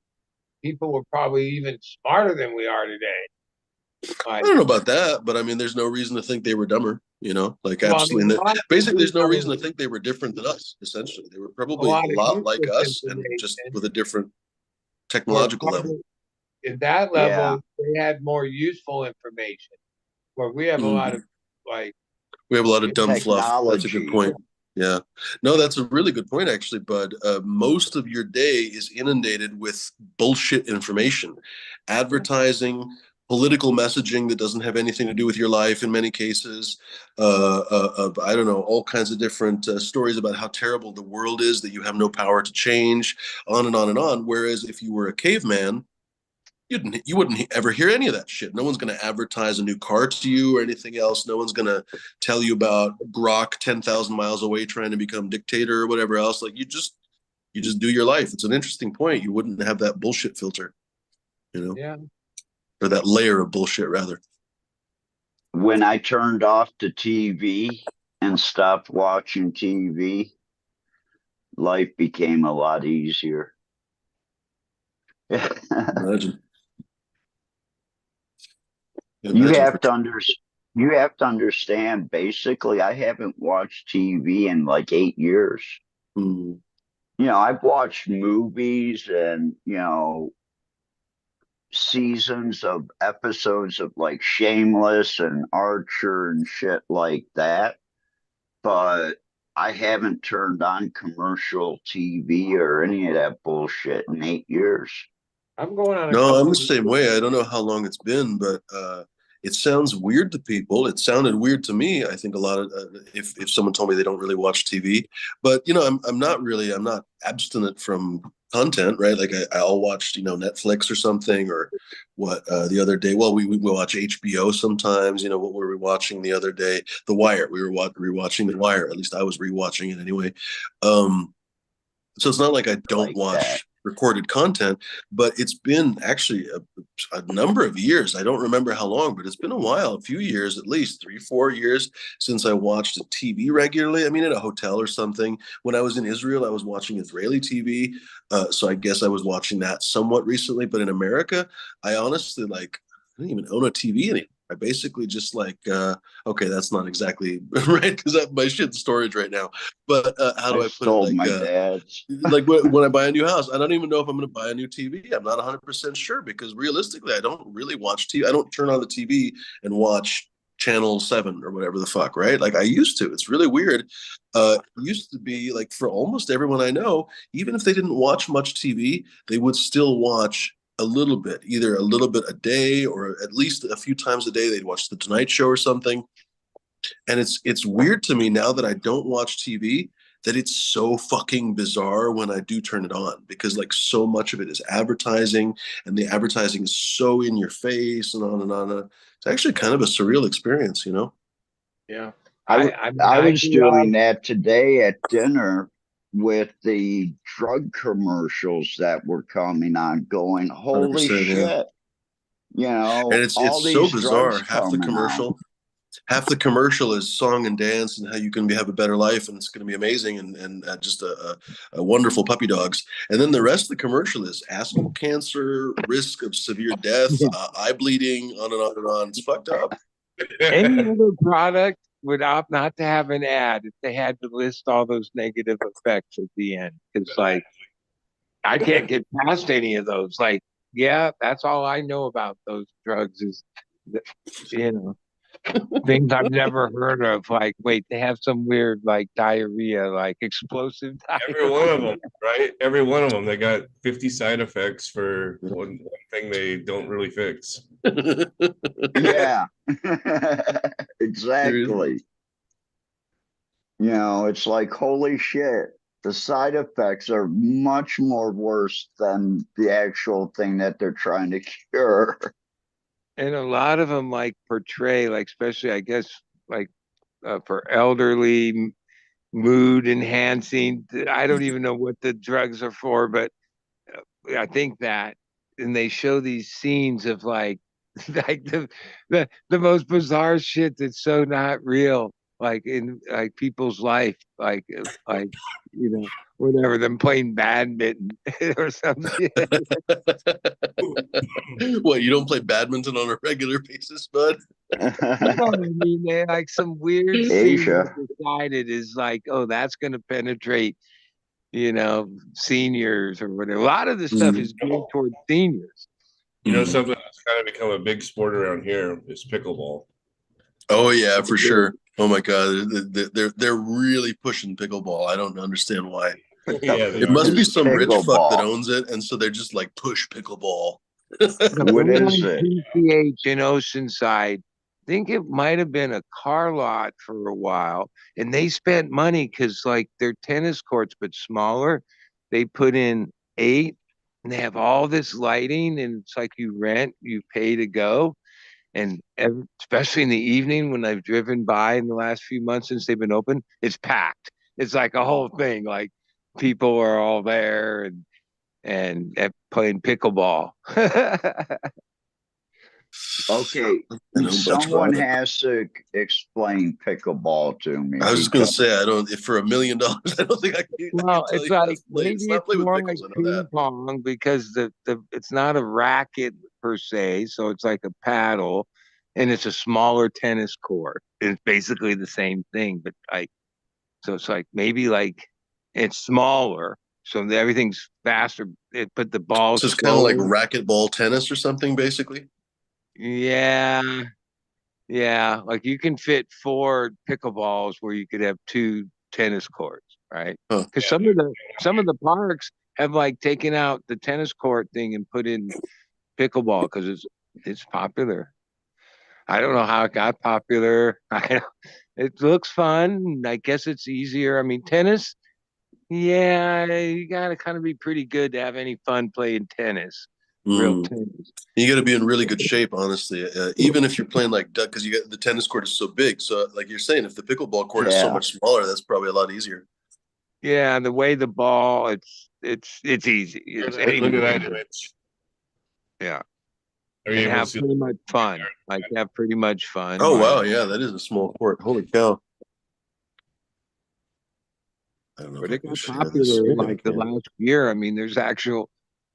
people were probably even smarter than we are today. I don't know about that, but I mean, there's no reason to think they were dumber. Absolutely. Basically, there's no reason to think they were different than us. Essentially, they were probably a lot like us, and just with a different technological level. At that level, they had more useful information. Where we have a lot of we have a lot of dumb technology. Fluff. That's a good point. Yeah. No, that's a really good point, actually, bud. Most of your day is inundated with bullshit information, advertising, political messaging that doesn't have anything to do with your life in many cases. I don't know, all kinds of different stories about how terrible the world is, that you have no power to change, on and on and on. Whereas if you were a caveman, you wouldn't ever hear any of that shit. No one's going to advertise a new car to you or anything else. No one's going to tell you about Grok 10,000 miles away trying to become dictator or whatever else. Like you just do your life. It's an interesting point. You wouldn't have that bullshit filter, Yeah. Or that layer of bullshit rather. When I turned off the TV and stopped watching TV, life became a lot easier. Imagine. You have to understand, basically, I haven't watched TV in like 8 years. Hmm. You know, I've watched movies and, you know, seasons of episodes of like Shameless and Archer and shit like that, but I haven't turned on commercial TV or any of that bullshit in 8 years. I'm going on a No, I'm couple the same way. I don't know how long it's been, but it sounds weird to people. It sounded weird to me. I think a lot of if someone told me they don't really watch TV, but you know, I'm not abstinent from content, right? Like I'll watch Netflix or something, or what the other day. Well, we watch HBO sometimes. You know, what were we watching the other day? The Wire. We were rewatching The Wire. At least I was rewatching it anyway. So it's not like I don't Like that. watch recorded content, but it's been actually a number of years. I don't remember how long, but it's been a while, a few years, at least 3, 4 years since I watched a TV regularly. I mean, in a hotel or something. When I was in Israel, I was watching Israeli TV. So I guess I was watching that somewhat recently. But in America, I honestly I don't even own a TV anymore. I basically just okay, that's not exactly right because my shit's storage right now. But how I do I put it? stole my dad's. Like when I buy a new house, I don't even know if I'm going to buy a new TV. I'm not 100% sure because realistically, I don't really watch TV. I don't turn on the TV and watch channel 7 or whatever the fuck, right? Like I used to. It's really weird. It used to be like for almost everyone I know, even if they didn't watch much TV, they would still watch a little bit, either a little bit a day or at least a few times a day. They'd watch the Tonight Show or something. And it's weird to me now that I don't watch TV that it's so fucking bizarre when I do turn it on because like so much of it is advertising and the advertising is so in your face and on and on. It's actually kind of a surreal experience, you know? Yeah. I was doing that today at dinner with the drug commercials that were coming on, going, holy 100%, yeah. shit. You know, And all it's so these bizarre. drugs coming out. Half the commercial is song and dance and how you can have a better life and it's going to be amazing and just a wonderful puppy dogs. And then the rest of the commercial is asshole cancer, risk of severe death, eye bleeding, on and on and on. It's fucked up. Any other product would opt not to have an ad if they had to list all those negative effects at the end. It's like I can't get past any of those. Like, yeah, that's all I know about those drugs is, you know, things I've never heard of. Like, wait, they have some weird like diarrhea, like explosive Every diarrhea. one of them, right? Every one of them, they got 50 side effects for one thing they don't really fix. Yeah, exactly. You know, it's like, holy shit. The side effects are much more worse than the actual thing that they're trying to cure. And a lot of them like portray, like especially I guess like for elderly mood enhancing. I don't even know what the drugs are for, but I think that, and they show these scenes of like like the most bizarre shit that's so not real, like in like people's life, like you know whatever them playing badminton or some shit. What, you don't play badminton on a regular basis, bud? No, I mean they like some weird scene Asia. decided is like, oh, that's gonna penetrate, seniors or whatever. A lot of this stuff is geared towards seniors. You know, something that's kind of become a big sport around here is pickleball. Oh yeah, for sure. Oh my god, they're really pushing pickleball. I don't understand why. Yeah, they It are. must be some rich fuck that Pickleball. owns it, and so they're just like push pickleball. The What one is on it? PCH in Oceanside, I think it might have been a car lot for a while, and they spent money because like they're tennis courts but smaller. They put in 8, and they have all this lighting, and it's like you pay to go, and especially in the evening when I've driven by in the last few months since they've been open, it's packed. It's like a whole thing. Like people are all there and playing pickleball. Okay, I know much someone about it. has to explain pickleball to me I was just gonna because say I don't. If for $1 million, I don't think I can Well, tell it's you how like to play. maybe It's not it's play with more like pickles. I know ping that. pong because the it's not a racket per se, so it's like a paddle, and it's a smaller tennis court. It's basically the same thing, but like so it's like maybe like It's smaller, so everything's faster. But the ball's So it's kind of like slower. racquetball tennis or something, basically. Yeah, yeah. Like you can fit 4 pickleballs where you could have 2 tennis courts, right? Huh. Because some of the parks have like taken out the tennis court thing and put in pickleball because it's popular. I don't know how it got popular. It looks fun. I guess it's easier. I mean, tennis, yeah, you gotta kind of be pretty good to have any fun playing tennis, real Mm. tennis. You got to be in really good shape, honestly. Even if you're playing like duck, because you got the tennis court is so big. So, like you're saying, if the pickleball court is so Yeah. much smaller, that's probably a lot easier. Yeah, the way the ball, it's easy. It's Look at anyone that can do it. image. Yeah, Are you and able to have see? pretty much fun. Like have pretty much fun. Oh Like, wow, yeah, that is a small court. Holy cow! I don't know if but I it can got share this. popular Maybe I like the can. last year. I mean, there's actual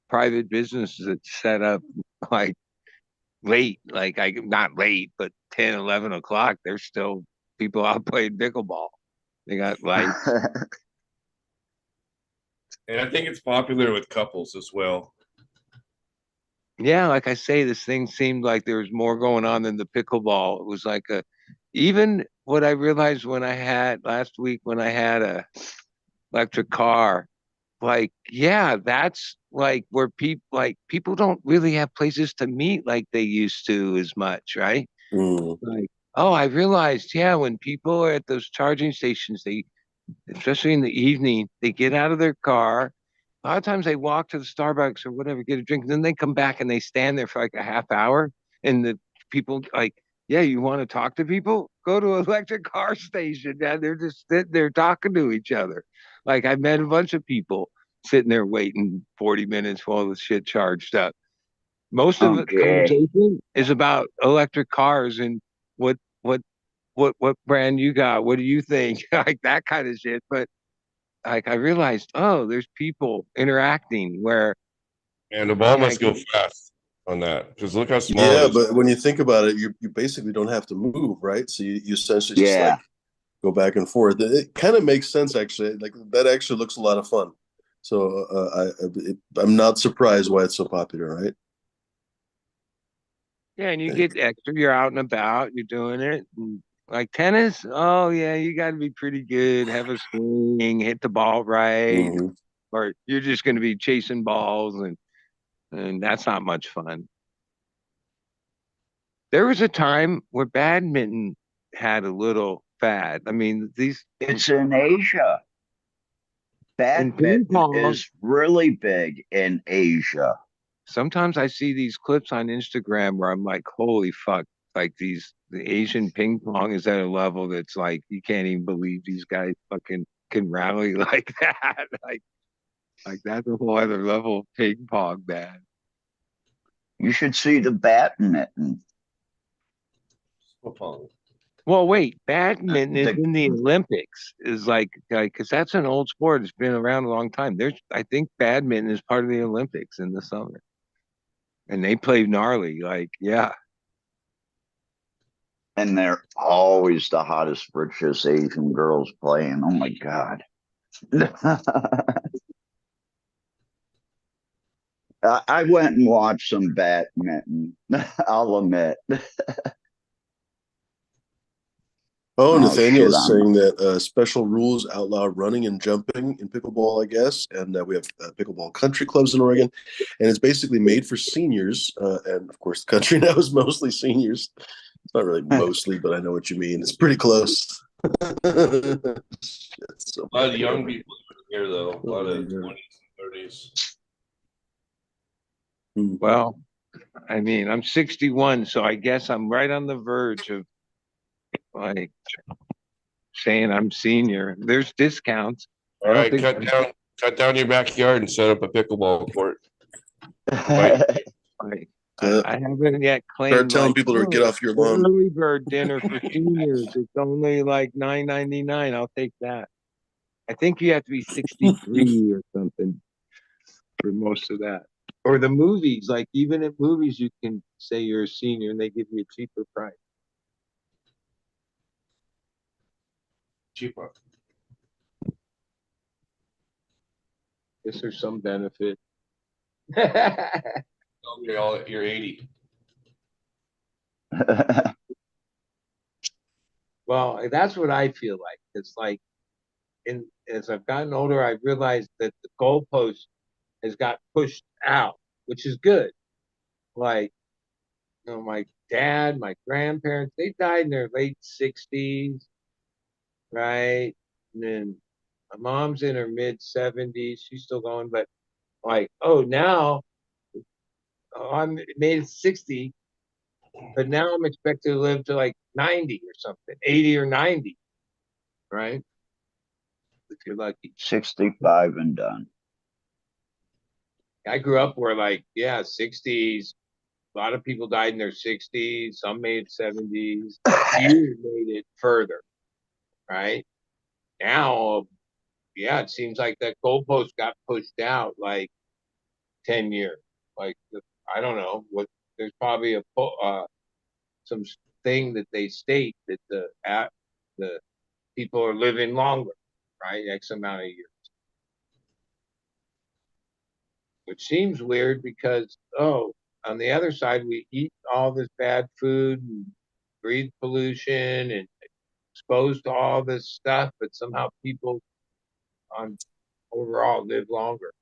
private businesses that set up like late, like I not late, but 10, 11 o'clock. There's still people out playing pickleball. They got lights. And I think it's popular with couples as well. Yeah, like I say, this thing seemed like there was more going on than the pickleball. It was like even what I realized when I had last week when I had a electric car, like, yeah, that's like where people don't really have places to meet like they used to as much, right? Mm. Like, oh, I realized, yeah, when people are at those charging stations, especially in the evening, they get out of their car. A lot of times they walk to the Starbucks or whatever, get a drink, and then they come back and they stand there for like a half hour. And the people like, yeah, you want to talk to people? Go to an electric car station. Man. They're just sitting there talking to each other. Like I met a bunch of people sitting there waiting 40 minutes while the shit charged up. Most of the Okay. conversation is about electric cars and what what what brand you got? What do you think? Like that kind of shit. But like I realized, oh, there's people interacting where And the ball yeah, must go fast on that because look how small it Yeah, is. but when you think about it, you basically don't have to move, right? So you essentially just like Yeah. go back and forth. It kind of makes sense, actually. Like that actually looks a lot of fun. So I'm not surprised why it's so popular, right? yeah, and you get extra, you're out and about, you're doing it. And like tennis, oh yeah, you gotta be pretty good, have a swing, hit the ball right, Mm-hmm. or you're just gonna be chasing balls and that's not much fun. There was a time where badminton had a little fad. I mean, these It's in Asia. in ping Badminton pong, is really big in Asia. sometimes I see these clips on Instagram where I'm like, holy fuck, like the Asian ping pong is at a level that's like you can't even believe these guys fucking can rally like that. Like that's a whole other level of ping pong, man. You should see the badminton. Football. Well, wait, badminton is The in the Olympics, is like because that's an old sport. It's been around a long time. I think badminton is part of the Olympics in the summer, and they play gnarly. Like, yeah, and they're always the hottest, richest Asian girls playing. Oh my God. I went and watched some badminton, I'll admit. Oh, Oh Nathaniel shit, is I'm saying that special rules outlaw running and jumping in pickleball, I guess. And we have pickleball country clubs in Oregon. And it's basically made for seniors. And of course, the country now is mostly seniors. It's not really mostly, but I know what you mean. It's pretty close. Shit, so A lot of young people here, though. A lot of yeah. 20s and 30s. well, I mean, I'm 61, so I guess I'm right on the verge of like saying I'm senior. There's discounts. I All don't right, think cut down your backyard and set up a pickleball court. Invite like Uh, I haven't yet Start claimed telling like people to get oh, off your the lawn. early bird dinner for seniors. It's only like $9.99. I'll take that. I think you have to be 63 or something for most of that. Or the movies, like even at movies, you can say you're a senior and they give you a cheaper price. cheaper. Guess there's some benefit. You're 80. Well, that's what I feel like. It's like, as I've gotten older, I've realized that the goalpost has got pushed out, which is good. Like, my dad, my grandparents, they died in their late 60s, right? And then my mom's in her mid 70s. She's still going, but like, oh, now I'm made 60, but now I'm expected to live to like 90 or something, 80 or 90, right? If you're lucky. 65 and done. I grew up where, like, yeah, 60s. A lot of people died in their 60s. Some made 70s. Few made it further, right? Now, yeah, it seems like that goalpost got pushed out like 10 years. Like, I don't know what. There's probably some thing that they state that the people are living longer, right? X amount of years. Which seems weird because, on the other side, we eat all this bad food and breathe pollution and exposed to all this stuff, but somehow people on overall live longer.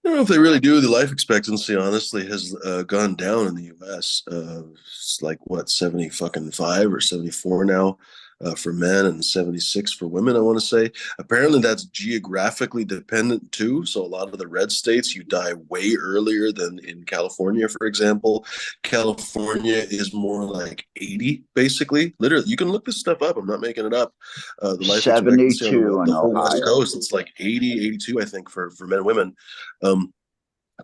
I don't know if they really do. The life expectancy, honestly, has gone down in the U.S. It's like what 75 or 74 now for men, and 76 for women. I want to say. Apparently, that's geographically dependent too. So a lot of the red states, you die way earlier than in California, for example. California is more like 80, basically. Literally, you can look this stuff up. I'm not making it up. The life expectancy on 72 in the whole West Ohio. Coast, it's like 80, 82, I think, for men and women.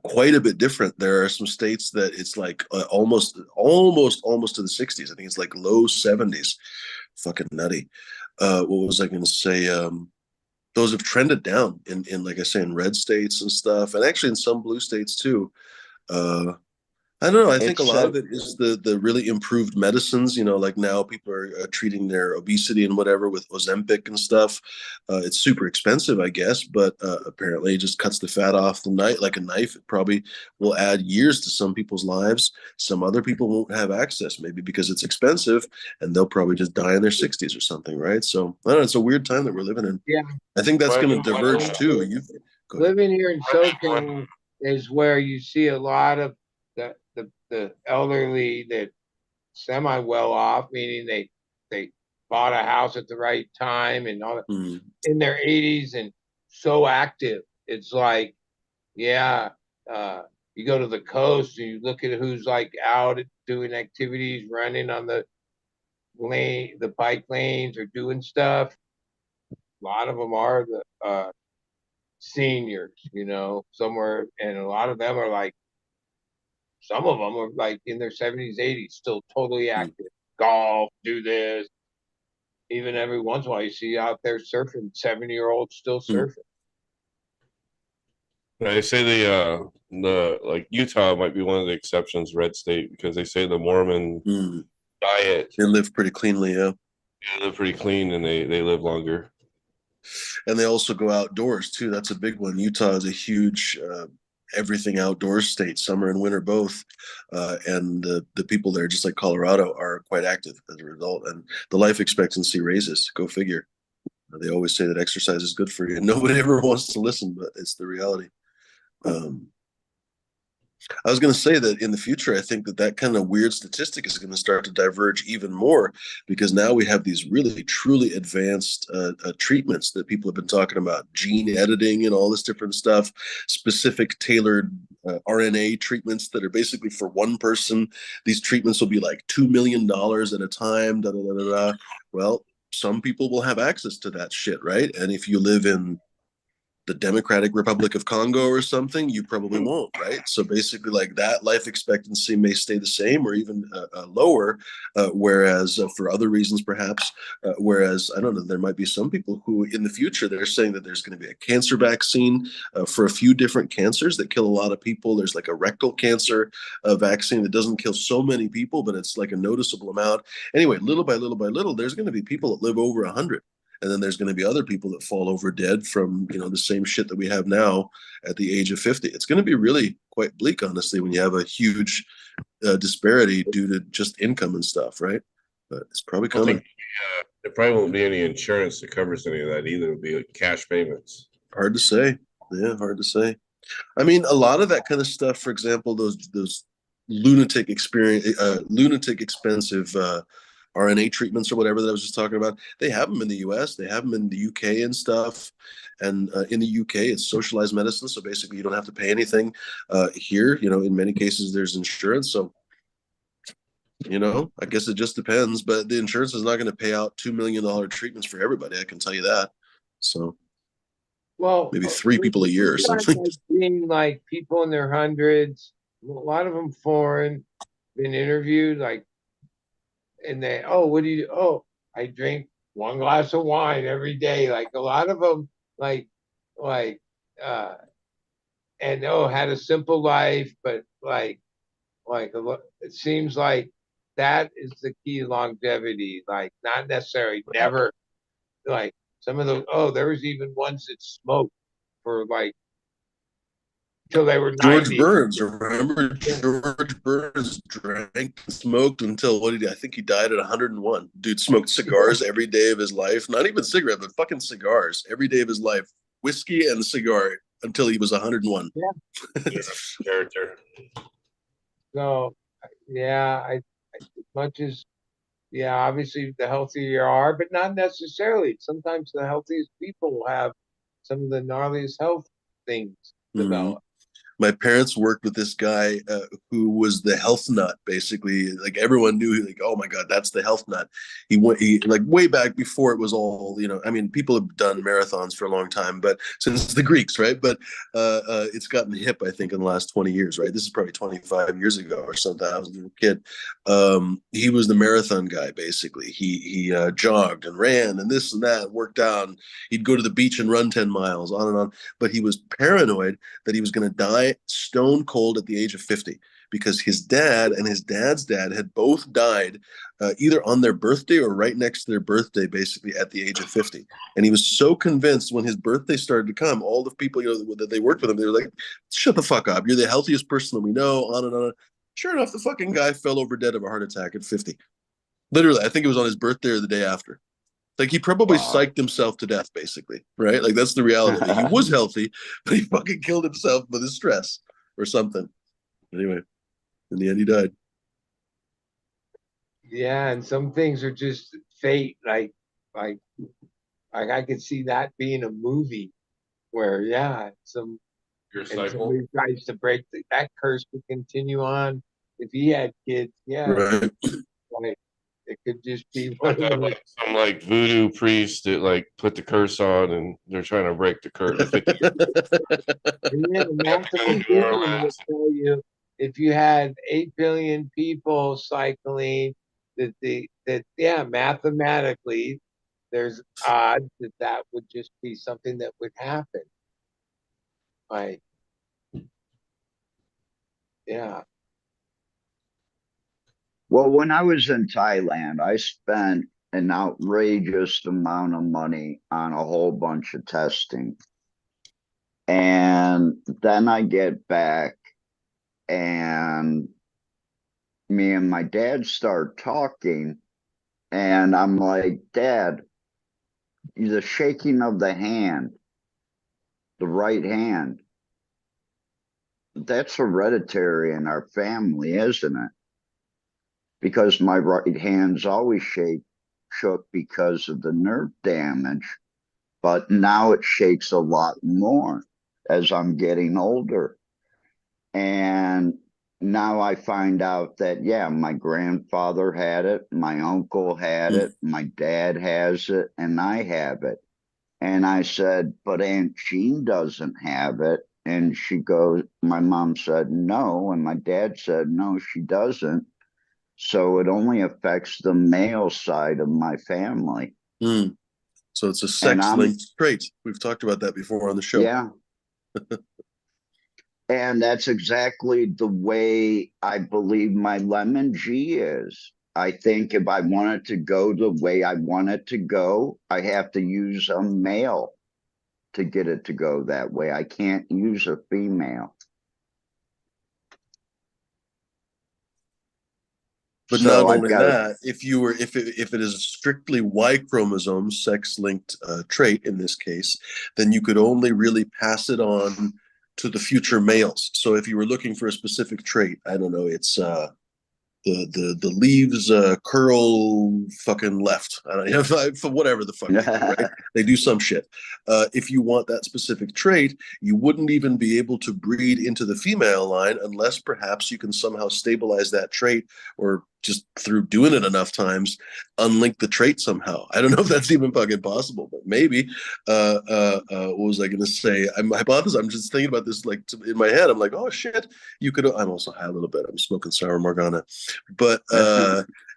Quite a bit different. There are some states that it's like almost to the 60s. I think it's like low 70s. Fucking nutty. What was I going to say? Those have trended down in like I say, in red states and stuff, and actually in some blue states too. I don't know. I think a lot of it is the really improved medicines. Like now people are treating their obesity and whatever with Ozempic and stuff. It's super expensive, I guess, but apparently it just cuts the fat off the knife like a knife. It probably will add years to some people's lives. Some other people won't have access, maybe because it's expensive, and they'll probably just die in their 60s or something, right? So I don't know. It's a weird time that we're living in. Yeah. I think that's going to diverge too. Living here in SoCal is where you see a lot of the elderly that semi well off, meaning they bought a house at the right time and all that, in their 80s and so active. It's like, yeah, you go to the coast and you look at who's like out doing activities, running on the bike lanes or doing stuff. A lot of them are the seniors, somewhere, and a lot of them are like, some of them are like in their 70s, 80s, still totally active. Golf, do this. Even every once in a while, you see out there surfing, 70-year-olds still surfing. They say the like Utah might be one of the exceptions, red state, because they say the Mormon diet. They live pretty cleanly, yeah. They live pretty clean, and they live longer. And they also go outdoors too. That's a big one. Utah is a huge everything outdoors state, summer and winter both. And the people there, just like Colorado, are quite active as a result. And the life expectancy raises. Go figure. They always say that exercise is good for you. Nobody ever wants to listen, but it's the reality. I was going to say that in the future, I think that kind of weird statistic is going to start to diverge even more, because now we have these really, truly advanced treatments that people have been talking about, gene editing and all this different stuff, specific tailored RNA treatments that are basically for one person. These treatments will be like $2 million at a time. Da, da, da, da, da. Well, some people will have access to that shit, right? And if you live in the Democratic Republic of Congo or something, you probably won't, right? So basically, like, that life expectancy may stay the same or even lower, whereas for other reasons, perhaps, whereas, I don't know, there might be some people who in the future, they're saying that there's going to be a cancer vaccine for a few different cancers that kill a lot of people. There's like a rectal cancer vaccine that doesn't kill so many people, but it's like a noticeable amount. Anyway, little by little by little, there's going to be people that live over 100. And then there's going to be other people that fall over dead from, the same shit that we have now at the age of 50. It's going to be really quite bleak, honestly, when you have a huge disparity due to just income and stuff, right? But it's probably coming. There probably won't be any insurance that covers any of that either. It'll be like cash payments. Hard to say. Yeah, hard to say. I mean, a lot of that kind of stuff, for example, those lunatic expensive RNA treatments or whatever that I was just talking about, they have them in the US, they have them in the UK and stuff. And in the UK, it's socialized medicine. So basically, you don't have to pay anything. Here, in many cases, there's insurance. So, I guess it just depends. But the insurance is not going to pay out $2 million treatments for everybody. I can tell you that. So, Well, maybe 3 people a year or something. Being like people in their hundreds, a lot of them foreign, been interviewed, and they, what do you do? Oh, I drink 1 glass of wine every day. Like a lot of them, and had a simple life, but it seems like that is the key to longevity. Like not necessarily never, like some of those. Oh, there was even ones that smoked for till they were 90. George Burns, remember George Burns drank and smoked until I think he died at 101. Dude smoked cigars every day of his life. Not even cigarette, but fucking cigars every day of his life. Whiskey and cigar until he was 101. Yeah. Character. So, as much as, obviously the healthier you are, but not necessarily. Sometimes the healthiest people will have some of the gnarliest health things develop. My parents worked with this guy who was the health nut, basically. Like everyone knew, like, oh my God, that's the health nut. He like way back before it was all, I mean, people have done marathons for a long time, but since the Greeks, right? But it's gotten hip, I think, in the last 20 years, right? This is probably 25 years ago or something. I was a little kid. He was the marathon guy, basically. He jogged and ran and this and that, worked out. And he'd go to the beach and run 10 miles, on and on. But he was paranoid that he was going to die stone cold at the age of 50 because his dad and his dad's dad had both died either on their birthday or right next to their birthday, basically at the age of 50. And he was so convinced when his birthday started to come, all the people that they worked with him, they were like, shut the fuck up, you're the healthiest person that we know, on and on. Sure enough, the fucking guy fell over dead of a heart attack at 50. Literally, I think it was on his birthday or the day after. Like he probably psyched himself to death, basically, right? Like that's the reality. He was healthy, but he fucking killed himself with his stress or something. Anyway, in the end, he died. Yeah, and some things are just fate. Like I could see that being a movie where somebody tries to break that curse to continue on. If he had kids, Right. Like it could just be Like some voodoo priest that put the curse on and they're trying to break the curse. The mathematician will tell you if you had 8 billion people cycling, mathematically there's odds that would just be something that would happen. Well, when I was in Thailand, I spent an outrageous amount of money on a whole bunch of testing. And then I get back and me and my dad start talking. And I'm like, Dad, the shaking of the hand, the right hand, that's hereditary in our family, isn't it? Because my right hand's always shook because of the nerve damage, but now it shakes a lot more as I'm getting older. And now I find out that, my grandfather had it, my uncle had it, my dad has it, and I have it. And I said, but Aunt Jean doesn't have it. And my mom said no, and my dad said no, she doesn't. So it only affects the male side of my family. So it's a sex-linked trait. We've talked about that before on the show. Yeah. And that's exactly the way I believe my lemon G is. I think if I want it to go the way I want it to go, I have to use a male to get it to go that way. I can't use a female. But So not I've only got to, that, if it is a strictly Y chromosome sex linked trait in this case, then you could only really pass it on to the future males. So if you were looking for a specific trait, I don't know, it's the leaves curl fucking left. I don't know, for whatever the fuck they do, right? They do some shit. If you want that specific trait, you wouldn't even be able to breed into the female line unless perhaps you can somehow stabilize that trait, or just through doing it enough times, unlink the trait somehow. I don't know if that's even fucking possible, but maybe. What was I going to say? I'm hypothesizing. I'm just thinking about this like in my head. I'm like, oh shit, you could. I'm also high a little bit. I'm smoking sour Morgana, but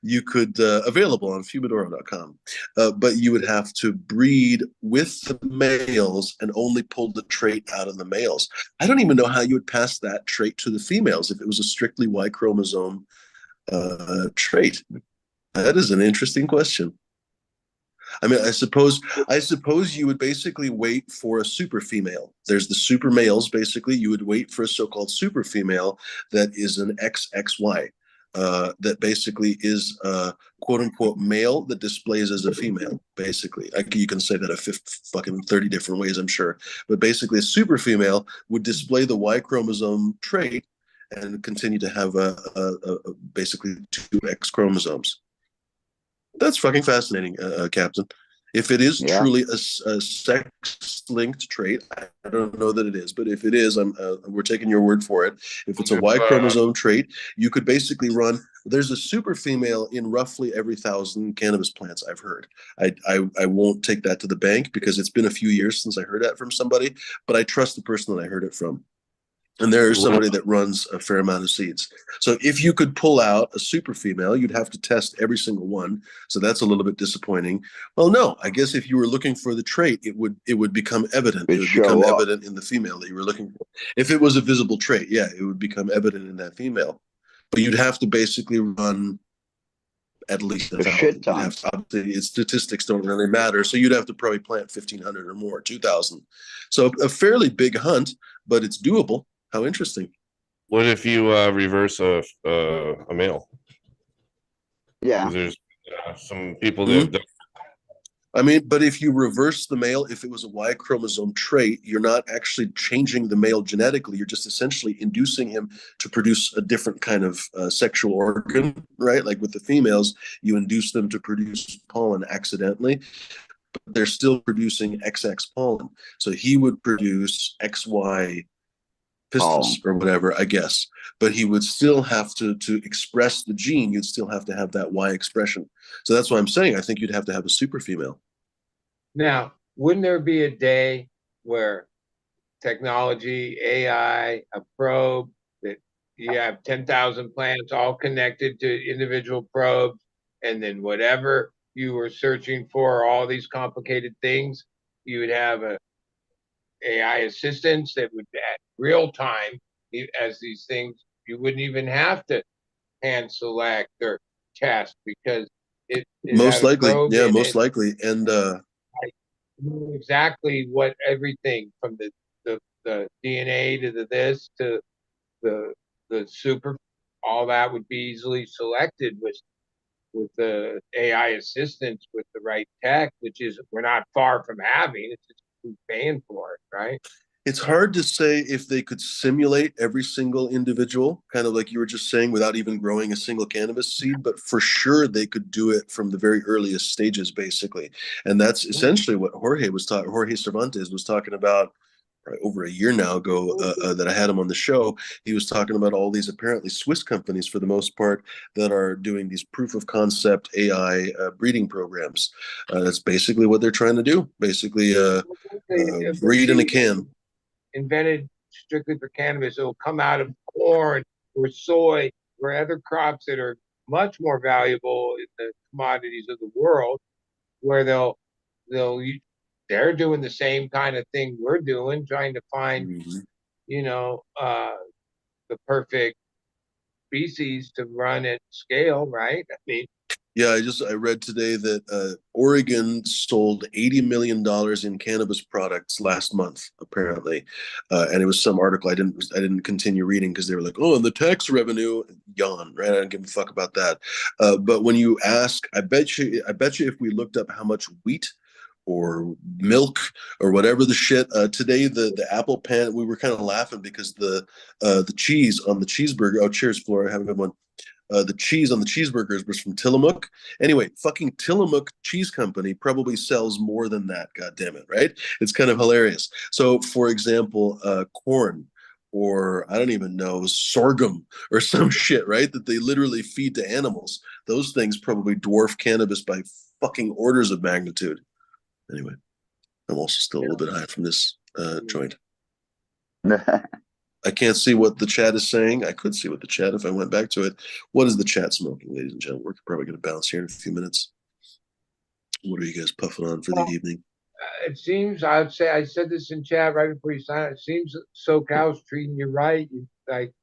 you could available on fumidoro.com. But you would have to breed with the males and only pull the trait out of the males. I don't even know how you would pass that trait to the females if it was a strictly Y chromosome trait. That is an interesting question. I mean, I suppose you would basically wait for a super female. There's the super males, basically. You would wait for a so-called super female that is an XXY, that basically is quote unquote male that displays as a female, basically. You can say that a fucking 30 different ways, I'm sure. But basically, a super female would display the Y chromosome trait and continue to have basically two X chromosomes. That's fucking fascinating, Captain. If it is truly a sex-linked trait, I don't know that it is, but if it is, we're taking your word for it. If it's a Y chromosome trait, you could basically run. There's a super female in roughly every 1,000 cannabis plants, I've heard. I won't take that to the bank because it's been a few years since I heard that from somebody, but I trust the person that I heard it from. And there is somebody that runs a fair amount of seeds. So if you could pull out a super female, you'd have to test every single one. So that's a little bit disappointing. Well, no, I guess if you were looking for the trait, it would become evident. It would become evident in the female that you were looking for. If it was a visible trait, yeah, it would become evident in that female. But you'd have to basically run at least 1,000. Obviously, statistics don't really matter. So you'd have to probably plant 1,500 or more, 2,000. So a fairly big hunt, but it's doable. How interesting. What if you reverse a male? Yeah. There's some people that I mean, but if you reverse the male, if it was a Y chromosome trait, you're not actually changing the male genetically. You're just essentially inducing him to produce a different kind of sexual organ, right? Like with the females, you induce them to produce pollen accidentally, but they're still producing XX pollen. So he would produce XY pistis or whatever, I guess. But he would still have to express the gene. You'd still have to have that Y expression. So that's why I'm saying I think you'd have to have a super female. Now, wouldn't there be a day where technology, AI, a probe, that you have 10,000 plants all connected to individual probes, and then whatever you were searching for, all these complicated things, you would have a AI assistants that would at real time, as these things, you wouldn't even have to hand select or test because it most likely, yeah, most it. likely, and Knew exactly what everything from the DNA to the this to the super, all that would be easily selected with the AI assistance with the right tech, which is we're not far from having. It's just who's paying for it, right? it's hard to say if they could simulate every single individual, kind of like you were just saying, without even growing a single cannabis seed, but for sure they could do it from the very earliest stages, basically. And that's essentially what Jorge Cervantes was talking about over a year now ago, that I had him on the show. He was talking about all these apparently Swiss companies, for the most part, that are doing these proof of concept AI breeding programs. That's basically what they're trying to do. Basically, breed in a can. Invented strictly for cannabis. It will come out of corn or soy or other crops that are much more valuable in the commodities of the world, where they're doing the same kind of thing we're doing, trying to find, the perfect species to run at scale, right? I mean, Yeah, I read today that Oregon sold $80 million in cannabis products last month, apparently, and it was some article I didn't continue reading because they were like, oh, and the tax revenue, yawn, right? I don't give a fuck about that. But when you ask, I bet you if we looked up how much wheat or milk or whatever the shit today, the apple pan, we were kind of laughing because the cheese on the cheeseburger. Oh, cheers, Flora, have a good one. The cheese on the cheeseburgers was from Tillamook. Anyway, fucking Tillamook Cheese Company probably sells more than that. God damn it, right? It's kind of hilarious. So, for example, corn, or I don't even know, sorghum or some shit, right? That they literally feed to animals. Those things probably dwarf cannabis by fucking orders of magnitude. Anyway, I'm also still a little bit high from this joint. I can't see what the chat is saying. I could see what the chat if I went back to it. What is the chat smoking, ladies and gentlemen? We're probably going to bounce here in a few minutes. What are you guys puffing on for the evening? It seems, I'd say, I said this in chat right before you signed. It seems SoCal's treating you right. You like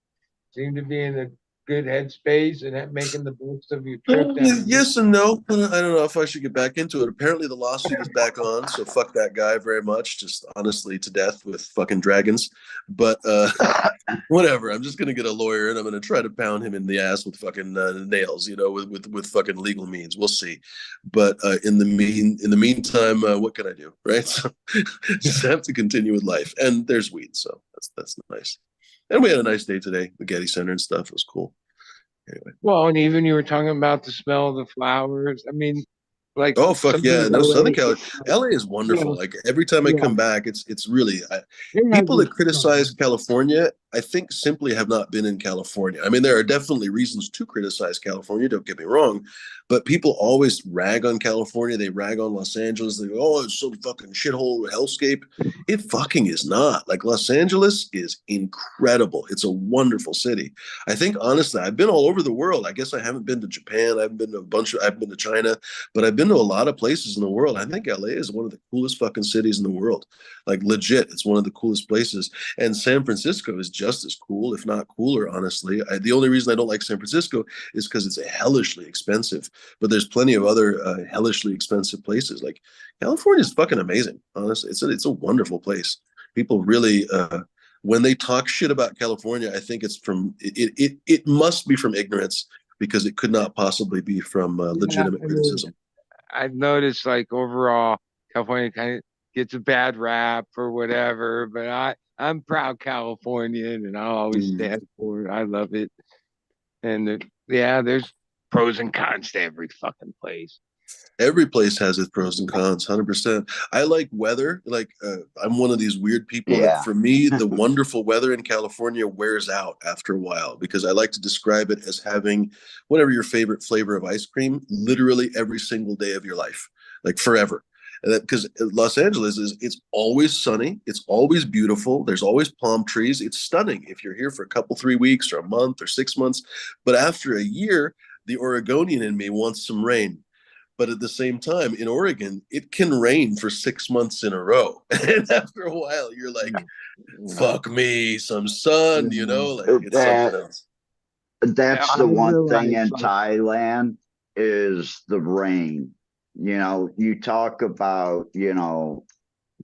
seem to be in a good headspace and making the best of your trip down. Yes and no. I don't know if I should get back into it. Apparently, the lawsuit is back on, so fuck that guy very much. Just honestly to death with fucking dragons. But whatever. I'm just gonna get a lawyer and I'm gonna try to pound him in the ass with fucking nails, with fucking legal means. We'll see. But in the meantime, what can I do, right? So just have to continue with life. And there's weed, so that's nice. And we had a nice day today, the Getty Center and stuff. It was cool. Anyway. Well, and even you were talking about the smell of the flowers. I mean, like, oh fuck yeah, no, Southern LA, California. LA is wonderful. Yeah. Like every time I come back, it's really people that criticize California, I think simply have not been in California. I mean, there are definitely reasons to criticize California, don't get me wrong, but people always rag on California. They rag on Los Angeles. They go, oh, it's so fucking shithole hellscape. It fucking is not. Like Los Angeles is incredible. It's a wonderful city. I think honestly, I've been all over the world. I guess I haven't been to Japan. I've been to I've been to China, but I've been to a lot of places in the world. I think LA is one of the coolest fucking cities in the world. Like legit, it's one of the coolest places. And San Francisco is just as cool, if not cooler, honestly. The only reason I don't like San Francisco is because it's hellishly expensive. But there's plenty of other hellishly expensive places. Like California is fucking amazing, honestly. It's a wonderful place. People really when they talk shit about California, I think it's from it must be from ignorance, because it could not possibly be from legitimate criticism. I've noticed, like, overall, California kind of gets a bad rap or whatever, but I'm proud Californian and I'll always stand for it. I love it. And there's pros and cons to every fucking place. Every place has its pros and cons, 100%. I like weather. Like I'm one of these weird people that, for me, the wonderful weather in California wears out after a while, because I like to describe it as having whatever your favorite flavor of ice cream, literally every single day of your life, like forever. And that, because Los Angeles it's always sunny, it's always beautiful, there's always palm trees, it's stunning if you're here for a couple, 3 weeks or a month or 6 months. But after a year, the Oregonian in me wants some rain. But at the same time, in Oregon, it can rain for 6 months in a row. And after a while, you're like, fuck me, some sun, like it's something else. That's the one thing in Thailand is the rain. You talk about,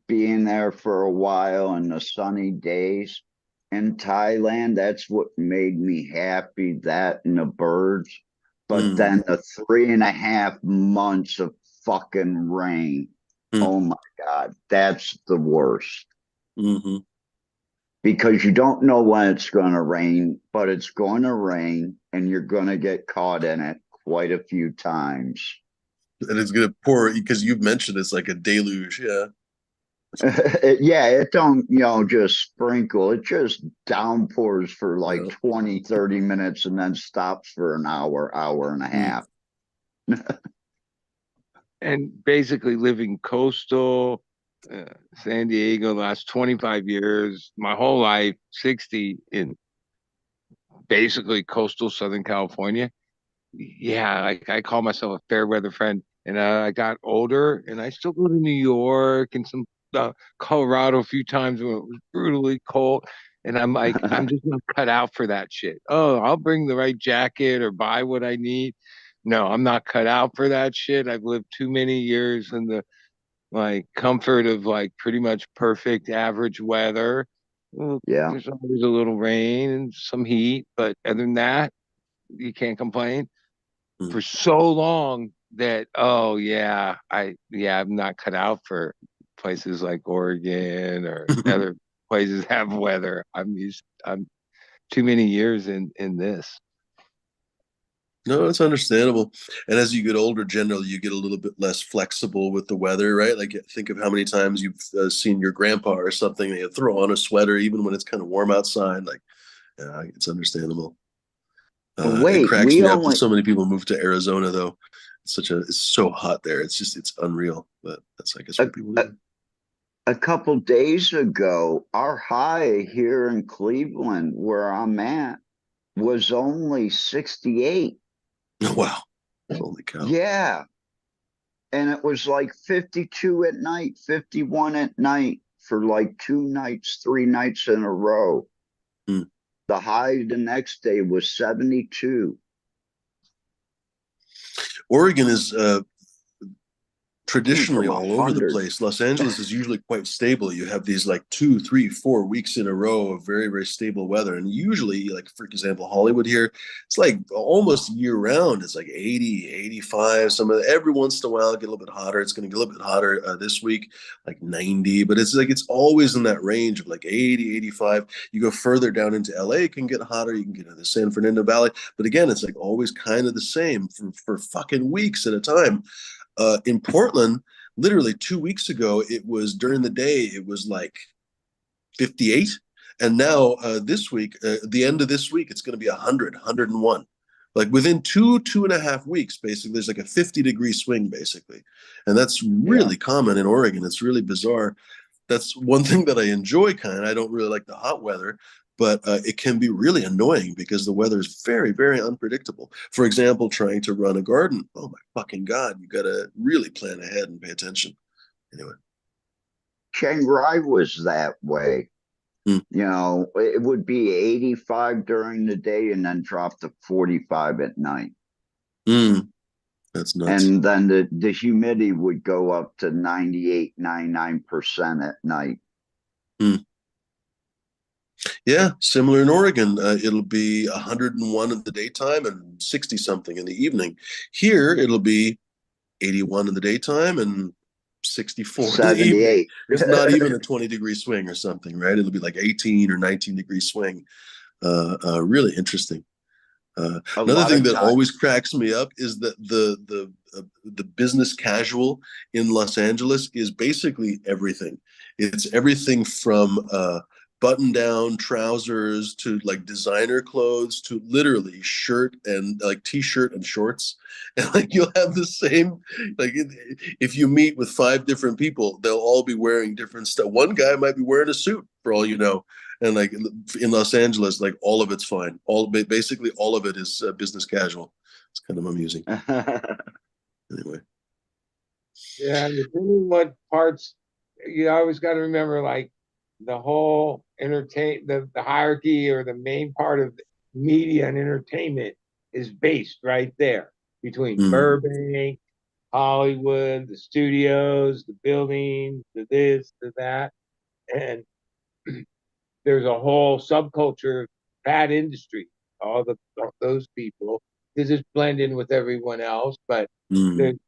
being there for a while and the sunny days. In Thailand, that's what made me happy, that and the birds. But then the 3.5 months of fucking rain, oh my God, that's the worst. Because you don't know when it's going to rain, but it's going to rain and you're going to get caught in it quite a few times. And it's going to pour, because you've mentioned it's like a deluge, yeah. It don't, just sprinkle. It just downpours for like 20, 30 minutes and then stops for an hour and a half. And basically living coastal, San Diego, the last 25 years, my whole life, 60 in basically coastal Southern California. Yeah, like I call myself a fair weather friend. And I got older and I still go to New York and some Colorado a few times when it was brutally cold. And I'm like, I'm just not cut out for that shit. Oh, I'll bring the right jacket or buy what I need. No, I'm not cut out for that shit. I've lived too many years in the like comfort of like pretty much perfect average weather. Well, Yeah. there's always a little rain and some heat, but other than that, you can't complain. For so long that I'm not cut out for places like Oregon or other places have weather. I'm too many years in this. No, it's understandable. And as you get older, generally, you get a little bit less flexible with the weather, right? Like, think of how many times you've seen your grandpa or something, they throw on a sweater even when it's kind of warm outside. Like, yeah, it's understandable. It Wait, cracks we me up when only so many people move to Arizona, though. It's so hot there. It's unreal. But that's, I guess, a, where people a, live. a couple days ago, our high here in Cleveland, where I'm at, was only 68. Wow. Holy cow. Yeah. And it was like 52 at night, 51 at night for like 2 nights, 3 nights in a row. Hmm. The high the next day was 72. Oregon is traditionally From all over the 100. place. Los Angeles is usually quite stable. You have these like 2, 3, 4 weeks in a row of very, very stable weather. And usually, like, for example, Hollywood here, it's like almost year round. It's like 80, 85. Every once in a while, get a little bit hotter. It's going to get a little bit hotter this week, like 90. But it's like it's always in that range of like 80, 85. You go further down into LA, it can get hotter. You can get into the San Fernando Valley. But again, it's like always kind of the same for fucking weeks at a time. In Portland, literally 2 weeks ago, it was during the day, it was like 58. And now this week, the end of this week, it's going to be 100, 101. Like within 2.5 weeks, basically, there's like a 50-degree swing, basically. And that's really common in Oregon. It's really bizarre. That's one thing that I enjoy, kind of. I don't really like the hot weather, but it can be really annoying because the weather is very, very unpredictable. For example, trying to run a garden. Oh my fucking God, you got to really plan ahead and pay attention. Anyway. Chiang Rai was that way. Hmm. You know, it would be 85 during the day and then drop to 45 at night. That's nuts. And then the humidity would go up to 98, 99% at night. Yeah, similar in Oregon. It'll be 101 in the daytime and 60 something in the evening. Here, it'll be 81 in the daytime and 64 in the evening. 78. It's not even a 20-degree swing or something, right? It'll be like 18 or 19-degree swing. Really interesting. Another thing that always cracks me up is that the business casual in Los Angeles is basically everything. It's everything from button-down trousers to like designer clothes to literally shirt and like t-shirt and shorts. And like you'll have the same, like if you meet with 5 different people, they'll all be wearing different stuff. One guy might be wearing a suit for all you know. And like in Los Angeles, like all of it's fine. Basically all of it is business casual. It's kind of amusing. Anyway. Yeah, depending what parts, you always got to remember, like the whole the hierarchy or the main part of media and entertainment is based right there between Burbank, Hollywood, the studios, the buildings, the this, the that, and there's a whole subculture of that industry. All those people, this is blend in with everyone else, but there's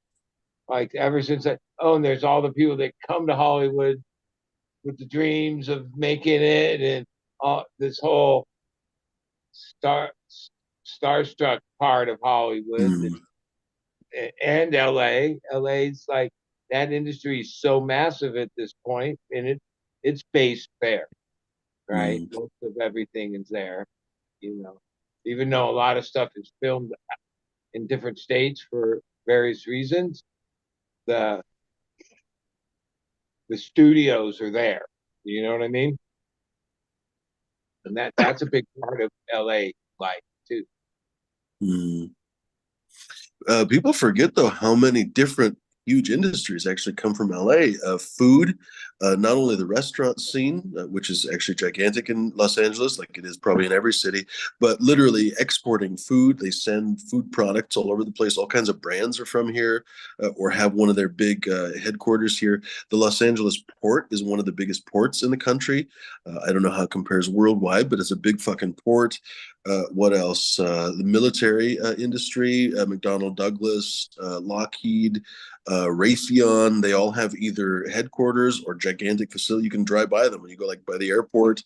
like ever since that. Oh, and there's all the people that come to Hollywood with the dreams of making it, and this whole starstruck part of Hollywood and LA. LA's like that industry is so massive at this point, and it's based there, right? Most of everything is there, you know. Even though a lot of stuff is filmed in different states for various reasons, the studios are there. You know what I mean? And that's a big part of LA life too. People forget though how many different huge industries actually come from LA. Food, not only the restaurant scene, which is actually gigantic in Los Angeles, like it is probably in every city, but literally exporting food. They send food products all over the place. All kinds of brands are from here, or have one of their big headquarters here. The Los Angeles port is one of the biggest ports in the country. I don't know how it compares worldwide, but it's a big fucking port. What else? The military industry, McDonnell Douglas, Lockheed, Raytheon, they all have either headquarters or gigantic facility. You can drive by them when you go like by the airport.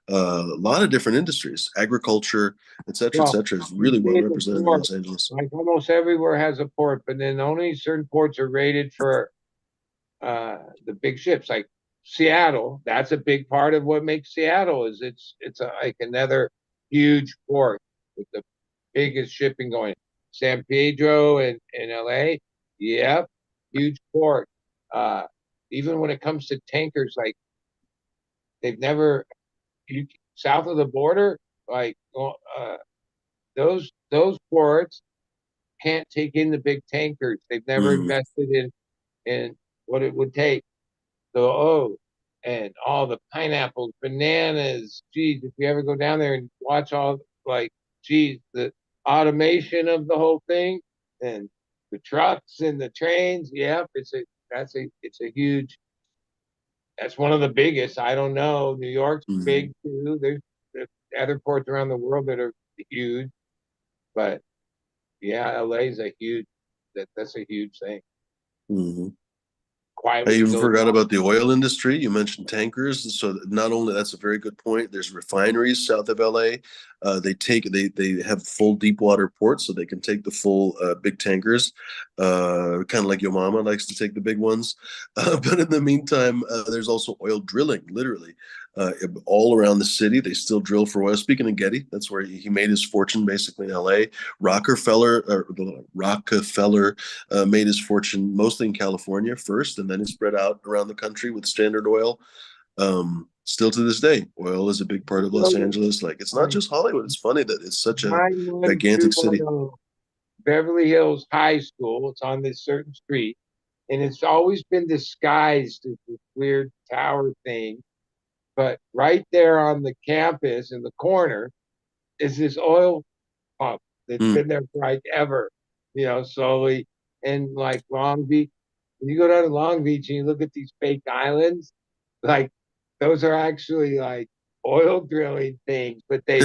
A lot of different industries, agriculture, et cetera, is really well represented in Los Angeles. Like almost everywhere has a port, but then only certain ports are rated for the big ships. Like Seattle, that's a big part of what makes Seattle is like another huge port with the biggest shipping going. San Pedro and LA, yep, huge port. Even when it comes to tankers, like they've never south of the border, like those ports can't take in the big tankers. They've never invested in what it would take. So and all the pineapples, bananas. Geez, if you ever go down there and watch all the automation of the whole thing and the trucks and the trains. Yep, it's a huge. That's one of the biggest. I don't know. New York's big too. There's other ports around the world that are huge, but yeah, LA's a huge. That's a huge thing. Mm-hmm. I Quietly even forgot about the oil industry. You mentioned tankers, so not only that's a very good point. There's refineries south of LA. They have full deep water ports, so they can take the full big tankers. Kind of like your mama likes to take the big ones. But in the meantime, there's also oil drilling, literally. All around the city, they still drill for oil. Speaking of Getty, that's where he made his fortune, basically in L.A. Rockefeller made his fortune mostly in California first, and then he spread out around the country with Standard Oil. Still to this day, oil is a big part of Los Angeles. Like it's not just Hollywood. It's funny that it's such a gigantic city. Beverly Hills High School. It's on this certain street, and it's always been disguised as this weird tower thing. But right there on the campus in the corner is this oil pump that's been there for like ever, slowly. And like Long Beach, when you go down to Long Beach and you look at these fake islands, like those are actually like oil drilling things, but they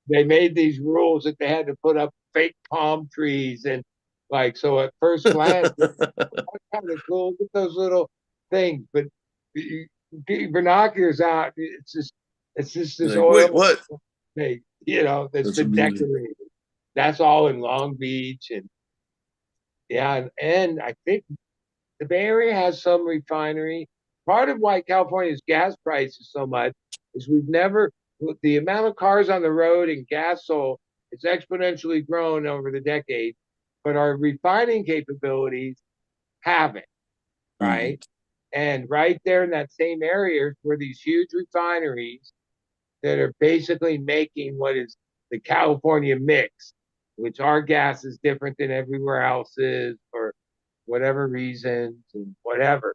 made these rules that they had to put up fake palm trees and like so at first glance that's kind of cool. Look at those little things, but you get your binoculars out, it's just this like, oil wait, what? thing, that's been amazing. decorated. That's all in Long Beach, and yeah, and I think the Bay Area has some refinery. Part of why California's gas price is so much is the amount of cars on the road and gas sold, it's exponentially grown over the decades, but our refining capabilities haven't, right? And right there in that same area were these huge refineries that are basically making what is the California mix, which our gas is different than everywhere else's for whatever reasons and whatever.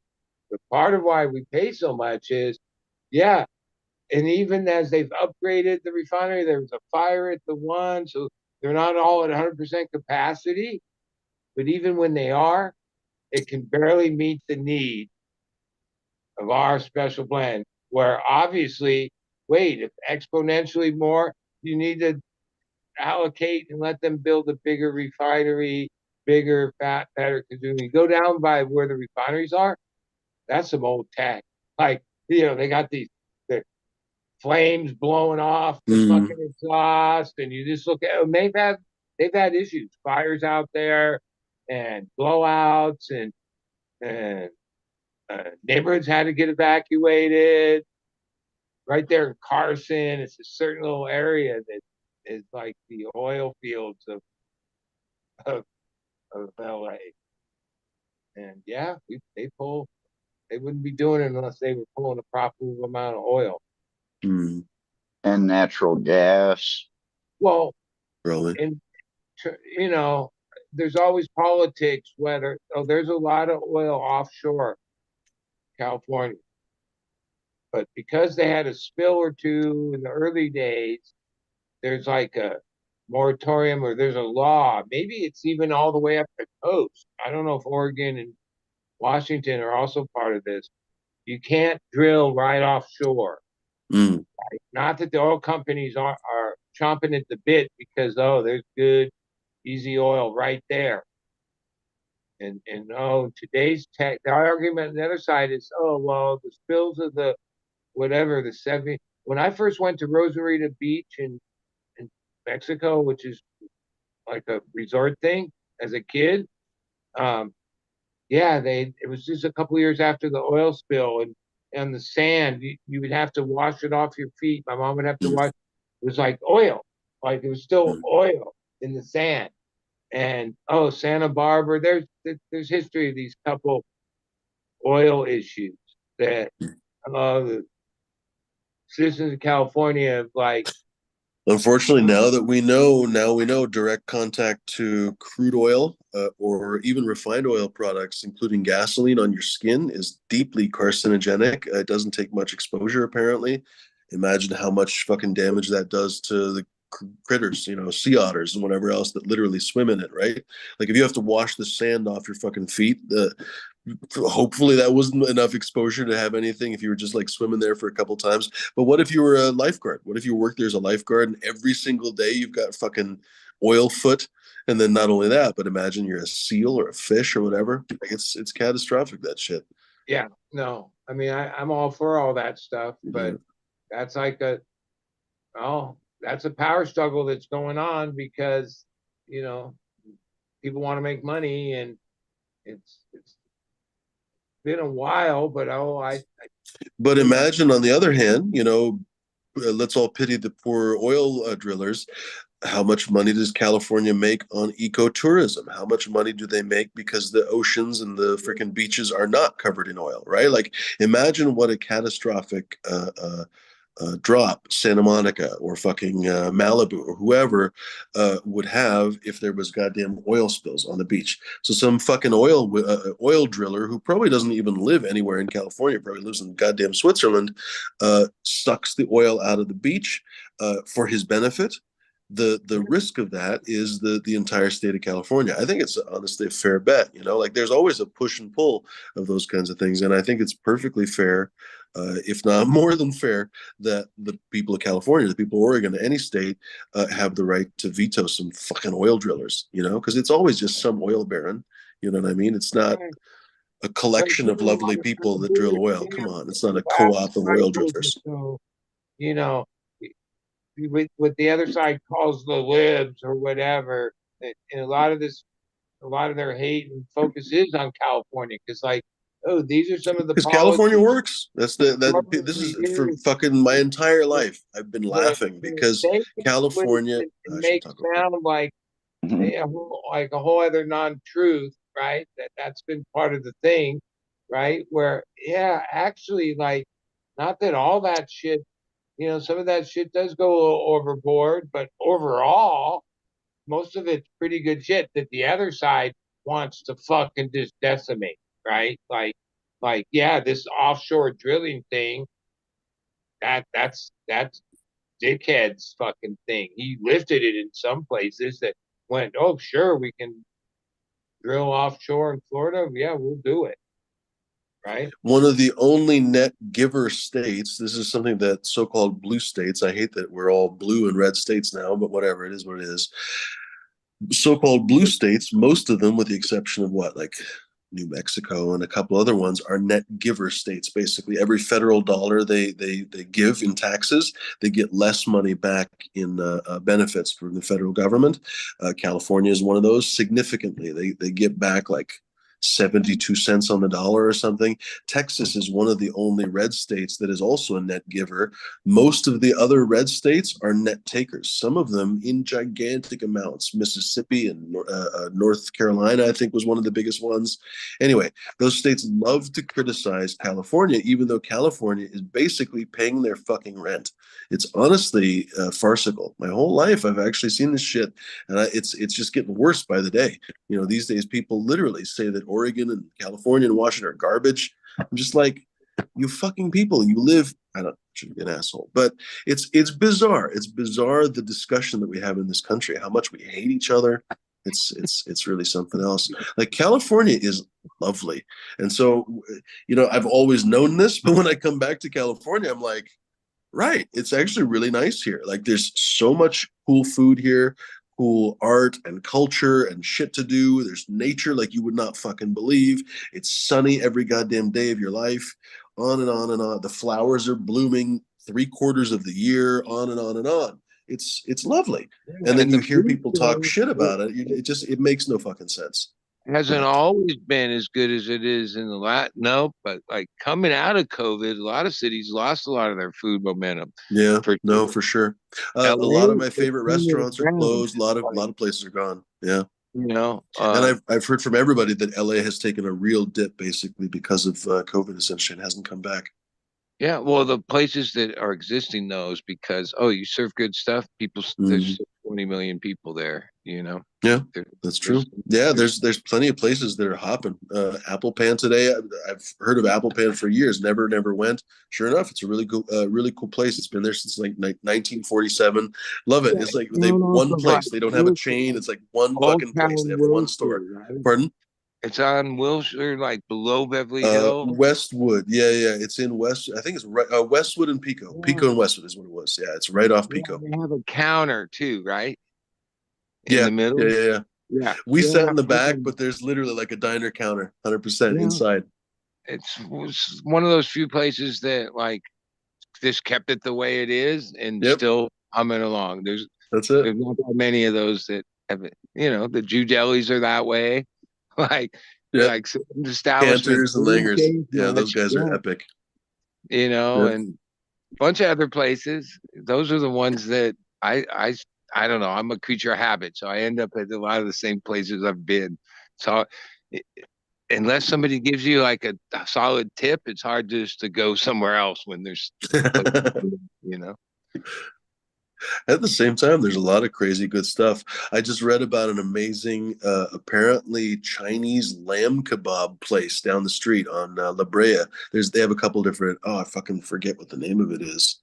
But part of why we pay so much is, yeah, and even as they've upgraded the refinery, there was a fire at the one, so they're not all at 100% capacity. But even when they are, it can barely meet the need of our special blend, where obviously, wait, if exponentially more, you need to allocate and let them build a bigger refinery, bigger, fat, better. Because when you go down by where the refineries are, that's some old tech. Like, they got the flames blowing off the fucking exhaust, and you just look at them. They've had issues, fires out there, and blowouts, and neighborhoods had to get evacuated. Right there in Carson, it's a certain little area that is like the oil fields of LA. And yeah, they wouldn't be doing it unless they were pulling a proper amount of oil. And natural gas. Well, Really? and there's always politics, whether, there's a lot of oil offshore California. But because they had a spill or two in the early days, there's like a moratorium or there's a law. Maybe it's even all the way up the coast. I don't know if Oregon and Washington are also part of this. You can't drill right offshore. Mm. Not that the oil companies are chomping at the bit because, there's good, easy oil right there. And today's tech, the argument on the other side is, well, the spills of the whatever, the 70. When I first went to Rosarita Beach in Mexico, which is like a resort thing as a kid, it was just a couple of years after the oil spill, and the sand, you would have to wash it off your feet. My mom would have to wash. It was like oil, like it was still oil in the sand. And Santa Barbara, there's history of these couple oil issues that the citizens of California have like. Unfortunately, now we know direct contact to crude oil or even refined oil products, including gasoline on your skin, is deeply carcinogenic. It doesn't take much exposure, apparently. Imagine how much fucking damage that does to the critters, sea otters and whatever else that literally swim in it, right? Like if you have to wash the sand off your fucking feet, hopefully that wasn't enough exposure to have anything if you were just like swimming there for a couple times. But what if you were a lifeguard? What if you work there as a lifeguard and every single day you've got fucking oil foot? And then not only that, but imagine you're a seal or a fish or whatever. Like it's catastrophic, that shit. Yeah, no, I mean I'm all for all that stuff, but that's like that's a power struggle that's going on because people want to make money, and it's been a while, but But imagine on the other hand, let's all pity the poor oil drillers. How much money does California make on ecotourism? How much money do they make because the oceans and the freaking beaches are not covered in oil, right? Like, imagine what a catastrophic drop Santa Monica or fucking Malibu or whoever would have if there was goddamn oil spills on the beach. So some fucking oil driller who probably doesn't even live anywhere in California, probably lives in goddamn Switzerland, sucks the oil out of the beach for his benefit. The risk of that is the entire state of California. I think it's honestly a fair bet. Like there's always a push and pull of those kinds of things, and I think it's perfectly fair, if not more than fair, that the people of California, the people of Oregon, any state, have the right to veto some fucking oil drillers. Because it's always just some oil baron. You know what I mean? It's not a collection of lovely people that drill oil. Come on, it's not a co-op of oil drillers. So, what the other side calls the libs or whatever, and a lot of their hate and focus is on California because, these are some of the because California works. This is for fucking my entire life. I've been laughing because California. It makes sound like like a whole other non-truth, right? That's been part of the thing, right? Where actually, not that all that shit. Some of that shit does go a little overboard, but overall, most of it's pretty good shit that the other side wants to fucking just decimate, right? This offshore drilling thing, that's dickhead's fucking thing. He lifted it in some places that went, oh, sure, we can drill offshore in Florida. Yeah, we'll do it. Right. One of the only net giver states. This is something that so-called blue states. I hate that we're all blue and red states now, but whatever, it is what it is. So-called blue states, most of them, with the exception of like New Mexico and a couple other ones, are net giver states. Basically, every federal dollar they give in taxes, they get less money back in benefits from the federal government. California is one of those. Significantly, they get back like 72 cents on the dollar or something. Texas is one of the only red states that is also a net giver. Most of the other red states are net takers, some of them in gigantic amounts. Mississippi and North Carolina, I think, was one of the biggest ones. Anyway, those states love to criticize California, even though California is basically paying their fucking rent. It's honestly farcical. My whole life, I've actually seen this shit, and it's just getting worse by the day. You know, these days people literally say that Oregon and California and Washington are garbage. I'm just like, you fucking people, you live. I don't should be an asshole, but it's bizarre. It's bizarre the discussion that we have in this country, how much we hate each other. It's really something else. Like California is lovely, and so you know I've always known this, but when I come back to California, I'm like, right, it's actually really nice here. Like there's so much cool food here, cool art and culture and shit to do. There's nature like you would not fucking believe. It's sunny every goddamn day of your life, on and on and on. The flowers are blooming 3/4 of the year, on and on and on. It's lovely. And then you hear people talk shit about it. It makes no fucking sense. Hasn't always been as good as it is in the no, but like coming out of COVID, a lot of cities lost a lot of their food momentum. Yeah, for sure. A lot of my favorite restaurants are closed. A lot of places are gone. Yeah, you know, and I've heard from everybody that LA has taken a real dip basically because of COVID. Essentially, and hasn't come back. Yeah, well, the places that are existing those because you serve good stuff. People, there's 20 million people there. You know. Yeah, that's true. Yeah, there's plenty of places that are hopping. Apple Pan today. I've heard of Apple Pan for years. Never went. Sure enough, it's a really cool place. It's been there since like 1947. Love it. It's like they one place. They don't have a chain. It's like one fucking place. They have one store. Right? Pardon? It's on Wilshire, like below Beverly Hills. Westwood. Yeah. It's in West. I think it's right. Westwood and Pico. Pico and Westwood is what it was. Yeah, it's right off Pico. They have a counter too, right? In the middle. Yeah. We sat in the back, but there's literally like a diner counter, 100% inside. It's one of those few places that like just kept it the way it is and still humming along. There's not that many of those that have it. You know, the Jew delis are that way. Like establishments Cantors and Langers. Yeah, those guys are epic. You know, and a bunch of other places. Those are the ones that I don't know. I'm a creature of habit, so I end up at a lot of the same places I've been. So unless somebody gives you like a solid tip, it's hard just to go somewhere else when there's, you know. At the same time, there's a lot of crazy good stuff. I just read about an amazing, apparently Chinese lamb kebab place down the street on La Brea. They have a couple different. Oh, I fucking forget what the name of it is.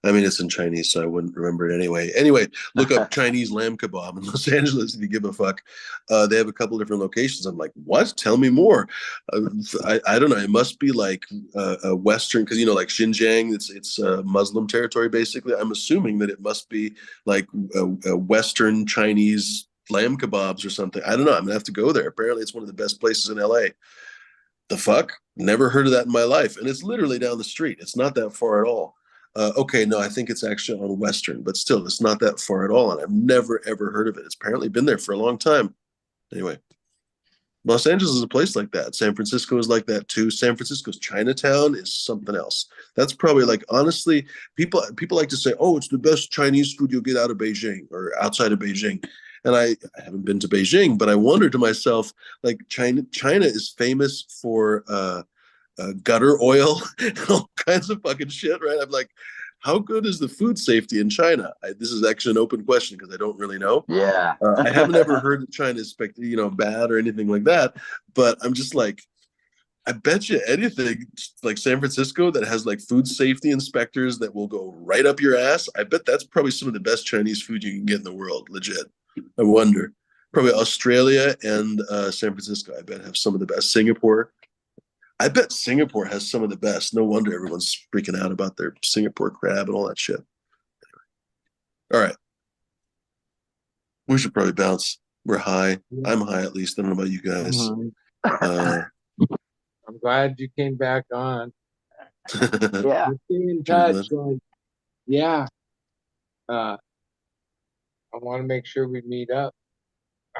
I mean, it's in Chinese, so I wouldn't remember it anyway. Anyway, look up Chinese lamb kebab in Los Angeles if you give a fuck. They have a couple different locations. I'm like, what? Tell me more. I don't know. It must be like a Western, because, you know, like Xinjiang, it's Muslim territory, basically. I'm assuming that it must be like a Western Chinese lamb kebabs or something. I don't know. I'm going to have to go there. Apparently, it's one of the best places in LA. The fuck? Never heard of that in my life. And it's literally down the street. It's not that far at all. Okay, no, I think it's actually on Western, but still, it's not that far at all. And I've never, ever heard of it. It's apparently been there for a long time. Anyway, Los Angeles is a place like that. San Francisco is like that too. San Francisco's Chinatown is something else. That's probably like, honestly, people like to say, oh, it's the best Chinese food you'll get out of Beijing or outside of Beijing. And I haven't been to Beijing, but I wonder to myself, like China is famous for gutter oil and all kinds of fucking shit, right? I'm like, how good is the food safety in China? This is actually an open question because I don't really know. Yeah. I haven't ever heard that China is, bad or anything like that. But I'm just like, I bet you anything like San Francisco that has like food safety inspectors that will go right up your ass. I bet that's probably some of the best Chinese food you can get in the world. Legit. I wonder. Probably Australia and San Francisco, I bet, have some of the best. Singapore. I bet Singapore has some of the best. No wonder everyone's freaking out about their Singapore crab and all that shit. All right. We should probably bounce. We're high. I'm high, at least. I don't know about you guys. I'm glad you came back on. Yeah. Stay in touch. Yeah. I want to make sure we meet up.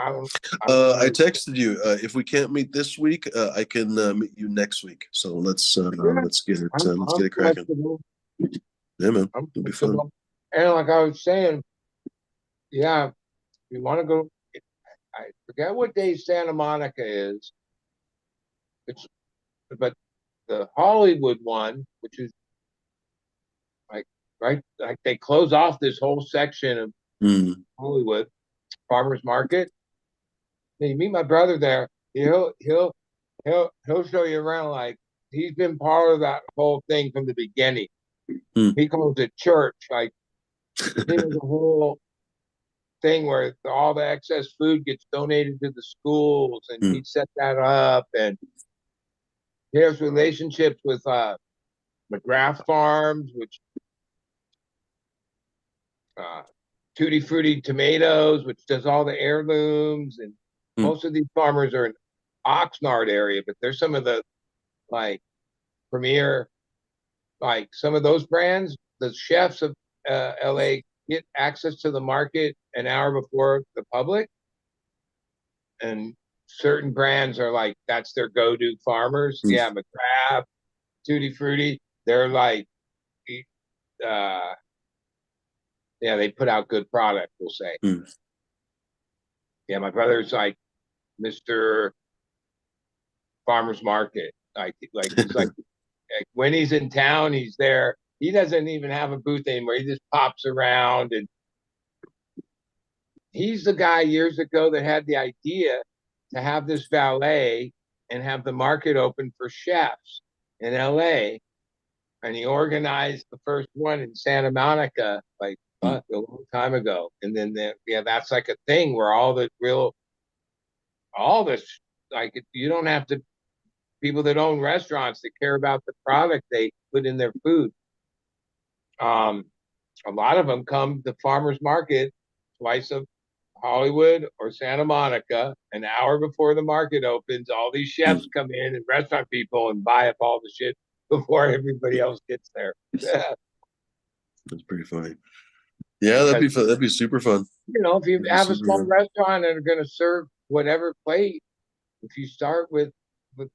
I don't know. I texted you. If we can't meet this week, I can meet you next week. So let's get it cracking. Flexible. Yeah, man, I'm it'll be fun. flexible. And like I was saying, yeah, you want to go. I forget what day Santa Monica is. But the Hollywood one, which is like like they close off this whole section of Hollywood farmers market. And you meet my brother there. He'll show you around like he's been part of that whole thing from the beginning. He calls it church. Like there's a whole thing where all the excess food gets donated to the schools, and he set that up. And he has relationships with McGrath Farms, which Tutti Frutti Tomatoes, which does all the heirlooms, and most of these farmers are in Oxnard area, but there's some of the like premier, like some of those brands, the chefs of LA get access to the market an hour before the public, and certain brands are like that's their go-to farmers. Yeah, McGrath, Tutti Frutti, they're like yeah, they put out good product, we'll say. Yeah, my brother's like Mr. Farmer's Market. Like he's like when he's in town, he's there. He doesn't even have a booth anymore. He just pops around, and he's the guy years ago that had the idea to have this valet and have the market open for chefs in LA. And he organized the first one in Santa Monica, like a long time ago. And then that's like a thing where all this, like you don't have to, people that own restaurants that care about the product they put in their food. A lot of them come to farmers market twice a Hollywood or Santa Monica, an hour before the market opens. All these chefs come in and restaurant people and buy up all the shit before everybody else gets there. That's pretty funny. Yeah, that'd be fun. That'd be super fun. You know, if you have a small restaurant and are going to serve whatever plate, if you start with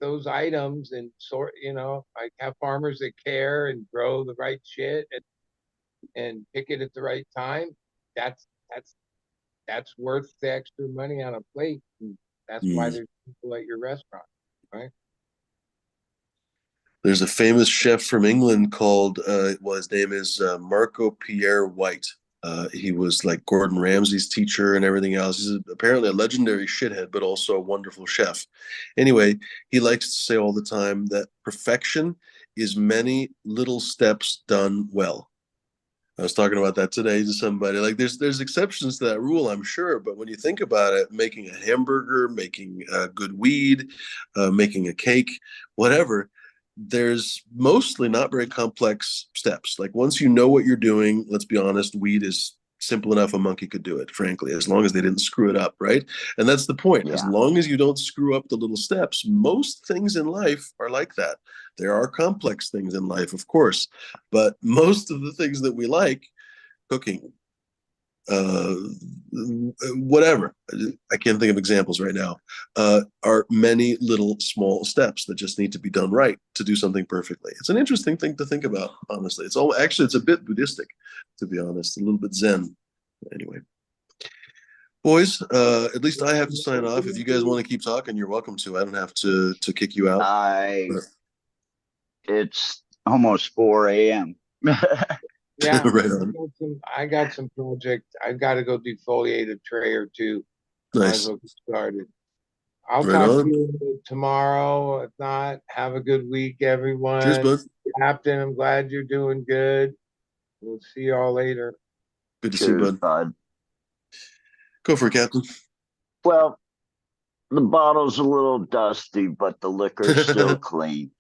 those items and sort, you know, like have farmers that care and grow the right shit and pick it at the right time, that's worth the extra money on a plate. And that's why there's people at your restaurant, right? There's a famous chef from England called, well, his name is Marco Pierre White. He was like Gordon Ramsay's teacher and everything else. He's apparently a legendary shithead, but also a wonderful chef. Anyway, he likes to say all the time that perfection is many little steps done well. I was talking about that today to somebody. Like there's exceptions to that rule, I'm sure, but when you think about it, making a hamburger, making good weed, making a cake, whatever, there's mostly not very complex steps. Like once you know what you're doing, let's be honest, weed is simple enough a monkey could do it, frankly, as long as they didn't screw it up, right? And that's the point. As long as you don't screw up the little steps, most things in life are like that. There are complex things in life, of course, but most of the things that we like, cooking, whatever, I can't think of examples right now, are many little small steps that just need to be done right to do something perfectly. It's an interesting thing to think about, honestly. It's a bit Buddhistic, to be honest, a little bit Zen. Anyway, boys, at least I have to sign off. If you guys want to keep talking, you're welcome to. I don't have to kick you out. It's almost 4 a.m. Yeah, right on. I got some project. I've got to go defoliate a tray or two. Nice. Might as well get started. I'll Right talk on. to you tomorrow. If not, have a good week, everyone. Cheers, bud. Captain, I'm glad you're doing good. We'll see you all later. Good to see you, bud. Go for it, Captain. Well, the bottle's a little dusty, but the liquor's still clean.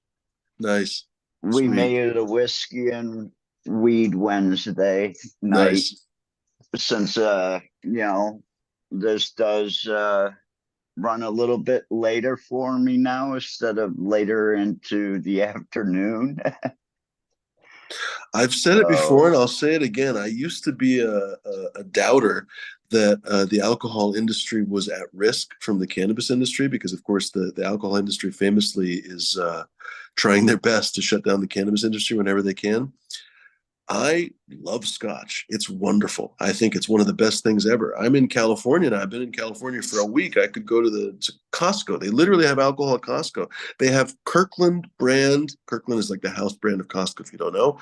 Nice. We made it a whiskey and weed Wednesday night. Nice. Since this does run a little bit later for me now instead of later into the afternoon. I've said it before and I'll say it again. I used to be a doubter that the alcohol industry was at risk from the cannabis industry because, of course, the alcohol industry famously is trying their best to shut down the cannabis industry whenever they can. I love scotch. It's wonderful. I think it's one of the best things ever. I'm in California now. I've been in California for a week. I could go to Costco. They literally have alcohol at Costco. They have Kirkland brand. Kirkland is like the house brand of Costco, if you don't know.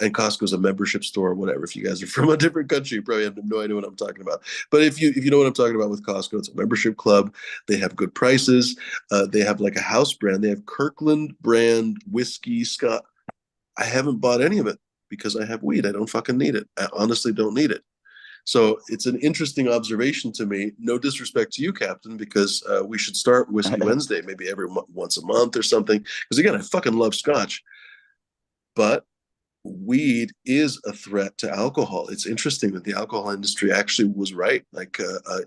And Costco is a membership store or whatever. If you guys are from a different country, you probably have no idea what I'm talking about. But if you know what I'm talking about with Costco, it's a membership club. They have good prices. They have like a house brand. They have Kirkland brand whiskey, Scotch. I haven't bought any of it because I have weed. I don't fucking need it. I honestly don't need it. So it's an interesting observation to me. No disrespect to you, Captain, because we should start Whiskey Wednesday, maybe once a month or something. Because again, I fucking love scotch. But weed is a threat to alcohol. It's interesting that the alcohol industry actually was right. Like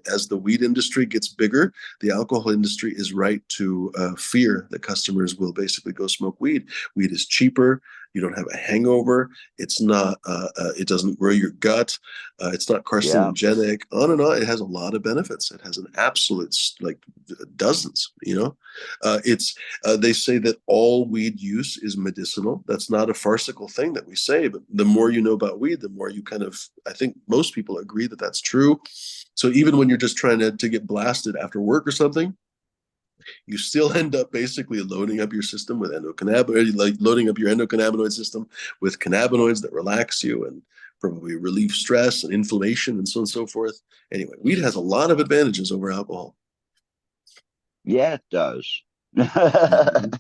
as the weed industry gets bigger, the alcohol industry is right to fear that customers will basically go smoke weed. Weed is cheaper. You don't have a hangover. It's not. It doesn't grow your gut. It's not carcinogenic. On and on. It has a lot of benefits. It has an absolute like dozens. It's. They say that all weed use is medicinal. That's not a farcical thing that we say. But the more you know about weed, the more you kind of. I think most people agree that that's true. So even when you're just trying to get blasted after work or something, you still end up basically loading up your system with endocannabinoids, like loading up your endocannabinoid system with cannabinoids that relax you and probably relieve stress and inflammation and so on and so forth. Anyway, weed has a lot of advantages over alcohol. Yeah, it does. Mm-hmm.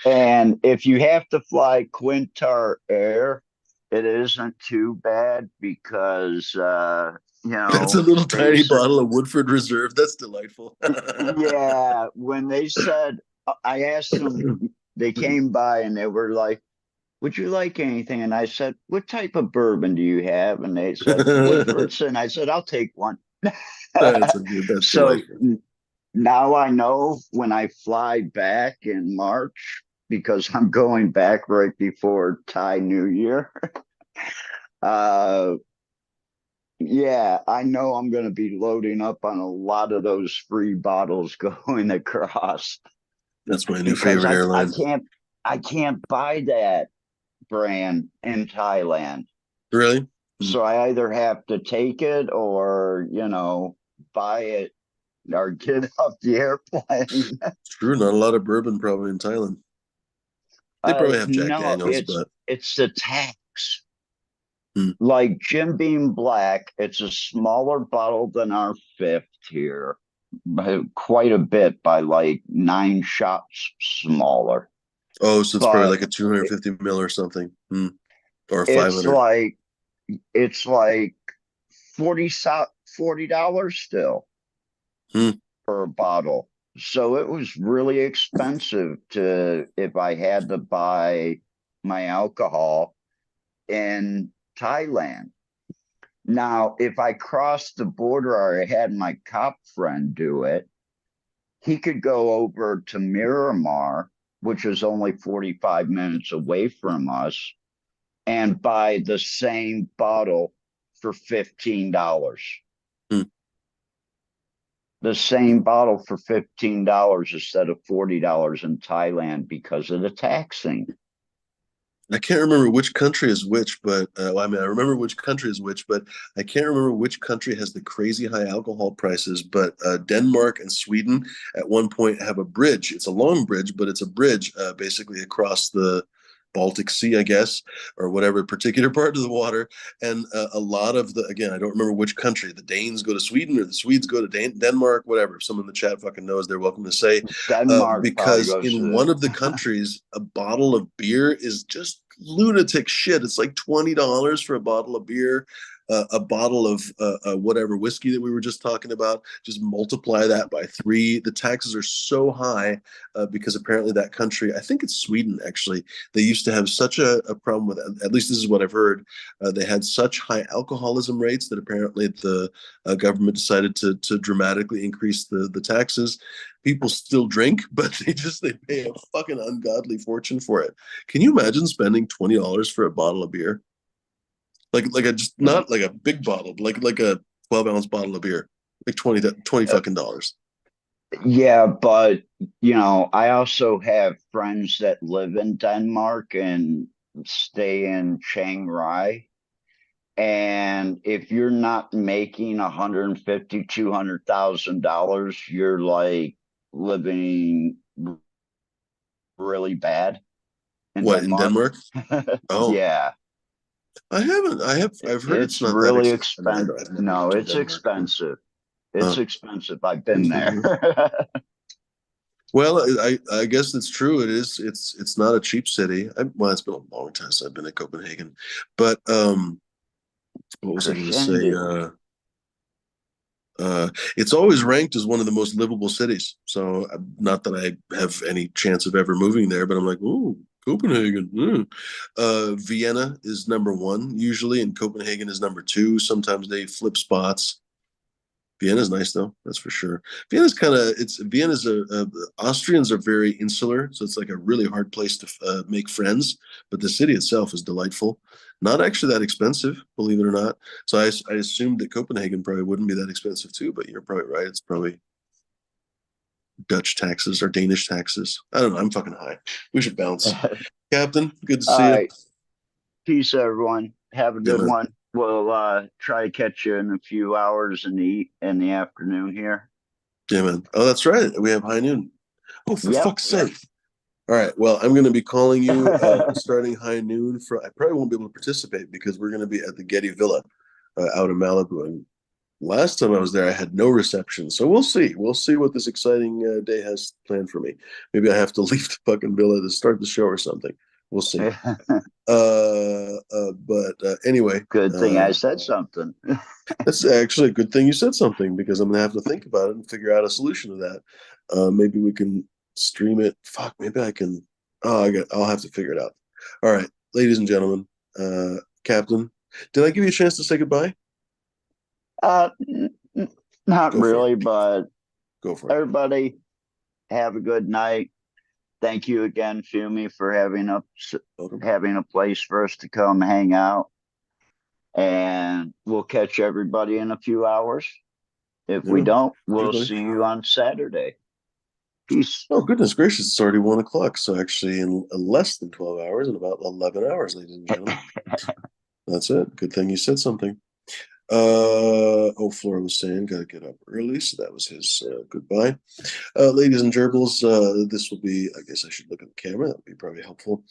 And if you have to fly Quintar Air, it isn't too bad because That's a little tiny bottle of Woodford Reserve. That's delightful. Yeah, when they said, I asked them, they came by and they were like, would you like anything? And I said, what type of bourbon do you have? And they said, Woodford's. And I said, I'll take one. That's delightful. So now I know when I fly back in March, because I'm going back right before Thai New Year. Yeah, I know I'm going to be loading up on a lot of those free bottles going across. That's my new favorite airline. I can't buy that brand in Thailand. Really? So I either have to take it or, buy it or get off the airplane. True, not a lot of bourbon probably in Thailand. They probably have Jack No, Daniels, but it's the tax. Hmm. Like Jim Beam Black, it's a smaller bottle than our fifth here, by quite a bit, by like 9 shots smaller. Oh, so it's probably like a 250 mil or something, or 500. It's like $40 still per bottle. So it was really expensive if I had to buy my alcohol in Thailand. Now, if I crossed the border or I had my cop friend do it, he could go over to Miramar, which is only 45 minutes away from us, and buy the same bottle for $15. The same bottle for $15 instead of $40 in Thailand because of the taxing. I can't remember which country is which, but I remember which country is which, but I can't remember which country has the crazy high alcohol prices. But Denmark and Sweden at one point have a bridge. It's a long bridge, but it's a bridge basically across the Baltic Sea, I guess, or whatever particular part of the water. And a lot of again, I don't remember which country. The Danes go to Sweden or the Swedes go to Denmark, whatever. If someone in the chat fucking knows, they're welcome to say. Denmark because in one of the countries, a bottle of beer is just lunatic shit. It's like $20 for a bottle of beer. A bottle of whatever whiskey that we were just talking about, just multiply that by 3. The taxes are so high because apparently that country, I think it's Sweden actually, they used to have such a problem with, at least this is what I've heard, they had such high alcoholism rates that apparently the government decided to dramatically increase the taxes. People still drink, but they pay a fucking ungodly fortune for it. Can you imagine spending $20 for a bottle of beer? like a just not like a big bottle, like a 12-ounce bottle of beer, like 20 fucking dollars. Yeah, but I also have friends that live in Denmark and stay in Chiang Rai. And if you're not making 150, $200,000, you're like living really bad in What, in Denmark. Denmark? Oh, Yeah, I haven't. I've heard it's it's not that really expensive. I mean, expensive. I've never been No, to it's Denmark. expensive. It's Huh. expensive. I've been there. Well, I guess it's true. It is. It's not a cheap city. Well, it's been a long time since I've been to Copenhagen, but what was I going to say? Crescendo. It's always ranked as one of the most livable cities. So, not that I have any chance of ever moving there, but I'm like, ooh, Copenhagen. Vienna is number one usually, and Copenhagen is number two. Sometimes they flip spots. Vienna's nice though, that's for sure. Vienna's Austrians are very insular, so it's like a really hard place to make friends. But the city itself is delightful. Not actually that expensive, believe it or not. So I assumed that Copenhagen probably wouldn't be that expensive too, but you're probably right. It's probably Dutch taxes or Danish taxes. I don't know. I'm fucking high. We should bounce. Captain, good to All see you. right. Peace, everyone. Have a Yeah, good man. one. We'll try to catch you in a few hours in the afternoon here. Yeah, man. Oh, that's right. We have high noon. Oh, for Yep. fuck's sake. All right. Well, I'm going to be calling you starting high noon. I probably won't be able to participate because we're going to be at the Getty Villa out in Malibu. And last time I was there, I had no reception. So we'll see. We'll see what this exciting day has planned for me. Maybe I have to leave the fucking villa to start the show or something. We'll see. But anyway. Good thing I said something. That's actually a good thing you said something because I'm gonna have to think about it and figure out a solution to that. Maybe we can stream it. Fuck, maybe I can. I'll have to figure it out. All right, ladies and gentlemen, Captain, did I give you a chance to say goodbye? Not Go for really, it. but Go for it. everybody have a good night. Thank you again, Fumi, for having a place for us to come hang out. And we'll catch everybody in a few hours. If we Yeah. don't, we'll Everybody. see you on Saturday. Peace. Oh, goodness gracious, it's already 1 o'clock. So actually in less than 12 hours, in about 11 hours, ladies and gentlemen. That's it. Good thing you said something. Flora was saying gotta get up early, so that was his goodbye. Ladies and gerbils, this will be, I guess I should look at the camera, that would be probably helpful.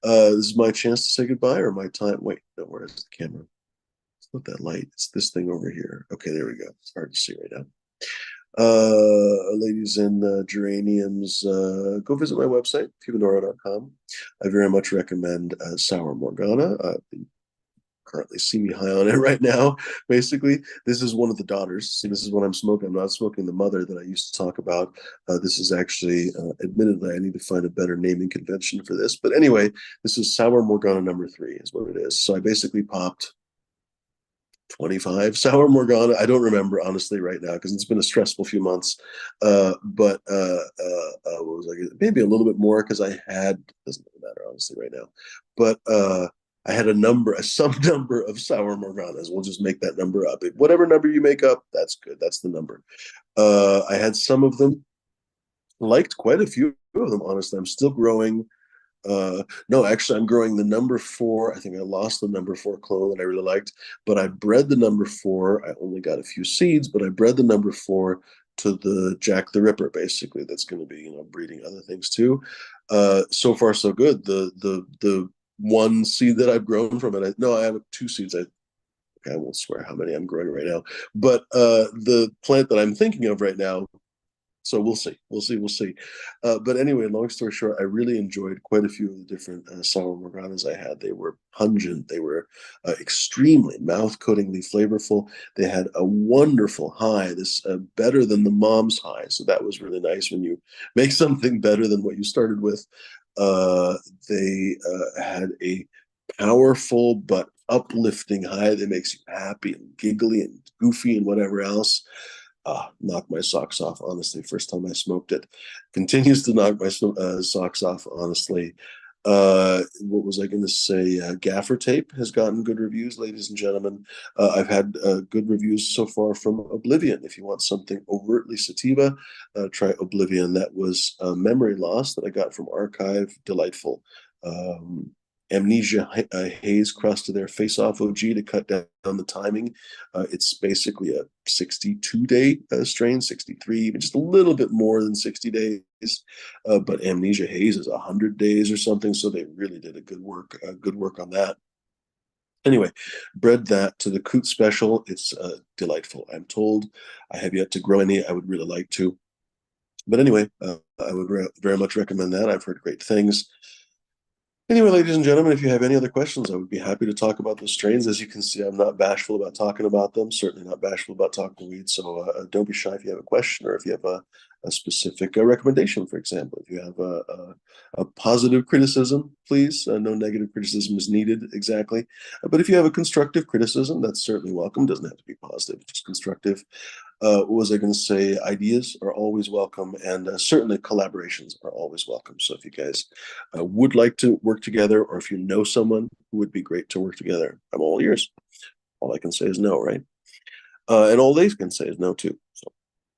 This is my chance to say goodbye, or my time. Wait, no, where is the camera? It's not that light, it's this thing over here. Okay, there we go. It's hard to see right now. Ladies and geraniums, go visit my website, fumidoro.com. I very much recommend Sour Morgana. You currently see me high on it right now. Basically, this is one of the daughters. See, this is what I'm smoking. I'm not smoking the mother that I used to talk about. This is actually, admittedly, I need to find a better naming convention for this. But anyway, this is Sour Morgana number 3 is what it is. So I basically popped 25 Sour Morgana. I don't remember honestly right now because it's been a stressful few months. But what was I? Maybe a little bit more because I had, doesn't really matter honestly right now. But I had some number of Sour Morganas. We'll just make that number up. Whatever number you make up, that's good. That's the number. I had some of them. Liked quite a few of them, honestly. I'm still growing. No, actually, I'm growing the number 4. I think I lost the number 4 clone that I really liked, but I bred the number 4. I only got a few seeds, but I bred the number 4 to the Jack the Ripper, basically. That's going to be, breeding other things too. So far, so good. The one seed that I've grown from it, I have 2 seeds. I won't swear how many I'm growing right now, but the plant that I'm thinking of right now. So we'll see. But anyway, long story short, I really enjoyed quite a few of the different Sour Morganas I had. They were pungent. They were extremely mouth-coatingly flavorful. They had a wonderful high, this better than the mom's high. So that was really nice when you make something better than what you started with. They had a powerful but uplifting high that makes you happy and giggly and goofy and whatever else. Knocked my socks off, honestly. First time I smoked it. Continues to knock my socks off, honestly. What was I going to say? Gaffer tape has gotten good reviews, ladies and gentlemen. I've had good reviews so far from Oblivion. If you want something overtly sativa, try Oblivion. That was Memory Loss that I got from Archive. Delightful. Amnesia Haze crossed to their Face Off OG to cut down the timing. It's basically a 62-day strain, 63, even just a little bit more than 60 days. But Amnesia Haze is 100 days or something, so they really did a good work on that. Anyway, bred that to the Coot Special. It's delightful. I'm told I have yet to grow any. I would really like to. But anyway, I would very much recommend that. I've heard great things. Anyway, ladies and gentlemen, if you have any other questions, I would be happy to talk about those strains. As you can see, I'm not bashful about talking about them, certainly not bashful about talking weed. So don't be shy if you have a question or if you have a specific recommendation, for example. If you have a positive criticism, please. No negative criticism is needed exactly. But if you have a constructive criticism, that's certainly welcome. Doesn't have to be positive, just constructive. What was I going to say? Ideas are always welcome, and certainly collaborations are always welcome. So if you guys would like to work together, or if you know someone who would be great to work together, I'm all ears. All I can say is no, right? And all they can say is no too. So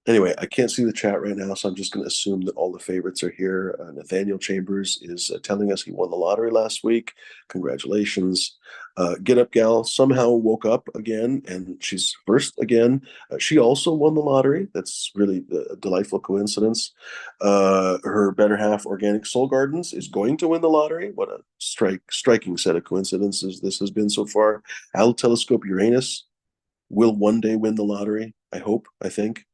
anyway, I can't see the chat right now, so I'm just going to assume that all the favorites are here. Nathaniel Chambers is telling us he won the lottery last week. Congratulations. Get Up Gal somehow woke up again, and she's first again. She also won the lottery. That's really a delightful coincidence. Her better half, Organic Soul Gardens, is going to win the lottery. What a striking set of coincidences this has been so far. Al Telescope Uranus will one day win the lottery. I hope, I think.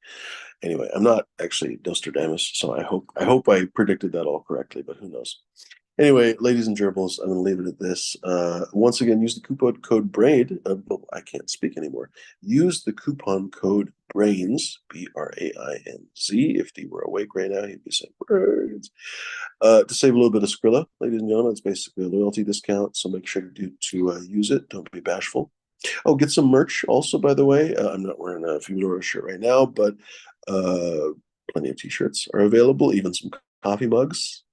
Anyway, I'm not actually Nostradamus, so I hope I predicted that all correctly, but who knows. Anyway, ladies and gerbils, I'm going to leave it at this. Once again, use the coupon code BRAIN. I can't speak anymore. Use the coupon code BRAINS, BRAINZ. If he were awake right now, he'd be saying words. To save a little bit of Skrilla, ladies and gentlemen. It's basically a loyalty discount, so make sure to use it. Don't be bashful. Oh, get some merch also, by the way. I'm not wearing a Fumidora shirt right now, but plenty of t-shirts are available, even some coffee mugs.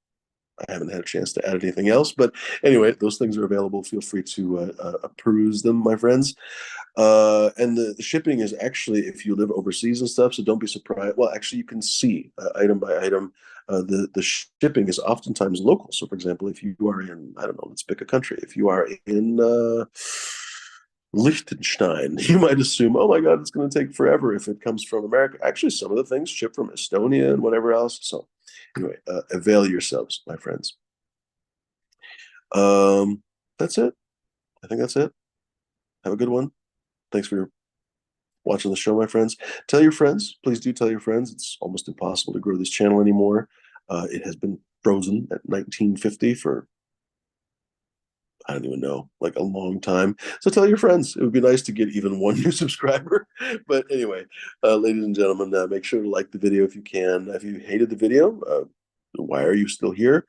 I haven't had a chance to add anything else, but anyway, those things are available. Feel free to peruse them, my friends. And the shipping is actually, if you live overseas and stuff, so don't be surprised. Well, actually, you can see item by item. The shipping is oftentimes local. So, for example, if you are in, I don't know, let's pick a country. If you are in Liechtenstein, you might assume, oh my God, it's going to take forever if it comes from America. Actually, some of the things ship from Estonia and whatever else. So anyway, avail yourselves, my friends. That's it. I think that's it. Have a good one. Thanks for watching the show, my friends. Tell your friends. Please do tell your friends. It's almost impossible to grow this channel anymore. It has been frozen at 1950 for I don't even know, like a long time. So tell your friends. It would be nice to get even one new subscriber. But anyway, ladies and gentlemen, make sure to like the video if you can. If you hated the video, why are you still here?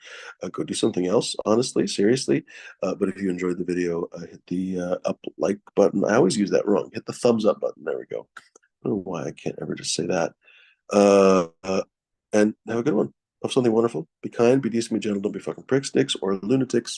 Go do something else, honestly, seriously. But if you enjoyed the video, hit the up like button. I always use that wrong. Hit the thumbs up button. There we go. I don't know why I can't ever just say that. And have a good one. Have something wonderful. Be kind, be decent, be gentle. Don't be fucking pricks, dicks, or lunatics.